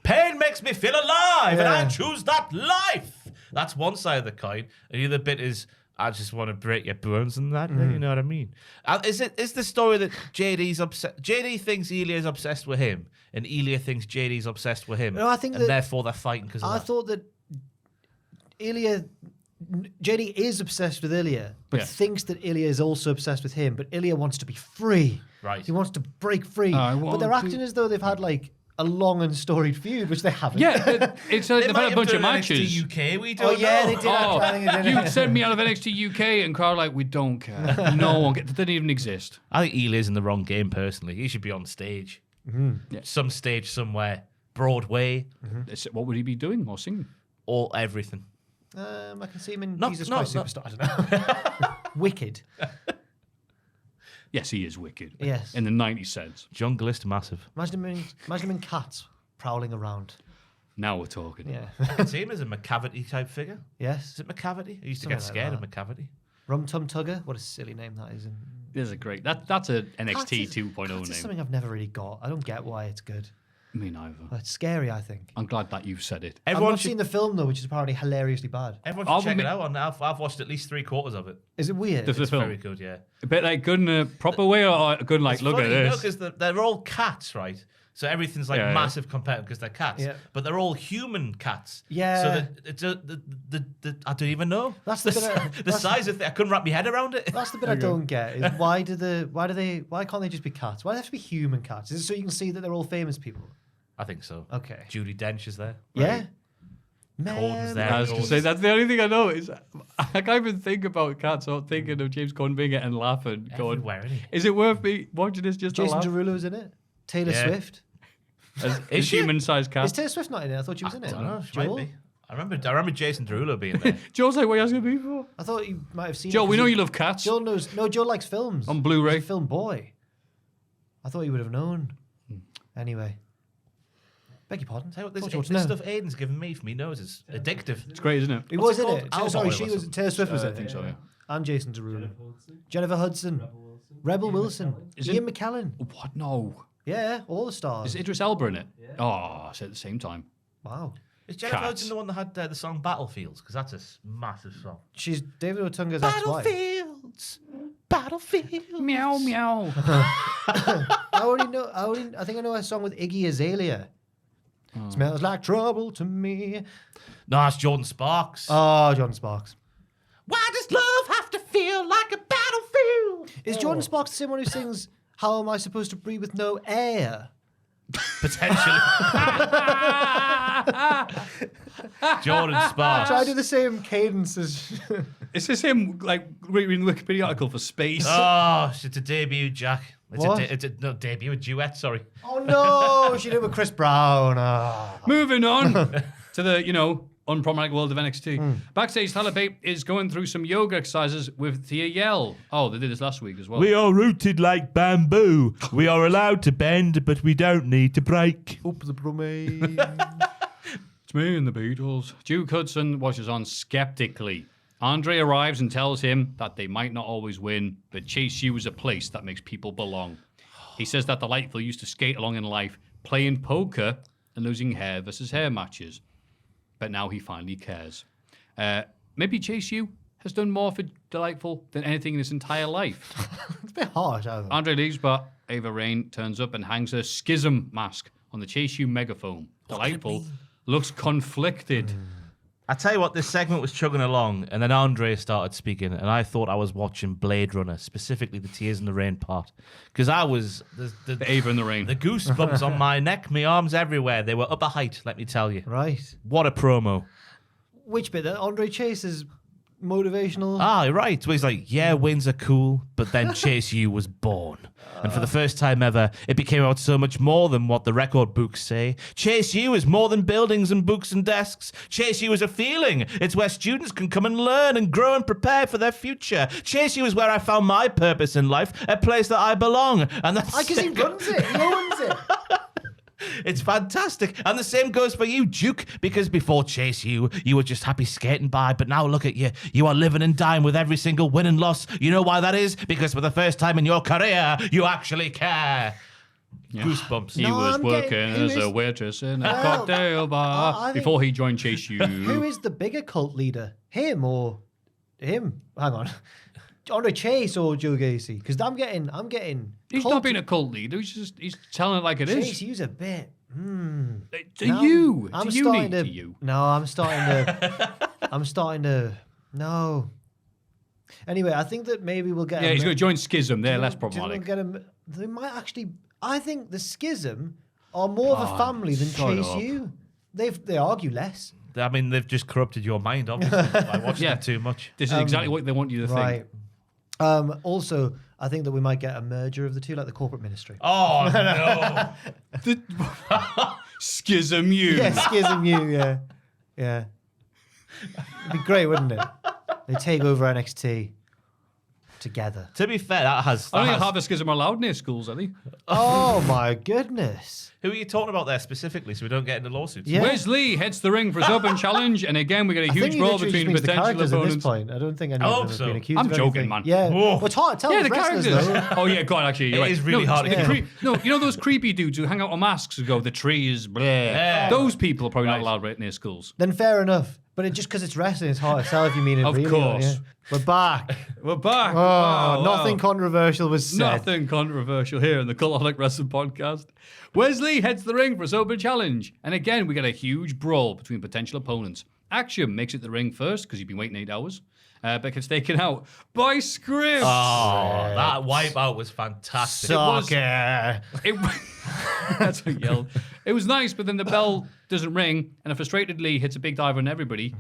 Pain makes me feel alive, and I Yeah. choose that life. That's one side of the coin, and the other bit is I just want to break your bones and that. You know what I mean? Is the story that JD's upset? JD thinks Ilya's obsessed with him, and Ilya thinks JD's obsessed with him. No, I think and that- therefore they're fighting because of I that. thought that JD is obsessed with Ilya, but Yeah. thinks that Ilya is also obsessed with him. But Ilya wants to be free. Right. He wants to break free. I But they're want acting to- as though they've had like a long and storied feud, which they haven't. yeah, it's like They they've might had a have bunch done of an matches. NXT UK, we Oh don't yeah, know. they did. I think they did. You sent me out of NXT UK, and Carl like, we don't care. No one gets. They didn't even exist. I think Ilya's in the wrong game personally. He should be on stage. Yeah. Some stage somewhere. Broadway. What would he be doing or singing? Or everything. I can see him in No, Jesus no, Christ no. Superstar. I don't know. Wicked. Yes, he is wicked. Yes. In the 90 cents. Junglist massive. Imagine him in Cats prowling around. Now we're talking. Yeah. I can see him as a McCavity type figure. Yes. Is it McCavity? I used to Something get like scared of that. McCavity. Rum Tum Tugger. What a silly name that is. There's a great. That's a Cats NXT is- 2.0 Cats is name. something I've never really got. I don't get why it's good. Me neither. It's scary, I think. I'm glad that you've said it. I've Everyone not should, seen the film though, which is apparently hilariously bad. everyone I'll should check it admit- out. I've watched at least 3/4 of it. Is it weird? The It's film. very good, yeah. A bit like good in a proper way or good like, It's look funny, at this. because they're all cats, right? So everything's like Yeah, yeah. massive compared because they're cats. Yeah. But they're all human cats. Yeah. So that it's the I don't even know. That's the bit I- the that's- size of it. I couldn't wrap my head around it. That's the bit I don't get. Is why can't they just be cats? Why do they have to be human cats? Is it so you can see that they're all famous people? I think so. Okay. Judy Dench is there. Yeah. Corden's there. I was going to say, that's the only thing I know is I can't even think about cats or thinking of James Corden being it and laughing. Going, Everywhere, isn't he? is it worth me watching this just to Jason laugh? Derulo's in it. Taylor Yeah. Swift. As human-sized Is cat. Taylor Swift not in it? I thought she was in I it. don't know. She Joel? might be. I remember Jason Derulo being there. Joe's like, what are you asking me for? I thought you might have seen Joe, it. we 'cause know you love cats. Joe knows. No, Joe likes films. On Blu-ray. He's a film boy. I thought you would have known. Anyway. Beg your pardon. Tell you what, Thought you this would know. stuff Aiden's given me for me nose is addictive. It's great, isn't it? He What's was it in called? it. Alcohol, Sorry, it she was. wasn't. Taylor Swift was I in think it. so, yeah. And Jason Derulo. Jennifer Hudson. Rebel Wilson. Is Ian it- McKellen. What? No. Yeah, all the stars. Is Idris Elba in it? Oh, I said at the same time. Wow. Is Jennifer Cats. Hudson the one that had the song Battlefields? Because that's a massive song. She's David Otunga's ex-wife. Battlefields, battlefield. Meow, meow. I think I know a song with Iggy Azalea. Smells like trouble to me. No, it's Jordan Sparks. Oh, Jordan Sparks. Why does love have to feel like a battlefield? Is Jordan Sparks the same one who sings "How Am I Supposed to Breathe with No Air"? Potentially. Jordan Sparks. Try to do the same cadence as. Is this him, like, reading the Wikipedia article for Space? Oh, it's a debut, Jack. It's What? a debut, a duet, sorry. Oh no, she did it with Chris Brown. Ah. Moving on to the, unproblematic world of NXT. Backstage, Tyler Bate is going through some yoga exercises with Thea Yell. Oh, they did this last week as well. We are rooted like bamboo. We are allowed to bend, but we don't need to break. Up the bromade. It's me and the Beatles. Duke Hudson watches on skeptically. Andre arrives and tells him that they might not always win, but Chase U is a place that makes people belong. He says that Delightful used to skate along in life, playing poker and losing hair versus hair matches. But now he finally cares. Maybe Chase U has done more for Delightful than anything in his entire life. It's a bit harsh, I think. Andre leaves, but Ava Rain turns up and hangs her schism mask on the Chase U megaphone. Delightful looks conflicted. I tell you what, this segment was chugging along, and then Andre started speaking, and I thought I was watching Blade Runner, specifically the Tears in the Rain part, because I was The Ava in the Rain. the goosebumps on my neck, my arms everywhere. They were up a height, let me tell you. Right. What a promo! Which bit? Andre Chase's motivational. Ah, you're right. So he's like, yeah, wins are cool, but then Chase U was born. And for the first time ever, it became about so much more than what the record books say. Chase U is more than buildings and books and desks. Chase U is a feeling. It's where students can come and learn and grow and prepare for their future. Chase U is where I found my purpose in life, a place that I belong. And that's Because he runs it. He owns it. It's fantastic. And the same goes for you, Duke, because before Chase U, you were just happy skating by, but now look at you. You are living and dying with every single win and loss. You know why that is? Because for the first time in your career, you actually care. Yeah. Goosebumps. He No, was I'm working getting- as who a is- waitress in a Well, cocktail bar I think- before he joined Chase U. Who is the bigger cult leader? Him or him? Hang on. Andre Chase or Joe Gacy? Because I'm getting. He's cult- not being a cult leader. He's telling it like it Chase is. U's a bit. To Now you. I'm To you starting need to. to you. No, I'm starting to. No. Anyway, I think that maybe we'll get. Yeah, he's going to join Schism. They're less Do you think problematic. we'll get they might actually. I think the Schism are more of a family than shut Chase up. U. They argue less. I mean, they've just corrupted your mind, obviously, by watching Yeah. it too much. This is exactly what they want you to Right. think. Also, I think that we might get a merger of the two, like the corporate ministry. Oh, no. Schism U. Yeah, Schism U, yeah. Yeah. It'd be great, wouldn't it? They take over NXT together. To be fair, that has... I don't that think has- half a Schism are allowed near schools, are they? Oh, my goodness. Who are you talking about there specifically so we don't get into lawsuits? Yeah. Wes Lee heads the ring for his open challenge, and again we get a I think huge he brawl literally between just means the potential characters at this opponents. point. I don't think any I of hope them have so. been accused I'm of joking, anything. man. Yeah. Whoa. Well, it's hard to tell Yeah, the the wrestlers, characters. though. Oh yeah, God, actually, you're It right. is really hard to the tell. No, you know those creepy dudes who hang out on masks who go, the tree is bleh. Yeah. Those people are probably Right. not allowed right near schools. Then fair enough. But just because it's wrestling, it's hard to tell if you mean it Of really. course. Yeah. We're back. We're back. Oh, Wow, nothing wow. controversial was said. Nothing controversial here in the Cultaholic Wrestling Podcast. Wesley heads the ring for his open challenge. And again, we get a huge brawl between potential opponents. Action makes it to the ring first because he'd been waiting 8 hours. But gets taken out by Scripps. Oh, that wipeout was fantastic. Soccer. That's what he yelled. It was nice, but then the bell doesn't ring, and a frustrated Lee hits a big dive on everybody.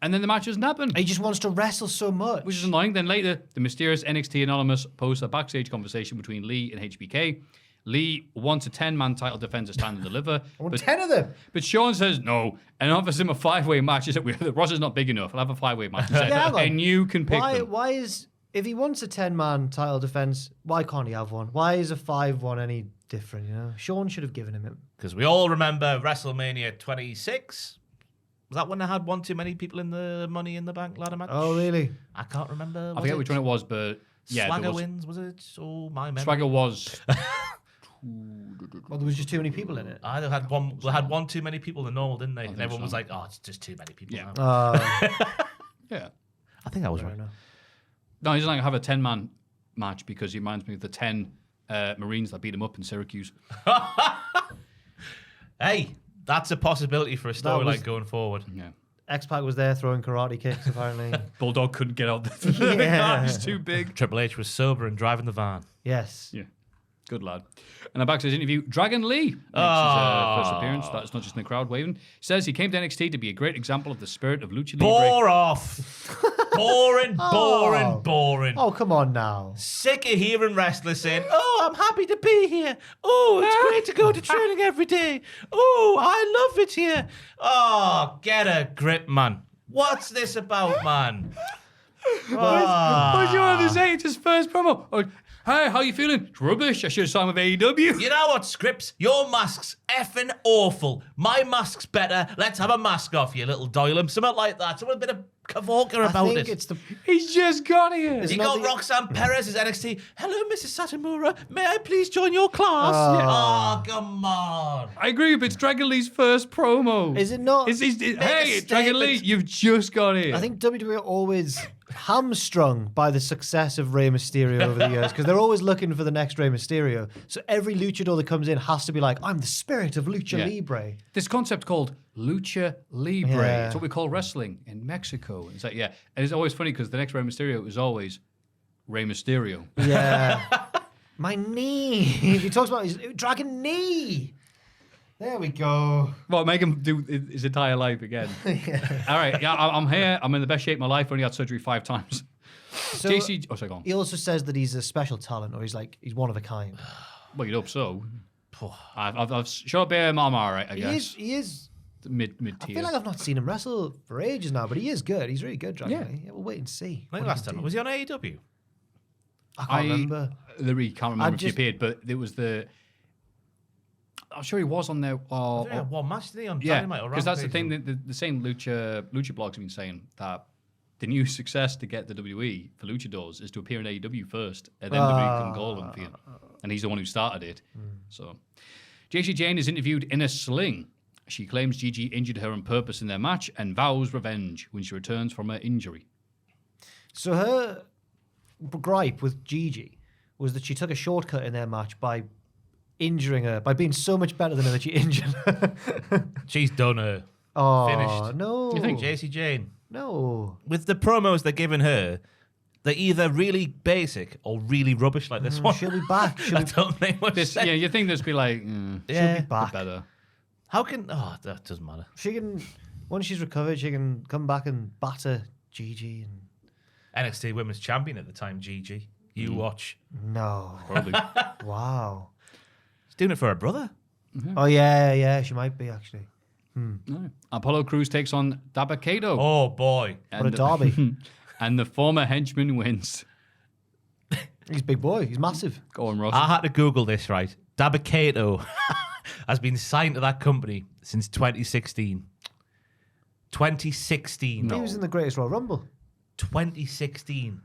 And then the match doesn't happen, He just wants to wrestle so much. which is annoying. Then later, the mysterious NXT Anonymous posts a backstage conversation between Lee and HBK. Lee wants a 10-man title defense to stand and deliver. I want but 10 of them. But Sean says no and offers him a 5-way match. He said, the roster's not big enough. I'll have a 5-way match. He said, Yeah, hang on. and you can pick them. Why is, if he wants a 10-man title defense, why can't he have one? Why is a 5-1 any different, you know? Sean should have given him it. Because we all remember WrestleMania 26. Was that when they had one too many people in the Money in the Bank ladder match? Oh, really? I can't remember. I forget which one it was, but yeah, Swagger there was. wins, was it? Oh, my memory. Swagger was. Well, there was just too many people in it. They had one too many people than normal, didn't they? And everyone was like, "Oh, it's just too many people." Yeah. Now. Yeah. I think I was I right. don't know. No, he doesn't have a 10-man match because he reminds me of the 10 Marines that beat him up in Syracuse. Hey, that's a possibility for a storyline going forward. Yeah. X-Pac was there throwing karate kicks, apparently. Bulldog couldn't get out the car. He's too big. Triple H was sober and driving the van. Yes. Yeah. Good lad. And a backstage interview, Dragon Lee makes his first appearance. That's not just in the crowd waving. Says he came to NXT to be a great example of the spirit of Lucha Libre. Bore off. Boring. Oh, come on now. Sick of hearing wrestlers saying, "Oh, I'm happy to be here. Oh, it's great to go to training every day. Oh, I love it here. Oh, get a grip, man. What's this about, man?" What's you want to say? It's his first promo. Oh, hey, how you feeling? It's rubbish. I should have signed with AEW. You know what, Scripps? Your mask's effing awful. My mask's better. Let's have a mask off, you little doylem. Something like that. Something a bit of cavorka about I think it. it's the... He's just got here. You got Roxanne Perez as NXT. Hello, Mrs. Satomura. May I please join your class? Oh, come on. I agree, but it's Dragon Lee's first promo. Is it not? Hey, Dragon Lee, you've just got here. I think WWE are always hamstrung by the success of Rey Mysterio over the years because they're always looking for the next Rey Mysterio. So every luchador that comes in has to be like, I'm the spirit of Lucha Libre. This concept called Lucha Libre. Yeah. It's what we call wrestling in Mexico. It's like, and it's always funny because the next Rey Mysterio is always Rey Mysterio. Yeah. My knee. He talks about his dragon knee. There we go. Well, make him do his entire life again. All right, I'm here. I'm in the best shape of my life. Only had surgery 5 times. So JC, sorry, go on. he also says that he's a special talent, or he's one of a kind. Well, you'd hope so. I've short bear, I'm all right, I guess. He is. Mid I tier. feel like I've not seen him wrestle for ages now, but he is good. He's really good, Dragon Yeah. Lee. We'll wait and see. I think last time, was he on AEW? I can't remember. I really can't remember if he just- appeared, but it was the. I'm sure he was on there. One match, did he, on Yeah, Dynamite or because that's the Rampage? thing. The same lucha blogs have been saying that the new success to get the WWE for luchadors is to appear in AEW first, and then WWE can call them for you. And he's the one who started it. So, JC Jane is interviewed in a sling. She claims Gigi injured her on purpose in their match and vows revenge when she returns from her injury. So her gripe with Gigi was that she took a shortcut in their match by injuring her, by being so much better than her that she injured her. She's done her. Oh, Finished. no. You think JC Jane? No. With the promos they're giving her, they're either really basic or really rubbish like this one. She'll be back. She'll That be, don't make much sense. Yeah, you think this be like, Yeah. back. better. How can... Oh, that doesn't matter. She can, once she's recovered, she can come back and batter Gigi. And NXT Women's Champion at the time, Gigi. You watch. no. Probably. Wow. She's doing it for her brother. Oh, yeah, she might be, actually. No. Apollo Crews takes on Dabba-Kato. Oh, boy. What a derby. And the former henchman wins. He's a big boy. He's massive. Go on, Ross. I had to Google this, right? Dabba-Kato has been signed to that company since 2016. 2016. He was in the Greatest Royal Rumble. 2016.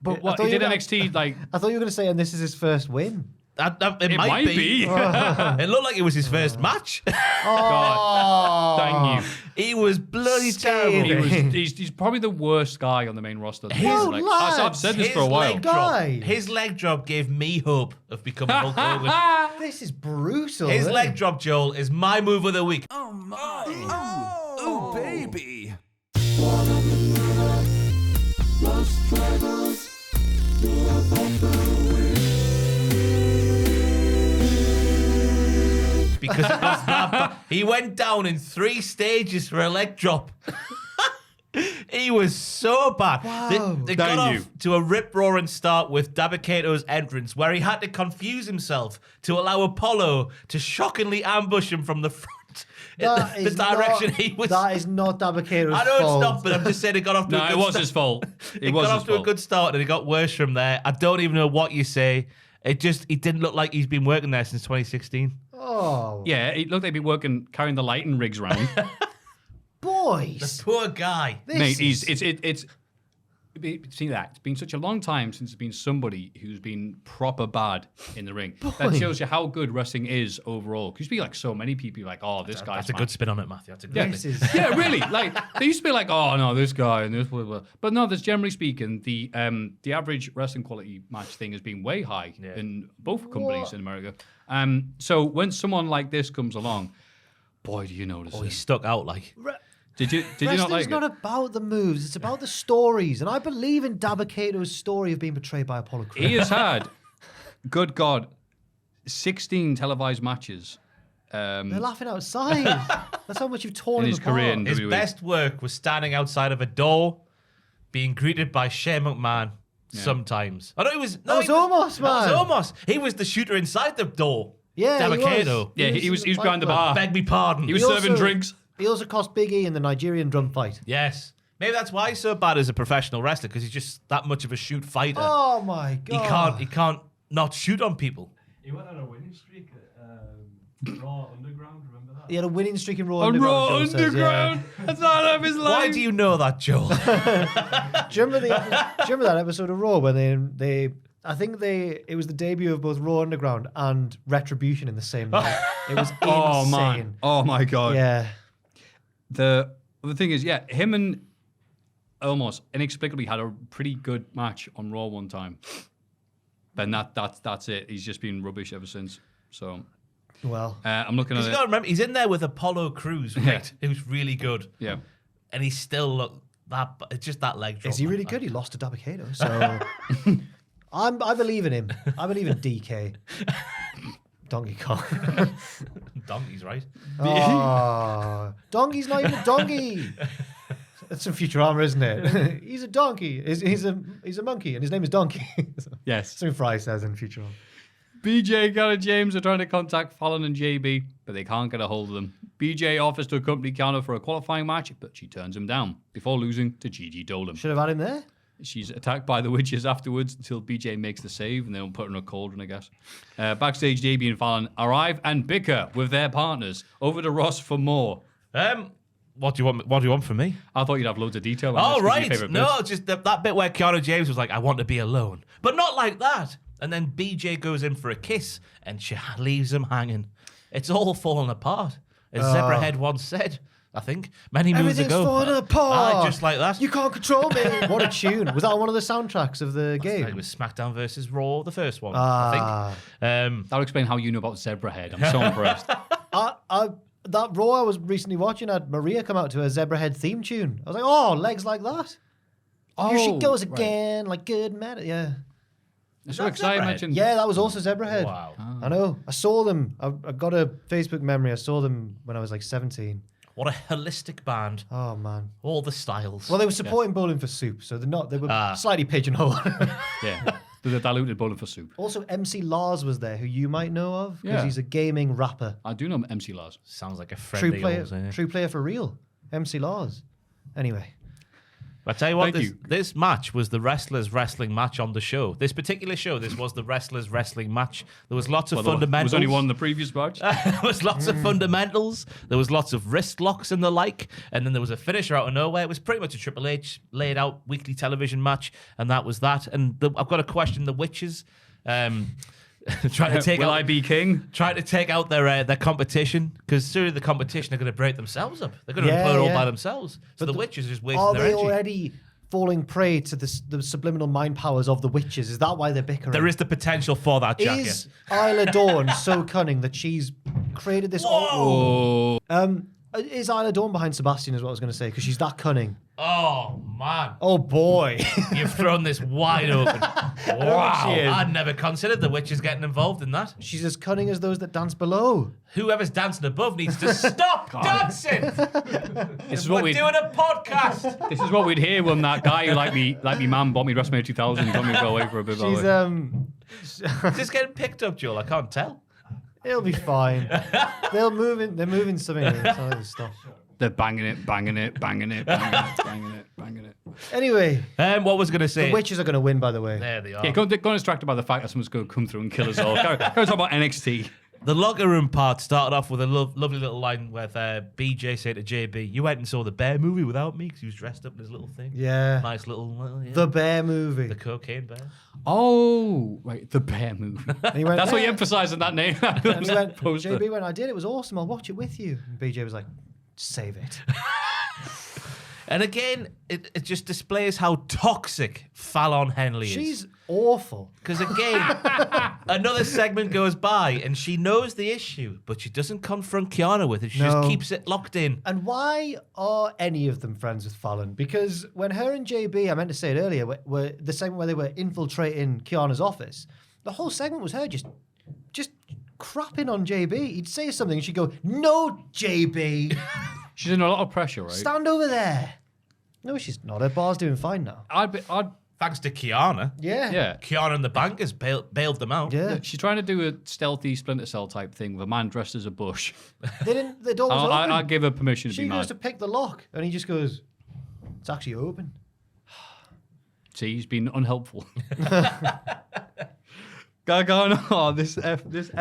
But what, thought he you did were- NXT, like, I thought you were going to say, and this is his first win. It it might be. be. It looked like it was his first match. God, thank you. He was bloody Scathing. terrible. He's probably the worst guy on the main roster. Whoa, Like, lads. I've said this His for a while. leg Guy. drop. His leg drop gave me hope of becoming Hulk Hogan. This is brutal. His isn't leg it? drop, Joel, is my move of the week. Oh, baby. Because it was that bad. He went down in 3 stages for a leg drop. He was so bad. They got Damn you. off to a rip-roaring start with Dabba-Kato's entrance, where he had to confuse himself to allow Apollo to shockingly ambush him from the front. That The is direction not, he was. That is not Dabba-Kato's I know fault. it's not, but I'm just saying it got off to a No, good it was start. his fault. It It got was off his to a fault. good start and it got worse from there. I don't even know what you say. It didn't look like he's been working there since 2016. Oh, Yeah, it looked like he'd be working, carrying the lighting rigs around. boys. Poor guy. This Mate, is- it's See that? It's been such a long time since there's been somebody who's been proper bad in the ring. That shows you how good wrestling is overall. Because you be like so many people like, oh, this guy's That's a good spin on it, Matthew. That's a good This spin. is yeah, really. Like they used to be like, oh no, this guy and this blah, blah. But no, there's generally speaking, the average wrestling quality match thing has been way high in both companies in America. So when someone like this comes along, boy, do you notice Oh, it. he's stuck out like. Did you not like Wrestling's not it? about the moves. It's about the stories. And I believe in Dabba-Kato's story of being betrayed by Apollo Creed. He has had, good God, 16 televised matches. They're laughing outside. That's how much you've torn In him his career apart. in His WWE. best work was standing outside of a door, being greeted by Shane McMahon sometimes. I know he was. No, was Omos, That man. was Omos. He was the shooter inside the door. Yeah, he Dabba-Kato. was. Yeah, he was behind the bar. Beg me pardon. He was He serving also- drinks. He also cost Big E in the Nigerian drum fight. Yes. Maybe that's why he's so bad as a professional wrestler, because he's just that much of a shoot fighter. Oh my god. He can't not shoot on people. He went on a winning streak at Raw Underground, remember that? He had a winning streak in Raw On Underground. Raw Joe says, Underground. That's not of his life. Why do you know that, Joel? Do you remember that episode of Raw where it was the debut of both Raw Underground and Retribution in the same night. It was insane. Oh man. Oh my God. Yeah. The thing is, him and Omos inexplicably had a pretty good match on Raw one time. But that's it. He's just been rubbish ever since. So Well, I'm looking at You it. got to remember, he's in there with Apollo Crews, right? Who's really good. Yeah. And he's still it's just that leg drop. is he really good? He lost to Dabba-Kato, so I believe in him. I believe in DK. Donkey Kong. Donkey's right. Oh, donkey's not even a donkey. That's some Futurama, isn't it? He's a donkey. He's a monkey, and his name is Donkey. Yes. Something Fry says in Futurama. BJ, Garrett James are trying to contact Fallon and JB, but they can't get a hold of them. BJ offers to accompany Counter for a qualifying match, but she turns him down before losing to Gigi Dolan. Should have had him there. She's attacked by the witches afterwards until BJ makes the save and they don't put her in a cauldron, I guess. Backstage, JB and Fallon arrive and bicker with their partners. Over to Ross for more. What do you want from me? I thought you'd have loads of detail on Oh, this. 'Cause your right. favourite No, bit. just that bit where Keanu James was like, I want to be alone. But not like that. And then BJ goes in for a kiss and she leaves him hanging. It's all falling apart. As Zebrahead once said, I think, many moons Everything's ago. falling apart. Just like that. You can't control me. What a tune. Was that on one of the soundtracks of the It game? was SmackDown versus Raw, the first one, Ah. I think. That'll explain how you know about Zebrahead. I'm so impressed. That Raw I was recently watching had Maria come out to a Zebrahead theme tune. I was like, oh, legs like that. Here she goes right. again, like good man. Yeah. So excited. Zebrahead? Mentioned. Yeah, that was also Zebrahead. Wow. I know. I saw them. I got a Facebook memory. I saw them when I was like 17. What a holistic band. Oh, man. All the styles. Well, they were supporting Bowling for Soup, so they were slightly pigeonholed. Yeah. The diluted bowling for soup. Also, MC Lars was there, who you might know of, because Yeah. he's a gaming rapper. I do know MC Lars. Sounds like a friendly True player for real. MC Lars. Anyway. I tell you what, Thank you. this match was the wrestlers' wrestling match on the show. This particular show, this was the wrestlers' wrestling match. There was lots of There fundamentals. was only one in the previous match. There was lots of fundamentals. There was lots of wrist locks and the like. And then there was a finisher out of nowhere. It was pretty much a Triple H laid out weekly television match. And that was that. And I've got to question the witches. Trying to take Will out, I be king? trying to take out their competition, because soon the competition are going to break themselves up. They're going to Yeah, implode all yeah. by themselves. So the witches are just wasting Are their they energy. already falling prey to the subliminal mind powers of the witches? Is that why they're bickering? There is the potential for that, Jack. Is Isla Dawn so cunning that she's created this? Oh. Is Isla Dawn behind Sebastian? Is what I was going to say, because she's that cunning. Oh, man. Oh boy. You've thrown this wide open. Wow. She is. I'd never considered the witches getting involved in that. She's as cunning as those that dance below. Whoever's dancing above needs to stop dancing. This is what We're we doing a podcast. This is what we'd hear when that guy who like me man bought me WrestleMania 2000 and got me to go away for a bit. She's Is this getting picked up, Joel? I can't tell. it'll be fine. They're moving something. It's not like stuff. They're banging it, banging it, banging it, banging it, banging it, banging it. Anyway, What was going to say? the witches are going to win, by the way. There they are. Yeah, go distracted by the fact that someone's going to come through and kill us all. Go talk about NXT. The locker room part started off with a lovely little line with BJ saying to JB, "You went and saw the Bear movie without me," because he was dressed up in his little thing. Yeah. Nice little yeah. The Bear movie. The cocaine bear. Oh, right, the Bear movie. And he went, That's what you "Yeah." emphasise in that name. And he went, Poster. JB went, "I did. It was awesome. I'll watch it with you." And BJ was like, "Save it." And again, it just displays how toxic Fallon Henley is. She's awful. Because again, another segment goes by and she knows the issue, but she doesn't confront Kiana with it. She No. just keeps it locked in. And why are any of them friends with Fallon? Because when her and JB, I meant to say it earlier, were the segment where they were infiltrating Kiana's office, the whole segment was her just crapping on JB. He'd say something and she'd go, "No, JB, She's in a lot of pressure, right? stand over there." No, she's not. Her bar's doing fine now. I'd Thanks to Kiana. yeah. Kiana and the bankers bailed them out. Yeah. She's trying to do a stealthy Splinter Cell type thing with a man dressed as a bush. They didn't, the door was open. I'll give her permission to She be goes mad. to pick the lock and he just goes, "It's actually open." See, he's been unhelpful. Gargano, this episode,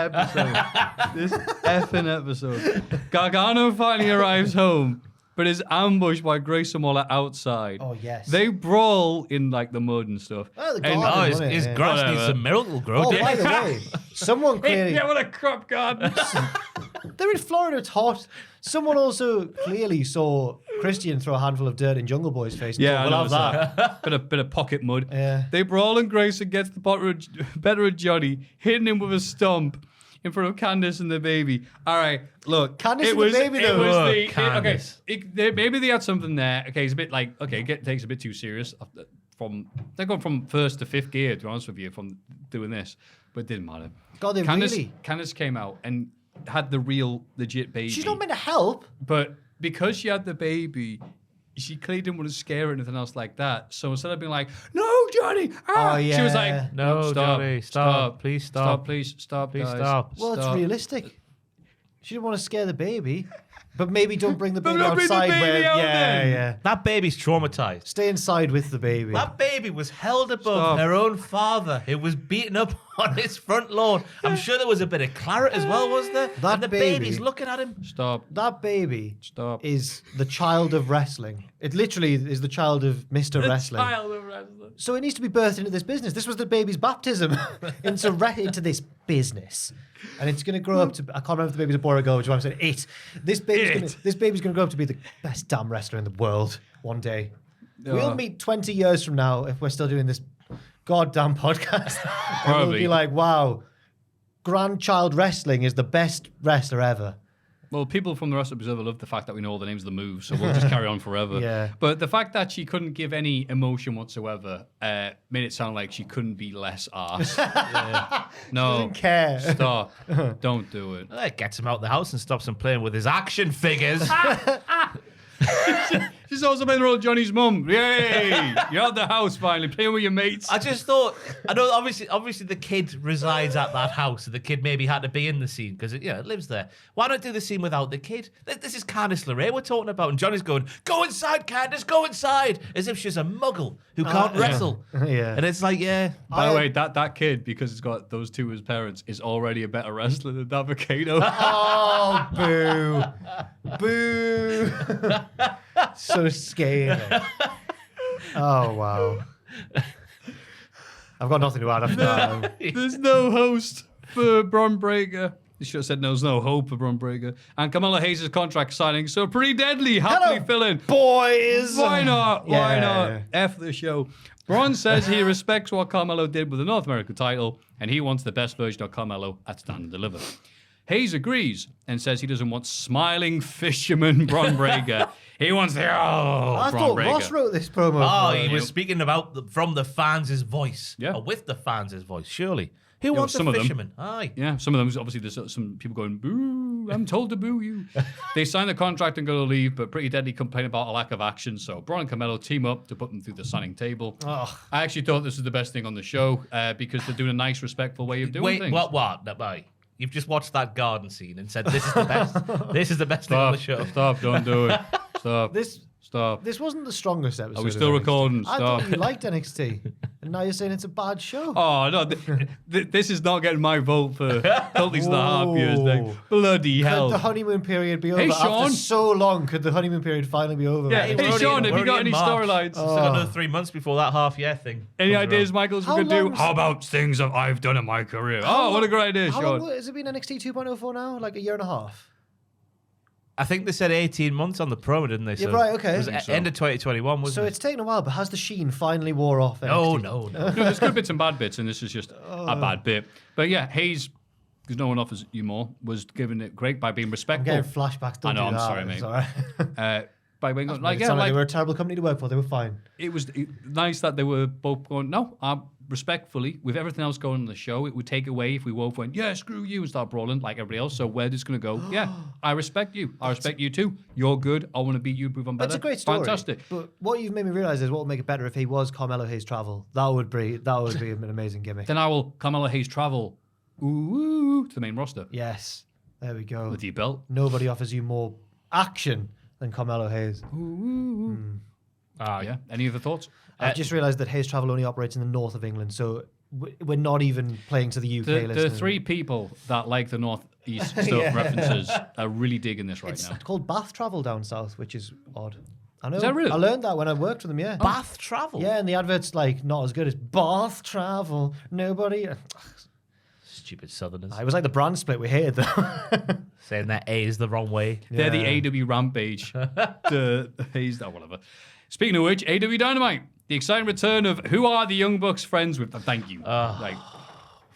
this effing episode. Gargano finally arrives home, but is ambushed by Grayson Waller outside. Oh, yes. They brawl in like the mud and stuff. Oh, the And- garden, Oh, wasn't it? his Yeah. grass Whatever. needs some miracle growth. Oh, didn't by it? the way, someone clearly... Yeah, what a crop garden. They're in Florida, it's hot. Someone also clearly saw Christian throw a handful of dirt in Jungle Boy's face. Yeah, I we'll have noticed that. bit of pocket mud. Yeah. They brawl and Grayson gets the better of Johnny, hitting him with a stomp in front of Candice and the baby. All right, look. Candice and the baby, though. Okay, Candice. maybe they had something there. Okay, it's a bit like, takes a bit too serious. They're going from first to fifth gear, to be honest with you, from doing this. But it didn't matter. God, they really... Candice came out and had the real, legit baby. She's not meant to help. But because she had the baby, she clearly didn't want to scare her or anything else like that. So instead of being like, "No, Johnny!" Oh, she was yeah. like, No, Johnny, stop. Please stop. Please stop, Please guys. stop. Well, it's Stop." realistic. She didn't want to scare the baby, but maybe don't bring the But baby don't bring the outside. baby out yeah, then. yeah. That baby's traumatized. Stay inside with the baby. That baby was held above Stop. her own father, who was beaten up on his front lawn. I'm sure there was a bit of claret as well, was there? That and the baby- baby's looking at him. Stop. That baby Stop. is the child of wrestling. It literally is the child of Mr. Wrestling. Child of wrestling. So it needs to be birthed into this business. This was the baby's baptism into this business. And it's going to grow up to, I can't remember if the baby's a boy or a girl, which is why I'm saying it. This baby's going to grow up to be the best damn wrestler in the world one day. We'll meet 20 years from now if we're still doing this goddamn podcast. And we'll Probably. be like, wow, grandchild wrestling is the best wrestler ever. Well, people from the Wrestling Observer love the fact that we know all the names of the moves, so we'll just carry on forever. Yeah. But the fact that she couldn't give any emotion whatsoever made it sound like she couldn't be less arse. No. Doesn't care. Stop. Don't do it. That gets him out the house and stops him playing with his action figures. She's also playing the role of Johnny's mum. Yay! You're out the house finally, playing with your mates. I just thought, I know obviously the kid resides at that house, so the kid maybe had to be in the scene because it lives there. Why not do the scene without the kid? This is Candice LeRae we're talking about, and Johnny's going, "Go inside, Candice, go inside," as if she's a muggle who can't wrestle. Yeah. And it's like, yeah. By the way, that kid, because it's got those two as parents, is already a better wrestler than that Volcano. Oh, boo. Boo. So scared. Oh, wow. I've got nothing to add after that. There's no host for Bron Breakker. You should have said there's no hope for Bron Breakker. And Carmelo Hayes' contract signing, so pretty deadly. Happily Hello, filling. boys. Why not? Why Yeah. not? F the show. Braun says he respects what Carmelo did with the North American title, and he wants the best version of Carmelo at Stand and Deliver. Hayes agrees and says he doesn't want smiling fisherman Bron Breakker. He wants the I Bron thought Breakker. Ross wrote this promo. Oh, for he us. was speaking about from the fans' voice. Yeah. Or with the fans' voice, surely. Who wants some a of them. fisherman? Aye. Yeah, some of them, obviously, there's some people going, boo, I'm told to boo you. They sign the contract and go to leave, but Pretty Deadly complain about a lack of action, so Braun and Carmelo team up to put them through the signing table. Oh. I actually thought this was the best thing on the show because they're doing a nice, respectful way of doing Wait, things. what? No, wait. You've just watched that garden scene and said this is the best. This is the best thing on the show. Stop, don't do it. Stop. This Stop. This wasn't the strongest episode. Are we of still NXT. recording? I Stop. thought you liked NXT. And now you're saying it's a bad show. Oh, no. This is not getting my vote for Culties of the Half Years thing. Bloody hell. Could the honeymoon period be over? Hey, Sean. After so long, could the honeymoon period finally be over? Yeah, Right? hey, Sean, have you got any storylines? Still got another 3 months before that half-year thing. Any comes ideas, around. Michaels, we How could do? long's- How about things that I've done in my career? Oh, what a great idea, How Sean. long has it been NXT 2.0 for now? Like a year and a half? I think they said 18 months on the promo, didn't they? Yeah, right, okay. It was end of 2021, wasn't So it? it's taken a while, but has the sheen finally wore off? No, NXT? no. No, there's good bits and bad bits, and this is just a bad bit. But yeah, Hayes, because no one offers you more, was giving it great by being I'm respectful. getting flashbacks. Don't I know, do I'm that. sorry, mate. It's all right. By being like, It sounded like they were a terrible company to work for. They were fine. it was nice that they were both going, no, respectfully, with everything else going on the show, it would take away if we both went, yeah, screw you, and start brawling like everybody else. So we're just going to go, yeah, I respect you. I respect you too. You're good. I want to beat you, prove I'm better. It's a great story. Fantastic. But what you've made me realize is what would make it better if he was Carmelo Hayes Travel. That would be an amazing gimmick. Then I will Carmelo Hayes travel to the main roster Yes. There we go. with the belt. Nobody offers you more action than Carmelo Hayes. Yeah. Any other thoughts? I've just realised that Hayes Travel only operates in the north of England, so we're not even playing to the UK The listeners. three people that like the Northeast stuff references are really digging this right It's now. called Bath Travel down south, which is odd. I know. Is that really? I learned that when I worked with them, yeah. Bath travel? Yeah, and the advert's like not as good as Bath Travel. Nobody. Stupid Southerners. It was like the brand split we hated though. Saying that A is the wrong way. They're the AW Rampage. The Hayes, whatever. Speaking of which, AW Dynamite. The exciting return of who are the Young Bucks friends with? Thank you. Like,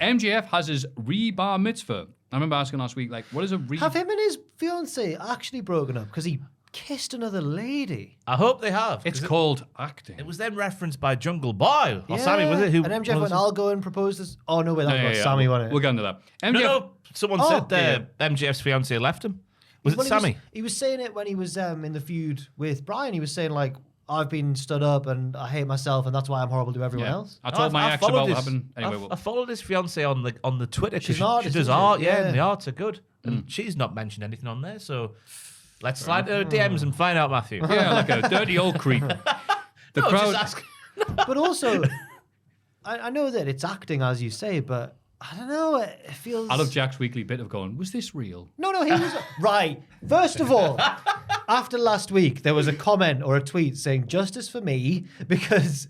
MJF has his re-bar mitzvah. I remember asking last week, like, what is a re? Have him and his fiance actually broken up because he kissed another lady? I hope they have. It's 'cause called acting. It was then referenced by Jungle Boy. Or Sammy, was it? Who, And MJF went, I'll go and propose this. Oh, no, wait, that was Sammy, wasn't it? We'll get into that. MJF, No, someone Oh, said MJF's fiance left him. Was Well, it Sammy? He was saying it when he was in the feud with Brian. He was saying, like, I've been stood up and I hate myself and that's why I'm horrible to everyone else. I told my ex about what happened. Anyway, I followed his fiance on the Twitter. She's She an artist, does isn't art, she? yeah, Yeah. and the arts are good. And she's not mentioned anything on there, so let's slide to her DMs and find out, Maffew. yeah, like a dirty old creep. The No, crowd. just ask. But also, I know that it's acting, as you say, but I don't know. It feels. I love Jack's weekly bit of going, was this real? No, he was. Right. First of all, after last week, there was a comment or a tweet saying justice for me because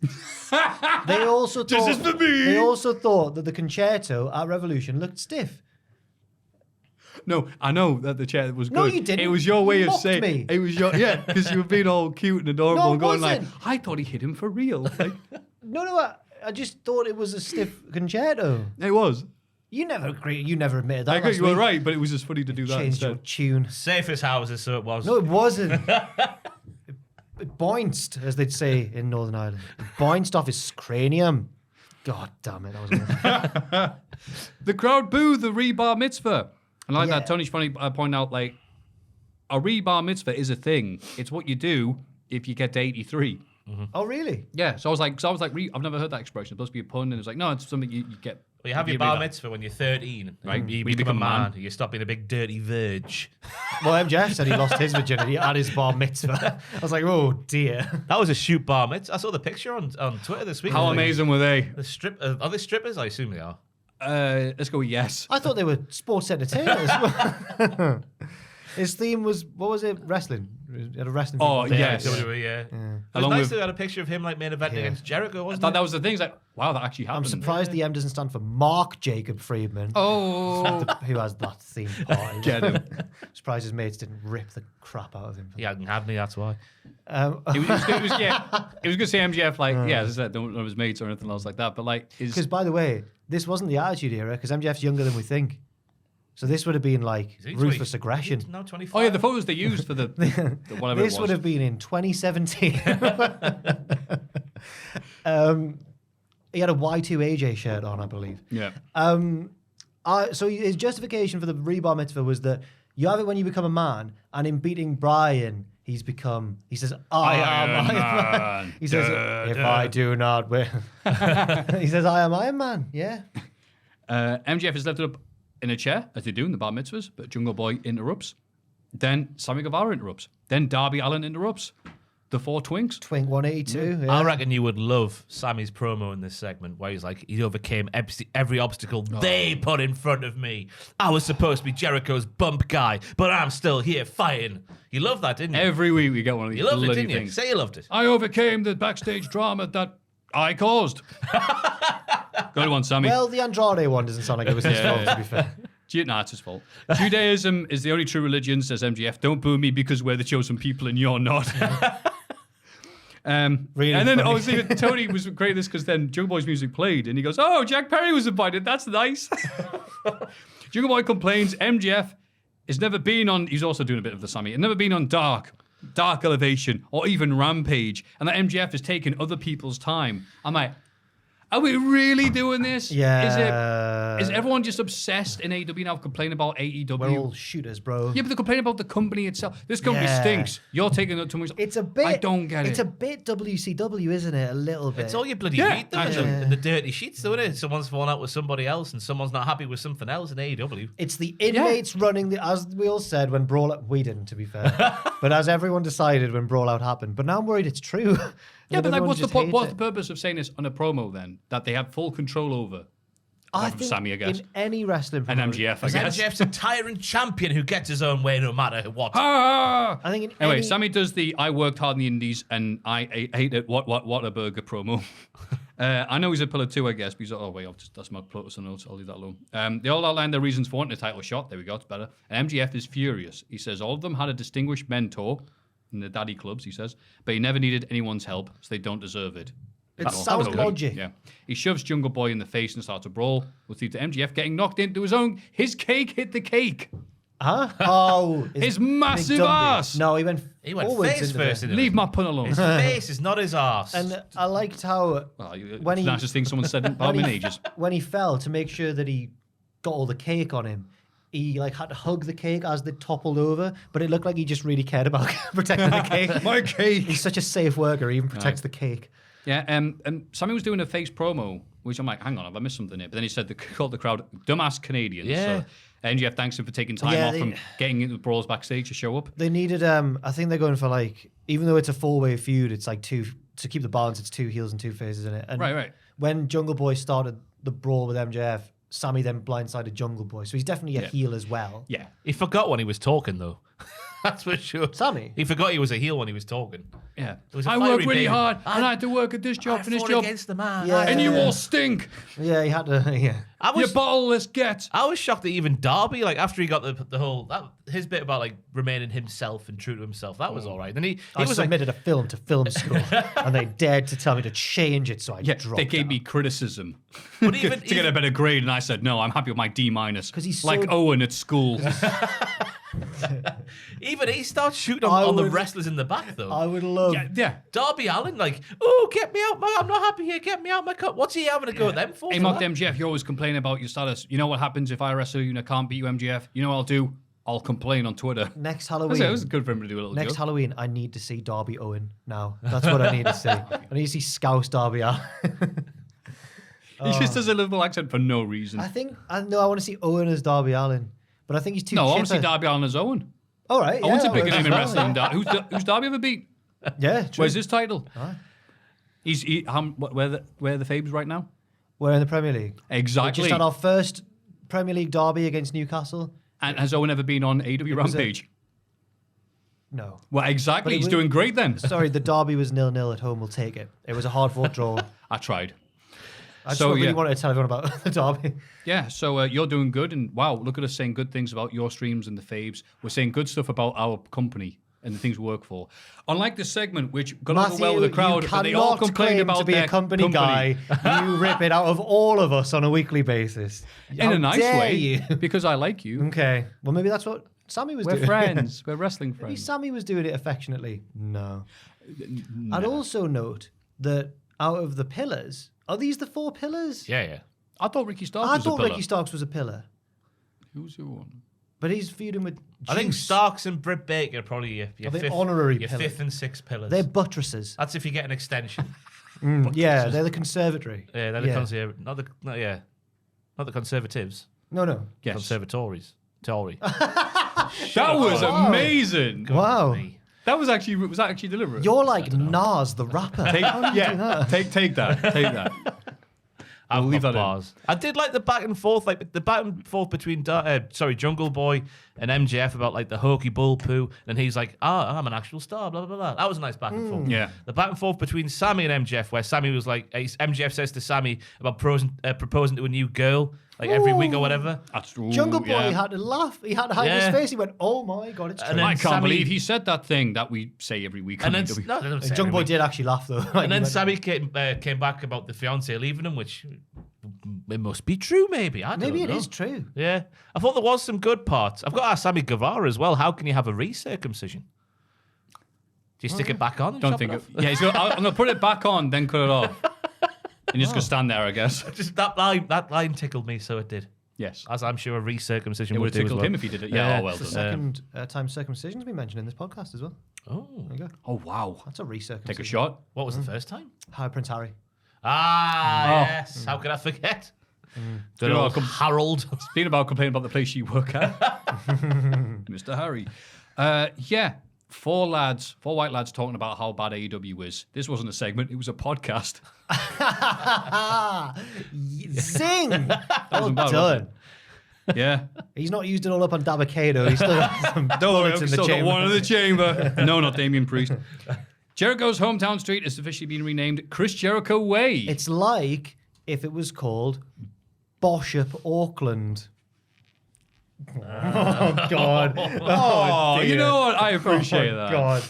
they also thought. Justice for me. They also thought that the concerto at Revolution looked stiff. No, I know that the chair was good. No, you didn't. It was your way You of mocked saying me. it was your because you were being all cute and adorable No, it and going like, wasn't. I thought he hit him for real. Like, No, I just thought it was a stiff concerto. it was. You never agreed. You never admitted that. I agree, last you were week. right, but it was just funny to do that Changed your instead. tune. Safest houses, so it was. No, it wasn't. It boinced, as they'd say in Northern Ireland. It boinced off his cranium. God damn it, that was awful. The crowd booed the rebar mitzvah. And like Yeah. that, Tony's funny pointing out, like, a rebar mitzvah is a thing. It's what you do if you get to 83. Oh, really? Yeah, so I was like, I've never heard that expression. It's supposed to be a pun, and it's like, no, it's something you get. Well, you have your bar mitzvah when you're 13, right? You become a man. You stop being a big dirty verge. Well, MJF said he lost his virginity at his bar mitzvah. I was like, oh dear. That was a shoot bar mitzvah. I saw the picture on Twitter this week. How amazing were they? The are they strippers? I assume they are. Let's go with yes. I thought they were sports entertainers. His theme was, what was it? Wrestling. He had a wrestling theme. Oh, yes. WWE, yeah. It was Along nice with- they had a picture of him like main event against Jericho, I wasn't thought it? that was the thing. It's like, wow, that actually I'm happened. surprised the M doesn't stand for Mark Jacob Friedman, Oh, who has that theme part. get him. Surprised his mates didn't rip the crap out of him. Yeah, I can have me, that's why. It was good to see MJF, like, yeah, as I said, don't know his mates or anything else like that, but like, Because, by the way, this wasn't the Attitude Era, because MJF's younger than we think. So this would have been like Is he ruthless 20 aggression. No, 25. oh yeah, the photos they used for the whatever This it was. would have been in 2017. He had a Y2AJ shirt on, I believe. Yeah. So his justification for the rebar mitzvah was that you have it when you become a man, and in beating Brian, he says, I am Iron Man. He says, if I do not win. He says, I am Iron Man. Yeah. MJF is lifted up in a chair, as they do in the bar mitzvahs, but Jungle Boy interrupts. Then Sammy Guevara interrupts. Then Darby Allin interrupts. the 4 twinks. Twink 182. Yeah. I reckon you would love Sammy's promo in this segment where he's like, he overcame every obstacle they put in front of me. I was supposed to be Jericho's bump guy, but I'm still here fighting. You loved that, didn't you? Every week we get one of these You loved it, bloody didn't you? things. Say you loved it. I overcame the backstage drama that I caused. Good one, Sammy. Well, the Andrade one doesn't sound like it was his fault, to be fair. Nah, it's his fault. Judaism is the only true religion, says MGF. Don't boo me because we're the chosen people and you're not. Really and then funny. obviously Tony was great at this because then Jungle Boy's music played and he goes, "Oh, Jack Perry was invited. That's nice." Jungle Boy complains MGF has never been on. He's also doing a bit of the Sammy. He's never been on Dark Elevation, or even Rampage, and that MGF is taking other people's time. I'm like, are we really doing this? Yeah. Is everyone just obsessed in AEW now complaining about AEW? We're all shooters, bro. Yeah, but they're complaining about the company itself. This company Yeah. stinks. You're taking it too much. It's a bit. I don't get it. It's a bit WCW, isn't it? A little bit. It's all you bloody Yeah, read though, actually. in the dirty sheets, though, isn't it? Someone's fallen out with somebody else and someone's not happy with something else in AEW. It's the inmates running the, as we all said when Brawl Out, we didn't, to be fair, but as everyone decided when Brawl Out happened. But now I'm worried it's true. Yeah, but like, everyone what's the just hates what's it. the purpose of saying this on a promo then? That they have full control over? I Apart from think Sammy, I guess. in any wrestling And promotion, MGF, I guess. MJF's a tyrant champion who gets his own way no matter what. Ah! I think in Anyway, any, Sammy does the "I worked hard in the Indies and I ate it. What a burger" promo. I know he's a pillar too, I guess. Because that's my Plotus notes. I'll leave that alone. They all outline their reasons for wanting a title shot. There we go. It's better. And MGF is furious. He says all of them had a distinguished mentor in the daddy clubs. He says, but he never needed anyone's help, so they don't deserve it. It's Oh, sound totally. logic. Yeah. He shoves Jungle Boy in the face and starts a brawl, which leads to MGF getting knocked into his cake hit the cake. Huh? Oh, His Big massive Dundee. ass. No, he went He went face into first the- into Leave it. my pun alone. His face is not his arse. And I liked how Well, when when he- the nicest thing someone said in Parliament ages. when he fell, to make sure that he got all the cake on him, he like had to hug the cake as they toppled over, but it looked like he just really cared about protecting the cake. My cake. He's such a safe worker, he even protects the cake. Yeah, and Sammy was doing a face promo, which I'm like, hang on, have I missed something here? But then he said called the crowd dumbass Canadians. Yeah. So NGF thanks him for taking time Yeah, off they- from getting into the brawls backstage to show up. They needed, I think they're going for like, even though it's a 4-way feud, it's like to keep the balance, it's 2 heels and 2 faces in it. And Right. when Jungle Boy started the brawl with MJF, Sammy then blindsided Jungle Boy. So he's definitely a Yeah. heel as well. Yeah. He forgot when he was talking, though. That's for sure. Sammy? He forgot he was a heel when he was talking. Yeah. It was a I work fiery really baby. hard and I had to work at this job and this job. against the man. Yeah. And you all stink. Yeah, he had to, yeah. I You was, bottleless get. I was shocked that even Darby, like after he got the whole his bit about like remaining himself and true to himself, that was all right. Then he I was like, submitted a film to film school, and they dared to tell me to change it, so I Yeah, dropped they gave out. me criticism but even to get a better grade, and I said, no, I'm happy with my D-. 'Cause he's like so- Owen at school. even he starts shooting I on the would- wrestlers in the back though. I would love. yeah. Darby Allin, like, oh, get me out, I'm not happy here, get me out my cup. What's he having to go at them for? Hey, for mocked that? MGF, you always complain about your status. You know what happens if I wrestle you and I can't beat you, MGF? You know what I'll do? I'll complain on Twitter. Next It Halloween. was good for him to do a little Next joke. Halloween, I need to see Darby Owen now. That's what I need to see. I need to see Scouse Darby Allin. He just does a little accent for no reason. I think, I want to see Owen as Darby Allin, but I think he's too No, I chipper. want to see Darby Allin as Owen. All right, yeah. Owen's a bigger Owen name as in well, wrestling. yeah. than who's Darby ever beat? Yeah, true. Where's his title? Where are the Fabes right now? We're in the Premier League. We Exactly. just had our first Premier League derby against Newcastle. And has Owen ever been on AEW was a- Rampage? No. Well, exactly. But it He's was- doing great then. Sorry, the derby was 0-0 at home. We'll take it. It was a hard-fought draw. I tried. I just So, really yeah. wanted to tell everyone about the derby. Yeah, so you're doing good, and wow, look at us saying good things about your streams and the Faves. We're saying good stuff about our company and the things we work for. Unlike this segment, which got over well with the crowd, you but they all cannot complained claim about to be their a company guy. You rip it out of all of us on a weekly basis. in How a nice dare way, you? because I like you. Okay. Well, maybe that's what Sammy was We're doing. friends. We're wrestling Maybe friends. Sammy was doing it affectionately. No. I'd also note that out of the pillars, are these the 4 pillars? Yeah. I thought Ricky Starks I was a thought pillar. Ricky Starks was a pillar, Who's the one? but he's feuding with I think Juice. Starks and Britt Baker are probably your Are they fifth, honorary your pillars? 5th and 6th pillars. They're buttresses. That's if you get an extension. Yeah, they're the conservatory. Yeah, they're the not the conservatives. No. Yes. Conservatories. Tory. That was amazing. Wow. Me. That was actually deliberate. You're like Nas, the rapper. Take, How do you do that? take that. I'll leave that in. bars. I did like the back and forth, between Jungle Boy and MJF about like the hokey bull poo, and he's like, I'm an actual star, blah blah blah. That was a nice back and forth. Yeah. The back and forth between Sammy and MJF, where Sammy was like, MJF says to Sammy about proposing to a new girl, like every week or whatever. Jungle Boy had to laugh. He had to hide his face. He went, "Oh my god, it's true." And then I can't Sammy- believe he said that thing that we say every week. And on then AEW. no, they don't say Jungle Boy every week. did actually laugh though. And then Sammy came back about the fiance leaving him, which it must be true. Maybe I don't Maybe know. it is true. Yeah, I thought there was some good parts. I've got to ask Sammy Guevara as well. How can you have a recircumcision? Do you stick it back on? And Don't chop think it of. off? Yeah, I'm gonna put it back on, then cut it off, and you're just gonna stand there, I guess. Just that line tickled me, so it did. Yes, As I'm sure a recircumcision it would would do have as tickled well. him if he did it. Yeah, well It's the done. second time circumcision's been mentioned in this podcast as well. Oh, There you go. Oh wow, That's a recircumcision. take a shot. what was the first time? Hi, Prince Harry. Yes. How could I forget? Good You know, old Harold. Speaking about complaining about the place you work at, Mr. Harry. Yeah, four white lads talking about how bad AEW is. This wasn't a segment; it was a podcast. Zing! Well Wasn't bad, was done. Yeah. He's not used it all up on Dabakato. He's still got some Don't worry, bullets I've in the still got chamber. one in the chamber. No, not Damian Priest. Jericho's hometown street has officially been renamed Chris Jericho Way. It's like if it was called Boshop Auckland. Oh, God. oh, you dear. know what? I appreciate Oh, that. God.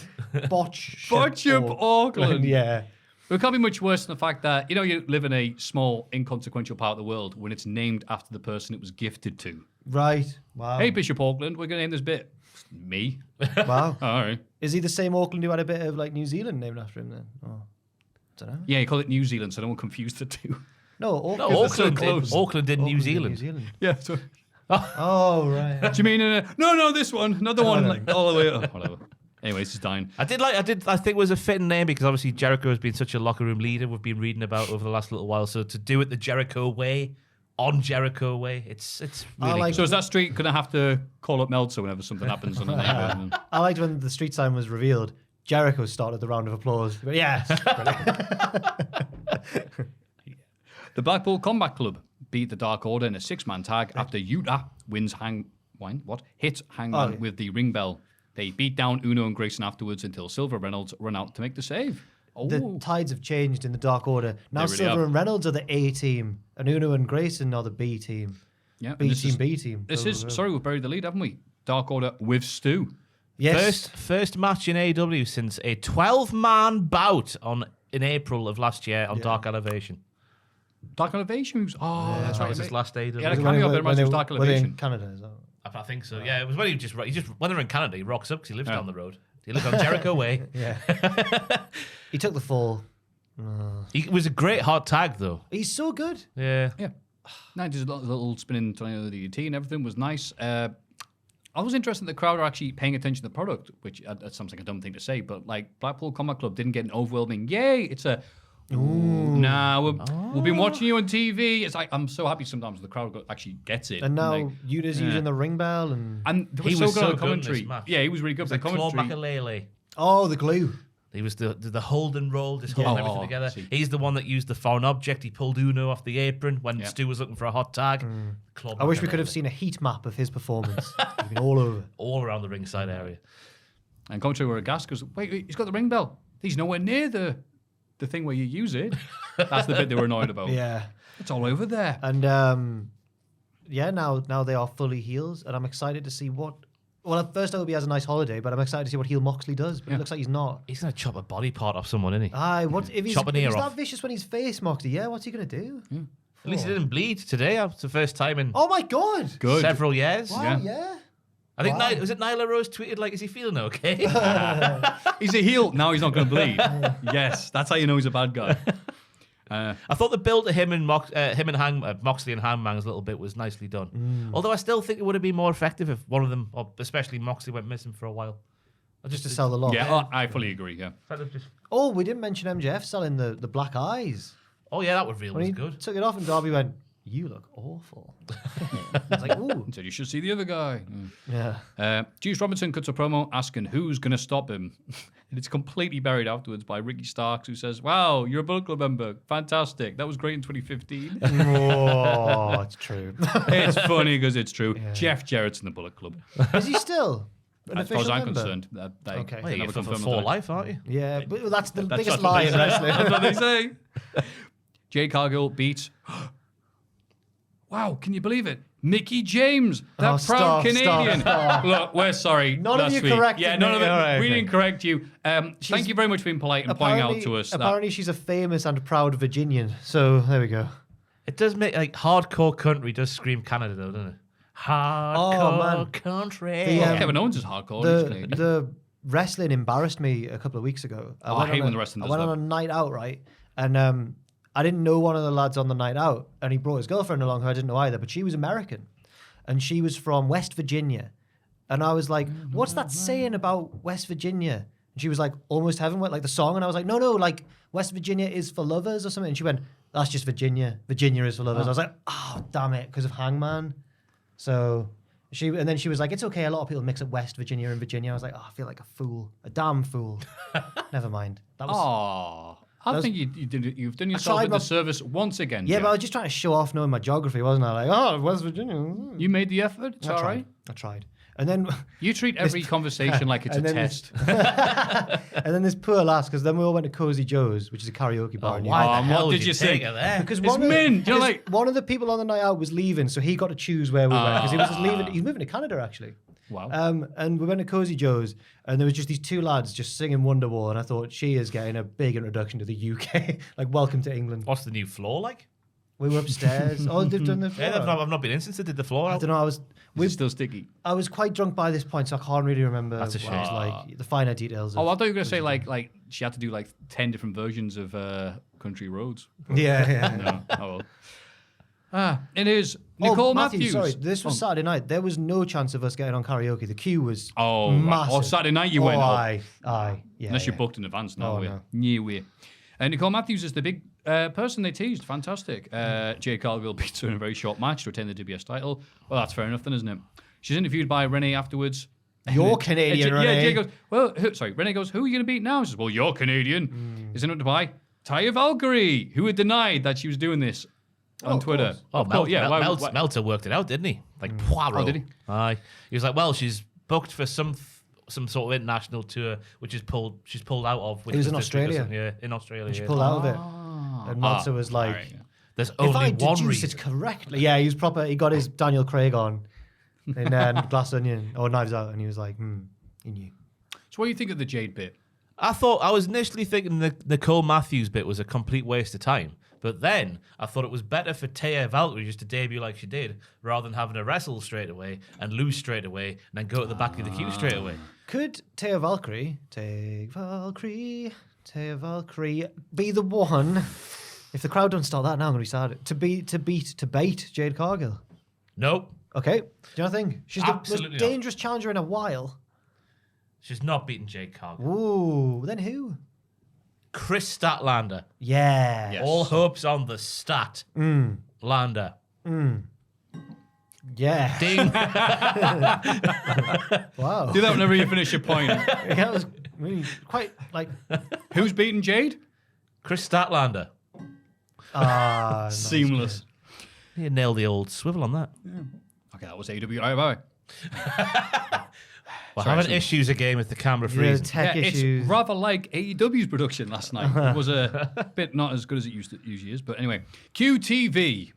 Boshop Boshop Auckland. Yeah. It can't be much worse than the fact that, you know, you live in a small, inconsequential part of the world when it's named after the person it was gifted to. Right. Wow. Hey, Bishop Auckland, we're going to name this bit. Me. Wow. All right. Is he the same Auckland who had a bit of like New Zealand named after him then? Oh, don't know. Yeah, you call it New Zealand, so I don't want to confuse the two. No, Auckland. No, they're so Auckland, close. Auckland in New Auckland in Zealand. New Zealand. Yeah. So, do Oh, right. you mean no, this one, another one, like, all the way up. Whatever. Anyways, it's dying. I think it was a fitting name because obviously Jericho has been such a locker room leader we've been reading about over the last little while. So to do it the Jericho way, on Jericho way, it's really like- So is that street going to have to call up Meltzer whenever something happens on the neighbour? I liked when the street sign was revealed. Jericho started the round of applause. But yes. The Blackpool Combat Club beat the Dark Order in a 6-man tag after Utah hits Hangman yeah. with the ring bell. They beat down Uno and Grayson afterwards until Silver and Reynolds run out to make the save. Oh, The tides have changed in the Dark Order. Now They really Silver have. and Reynolds are the A team, and Uno and Grayson are the B team. yeah. and B this team, is- B team. This is sorry, we've buried the lead, haven't we? Dark Order with Stu. Yes. first match in AEW since a 12-man bout in April of last year on Dark Elevation. Dark Elevation moves. Oh, that's That right. was his last AEW. Yeah, Was it cameo when there, reminds me of Dark were they Elevation. in Canada, is that? I think so. Yeah, it was when he just when they're in Canada, he rocks up because he lives down the road. He lives on Jericho Way. Yeah. He took the fall. It was a great hot tag though. He's so good. Yeah. Yeah. No, just a little spinning tornado DDT and everything was nice. I was interested that the crowd are actually paying attention to the product, which that sounds like a dumb thing to say, but like Blackpool Combat Club didn't get an overwhelming, yay, it's a, nah, we've been watching you on TV. It's like, I'm so happy sometimes the crowd actually gets it. And now like, Yuta's using the ring bell and they He were was so so good good on in this commentary. match. Yeah, he was really good The for the commentary. Claw-Makalele. oh, the glue. He was the hold and roll, just holding everything together. see. He's the one that used the foreign object. He pulled Uno off the apron when Yeah. Stu was looking for a hot tag. I wish we could have seen a heat map of his performance. He's been all over. all around the ringside area. And commentary were aghast because, wait, he's got the ring bell. He's nowhere near the thing where you use it. That's the bit they were annoyed about. Yeah. It's all over there. And yeah, now they are fully heels, and I'm excited to see what. Well, at first I hope he has a nice holiday, but I'm excited to see what heel Moxley does. But it looks like he's not. He's gonna chop a body part off someone, isn't he? Aye, what if he's, Chop an if ear he's off. that vicious when he's face Moxley? Yeah, what's he gonna do? At least he didn't bleed today. It's the first time in Oh my god! Good. several years. Wow, yeah. I think Wow. was it Nyla Rose tweeted like, "Is he feeling okay?" He's a heel. Now he's not going to bleed. Yes, that's how you know he's a bad guy. I thought the build to him and Moxley and Hangman's a little bit was nicely done. Although I still think it would have been more effective if one of them, or especially Moxley, went missing for a while. Just to sell the lot. Yeah, I fully agree. Yeah. Kind of just. Oh, we didn't mention MJF selling the black eyes. Oh yeah, that reveal When was he good. took it off and Darby went, you look awful. I was like, ooh. Said you should see the other guy. Yeah. Juice Robinson cuts a promo asking who's going to stop him. And it's completely buried afterwards by Ricky Starks, who says, wow, you're a Bullet Club member. Fantastic. That was great in 2015. Oh, it's true. It's funny because it's true. Jeff Jarrett's in the Bullet Club. Is he still an As far as official I'm member? concerned. Okay. Well, you're for confirmed for that. life, aren't you? Yeah, but that's the That's biggest what lie they in say. wrestling. That's what they say. Jade Cargill beats... Wow, can you believe it? Mickey James, that Oh, proud stop, Canadian. stop. Look, we're sorry. None of last you week. corrected Yeah, none me. of it. All right, We okay. didn't correct you. Thank you very much for being polite and pointing out to us that. Apparently, she's a famous and proud Virginian. So there we go. It does make like hardcore country does scream Canada though, doesn't it? Hardcore man. country. The, Kevin Owens is hardcore. he's Canadian. The wrestling embarrassed me a couple of weeks ago. I hate when the wrestling I does went that. on a night out, right? And I didn't know one of the lads on the night out, and he brought his girlfriend along, who I didn't know either, but she was American, and she was from West Virginia. And I was like, what's that saying about West Virginia? And she was like, almost heaven, like the song. And I was like, no, like West Virginia is for lovers or something. And she went, that's just Virginia. Virginia is for lovers. I was like, oh, damn it, because of Hangman. So and then she was like, it's okay. A lot of people mix up West Virginia and Virginia. I was like, oh, I feel like a fool, a damn fool. Never mind. That was. Aw. I think you've done yourself tried a my- disservice once again. Yeah, Jeff. but I was just trying to show off knowing my geography, wasn't I? Like, oh, West Virginia. You made the effort. It's all right. I tried. And then You treat every conversation like it's a and then test. and then this poor lass, because then we all went to Cozy Joe's, which is a karaoke bar. in New Why York. the hell what would did you you say? take her there? Because It's mint. You're like, one of the people on the night out was leaving, so he got to choose where we went because he was just leaving. He's moving to Canada actually. wow. And we went to Cozy Joe's, and there was just these two lads just singing Wonderwall, and I thought she is getting a big introduction to the UK, like welcome to England. What's the new floor like? We were upstairs. Oh, they've done the floor. Yeah, I've not been in since they did the floor. I don't know. Is it still sticky? I was quite drunk by this point, so I can't really remember. That's a what it was shame. like the finer details. Oh, of I thought you were gonna say like she had to do like 10 different versions of Country Roads. yeah. No. Oh well. It is Nicole Matthews. Sorry, this was Saturday night. There was no chance of us getting on karaoke. The queue was Oh, massive. Saturday night you went. Aye, yeah. Unless yeah. you're booked in advance. No Oh, way. no. No way. Nicole Matthews is the big person they teased. Fantastic. Jade Cargill beats her in a very short match to retain the WBS title. Well, that's fair enough then, isn't it? She's interviewed by Renee afterwards. You're Canadian, Yeah, Renee. Jade goes, well, Renee goes, who are you going to beat now? She says, well, you're Canadian. Is it not to buy? Taya Valkyrie, who had denied that she was doing this on Twitter. course. Oh, Of course, why- Meltzer worked it out, didn't he? Like Poirot. Oh, did he? Aye. He was like, well, she's booked for some sort of international tour, which she's pulled out of. Which It was in this week or Australia. something. Yeah, in Australia. She yeah. pulled out of it. And Meltzer was like, Alright, yeah. There's if only I one deduce reason. it correctly. Yeah, he was proper. He got his Daniel Craig on in Glass Onion or Knives Out, and he was like, he knew. So what do you think of the Jade bit? I was initially thinking the Nicole Matthews bit was a complete waste of time. But then I thought it was better for Taya Valkyrie just to debut like she did, rather than having her wrestle straight away and lose straight away and then go to the back of the queue straight away. Could Taya Valkyrie be the one? If the crowd don't start that now, I'm going to be sad. To bait Jade Cargill. Nope. Okay. Do you know what I think? She's the Absolutely most not. dangerous challenger in a while. She's not beating Jade Cargill. Ooh, then who? Chris Statlander. Yeah. Yes. All hopes on the Statlander. Yeah. Ding. Wow. Do that whenever you finish your point. That was really quite like Who's beating Jade? Chris Statlander. Seamless. You nailed the old swivel on that. Okay, that was AEW. All right, bye. We're Sorry, having issues again with the camera the freezing. tech Yeah, issues. it's rather like AEW's production last night. It was a bit not as good as it usually is. But anyway, QTV.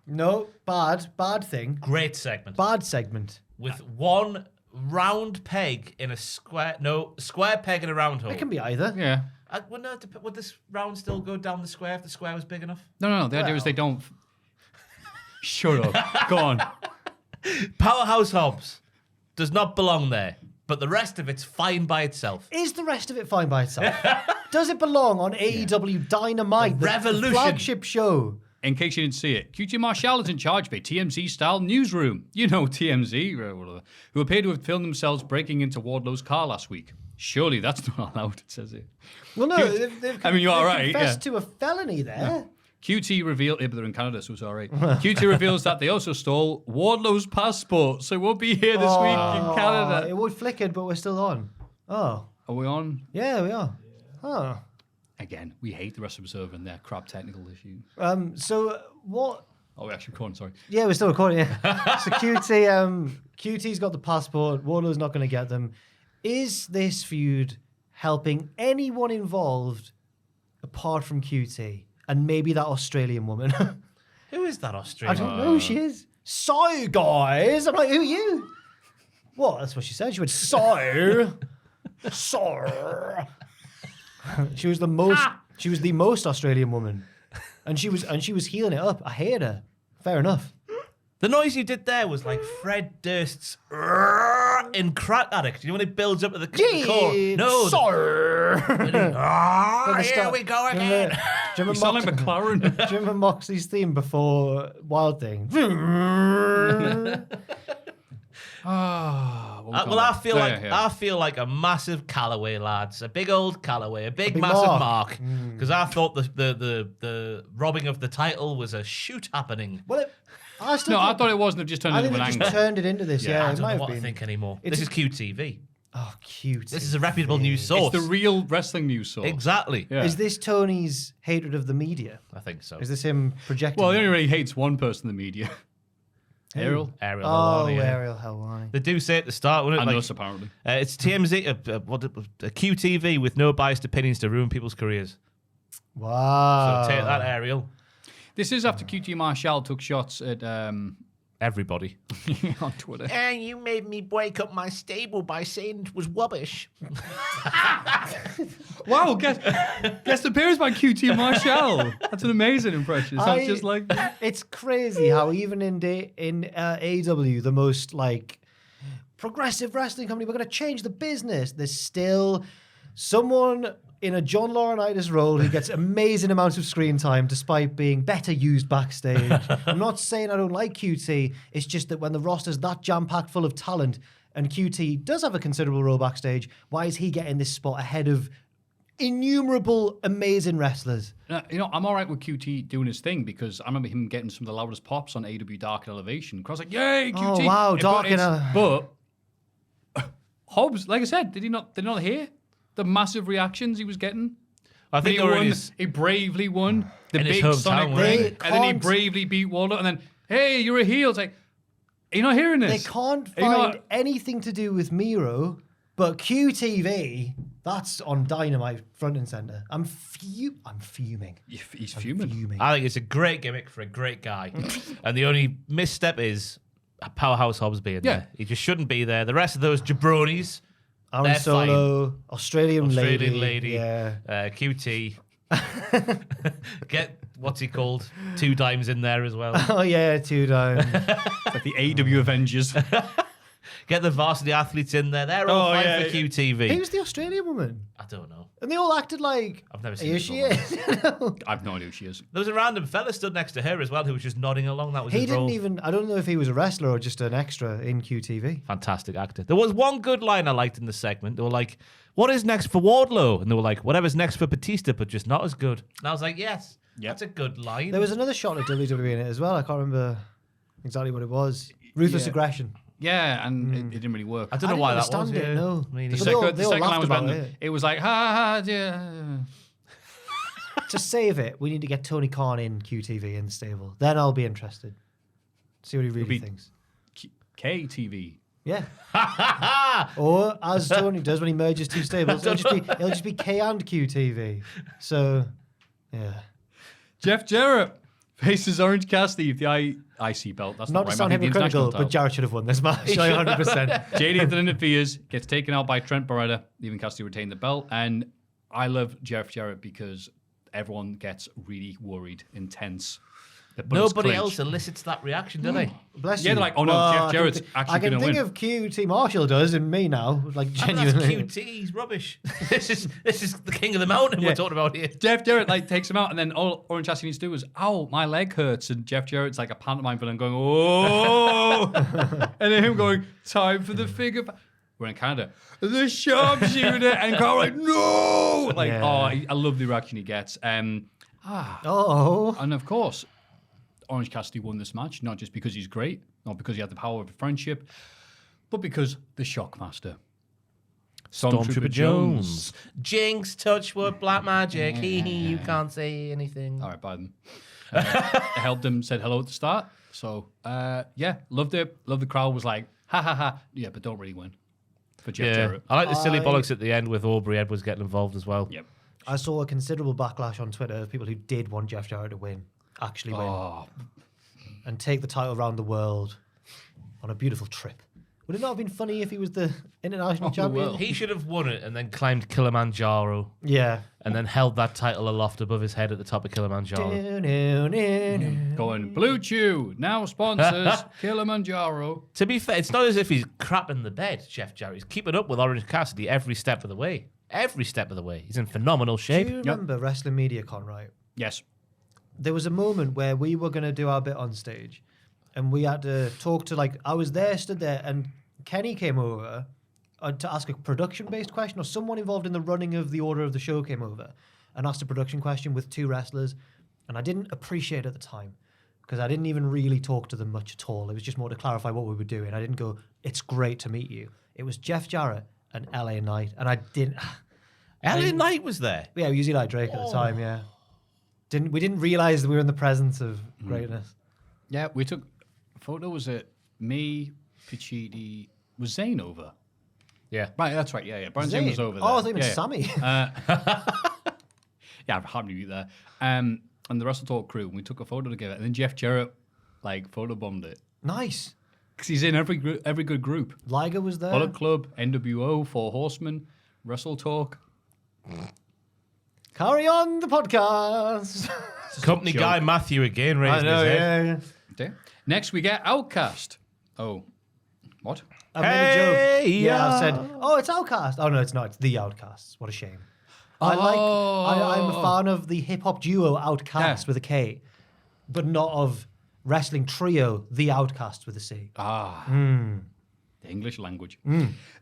No, bad thing. Great segment. Bad segment. With one round peg in a square... No, square peg in a round hole. It can be either. Yeah. Would this round still go down the square if the square was big enough? No. The idea is they don't... Shut up. Go on. Powerhouse Hobbs does not belong there, but the rest of it's fine by itself. Is the rest of it fine by itself? Does it belong on AEW Dynamite, the Revolution. flagship show? In case you didn't see it, QT Marshall is in charge of a TMZ-style newsroom. You know TMZ, who appear to have filmed themselves breaking into Wardlow's car last week. Surely that's not allowed, it says it. Well, no, they've I mean, you are right, confessed yeah. to a felony there. QT revealed, but they're in Canada, so it's all right. QT reveals that they also stole Wardlow's passport, so he won't be here this week in Canada. It would flickered, but we're still on. Oh. Are we on? Yeah, we are. Oh. Again, we hate the Wrestling Observer and their crap technical issues. So what? Oh, we're actually recording, sorry. Yeah, we're still recording. Yeah. So QT's got the passport. Wardlow's not going to get them. Is this feud helping anyone involved apart from QT and maybe that Australian woman? Who is that Australian? I don't know who she is. So, guys. I'm like, who are you? What? That's what she said. She went, so. She was the most Australian woman. And she was healing it up. I hate her. Fair enough. The noise you did there was like Fred Durst's in Crack Addict. You know when it builds up to the core? No. Here we go again. You sound like McLaren. Do you remember Moxley's theme before Wild Thing? I feel like a massive Callaway, lads. A big old Callaway, a big massive mark. Because I thought the robbing of the title was a shoot happening. Well, I thought it wasn't. They've just turned it into an angle. Turned it into this. Yeah, I it don't might know have what been. I think anymore. This is QTV. Oh, cute. This is a reputable news source. It's the real wrestling news source. Exactly. Yeah. Is this Tony's hatred of the media? I think so. Is this him projecting? Well, he only really hates one person in the media. Ariel. Ariel Oh, Helwani, yeah. Ariel Helwani. They do say at the start, wouldn't it? And us, apparently. It's TMZ, a QTV with no biased opinions to ruin people's careers. Wow. So take that, Ariel. This is after QT Marshall took shots at Everybody. on Twitter. And you made me break up my stable by saying it was rubbish. Wow, guess the appearance by QT Marshall. That's an amazing impression. Sounds just like It's crazy how even in AEW, the most like progressive wrestling company, we're going to change the business. There's still someone in a John Laurinaitis role who gets amazing amounts of screen time despite being better used backstage. I'm not saying I don't like QT. It's just that when the roster's that jam-packed full of talent and QT does have a considerable role backstage, why is he getting this spot ahead of innumerable amazing wrestlers? I'm all right with QT doing his thing because I remember him getting some of the loudest pops on AEW Dark and Elevation. I was like, yay, QT. Oh, wow, Dark and But Hobbs, like I said, did he not hear the massive reactions he was getting? I think he bravely won the in his big hometown Sonic ring. ring, and then he bravely beat Waldo, and then, hey, you're a heel. It's like, are you not hearing this? They can't find anything to do with Miro, but QTV, that's on Dynamite front and center. I'm fuming. He's fuming. I think it's a great gimmick for a great guy. And the only misstep is a Powerhouse Hobbs being there. He just shouldn't be there. The rest of those jabronis, Aaron they're Solo, fine. Australian lady. Yeah. QT. Get, what's he called? 2 Dimes in there as well. Oh, yeah, 2 Dimes. Like the AEW Avengers. Get the varsity athletes in there. They're all fine for QTV. Who's the Australian woman? I don't know. And they all acted like, I've never seen here this she woman. is. I've no idea who she is. There was a random fella stood next to her as well who was just nodding along. That was He his role. didn't even, I don't know if he was a wrestler or just an extra in QTV. Fantastic actor. There was one good line I liked in the segment. They were like, what is next for Wardlow? And they were like, whatever's next for Batista, but just not as good. And I was like, yes, that's a good line. There was another shot at WWE in it as well. I can't remember exactly what it was. Ruthless aggression. Yeah, and it didn't really work. I don't know why that was. Understand it, no. I mean, The But they all second laughed line was about random. It was like, ha ha, yeah. To save it, we need to get Tony Khan in QTV in the stable. Then I'll be interested. See what he really thinks. KTV. Yeah. Or as Tony does when he merges 2 stables, it'll just be K and QTV. So, yeah. Jeff Jarrett faces Orange Cassidy with the IC belt. That's Not not to right. sound I think the hypocritical, international but title. Jarrett should have won this match. 100%. JD then interferes, gets taken out by Trent Beretta, leaving Cassidy retain the belt. And I love Jeff Jarrett because everyone gets really worried, intense. Nobody else elicits that reaction, do they? Bless you. Yeah, they're like, oh no, Jeff Jarrett's actually going to win. I can think of QT Marshall does and me now. Like, I mean, that's genuinely. QT. He's rubbish. This is the king of the mountain we're talking about here. Jeff Jarrett takes him out, and then all Orange Cassidy needs to do is, ow, my leg hurts. And Jeff Jarrett's like a pantomime villain going, oh. And then him going, time for the figure. We're in Canada. The sharpshooter. And Carl like, no. I love the reaction he gets. Oh. And of course, Orange Cassidy won this match, not just because he's great, not because he had the power of friendship, but because the Shockmaster. Stormtrooper Jones. Jinx, Touchwood, Black Magic. You can't say anything. All right, Biden. I helped him, said hello at the start. So, loved it. Loved the crowd. Was like, ha ha ha. Yeah, but don't really win. For Jeff Jarrett. I like the silly bollocks at the end with Aubrey Edwards getting involved as well. Yep. I saw a considerable backlash on Twitter of people who did want Jeff Jarrett to win, actually win, and take the title around the world on a beautiful trip. Would it not have been funny if he was the international champion? He should have won it and then climbed Kilimanjaro. Yeah. And then held that title aloft above his head at the top of Kilimanjaro. Going Blue Chew, now sponsors Kilimanjaro. To be fair, it's not as if he's crapping the bed, Jeff Jarrett. He's keeping up with Orange Cassidy every step of the way. Every step of the way. He's in phenomenal shape. Do you remember Wrestling Media Con, right? Yes. There was a moment where we were going to do our bit on stage and we had to talk to, I was there, stood there, and Kenny came over to ask a production-based question, or someone involved in the running of the order of the show came over and asked a production question with two wrestlers, and I didn't appreciate it at the time because I didn't even really talk to them much at all. It was just more to clarify what we were doing. I didn't go, it's great to meet you. It was Jeff Jarrett and LA Knight, and I didn't... LA Knight was there? Yeah, we was Eli Drake at the time, yeah. We didn't realise that we were in the presence of greatness. Yeah, we took a photo. Was it me, Pichidi? Was Zayn over? Yeah. Right, that's right. Yeah. Brian Zayn was over there. Oh, I thought it was Sammy. Yeah, I've hardly be there. And the Wrestle Talk crew, and we took a photo together. And then Jeff Jarrett, photobombed it. Nice. Because he's in every good group. Liger was there. Bullet Club, NWO, Four Horsemen, Wrestle Talk. Carry on the podcast. Company guy Maffew again raised his head. yeah. Okay. Next, we get Outcast. Oh, what? I made a joke. Yeah, I said, it's Outcast. Oh, no, it's not. It's The Outcasts. What a shame. I'm a fan of the hip-hop duo Outcast with a K, but not of wrestling trio The Outcasts with a C. The English language.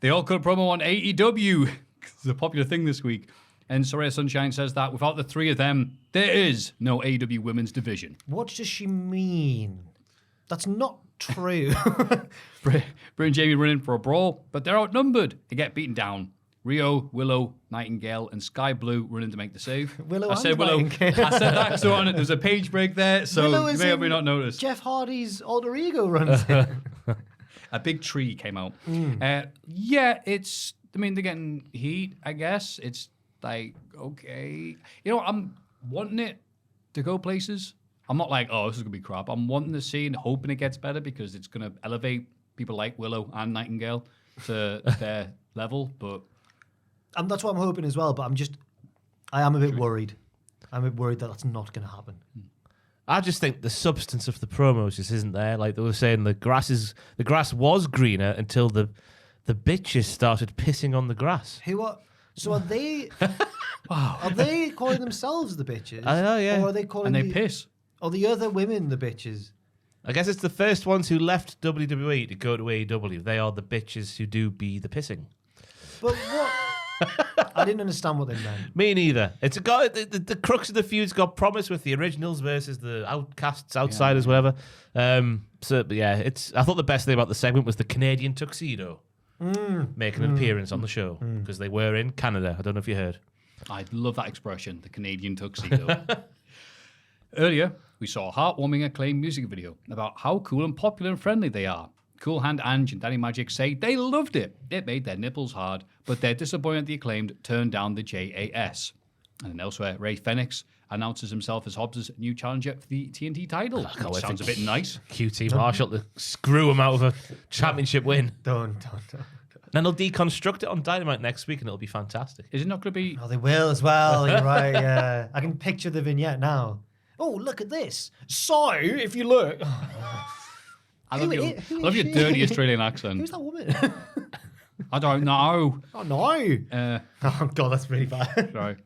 They all cut a promo on AEW. It's a popular thing this week. And Soraya Sunshine says that without the three of them, there is no AEW women's division. What does she mean? That's not true. Bray and Jamie run in for a brawl, but they're outnumbered. They get beaten down. Rio, Willow, Nightingale, and Sky Blue run in to make the save. I said Willow. I said that, so on it. There's a page break there, so you may or may not notice. Jeff Hardy's alter ego runs in. A big tree came out. They're getting heat, I guess. It's okay. I'm wanting it to go places. I'm not like, this is going to be crap. I'm wanting to see and hoping it gets better because it's going to elevate people like Willow and Nightingale to their level. But that's what I'm hoping as well. But I am a bit worried. I'm a bit worried that that's not going to happen. I just think the substance of the promos just isn't there. Like they were saying, the grass was greener until the bitches started pissing on the grass. So are they? Are they calling themselves the bitches? I know, yeah. Or are they calling? And they piss. Or the other women the bitches? I guess it's the first ones who left WWE to go to AEW. They are the bitches who do be the pissing. But what? I didn't understand what they meant. Me neither. It's a guy. The crux of the feud's got promise with the originals versus the outcasts, outsiders, whatever. I thought the best thing about the segment was the Canadian tuxedo making an appearance on the show because they were in Canada. I don't know if you heard. I love that expression, the Canadian tuxedo. Earlier, we saw a heartwarming Acclaim music video about how cool and popular and friendly they are. Cool Hand Ange and Danny Magic say they loved it. It made their nipples hard, but they're disappointed the Acclaimed turned down the JAS. And then elsewhere, Ray Fenix announces himself as Hobbs' new challenger for the TNT title. Sounds a bit nice. QT Marshall to screw him out of a championship win. Don't. Then they'll deconstruct it on Dynamite next week and it'll be fantastic. Is it not going to be... Oh, they will as well. You're right, yeah. I can picture the vignette now. Oh, look at this. So, if you look... I love your dirty Australian accent. Who's that woman? I don't know. Oh, no. Oh, God, that's really bad. Sorry.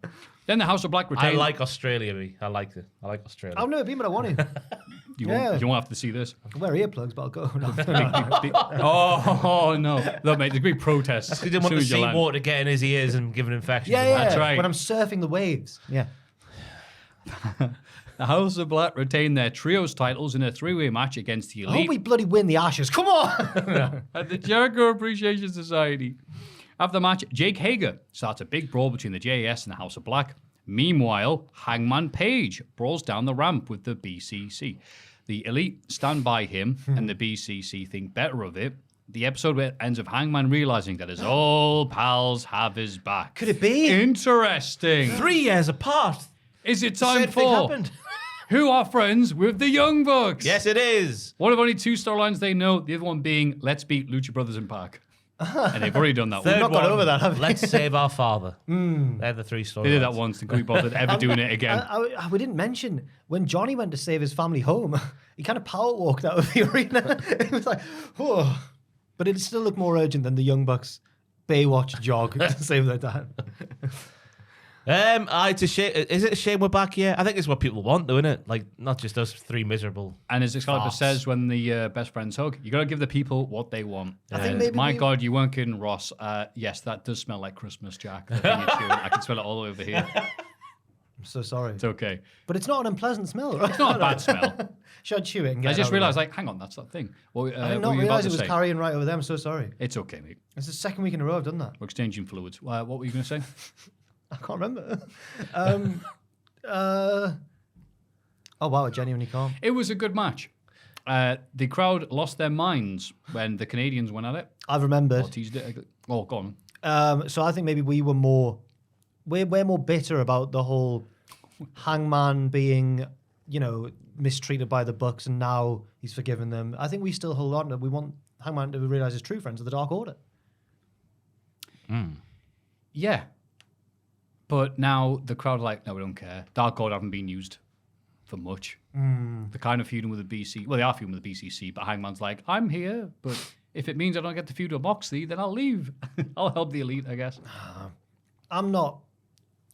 Then the House of Black I retained... like Australia, me. I like it. I like Australia. I've never been, but I want to. You won't have to see this. I can wear earplugs, but I'll go. No. Oh, no. Look, mate, there's going to be protests. He didn't want the seawater to get in his ears and give an infection. Yeah. That's right. When I'm surfing the waves. Yeah. The House of Black retained their trios titles in a three-way match against the I hope Elite we bloody win the Ashes. Come on! at the Jericho Appreciation Society. After the match, Jake Hager starts a big brawl between the JAS and the House of Black. Meanwhile, Hangman Page brawls down the ramp with the BCC. The Elite stand by him, and the BCC think better of it. The episode ends with Hangman realizing that his old pals have his back. Could it be? Interesting. 3 years apart. Is it time Same thing for happened. who are friends with the Young Bucks? Yes, it is. One of only 2 storylines they know, the other one being Let's Beat Lucha Brothers in Pac. And they've already done that one. Third not got one, over that, have we? Let's save our father. They're the 3 stories. They did that once and couldn't be bothered ever doing it again. We didn't mention when Johnny went to save his family home, he kind of power walked out of the arena. It was like, oh. But it still looked more urgent than the Young Bucks Baywatch jog to save their dad. It's a shame. Is it a shame we're back here? I think it's what people want, though, isn't it? Like, not just us 3 miserable. And as Excalibur farts. says when the best friends hug, you got to give the people what they want. I think maybe My we- God, you weren't kidding, Ross. Yes, that does smell like Christmas, Jack. The thing you're chewing, I can smell it all over here. I'm so sorry. It's okay. But it's not an unpleasant smell, right? It's not a bad smell. Should I chew it and get I it just out of realised, the way? like, hang on, that's that thing. What, I did what not were you about realise to it was say? carrying right over there. I'm so sorry. It's okay, mate. It's the second week in a row I've done that. We're exchanging fluids. What were you going to say? I can't remember. Oh, wow, I genuinely can't. It was a good match. The crowd lost their minds when the Canadians went at it. I've remembered. Or teased it. Oh, go on. So I think maybe we're more bitter about the whole Hangman being, mistreated by the Bucks, and now he's forgiven them. I think we still hold on to. We want Hangman to realize his true friends of the Dark Order. Yeah. But now the crowd are like, no, we don't care. Dark Order haven't been used for much. They're kind of feuding with the BC. Well, they are feuding with the BCC, but Hangman's like, I'm here, but if it means I don't get to feud with Moxley, then I'll leave. I'll help the Elite, I guess. I'm not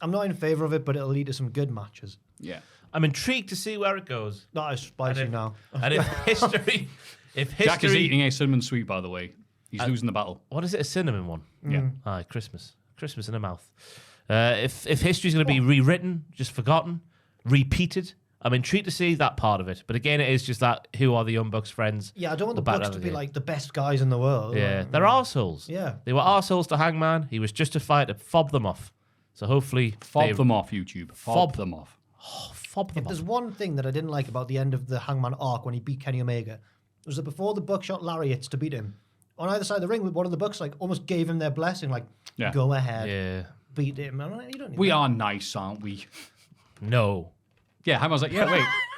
in favor of it, but it'll lead to some good matches. Yeah. I'm intrigued to see where it goes. That is spicy And if- now. And if history... Jack is eating a cinnamon sweet, by the way. He's losing the battle. What is it, a cinnamon one? Yeah. Aye, Christmas. Christmas in the mouth. If history's going to be rewritten, just forgotten, repeated, I'm intrigued to see that part of it. But again, it is just that, who are the Young Bucks friends? Yeah, I don't want the We're back Bucks down to be again. like the best guys in the world. Yeah, they're arseholes. Yeah. They were arseholes to Hangman. He was justified to fob them off. So hopefully... Fob them off, YouTube. Fob them off. Fob them If off. there's one thing that I didn't like about the end of the Hangman arc when he beat Kenny Omega, was that before the Bucks shot lariats to beat him, on either side of the ring, one of the Bucks like almost gave him their blessing, like, Yeah. go ahead, Yeah. beat him. I'm like, you don't need We that. are nice, aren't we? No. Yeah, Hangman's like, yeah,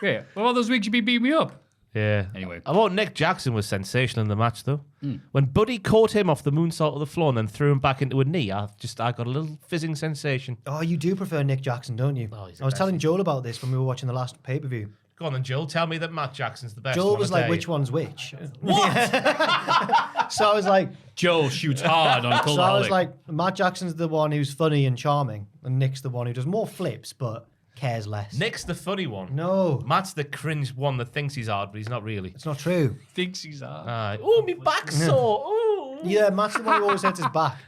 wait. What about those weeks you beat me up? Yeah. Anyway. I thought Nick Jackson was sensational in the match, though. When Buddy caught him off the moonsault of the floor and then threw him back into a knee, I got a little fizzing sensation. Oh, you do prefer Nick Jackson, don't you? Oh, he's the I was best. telling Joel about this when we were watching the last pay-per-view. Go on then, Joel. Tell me that Matt Jackson's the best. Joel was like, which one's which? What? So I was like, Joel shoots hard on Cultaholic. so I was like, Matt Jackson's the one who's funny and charming, and Nick's the one who does more flips but cares less. Nick's the funny one. No, Matt's the cringe one that thinks he's hard, but he's not really. it's not true. thinks he's hard. Aye. Oh, me back sore. Oh. Yeah, Matt's the one who always hits his back.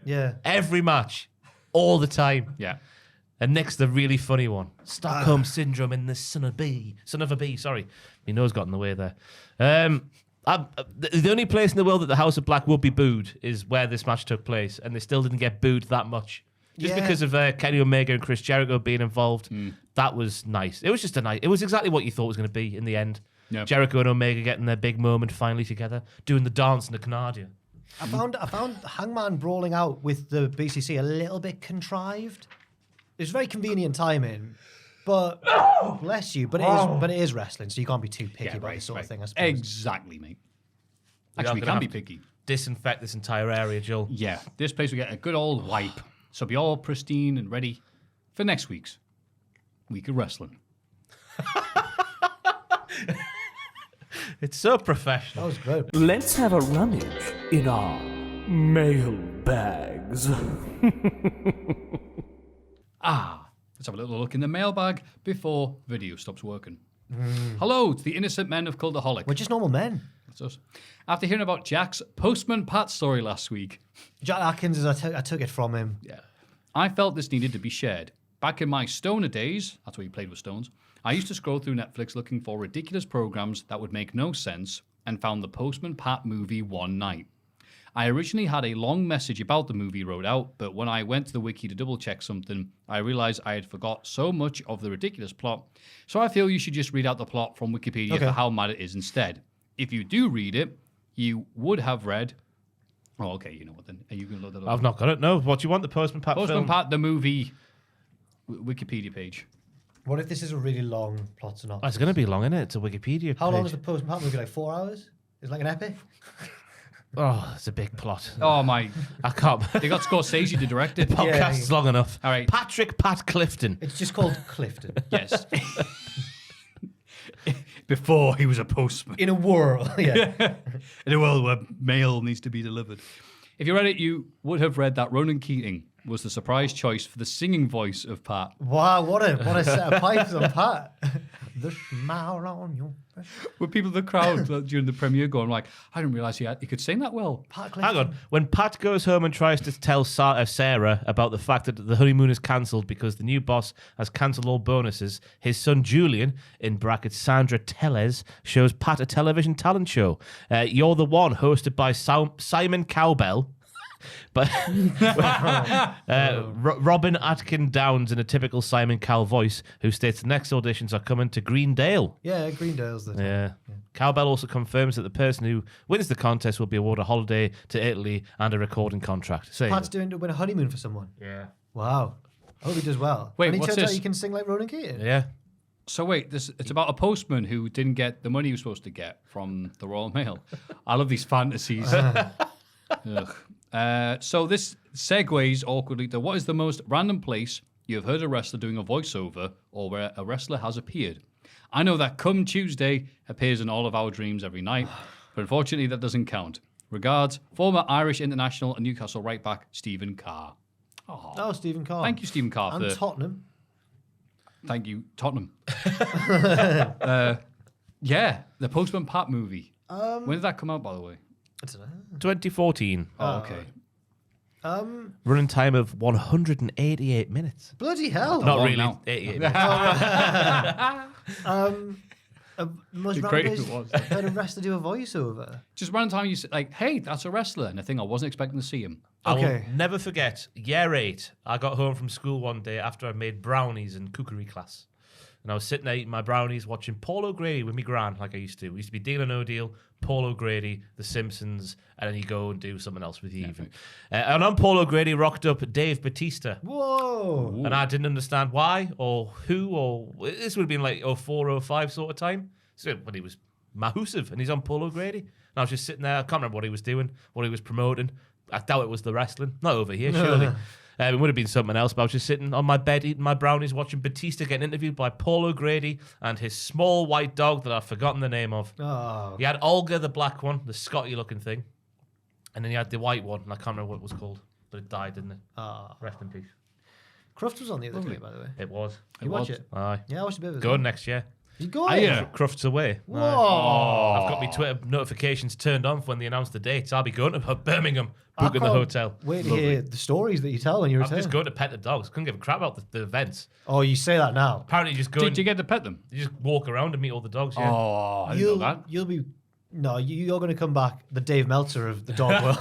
Yeah. Every match, all the time. Yeah. And Nick's the really funny one. Stockholm syndrome in the son of a bee. Sorry, my nose got in the way there. The only place in the world that the House of Black would be booed is where this match took place, and they still didn't get booed that much. Just Yeah. because of Kenny Omega and Chris Jericho being involved, that was nice. It was just a nice. It was exactly what you thought it was going to be in the end. Yep. Jericho and Omega getting their big moment finally together, doing the dance in the Canadian. I found Hangman brawling out with the BCC a little bit contrived. It was very convenient timing, but bless you. But it is wrestling, so you can't be too picky about this sort of thing. I suppose. Exactly, mate. Actually, we gonna can be have to- picky. Disinfect this entire area, Joel. Yeah, this place will get a good old wipe. So be all pristine and ready for next week's week of wrestling. It's so professional. That was great. Let's have a rummage in our mail bags. Let's have a little look in the mailbag before video stops working. Hello, it's the innocent men of Cultaholic. We're just normal men. That's us. After hearing about Jack's Postman Pat story last week, Jack Atkins, I took it from him. yeah, I felt this needed to be shared. Back in my stoner days, that's where you played with stones, I used to scroll through Netflix looking for ridiculous programs that would make no sense and found the Postman Pat movie one night. I originally had a long message about the movie wrote out, but when I went to the wiki to double check something, I realized I had forgot so much of the ridiculous plot, so I feel you should just read out the plot from Wikipedia for how mad it is instead. If you do read it, you would have read... Oh, okay, you know what then. Are you going to load that up? I've not got it, no. What do you want, the Postman Pat Postman film? Pat, the movie Wikipedia page. What if this is a really long plot Oh, synopsis? it's going to be long, isn't it? It's a Wikipedia How long page. is the Postman Pat movie? Like 4 hours? Is it like an epic? Oh, it's a big plot. Oh, my... I can't... They got Scorsese to direct it. Podcast's long enough. All right. Patrick Pat Clifton. It's just called Clifton. Yes. Before he was a postman. In a world, yeah. In a world where mail needs to be delivered. If you read it, you would have read that Ronan Keating was the surprise choice for the singing voice of Pat. Wow, what a set of pipes on Pat. The smile on your face. Were people in the crowd during the premiere going like, I didn't realise he could sing that well. Pat Hang Clifton. on. When Pat goes home and tries to tell Sarah about the fact that the honeymoon is cancelled because the new boss has cancelled all bonuses, his son Julian, in brackets Sandra Tellez, shows Pat a television talent show. You're the One, hosted by Simon Cowbell. But Robin Atkin Downs in a typical Simon Cowell voice, who states the next auditions are coming to Greendale. Yeah, Greendale's the Yeah. Cowbell also confirms that the person who wins the contest will be awarded a holiday to Italy and a recording contract. So, Pat's doing to win a honeymoon for someone. yeah. Wow. I hope he does well. Wait, and he what's turns out this? he can sing like Ronan Keating. Yeah. So wait, it's about a postman who didn't get the money he was supposed to get from the Royal Mail. I love these fantasies. Ugh. So this segues awkwardly to what is the most random place you have heard a wrestler doing a voiceover or where a wrestler has appeared. I know that Come Tuesday appears in all of our dreams every night, but unfortunately that doesn't count. Regards, former Irish international and Newcastle right back Stephen Carr. Oh, Stephen Carr. Thank you, Stephen Carr. And Tottenham. Thank you, Tottenham. Yeah, the Postman Pat movie. When did that come out, by the way? I don't know. 2014. Oh, okay. Running time of 188 minutes. Bloody hell. Not long really. now. 88 minutes. Most Great random if days it was. I've heard a wrestler do a voiceover. Just random time you say, like, hey, that's a wrestler. And I think I wasn't expecting to see him. I will Okay. never forget, year 8, I got home from school one day after I made brownies in cookery class. And I was sitting there eating my brownies, watching Paul O'Grady with me gran, like I used to. We used to be Deal or No Deal, Paul O'Grady, The Simpsons, and then you go and do something else with the evening. And on Paul O'Grady rocked up Dave Bautista. Whoa. And I didn't understand why or who, or this would have been like 04, 05 sort of time. So when he was massive and he's on Paul O'Grady. And I was just sitting there, I can't remember what he was doing, what he was promoting. I doubt it was the wrestling. Not over here, surely. It would have been something else, but I was just sitting on my bed eating my brownies, watching Batista getting interviewed by Paul O'Grady and his small white dog that I've forgotten the name of. Oh. He had Olga, the black one, the Scotty-looking thing. And then he had the white one, and I can't remember what it was called. But it died, didn't it? Rest in peace. Crufts was on the other day, by the way. It was. You watch it? Aye. Yeah, I watched a bit of it. Going next year. You going? Crufts away. Whoa. I've got my Twitter notifications turned on for when they announce the dates. I'll be going to Birmingham, booking the hotel. Wait to Lovely. hear the stories that you tell when you I'm return. just going to pet the dogs. Couldn't give a crap about the events. Oh, you say that now. Apparently, you just go. Did you get to pet them? You just walk around and meet all the dogs. Yeah. Oh, I didn't know that. You'll be... No, you're going to come back the Dave Meltzer of the dog world.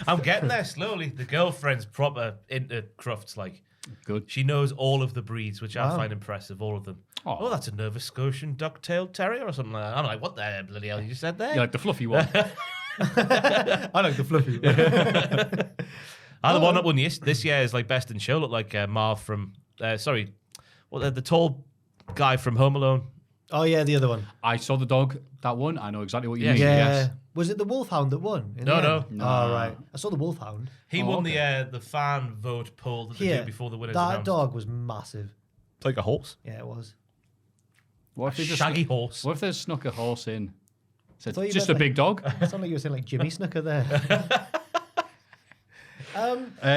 I'm getting there slowly. The girlfriend's proper into Crufts. Like, Good. she knows all of the breeds, which I Wow. find impressive. All of them. Aw. Oh, that's a Nova Scotian duck-tailed terrier or something like that. I'm like, what the bloody hell you said there? You like the fluffy one? I like the fluffy. The one that won this year is like Best in Show. Looked like Marv from, the tall guy from Home Alone. Oh, yeah, the other one. I saw the dog that won. I know exactly what you Yeah. mean. Yeah. Yes. Was it the Wolfhound that won? in No, the no. end? Oh, right. I saw the Wolfhound. He Oh, won okay. the fan vote poll that they Here, do before the winners that announced. dog was massive. Like a horse. Yeah, it was. What if they just Shaggy horse. What if they snuck a horse in? Said, thought you just a meant big dog. It sounded like you were saying like Jimmy Snooker there.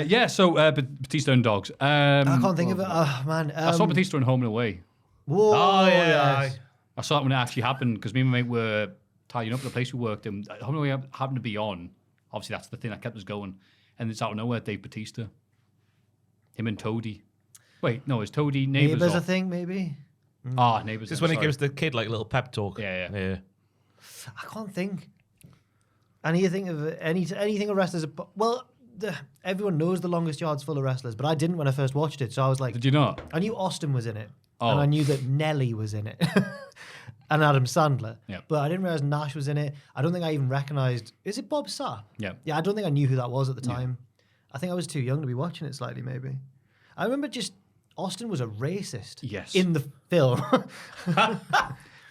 Yeah. So Batista and dogs. I can't think of it. Oh, man. I saw Batista in Home and Away. Whoa, Oh, yeah. yes. I saw that when it actually happened because me and my mate were tidying up at the place we worked in. Home and Away happened to be on. Obviously, that's the thing that kept us going. And it's out of nowhere, Dave Batista. Him and Toadie. Wait, no, is Toadie Neighbours Neighbours, I off? think, maybe. Neighbours. Just when he sorry. gives the kid like a little pep talk. Yeah. I can't think. Anything of anything of wrestlers. Well, everyone knows The Longest Yard's full of wrestlers, but I didn't when I first watched it. So I was like, Did you not? I knew Austin was in it, Oh. and I knew that Nelly was in it, and Adam Sandler. Yeah. But I didn't realize Nash was in it. I don't think I even recognized. Is it Bob Sapp? Yeah. Yeah, I don't think I knew who that was at the time. I think I was too young to be watching it. Slightly, maybe. I remember just Austin was a racist. Yes. In the film.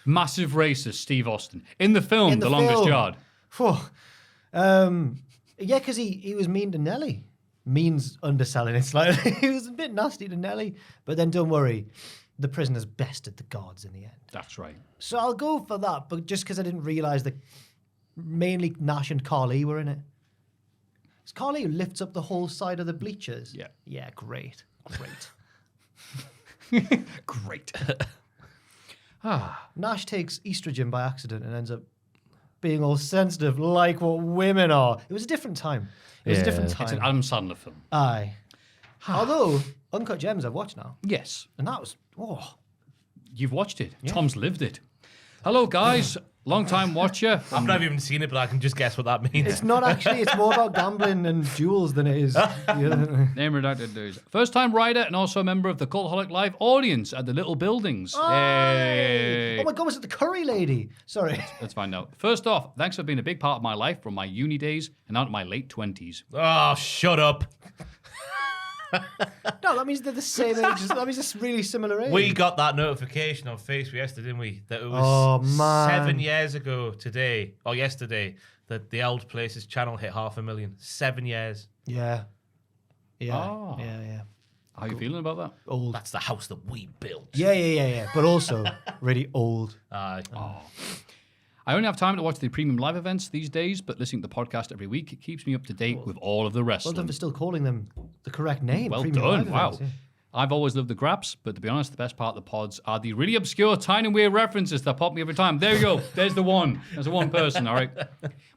Massive racist Steve Austin. In the film, In the The Longest film. Yard. Phew. Yeah, because he was mean to Nelly. Means underselling it slightly. He was a bit nasty to Nelly. But then don't worry, the prisoners bested the gods in the end. That's right. So I'll go for that, but just because I didn't realise that mainly Nash and Carly were in it. It's Carly who lifts up the whole side of the bleachers. Yeah. Yeah, great. Great. Nash takes estrogen by accident and ends up being all sensitive like what women are. It was a different time. It was a different time. It's an Adam Sandler film. Aye. Although, Uncut Gems I've watched now. Yes. And that was, You've watched it. Tom's lived it. Hello, guys. Long time watcher. I've never even seen it, but I can just guess what that means. It's not actually, it's more about gambling and jewels than it is. Name redacted news. First time writer and also a member of the Cultaholic Live audience at the Little Buildings. Yay. Oh my God, was it the curry lady? Sorry. Let's find out. First off, thanks for being a big part of my life from my uni days and out of my late 20s. Oh, shut up. No, that means they're the same age. That means it's really similar age. We got that notification on Facebook yesterday, didn't we? That it was Oh, man. 7 years ago today, or yesterday, that the old place's channel hit 500,000. 7 years. Yeah. Yeah. Oh. Yeah. How are you feeling about that? Old. That's the house that we built. Yeah. But also really old. I only have time to watch the premium live events these days, but listening to the podcast every week keeps me up to date with all of the Well wrestling. done for still calling them the correct name. Well Premium done. Live Wow. Events, yeah. I've always loved the graps, but to be honest, the best part of the pods are the really obscure, tiny, weird references that pop me every time. There you go. There's the one. There's the one person, all right?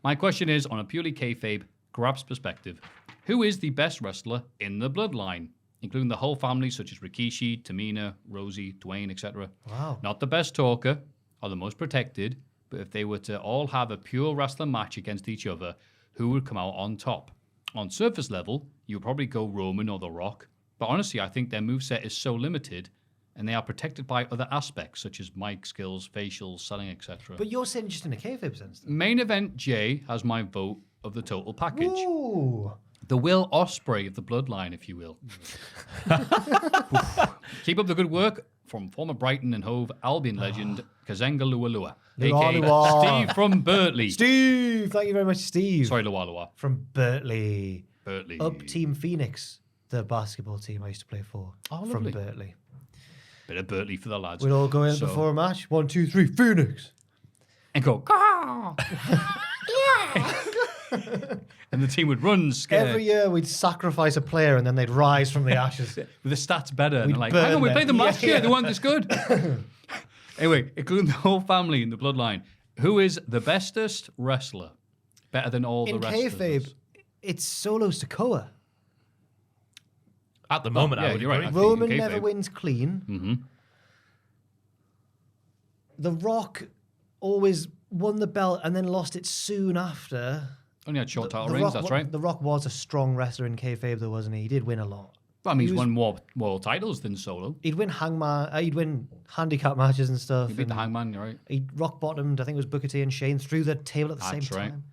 My question is, on a purely kayfabe, graps perspective, who is the best wrestler in the bloodline, including the whole family, such as Rikishi, Tamina, Rosie, Dwayne, etc.? Wow. Not the best talker or the most protected, but if they were to all have a pure wrestling match against each other, who would come out on top? On surface level, you would probably go Roman or The Rock, but honestly, I think their moveset is so limited, and they are protected by other aspects, such as mic skills, facials, selling, etc. But you're saying just in a kayfabe sense. Main event Jay has my vote of the total package. Ooh. The Will Ospreay of the bloodline, if you will. Keep up the good work from former Brighton and Hove Albion legend Kazenga Lualua, a.k.a. Lualua. Steve from Bertley. Steve, thank you very much, Steve. Sorry, Lualua. From Bertley. Bertley. Up Team Phoenix, the basketball team I used to play for. Oh, from lovely. Bertley. Bit of Bertley for the lads. We'd all go in So- before a match. 1, 2, 3, Phoenix. and go, "Caw!" and the team would run scared. Every year we'd sacrifice a player and then they'd rise from the ashes. With the stats better. And We'd they're like, burn hang on, we them. played them last Yeah, year. yeah. They weren't this good. Anyway, including the whole family in the bloodline, who is the bestest wrestler? Better than all In the rest of kayfabe, us? it's Solo Sikoa. At the moment, yeah, I would you're right. agree. I think in Roman kayfabe. never wins clean. Mm-hmm. The Rock always won the belt and then lost it soon after. Only had short title The reigns, Rock, that's right. The Rock was a strong wrestler in kayfabe, though, wasn't he? He did win a lot. Well, I mean, he he's was- won more titles than Solo. He'd win he'd win handicap matches and stuff. He beat the and Hangman, you're right. He rock bottomed, I think it was Booker T and Shane through the table at the That's same right. time.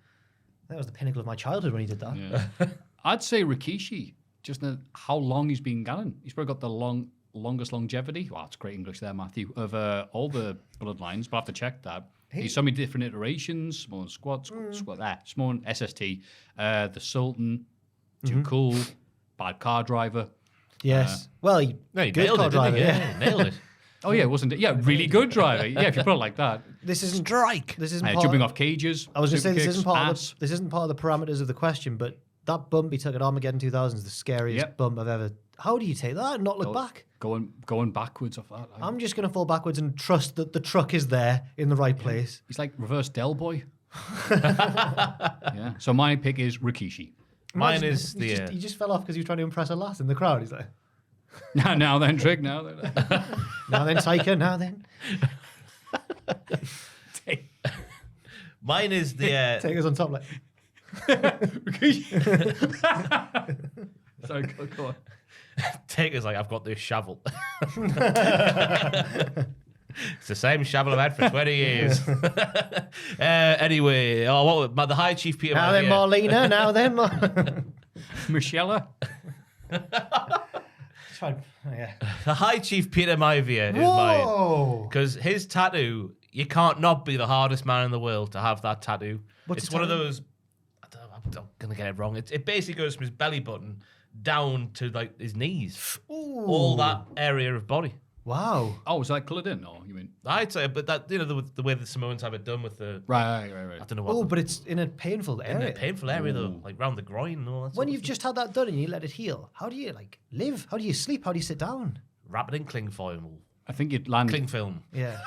That was the pinnacle of my childhood when he did that. Yeah. I'd say Rikishi, just how long he's been going. He's probably got the longest longevity. Wow, it's great English there, Maffew. Of all the bloodlines, but I have to check that. He's so many different iterations. Small squad, small SST, the Sultan, Too Cool, Bad Car Driver. Yes. Well, No, you good nailed car it, didn't driver, you? yeah. Yeah, you nailed it. Oh yeah, wasn't it? Yeah, really good driver. Yeah, if you put it like that. This isn't Strike. This isn't part Jumping off cages. I was going to say super this kicks, isn't part ass. of this isn't part of the parameters of the question, but that bump he took at Armageddon 2000 is the scariest Yep. bump I've ever. How do you take that and not look back? Going backwards off that. I'm just going to fall backwards and trust that the truck is there in the right place. He's like reverse Del Boy. Yeah. So my pick is Rikishi. Mine Imagine- is the. He just fell off because he was trying to impress a lass in the crowd. He's like, Now then, Trick. Now then. Now then, Tiger. Now then. Mine is the. Take us on top, like. Sorry, go on. Taker's like, I've got this shovel. It's the same shovel I've had for 20 years. Anyway, the High Chief Peter. Now then, Marlena. Now then, Michelle. Yeah. The High Chief Peter Maivia is mine. Because his tattoo, you can't not be the hardest man in the world to have that tattoo. What's It's the one of tattoo? those, I'm going to get it wrong. It basically goes from his belly button down to like his knees. All that area of body. Wow. Oh, is that coloured in? Or you mean? I'd say, but that, the way the Samoans have it done with the, Right. I don't know what. Oh, but it's in a painful in area. a painful area though, like round the groin and all that. When sort of you've just had that done and you let it heal, how do you like live? How do you sleep? How do you sit down? wrap it in cling foil, I think you'd land. cling film. Yeah.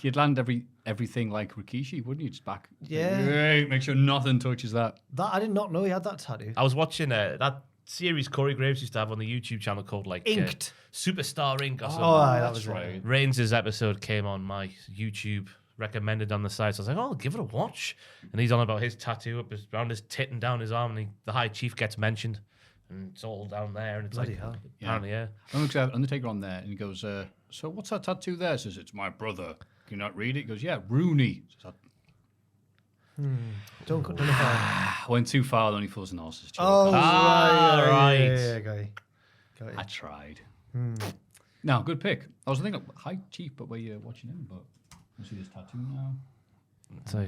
You'd land everything like Rikishi, wouldn't you? Just back. Yeah. Right, make sure nothing touches that. That I did not know he had that tattoo. I was watching that series Corey Graves used to have on the YouTube channel called like Inked. Superstar Ink or something. Oh, aye, that was right. Reigns' episode came on my YouTube, recommended on the site. So I was like, oh, I'll give it a watch. And he's on about his tattoo around his tit and down his arm, and the High Chief gets mentioned. And it's all down there. And it's Bloody like, hell. apparently, yeah. I looked at Undertaker on there and he goes, so what's that tattoo there? Says, it's my brother. Can you not read it? He goes, yeah, Rooney. Says, Don't know if I went too far, only fools and horses. Joke. Oh, right. Yeah, got it. I tried. No, good pick. I was thinking High Chief, but we're watching him. But you see this tattoo now. So,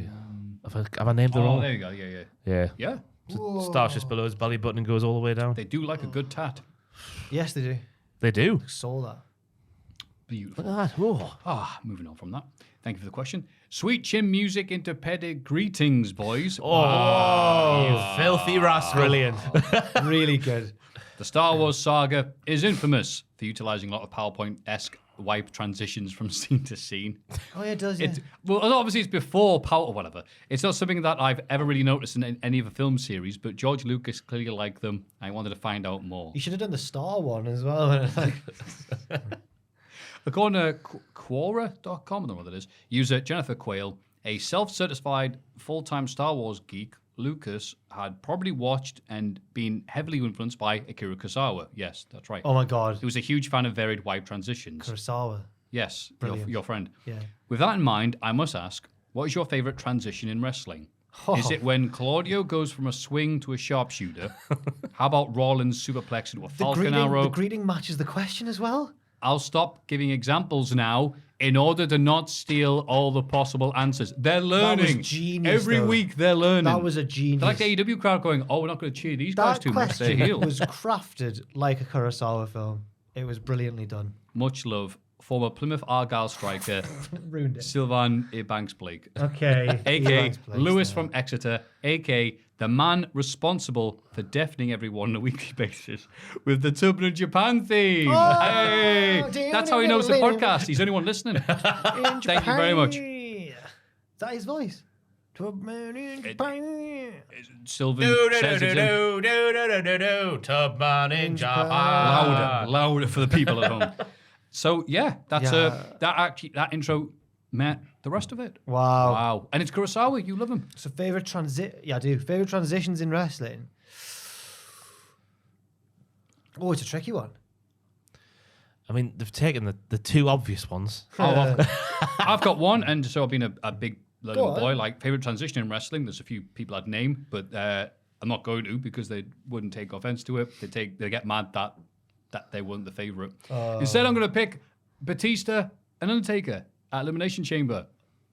have I named the Oh, wrong? there you go. Yeah. Yeah. Yeah. So it starts just below his belly button and goes all the way down. They do like a good tat. Yes, they do. They do. Saw that. Beautiful. Look at that. Whoa. Moving on from that. Thank you for the question. Sweet chin music into pedic greetings, boys. Oh, you filthy rascallion. Really good. The Star Wars saga is infamous for utilizing a lot of PowerPoint-esque wipe transitions from scene to scene. Oh, yeah, it does, yeah. Well, obviously it's before Power or whatever. It's not something that I've ever really noticed in any of the film series, but George Lucas clearly liked them. I wanted to find out more. You should have done the Star one as well. Oh. According to Quora.com, I don't know what that is, user Jennifer Quayle, a self-certified full-time Star Wars geek, Lucas had probably watched and been heavily influenced by Akira Kurosawa. Yes, that's right. Oh, my God. He was a huge fan of varied wipe transitions. Kurosawa. Yes, Brilliant. your friend. Yeah. With that in mind, I must ask, what is your favorite transition in wrestling? Oh. Is it when Claudio goes from a swing to a sharpshooter? How about Rollins superplex into a Falcon Arrow? The greeting matches the question as well. I'll stop giving examples now in order to not steal all the possible answers. They're learning. genius, Every though. week they're learning. That was a genius. They're like the AEW crowd going, oh, we're not going to cheer these guys That too much. They're question heels. was crafted like a Kurosawa film. It was brilliantly done. Much love. Former Plymouth Argyle striker Ruined it. Sylvan Ebanks Blake. Okay. A.K. Lewis from Exeter, A.K. the man responsible for deafening everyone on a weekly basis with the Tubman Japan theme. Hey! That's how he knows the podcast. He's the only one listening. Thank you very much. Is that his voice? Tubman in Japan. Sylvan Do says do it's do in do do do do do. Tubman in Japan. louder for the people at home. So yeah, that's that intro met the rest of it. Wow. And it's Kurosawa. You love him. So favorite Yeah, I do. Favorite transitions in wrestling. Oh, it's a tricky one. I mean, they've taken the two obvious ones. I've got one, and so I've been a big little Go boy. on. Like favorite transition in wrestling. There's a few people I'd name, but I'm not going to because they wouldn't take offense to it. They get mad that they weren't the favorite. Instead, I'm going to pick Batista and Undertaker at Elimination Chamber.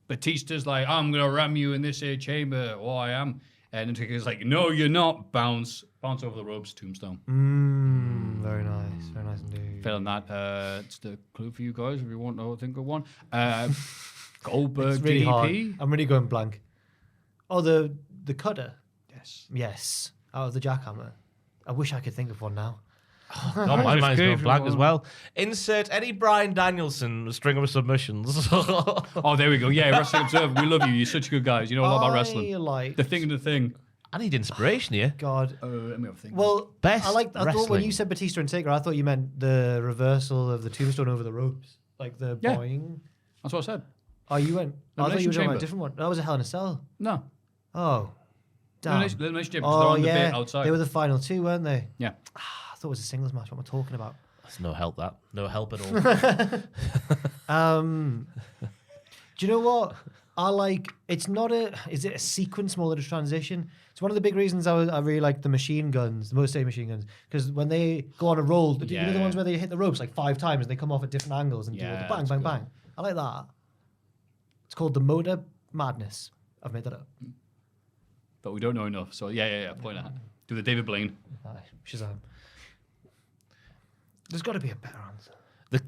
Batista's like, I'm going to ram you in this here chamber. Oh, I am. And Undertaker's like, no, you're not. Bounce over the ropes, tombstone. Very nice. Very nice indeed. Failing that, it's the clue for you guys if you want to think of one. Goldberg It's really DDP. hard. I'm really going blank. Oh, the cutter. Yes. Yes. Out of the jackhammer. I wish I could think of one now. God, my mind's good going for blank one. as well. Insert any Bryan Danielson string of submissions. Oh, there we go. Yeah, Wrestling Observer, we love you. You're such good guys. You know a lot about wrestling. I like The thing and the thing. I need inspiration here. God. Let me have a think. Well, Best I thought when wrestling. you said Batista and Taker, I thought you meant the reversal of the tombstone over the ropes. Like the Yeah. boing. That's what I said. Oh, you went. I thought you Elimination were talking about a Chamber. different one. That was a Hell in a Cell. No. Oh. Damn. Elimination Chamber, 'cause they're Oh, on the bit yeah. outside. They were the final two, weren't they? Yeah. I thought it was a singles match. What am I talking about? That's no help, that. No help at all. Do you know what? I like, it's not is it a sequence more than a transition? It's one of the big reasons I really like the machine guns, the Mustang machine guns, because when they go on a roll, you know the Yeah. ones where they hit the ropes like 5 times and they come off at different angles and do all Yeah, the bang, that's bang, good. bang. I like that. It's called the Motor Madness. I've made that up. But we don't know enough. So yeah. Point at. Do the David Blaine. Aye, Shazam. There's got to be a better answer.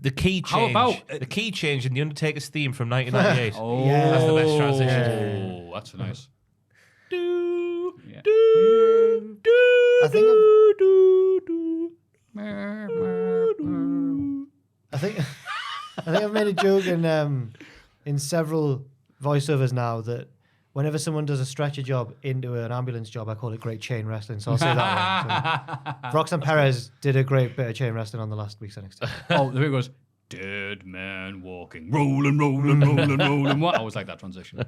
The key How change. about- the key change in the Undertaker's theme from 1998? Oh, Yeah. That's the best transition. Oh, that's nice. Yeah. I think I've made a joke in several voiceovers now that whenever someone does a stretcher job into an ambulance job, I call it great chain wrestling. So I'll say that one. So Roxanne Perez did a great bit of chain wrestling on the last week's NXT. Oh, there it goes. Dead man walking, rolling. What? I always like that transition.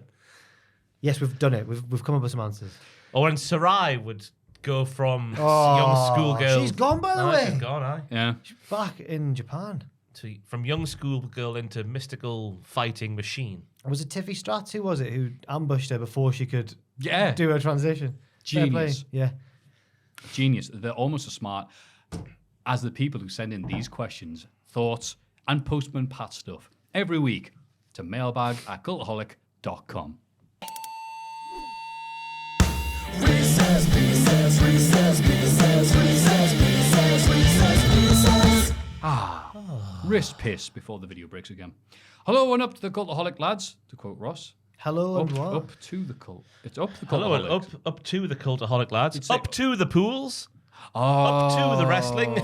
Yes, we've done it. We've come up with some answers. Or when Sarai would go from young schoolgirl. She's gone, by the way. She's gone, aye. Yeah. Back in Japan. From young schoolgirl into mystical fighting machine. Was it Tiffy Stratz, who was it, who ambushed her before she could Yeah. do her transition? Fair play. Genius. Yeah. Genius. They're almost as smart as the people who send in these questions, thoughts, and Postman Pat stuff every week to mailbag@cultaholic.com. Wrist piss before the video breaks again. Hello and up to the Cultaholic lads, to quote Ross. Hello and what? Up to the cult. It's up the Hello and Cultaholics. up to the Cultaholic lads. It's Up like- to the pools. Oh, Up to the wrestling.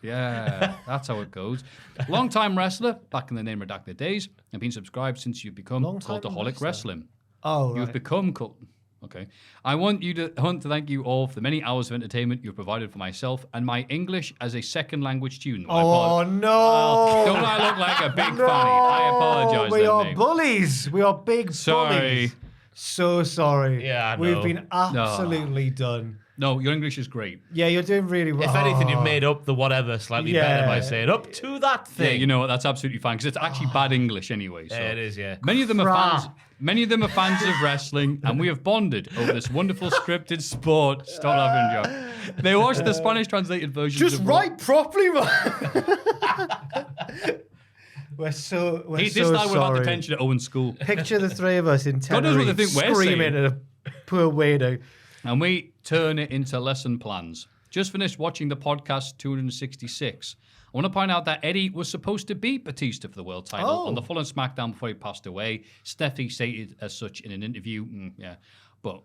Yeah, that's how it goes. Long-time wrestler, back in the name redacted days, and been subscribed since you've become Long-time Cultaholic wrestler? Wrestling. Oh, You've right. become cult. Okay. I want to thank you all for the many hours of entertainment you've provided for myself and my English as a second language student. Oh, no. Don't I look like a big fanny? I apologize. We then, are mate. bullies. We are big Sorry. bullies. So sorry. Yeah, I We've know. been absolutely done. No, your English is great. Yeah, you're doing really well. If anything, you've made up the whatever slightly better by saying up to that Yeah, thing. you know what? That's absolutely fine because it's actually bad English anyway. So. Yeah, it is, yeah. Many of them are fans. Many of them are fans of wrestling, and we have bonded over this wonderful scripted sport. Stop laughing, John. They watched the Spanish translated versions. Just of write properly, man. We're so This so guy would have sorry. detention at Owen School, Picture the three of us in God knows what they Tenerife think we're screaming saying. at a poor weirdo. and we turn it into lesson plans. Just finished watching the podcast 266. I want to point out that Eddie was supposed to beat Batista for the world title on the full-on SmackDown before he passed away. Steffi stated as such in an interview. But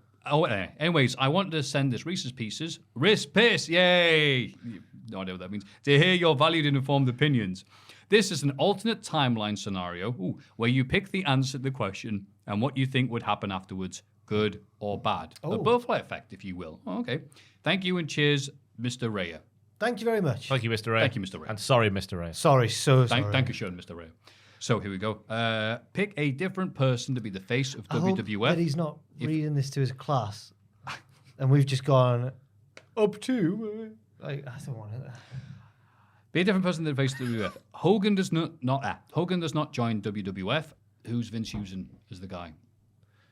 anyways, I wanted to send this Reese's Pieces, wrist piss, yay! No idea what that means. To hear your valued and informed opinions. This is an alternate timeline scenario where you pick the answer to the question and what you think would happen afterwards, good or bad. A butterfly effect, if you will. Oh, okay. Thank you and cheers, Mr. Raya. Thank you very much. Thank you, Mr. Ray. Thank you, Mr. Ray. And sorry, Mr. Ray. Sorry, so sorry. Thank you, Sean, Mr. Ray. So here we go. Pick a different person to be the face of I hope WWF. that he's not reading this to his class, and we've just gone up to. Like, I don't want it. Be a different person than the face of WWF. Hogan does not join WWF. Who's Vince using as the guy?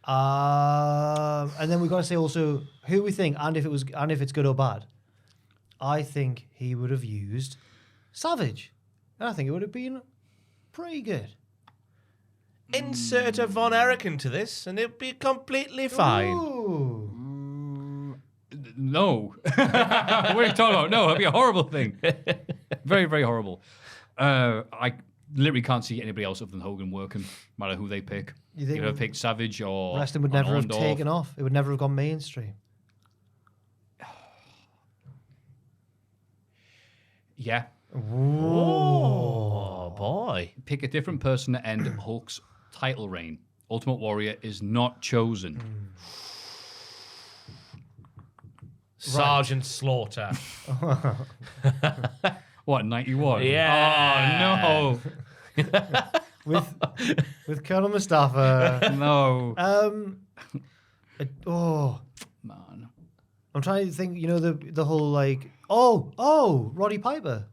And then we've got to say also who we think and if it's good or bad. I think he would have used Savage, and I think it would have been pretty good. Insert a Von Erich into this, and it'll be completely fine. Ooh. No. What are you talking about? No, it'd be a horrible thing. Very, very horrible. I literally can't see anybody else other than Hogan working, no matter who they pick. You think You'd have picked Savage or Wrestling would or never have Orndorff. taken off. It would never have gone mainstream. Yeah. Oh, boy. Pick a different person to end Hulk's title reign. Ultimate Warrior is not chosen. Sergeant Slaughter. What, 91? Yeah. Oh, with Colonel Mustafa. no. No. Man. I'm trying to think. You know the whole like. Roddy Piper.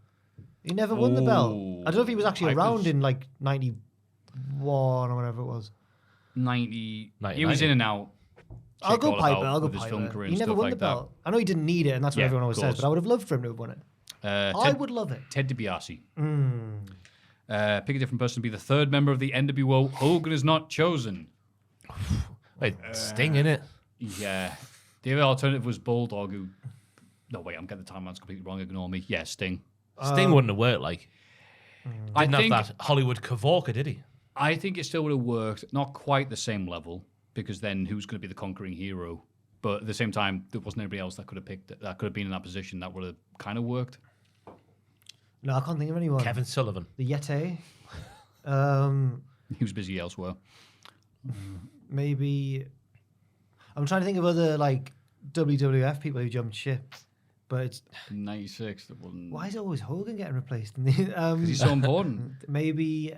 He never won the belt. I don't know if he was actually around in like 91 or whatever it was. 90. He was in and out. I'll go Piper. I'll go with his film Piper. career He and never stuff won like the belt. I know he didn't need it, and that's what Yeah, everyone always of says. course. But I would have loved for him to have won it. I would love it. Ted DiBiase. Pick a different person to be the third member of the NWO. Hogan is not chosen. Wait, Sting, innit? Yeah. The other alternative was Bulldog, who... No, wait, I'm getting the timelines completely wrong. Ignore me. Yeah, Sting. Sting wouldn't have worked like. I Didn't think, have that Hollywood cavorka, did he? I think it still would have worked. Not quite the same level, because then who's going to be the conquering hero? But at the same time, there wasn't anybody else that could have picked it, that could have been in that position that would have kind of worked. No, I can't think of anyone. Kevin Sullivan. The Yeti. He was busy elsewhere. Maybe. I'm trying to think of other like WWF people who jumped ship, but it's 96. That wasn't... why is it always Hogan getting replaced? Because he's so important. Maybe.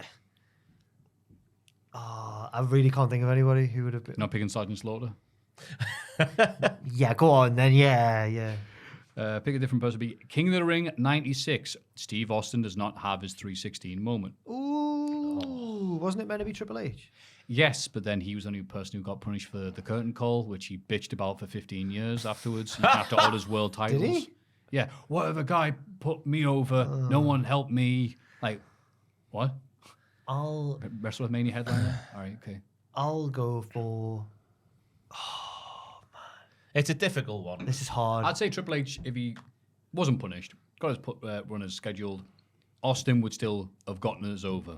I really can't think of anybody who would have been. Not picking Sergeant Slaughter. Yeah, go on then. Yeah. Pick a different person. Be King of the Ring 96. Steve Austin does not have his 316 moment. Ooh, wasn't it meant to be Triple H? Yes, but then he was the only person who got punished for the curtain call, which he bitched about for 15 years afterwards, after all his world titles. Did he? Yeah. What if a guy put me over? No one helped me. Like, what? WrestleMania headliner? All right, okay. I'll go for. It's a difficult one. This is hard. I'd say Triple H, if he wasn't punished, got his run as scheduled, Austin would still have gotten us over.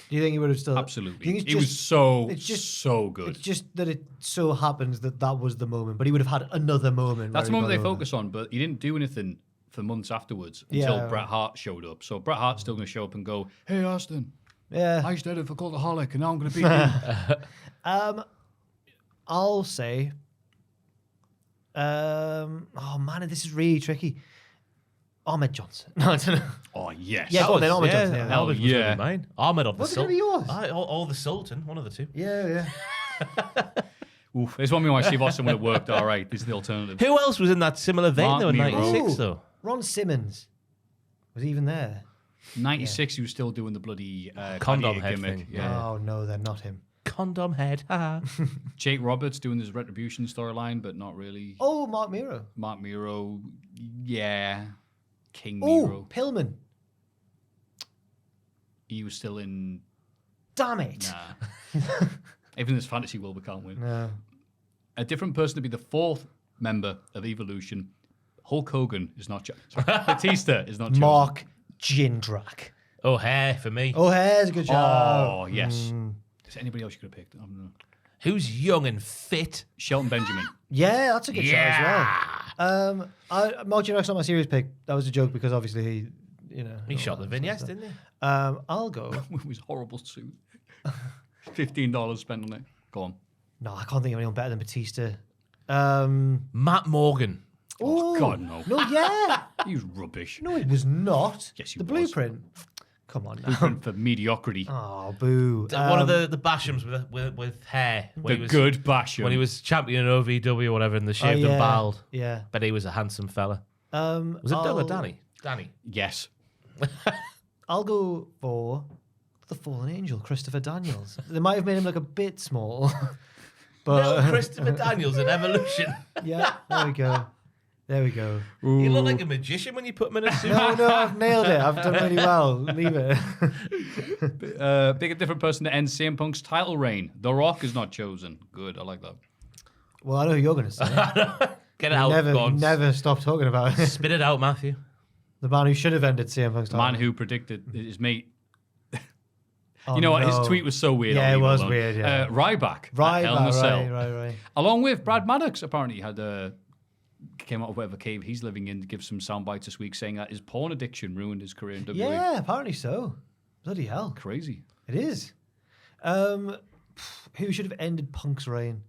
Do you think he would have still? Absolutely. Do you think He was so good. It's just that it so happens that was the moment, but he would have had another moment. That's the where he moment they got over. focus on, but he didn't do anything for months afterwards until Yeah. Bret Hart showed up. So Bret Hart's still going to show up and go, "Hey, Austin, Yeah. I started for Cultaholic, and now I'm going to beat you." I'll say. Oh man, this is really tricky. Ahmed Johnson. No, I don't know. Oh, yes. Yeah, go on then. Ahmed Johnson. That was yeah. really mine. Ahmed or the What's going to be Sultan. yours? Or the Sultan, one of the two. Yeah. Oof. It's one reason why Steve Austin would have worked all right. This is the alternative. Who else was in that similar vein Mark though in Miro. 96 Ooh. though? Ron Simmons was he even there. 96, he was still doing the bloody Condom gladiator head gimmick. thing. Yeah. Oh no, they're not him. Condom head. Jake Roberts doing his Retribution storyline, but not really. Oh, Mark Miro. Mark Miro, yeah. King Oh, Miro. Pillman. He was still in. Damn it. Nah. Even this fantasy world, we can't win. No. A different person to be the fourth member of Evolution. Hulk Hogan is not chosen. Batista is not chosen. Mark Jindrak. Oh, hair for me. Oh, there's a good job. Oh, yes. Is there anybody else you could have picked? I don't know. Who's young and fit? Shelton Benjamin. Yeah, that's a good shot as well. Mark Jindrak's not my serious pick. That was a joke because obviously He shot the vignettes, didn't he? I'll go. With his horrible suit. $15 spent on it. Go on. No, I can't think of anyone better than Batista. Matt Morgan. Oh God, no. No, yeah. He was rubbish. No, it was not. Yes, he the was. blueprint. Come on now. Blueprint for mediocrity. Oh, boo. One of the Bashams with hair. The good Basham. When he was champion in OVW or whatever, and they shaved yeah. him bald. Yeah. But he was a handsome fella. Was it Doug or Danny? Danny. Yes. I'll go for the Fallen Angel, Christopher Daniels. They might have made him look a bit small. But Little Christopher Daniels in Evolution. yeah, there we go. You look like a magician when you put him in a suit. No, I've nailed it. I've done really well. Leave it. Pick a different person to end CM Punk's title reign. The Rock is not chosen. Good, I like that. Well, I know who you're going to say. Get it out, Never stop talking about it. Spit it out, Maffew. The man who should have ended CM Punk's The man who predicted his mate. Oh, you know what? no. His tweet was so weird. Yeah, I'll it leave was alone. weird, yeah. Ryback. at Hell in a Cell. Right. Along with Brad Maddox, apparently had came out of whatever cave he's living in to give some sound bites this week, saying that his porn addiction ruined his career in WWE. Yeah, apparently so. Bloody hell. Crazy. It is. Who should have ended Punk's reign?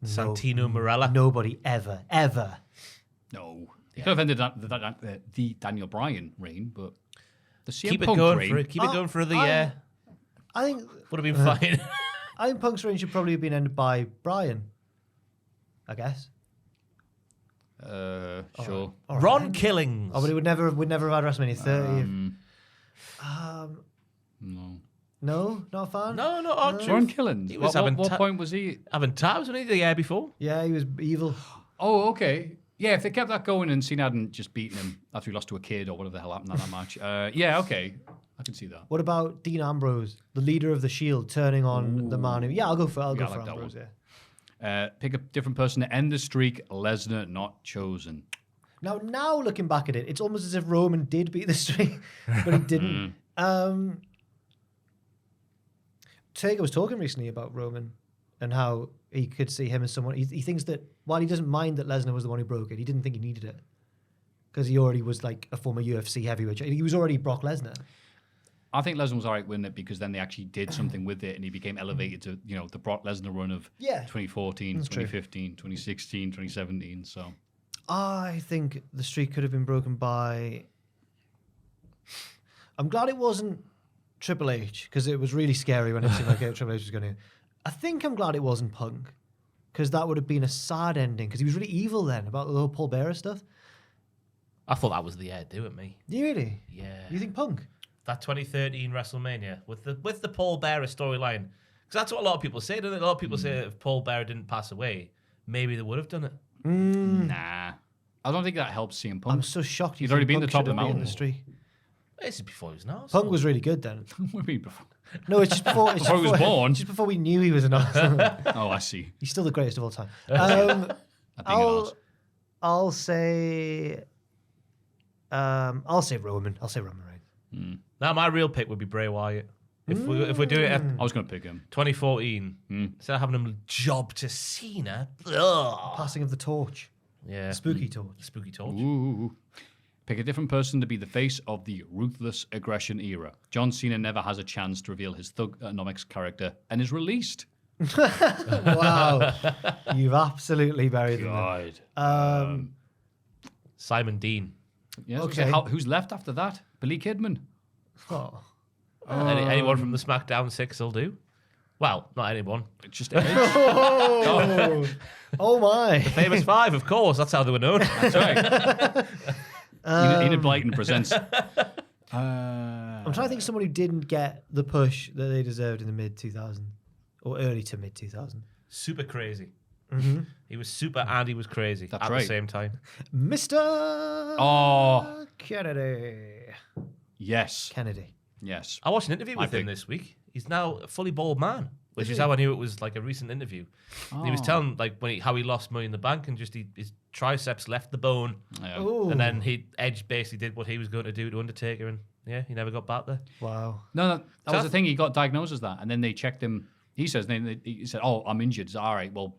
Santino Marella. Nobody ever. No. He could have ended the Daniel Bryan reign, but the CM Keep it Punk going reign. for it. Keep it going for the year. I think Would have been fine. I think Punk's reign should probably have been ended by Bryan. I guess. Sure. Ron Killings. Oh, but it would never have had WrestleMania 30. No. No, not a fan. No, no, Archer. Ron Killings. He was What point was he? having tabs when he the year before. Yeah, he was evil. Oh, okay. Yeah, if they kept that going and Cena hadn't just beaten him after he lost to a kid or whatever the hell happened in that match. Yeah, okay. I can see that. What about Dean Ambrose, the leader of the Shield, turning on the man who? Yeah, I'll go for I like Ambrose. that Yeah. Pick a different person to end the streak. Lesnar not chosen. Now looking back at it, it's almost as if Roman did beat the streak, but he didn't. Taker was talking recently about Roman and how he could see him as someone. He thinks that while he doesn't mind that Lesnar was the one who broke it, he didn't think he needed it because he already was like a former UFC heavyweight. He was already Brock Lesnar. I think Lesnar was all right winning it because then they actually did something with it and he became elevated to, the Brock Lesnar run of 2014, 2015, 2016, 2017. So I think the streak could have been broken by... I'm glad it wasn't Triple H because it was really scary when it seemed like Triple H was going to... I think I'm glad it wasn't Punk because that would have been a sad ending because he was really evil then about the whole Paul Bearer stuff. I thought that was the year. Do it, me. Do you really? Yeah. You think Punk? That 2013 WrestleMania with the Paul Bearer storyline, because that's what a lot of people say. Don't they? A lot of people say that if Paul Bearer didn't pass away, maybe they would have done it. Nah, I don't think that helps CM Punk. I'm so shocked. He's already been the top of the mountain. mountain. The streak. This is before he was an arsehole. Punk was really good then. What do you mean before? No, it's just before, Before he was born? Just before we knew he was an arsehole. Oh, I see. He's still the greatest of all time. I'll say Roman. I'll say Roman Reigns. Now my real pick would be Bray Wyatt. If we do it at I was going to pick him. 2014, instead of having him job to Cena, ugh. Passing of the torch. Yeah, Spooky torch. spooky torch. Ooh. Pick a different person to be the face of the ruthless aggression era. John Cena never has a chance to reveal his Thugonomics character and is released. Wow. You've absolutely buried them. God. Simon Dean. Yeah, Okay. Who's left after that? Billy Kidman. Oh. Anyone from the SmackDown 6 will do. Well, not anyone. It's just Edge. Oh my. Famous Five, of course. That's how they were known. That's right. Enid Blyton presents. I'm trying to think of someone who didn't get the push that they deserved in the mid 2000s or early to mid 2000s. Super crazy. He was super and he was crazy That's at right. the same time. Mr. Kennedy. Yes. Kennedy. Yes. I watched an interview with I him think- this week. He's now a fully bald man, which is how I knew it was like a recent interview. And he was telling like how he lost money in the bank and just his triceps left the bone, Ooh. and then Edge basically did what he was going to do to Undertaker, and yeah, he never got back there. Wow. No, that was the thing. He got diagnosed as that, and then they checked him. He says, he said, "Oh, I'm injured." It's all right. Well,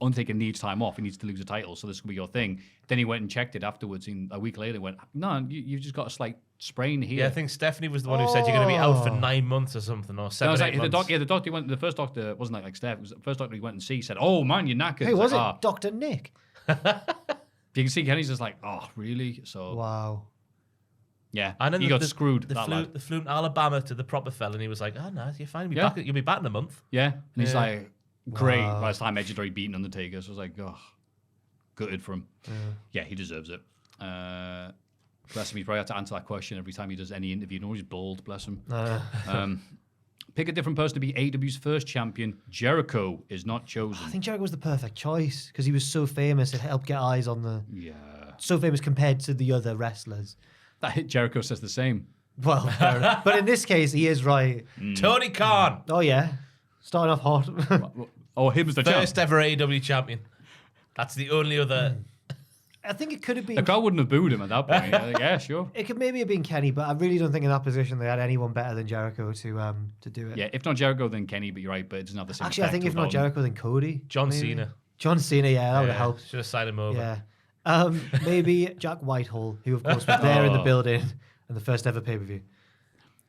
Undertaker needs time off. He needs to lose a title, so this will be your thing. Then he went and checked it afterwards. And a week later, he went, "No, you've just got a slight sprain here." Yeah, I think Stephanie was the one who said you're going to be out for 9 months or something, or No, 7, it was 8 like months. the doctor went. The first doctor wasn't like Steph. It was the first doctor he went and see said, "Oh man, you're knackered." Hey, It's was like, it Dr. Nick? You can see Kenny's just like, "Oh, really?" So Wow. yeah, And then he got screwed. The that flew, lad. the flew to Alabama to the proper fella, and he was like, "Oh no, you're fine. Yeah. You'll be back in a month." Yeah, and he's Yeah. like, great. Wow. By the time Edge had already beaten Undertaker, so I was like, oh, gutted for him. Yeah, he deserves it. Bless him, he's probably had to answer that question every time he does any interview. No, he's bald, bless him. Pick a different person to be AEW's first champion. Jericho is not chosen. I think Jericho was the perfect choice because he was so famous. It helped get eyes on the... Yeah. So famous compared to the other wrestlers. That Jericho says the same. Well, fair enough. But in this case, he is right. Tony Khan, Oh, yeah. Starting off hot. Oh, him as the champ. first ever AEW champion. That's the only other. I think it could have The been... crowd wouldn't have booed him at that point. Like, yeah, sure. It could maybe have been Kenny, but I really don't think in that position they had anyone better than Jericho to do it. Yeah, if not Jericho, then Kenny, but you're right, but it doesn't have the same Actually, I effect think if not without him. Jericho, then Cody. John maybe. Cena. John Cena, yeah, that would have helped. Should have signed him over. Yeah. Maybe Jack Whitehall, who of course was there in the building and the first ever pay-per-view.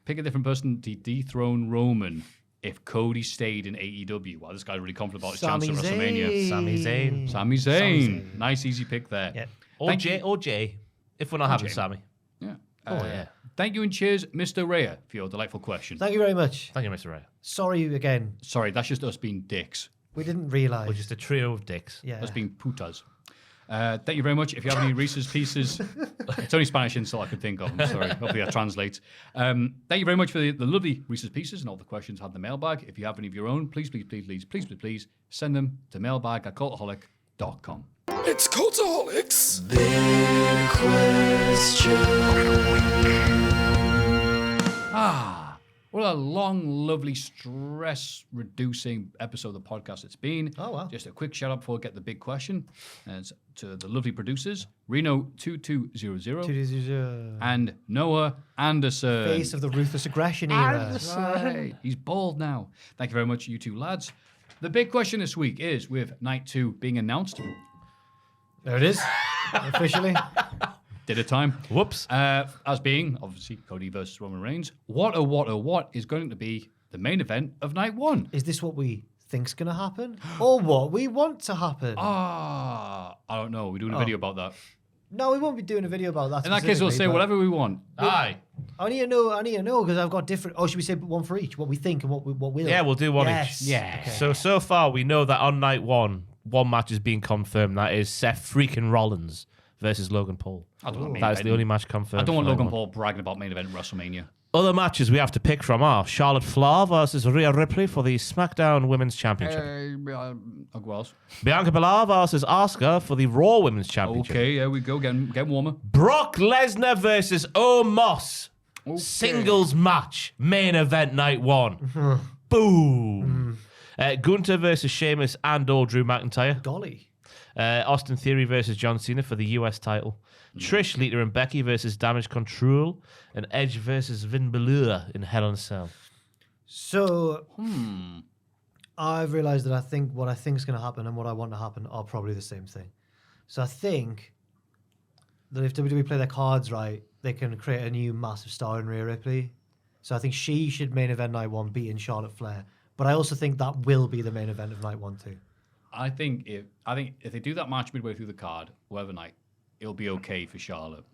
Pick a different person to dethrone Roman if Cody stayed in AEW. Wow, this guy's really confident about his chance at WrestleMania. Sami Zayn. Sami Zayn. Nice, easy pick there. Yeah. Or Jay, if we're not having Jay. Sammy. Yeah. Yeah. Thank you and cheers, Mr. Rhea, for your delightful question. Thank you very much. Thank you, Mr. Ray. Sorry again. Sorry, that's just us being dicks. We didn't realise. We're just a trio of dicks. Yeah. Us being putas. Thank you very much. If you have any Reese's Pieces, it's only Spanish insult I could think of. I'm sorry. Hopefully that translates. Thank you very much for the lovely Reese's Pieces and all the questions had in the mailbag. If you have any of your own, please send them to mailbag@cultaholic.com. It's Cultaholic's What a long, lovely, stress-reducing episode of the podcast it's been. Oh, wow. Just a quick shout-out before we get the big question. To the lovely producers, Reno2200 and Noah Anderson. Face of the ruthless aggression era. Right. He's bald now. Thank you very much, you two lads. The big question this week is, with Night 2 being announced, There it is. Officially. did a time. Whoops. As being, obviously, Cody versus Roman Reigns. What is going to be the main event of Night 1? Is this what we think's going to happen? Or what we want to happen? I don't know. We're doing a video about that. No, we won't be doing a video about that. In that case, we'll say specifically, but whatever we want. Aye. I need to know because I've got different. Oh, should we say one for each? What we think and what we'll. Yeah, we'll do one Yes. each. Yeah. Okay. So far, we know that on night one match is being confirmed. That is Seth freaking Rollins versus Logan Paul. I don't want That is the only match confirmed. I don't want for night Logan one. Paul bragging about main event WrestleMania. Other matches we have to pick from are Charlotte Flair versus Rhea Ripley for the SmackDown Women's Championship. Who else? Bianca Belair versus Asuka for the Raw Women's Championship. Okay, there we go. Getting warmer. Brock Lesnar versus Omos. Okay. Singles match. Main event night one. Boom. Gunther versus Sheamus and or Drew McIntyre. Golly. Austin Theory versus John Cena for the US title. Trish, Lita, and Becky versus Damage Control. And Edge versus Vin Balor in Hell in a Cell. So, I've realised that what I think is going to happen and what I want to happen are probably the same thing. So I think that if WWE play their cards right, they can create a new massive star in Rhea Ripley. So I think she should main event night one, beating Charlotte Flair. But I also think that will be the main event of night one too. I think if they do that match midway through the card, whatever night, it'll be okay for Charlotte.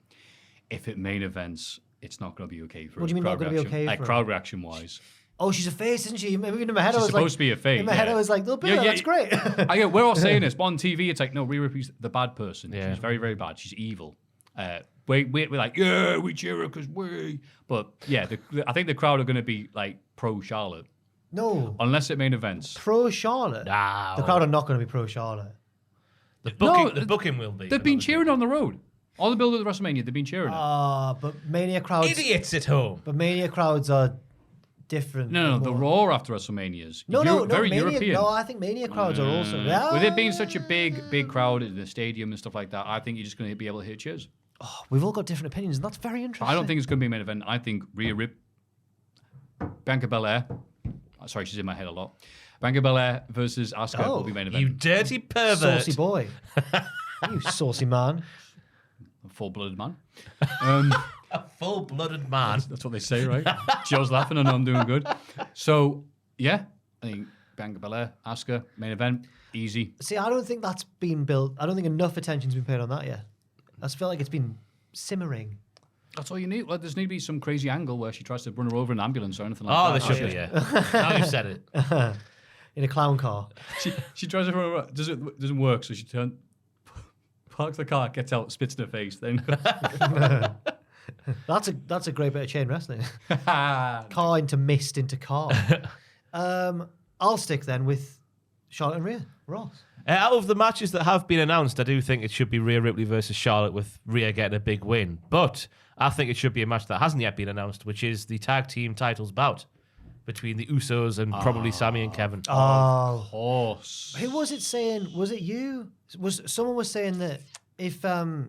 If it main events, it's not going to be okay for her. What do you mean not gonna be okay Like for her? crowd reaction wise. Oh, she's a face, isn't she? Maybe in my head I She's was like, supposed to be a face, In my head yeah. I was like, they'll Yeah, that's great. I get, we're all saying this, but on TV it's like, no, Rhea Ripley's the bad person. Yeah. She's very, very bad. She's evil. We're like, yeah, we cheer her because we. But yeah, I think the crowd are going to be like pro Charlotte No, unless it main events. pro Charlotte. No. The crowd are not going to be pro Charlotte. The No, booking will be. They've been cheering on the road. All the build of the WrestleMania, they've been cheering. But Mania crowds. Idiots at home. But Mania crowds are different. No, the more- Raw after WrestleManias. No, very Mania, European. No, I think Mania crowds are also. Yeah. With it being such a big crowd in the stadium and stuff like that, I think you're just going to be able to hear cheers. We've all got different opinions, and that's very interesting. I don't think it's going to be a main event. I think Bianca Belair. Sorry, she's in my head a lot. Bianca Belair versus Asuka will be main event. You dirty pervert. Saucy boy. You saucy man. A full-blooded man. A full-blooded man. That's what they say, right? Joe's laughing. I know I'm doing good. So, yeah, I think Bianca Belair, Asuka, main event, easy. See, I don't think that's been built. I don't think enough attention's been paid on that yet. I just feel like it's been simmering. That's all you need. Well, there's need to be some crazy angle where she tries to run her over an ambulance or anything like Oh, that. there should be, yeah. Now you've said it. In a clown car. She tries to run her over. Doesn't work, so she parks the car, gets out, spits in her face, then That's a great bit of chain wrestling. Car into mist into car. I'll stick then with Charlotte and Rhea. Ross. Out of the matches that have been announced, I do think it should be Rhea Ripley versus Charlotte with Rhea getting a big win. But I think it should be a match that hasn't yet been announced, which is the tag team titles bout between the Usos and probably Sami and Kevin. Oh. horse. Who was it saying? Was it you? Someone was saying that if that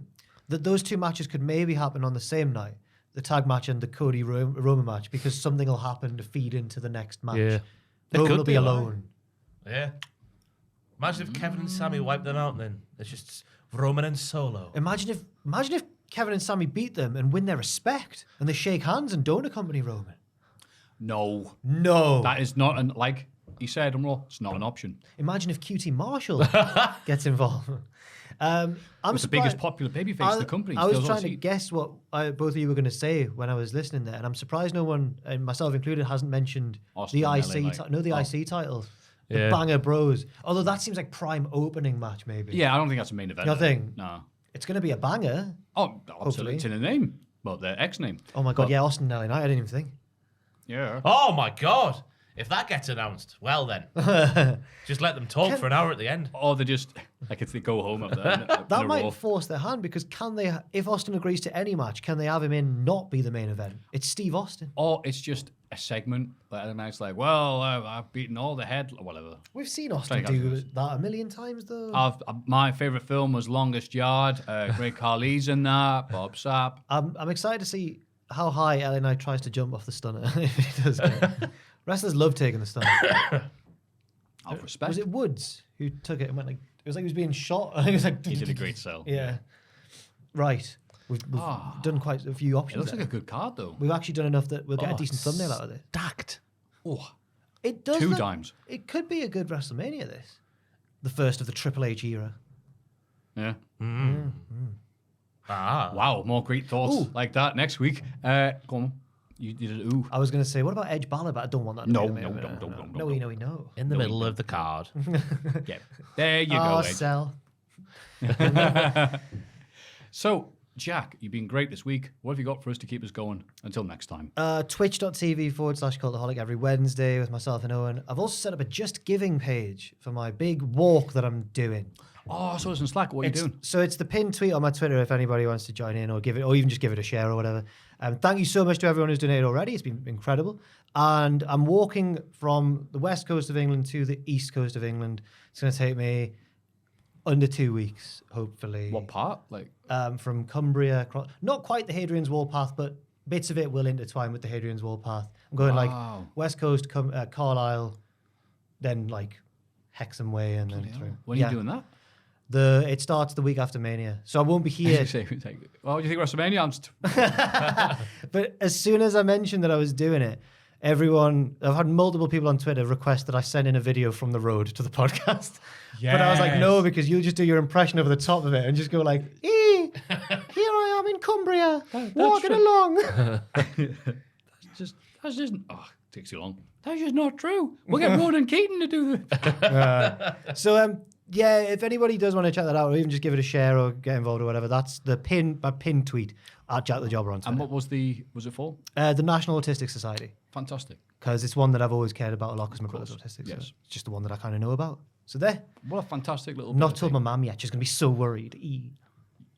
those two matches could maybe happen on the same night, the tag match and the Cody Roman match, because something will happen to feed into the next match. Yeah. It Roman could will be be alone. Yeah. Imagine if Kevin and Sami wiped them out then. It's just Roman and Solo. Imagine if Kevin and Sami beat them and win their respect, and they shake hands and don't accompany Roman. No. No. That is not like He said on Raw, it's not an option. Imagine if QT Marshall gets involved. I'm It's the biggest popular babyface in the company. I was Still trying to see- guess what both of you were going to say when I was listening there, and I'm surprised no one, and myself included, hasn't mentioned Austin the and IC. LA Knight. The IC titles, the Yeah. Banger Bros. Although that seems like prime opening match, maybe. Yeah, I don't think that's a main event. Nothing. No. It's going to be a banger. Oh, absolutely. It's in the name. Well, their ex-name. Oh my god, But- yeah, Austin and LA Knight. I didn't even think. Yeah. Oh my God. If that gets announced, well then. Just let them talk for an hour at the end. Or they just, like, if they go home up there. in That a might row. force their hand because can they? If Austin agrees to any match, can they have him in not be the main event? It's Steve Austin. Or it's just a segment. Like, and it's like, well, I've beaten all the head, or whatever. We've seen Austin Thank do you. that a million times though. My favourite film was Longest Yard. Great Carly's in that. Bob Sapp. I'm excited to see how high LA Knight tries to jump off the stunner if he does. Wrestlers love taking the stunner. Of respect. Was it Woods who took it and went like? It was like he was being shot. I think it was like He did a great sell. Yeah. Right. We've done quite a few It options. looks like there. a good card, though. We've actually done enough that we'll get a decent thumbnail out of it. Stacked. Oh, It does. two look- dimes. It could be a good WrestleMania. This, the first of the Triple H era. Yeah. Ah. Wow, more great thoughts like that next week. Go on. You did it. Ooh. I was going to say, what about Edge Balor? But I don't want that. To No, be the main no, event. no, No. In the middle of the card. Yeah. There you go, Oh, Ed. sell. So, Jack, you've been great this week. What have you got for us to keep us going until next time? Twitch.tv/Cultaholic every Wednesday with myself and Owen. I've also set up a Just Giving page for my big walk that I'm doing. Oh, so it's in Slack. What are you doing? So it's the pinned tweet on my Twitter if anybody wants to join in or give it, or even just give it a share or whatever. Thank you so much to everyone who's donated already. It's been incredible. And I'm walking from the west coast of England to the east coast of England. It's going to take me under 2 weeks, hopefully. What part? Like, From Cumbria, not quite the Hadrian's Wall path, but bits of it will intertwine with the Hadrian's Wall path. I'm going like west coast, Carlisle, then like Hexham Way, and then through. when are you doing that? It starts the week after Mania, so I won't be here. Well, do you think WrestleMania? But as soon as I mentioned that I was doing it, I've had multiple people on Twitter request that I send in a video from the road to the podcast. But I was like, no, because you'll just do your impression over the top of it and just go like, here I am in Cumbria, walking along. That's just, it takes too long. That's just not true. We'll get Ronan Keaton to do this. So, yeah, if anybody does want to check that out or even just give it a share or get involved or whatever, that's my pin tweet at Jack the Jobber on Twitter. And what was it for? The National Autistic Society. Fantastic. Because it's one that I've always cared about a lot because my brother's autistic. Yes. So it's just the one that I kind of know about. So there. What a fantastic little Not bit of told thing. my mum yet. She's going to be so worried.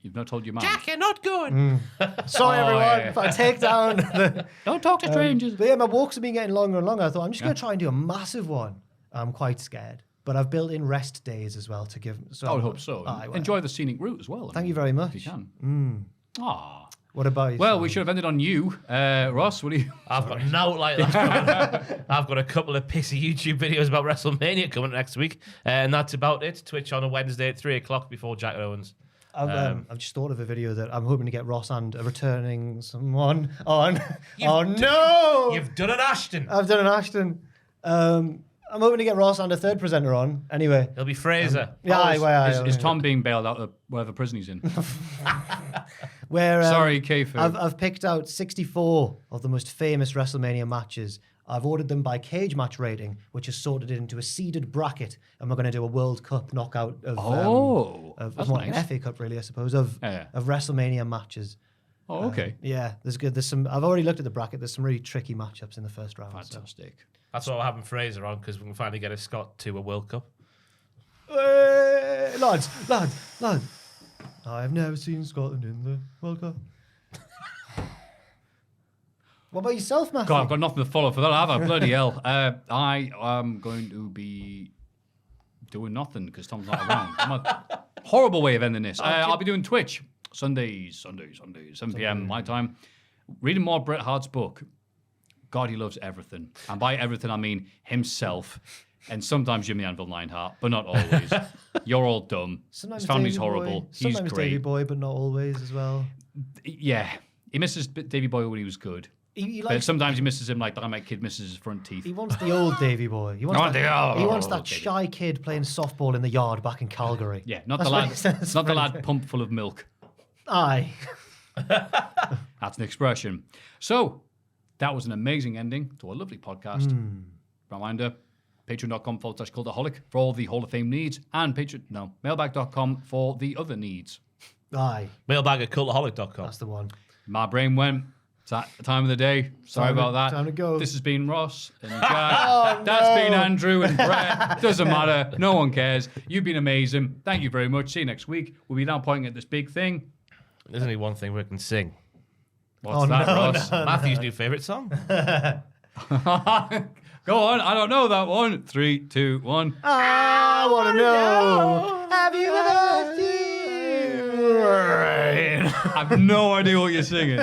You've not told your mum. Jack, you're not going. Sorry, everyone. yeah. If I take down the... Don't talk to strangers. But yeah, my walks have been getting longer and longer. I thought, I'm just going to try and do a massive one. I'm quite scared. But I've built in rest days as well to give... So I would hope so. Aye, well. Enjoy the scenic route as well. Thank you very much. If you can. Ah. What about you? Well, we should have ended on you. Ross, what do you... I've got no like that. I've got a couple of pissy YouTube videos about WrestleMania coming next week. And that's about it. Twitch on a Wednesday at 3 o'clock before Jack Owens. I've just thought of a video that I'm hoping to get Ross and a returning someone on. Oh, no! You've done an Ashton. I've done an Ashton. I'm hoping to get Ross and a third presenter on. Anyway. It'll be Fraser. Is Tom being bailed out of whatever prison he's in? Where, Sorry, K-Fu. I've picked out 64 of the most famous WrestleMania matches. I've ordered them by cage match rating, which is sorted into a seeded bracket, and we're going to do a World Cup knockout of that's more like nice. an FA Cup, really, I suppose, of WrestleMania matches. Oh, okay. Yeah, there's some. I've already looked at the bracket. There's some really tricky matchups in the first round. so. Fantastic. That's why we're having Fraser on, because we can finally get a Scot to a World Cup. Lads. I've never seen Scotland in the World Cup. What about yourself, Maffew? God, I've got nothing to follow for that, have I? Bloody hell. I am going to be doing nothing because Tom's not around. I'm a horrible way of ending this. I'll be doing Twitch Sundays, 7 p.m. my time. Reading more Bret Hart's book. God, he loves everything. And by everything, I mean himself. And sometimes Jimmy Anvil Neidhart, but not always. You're all dumb. Sometimes His family's Davey horrible. Boy. He's Sometimes great. Davey Boy, but not always as well. Yeah. He misses Davey Boy when he was good. He But likes. sometimes he misses him like Dynamite Kid misses his front teeth. He wants the old Davy boy. He wants I want that, the old he wants that Davy. shy kid playing softball in the yard back in Calgary. Yeah, not That's the what lad. he says, Not the friend. lad pumped full of milk. Aye. That's an expression. So that was an amazing ending to a lovely podcast. Reminder, patreon.com/cultaholic for all the Hall of Fame needs, and mailbag.com for the other needs. Aye. Mailbag at cultaholic.com. That's the one. My brain went. It's that time of the day. Sorry about that. Time to go. This has been Ross and Jack. That's been Andrew and Brett. Doesn't matter. No one cares. You've been amazing. Thank you very much. See you next week. We'll be now pointing at this big thing. There's only one thing we can sing. What's that, Ross? Matthew's new favourite song. Go on. I don't know that one. 3, 2, 1. I want to know. Have you ever seen rain? I have no idea what you're singing.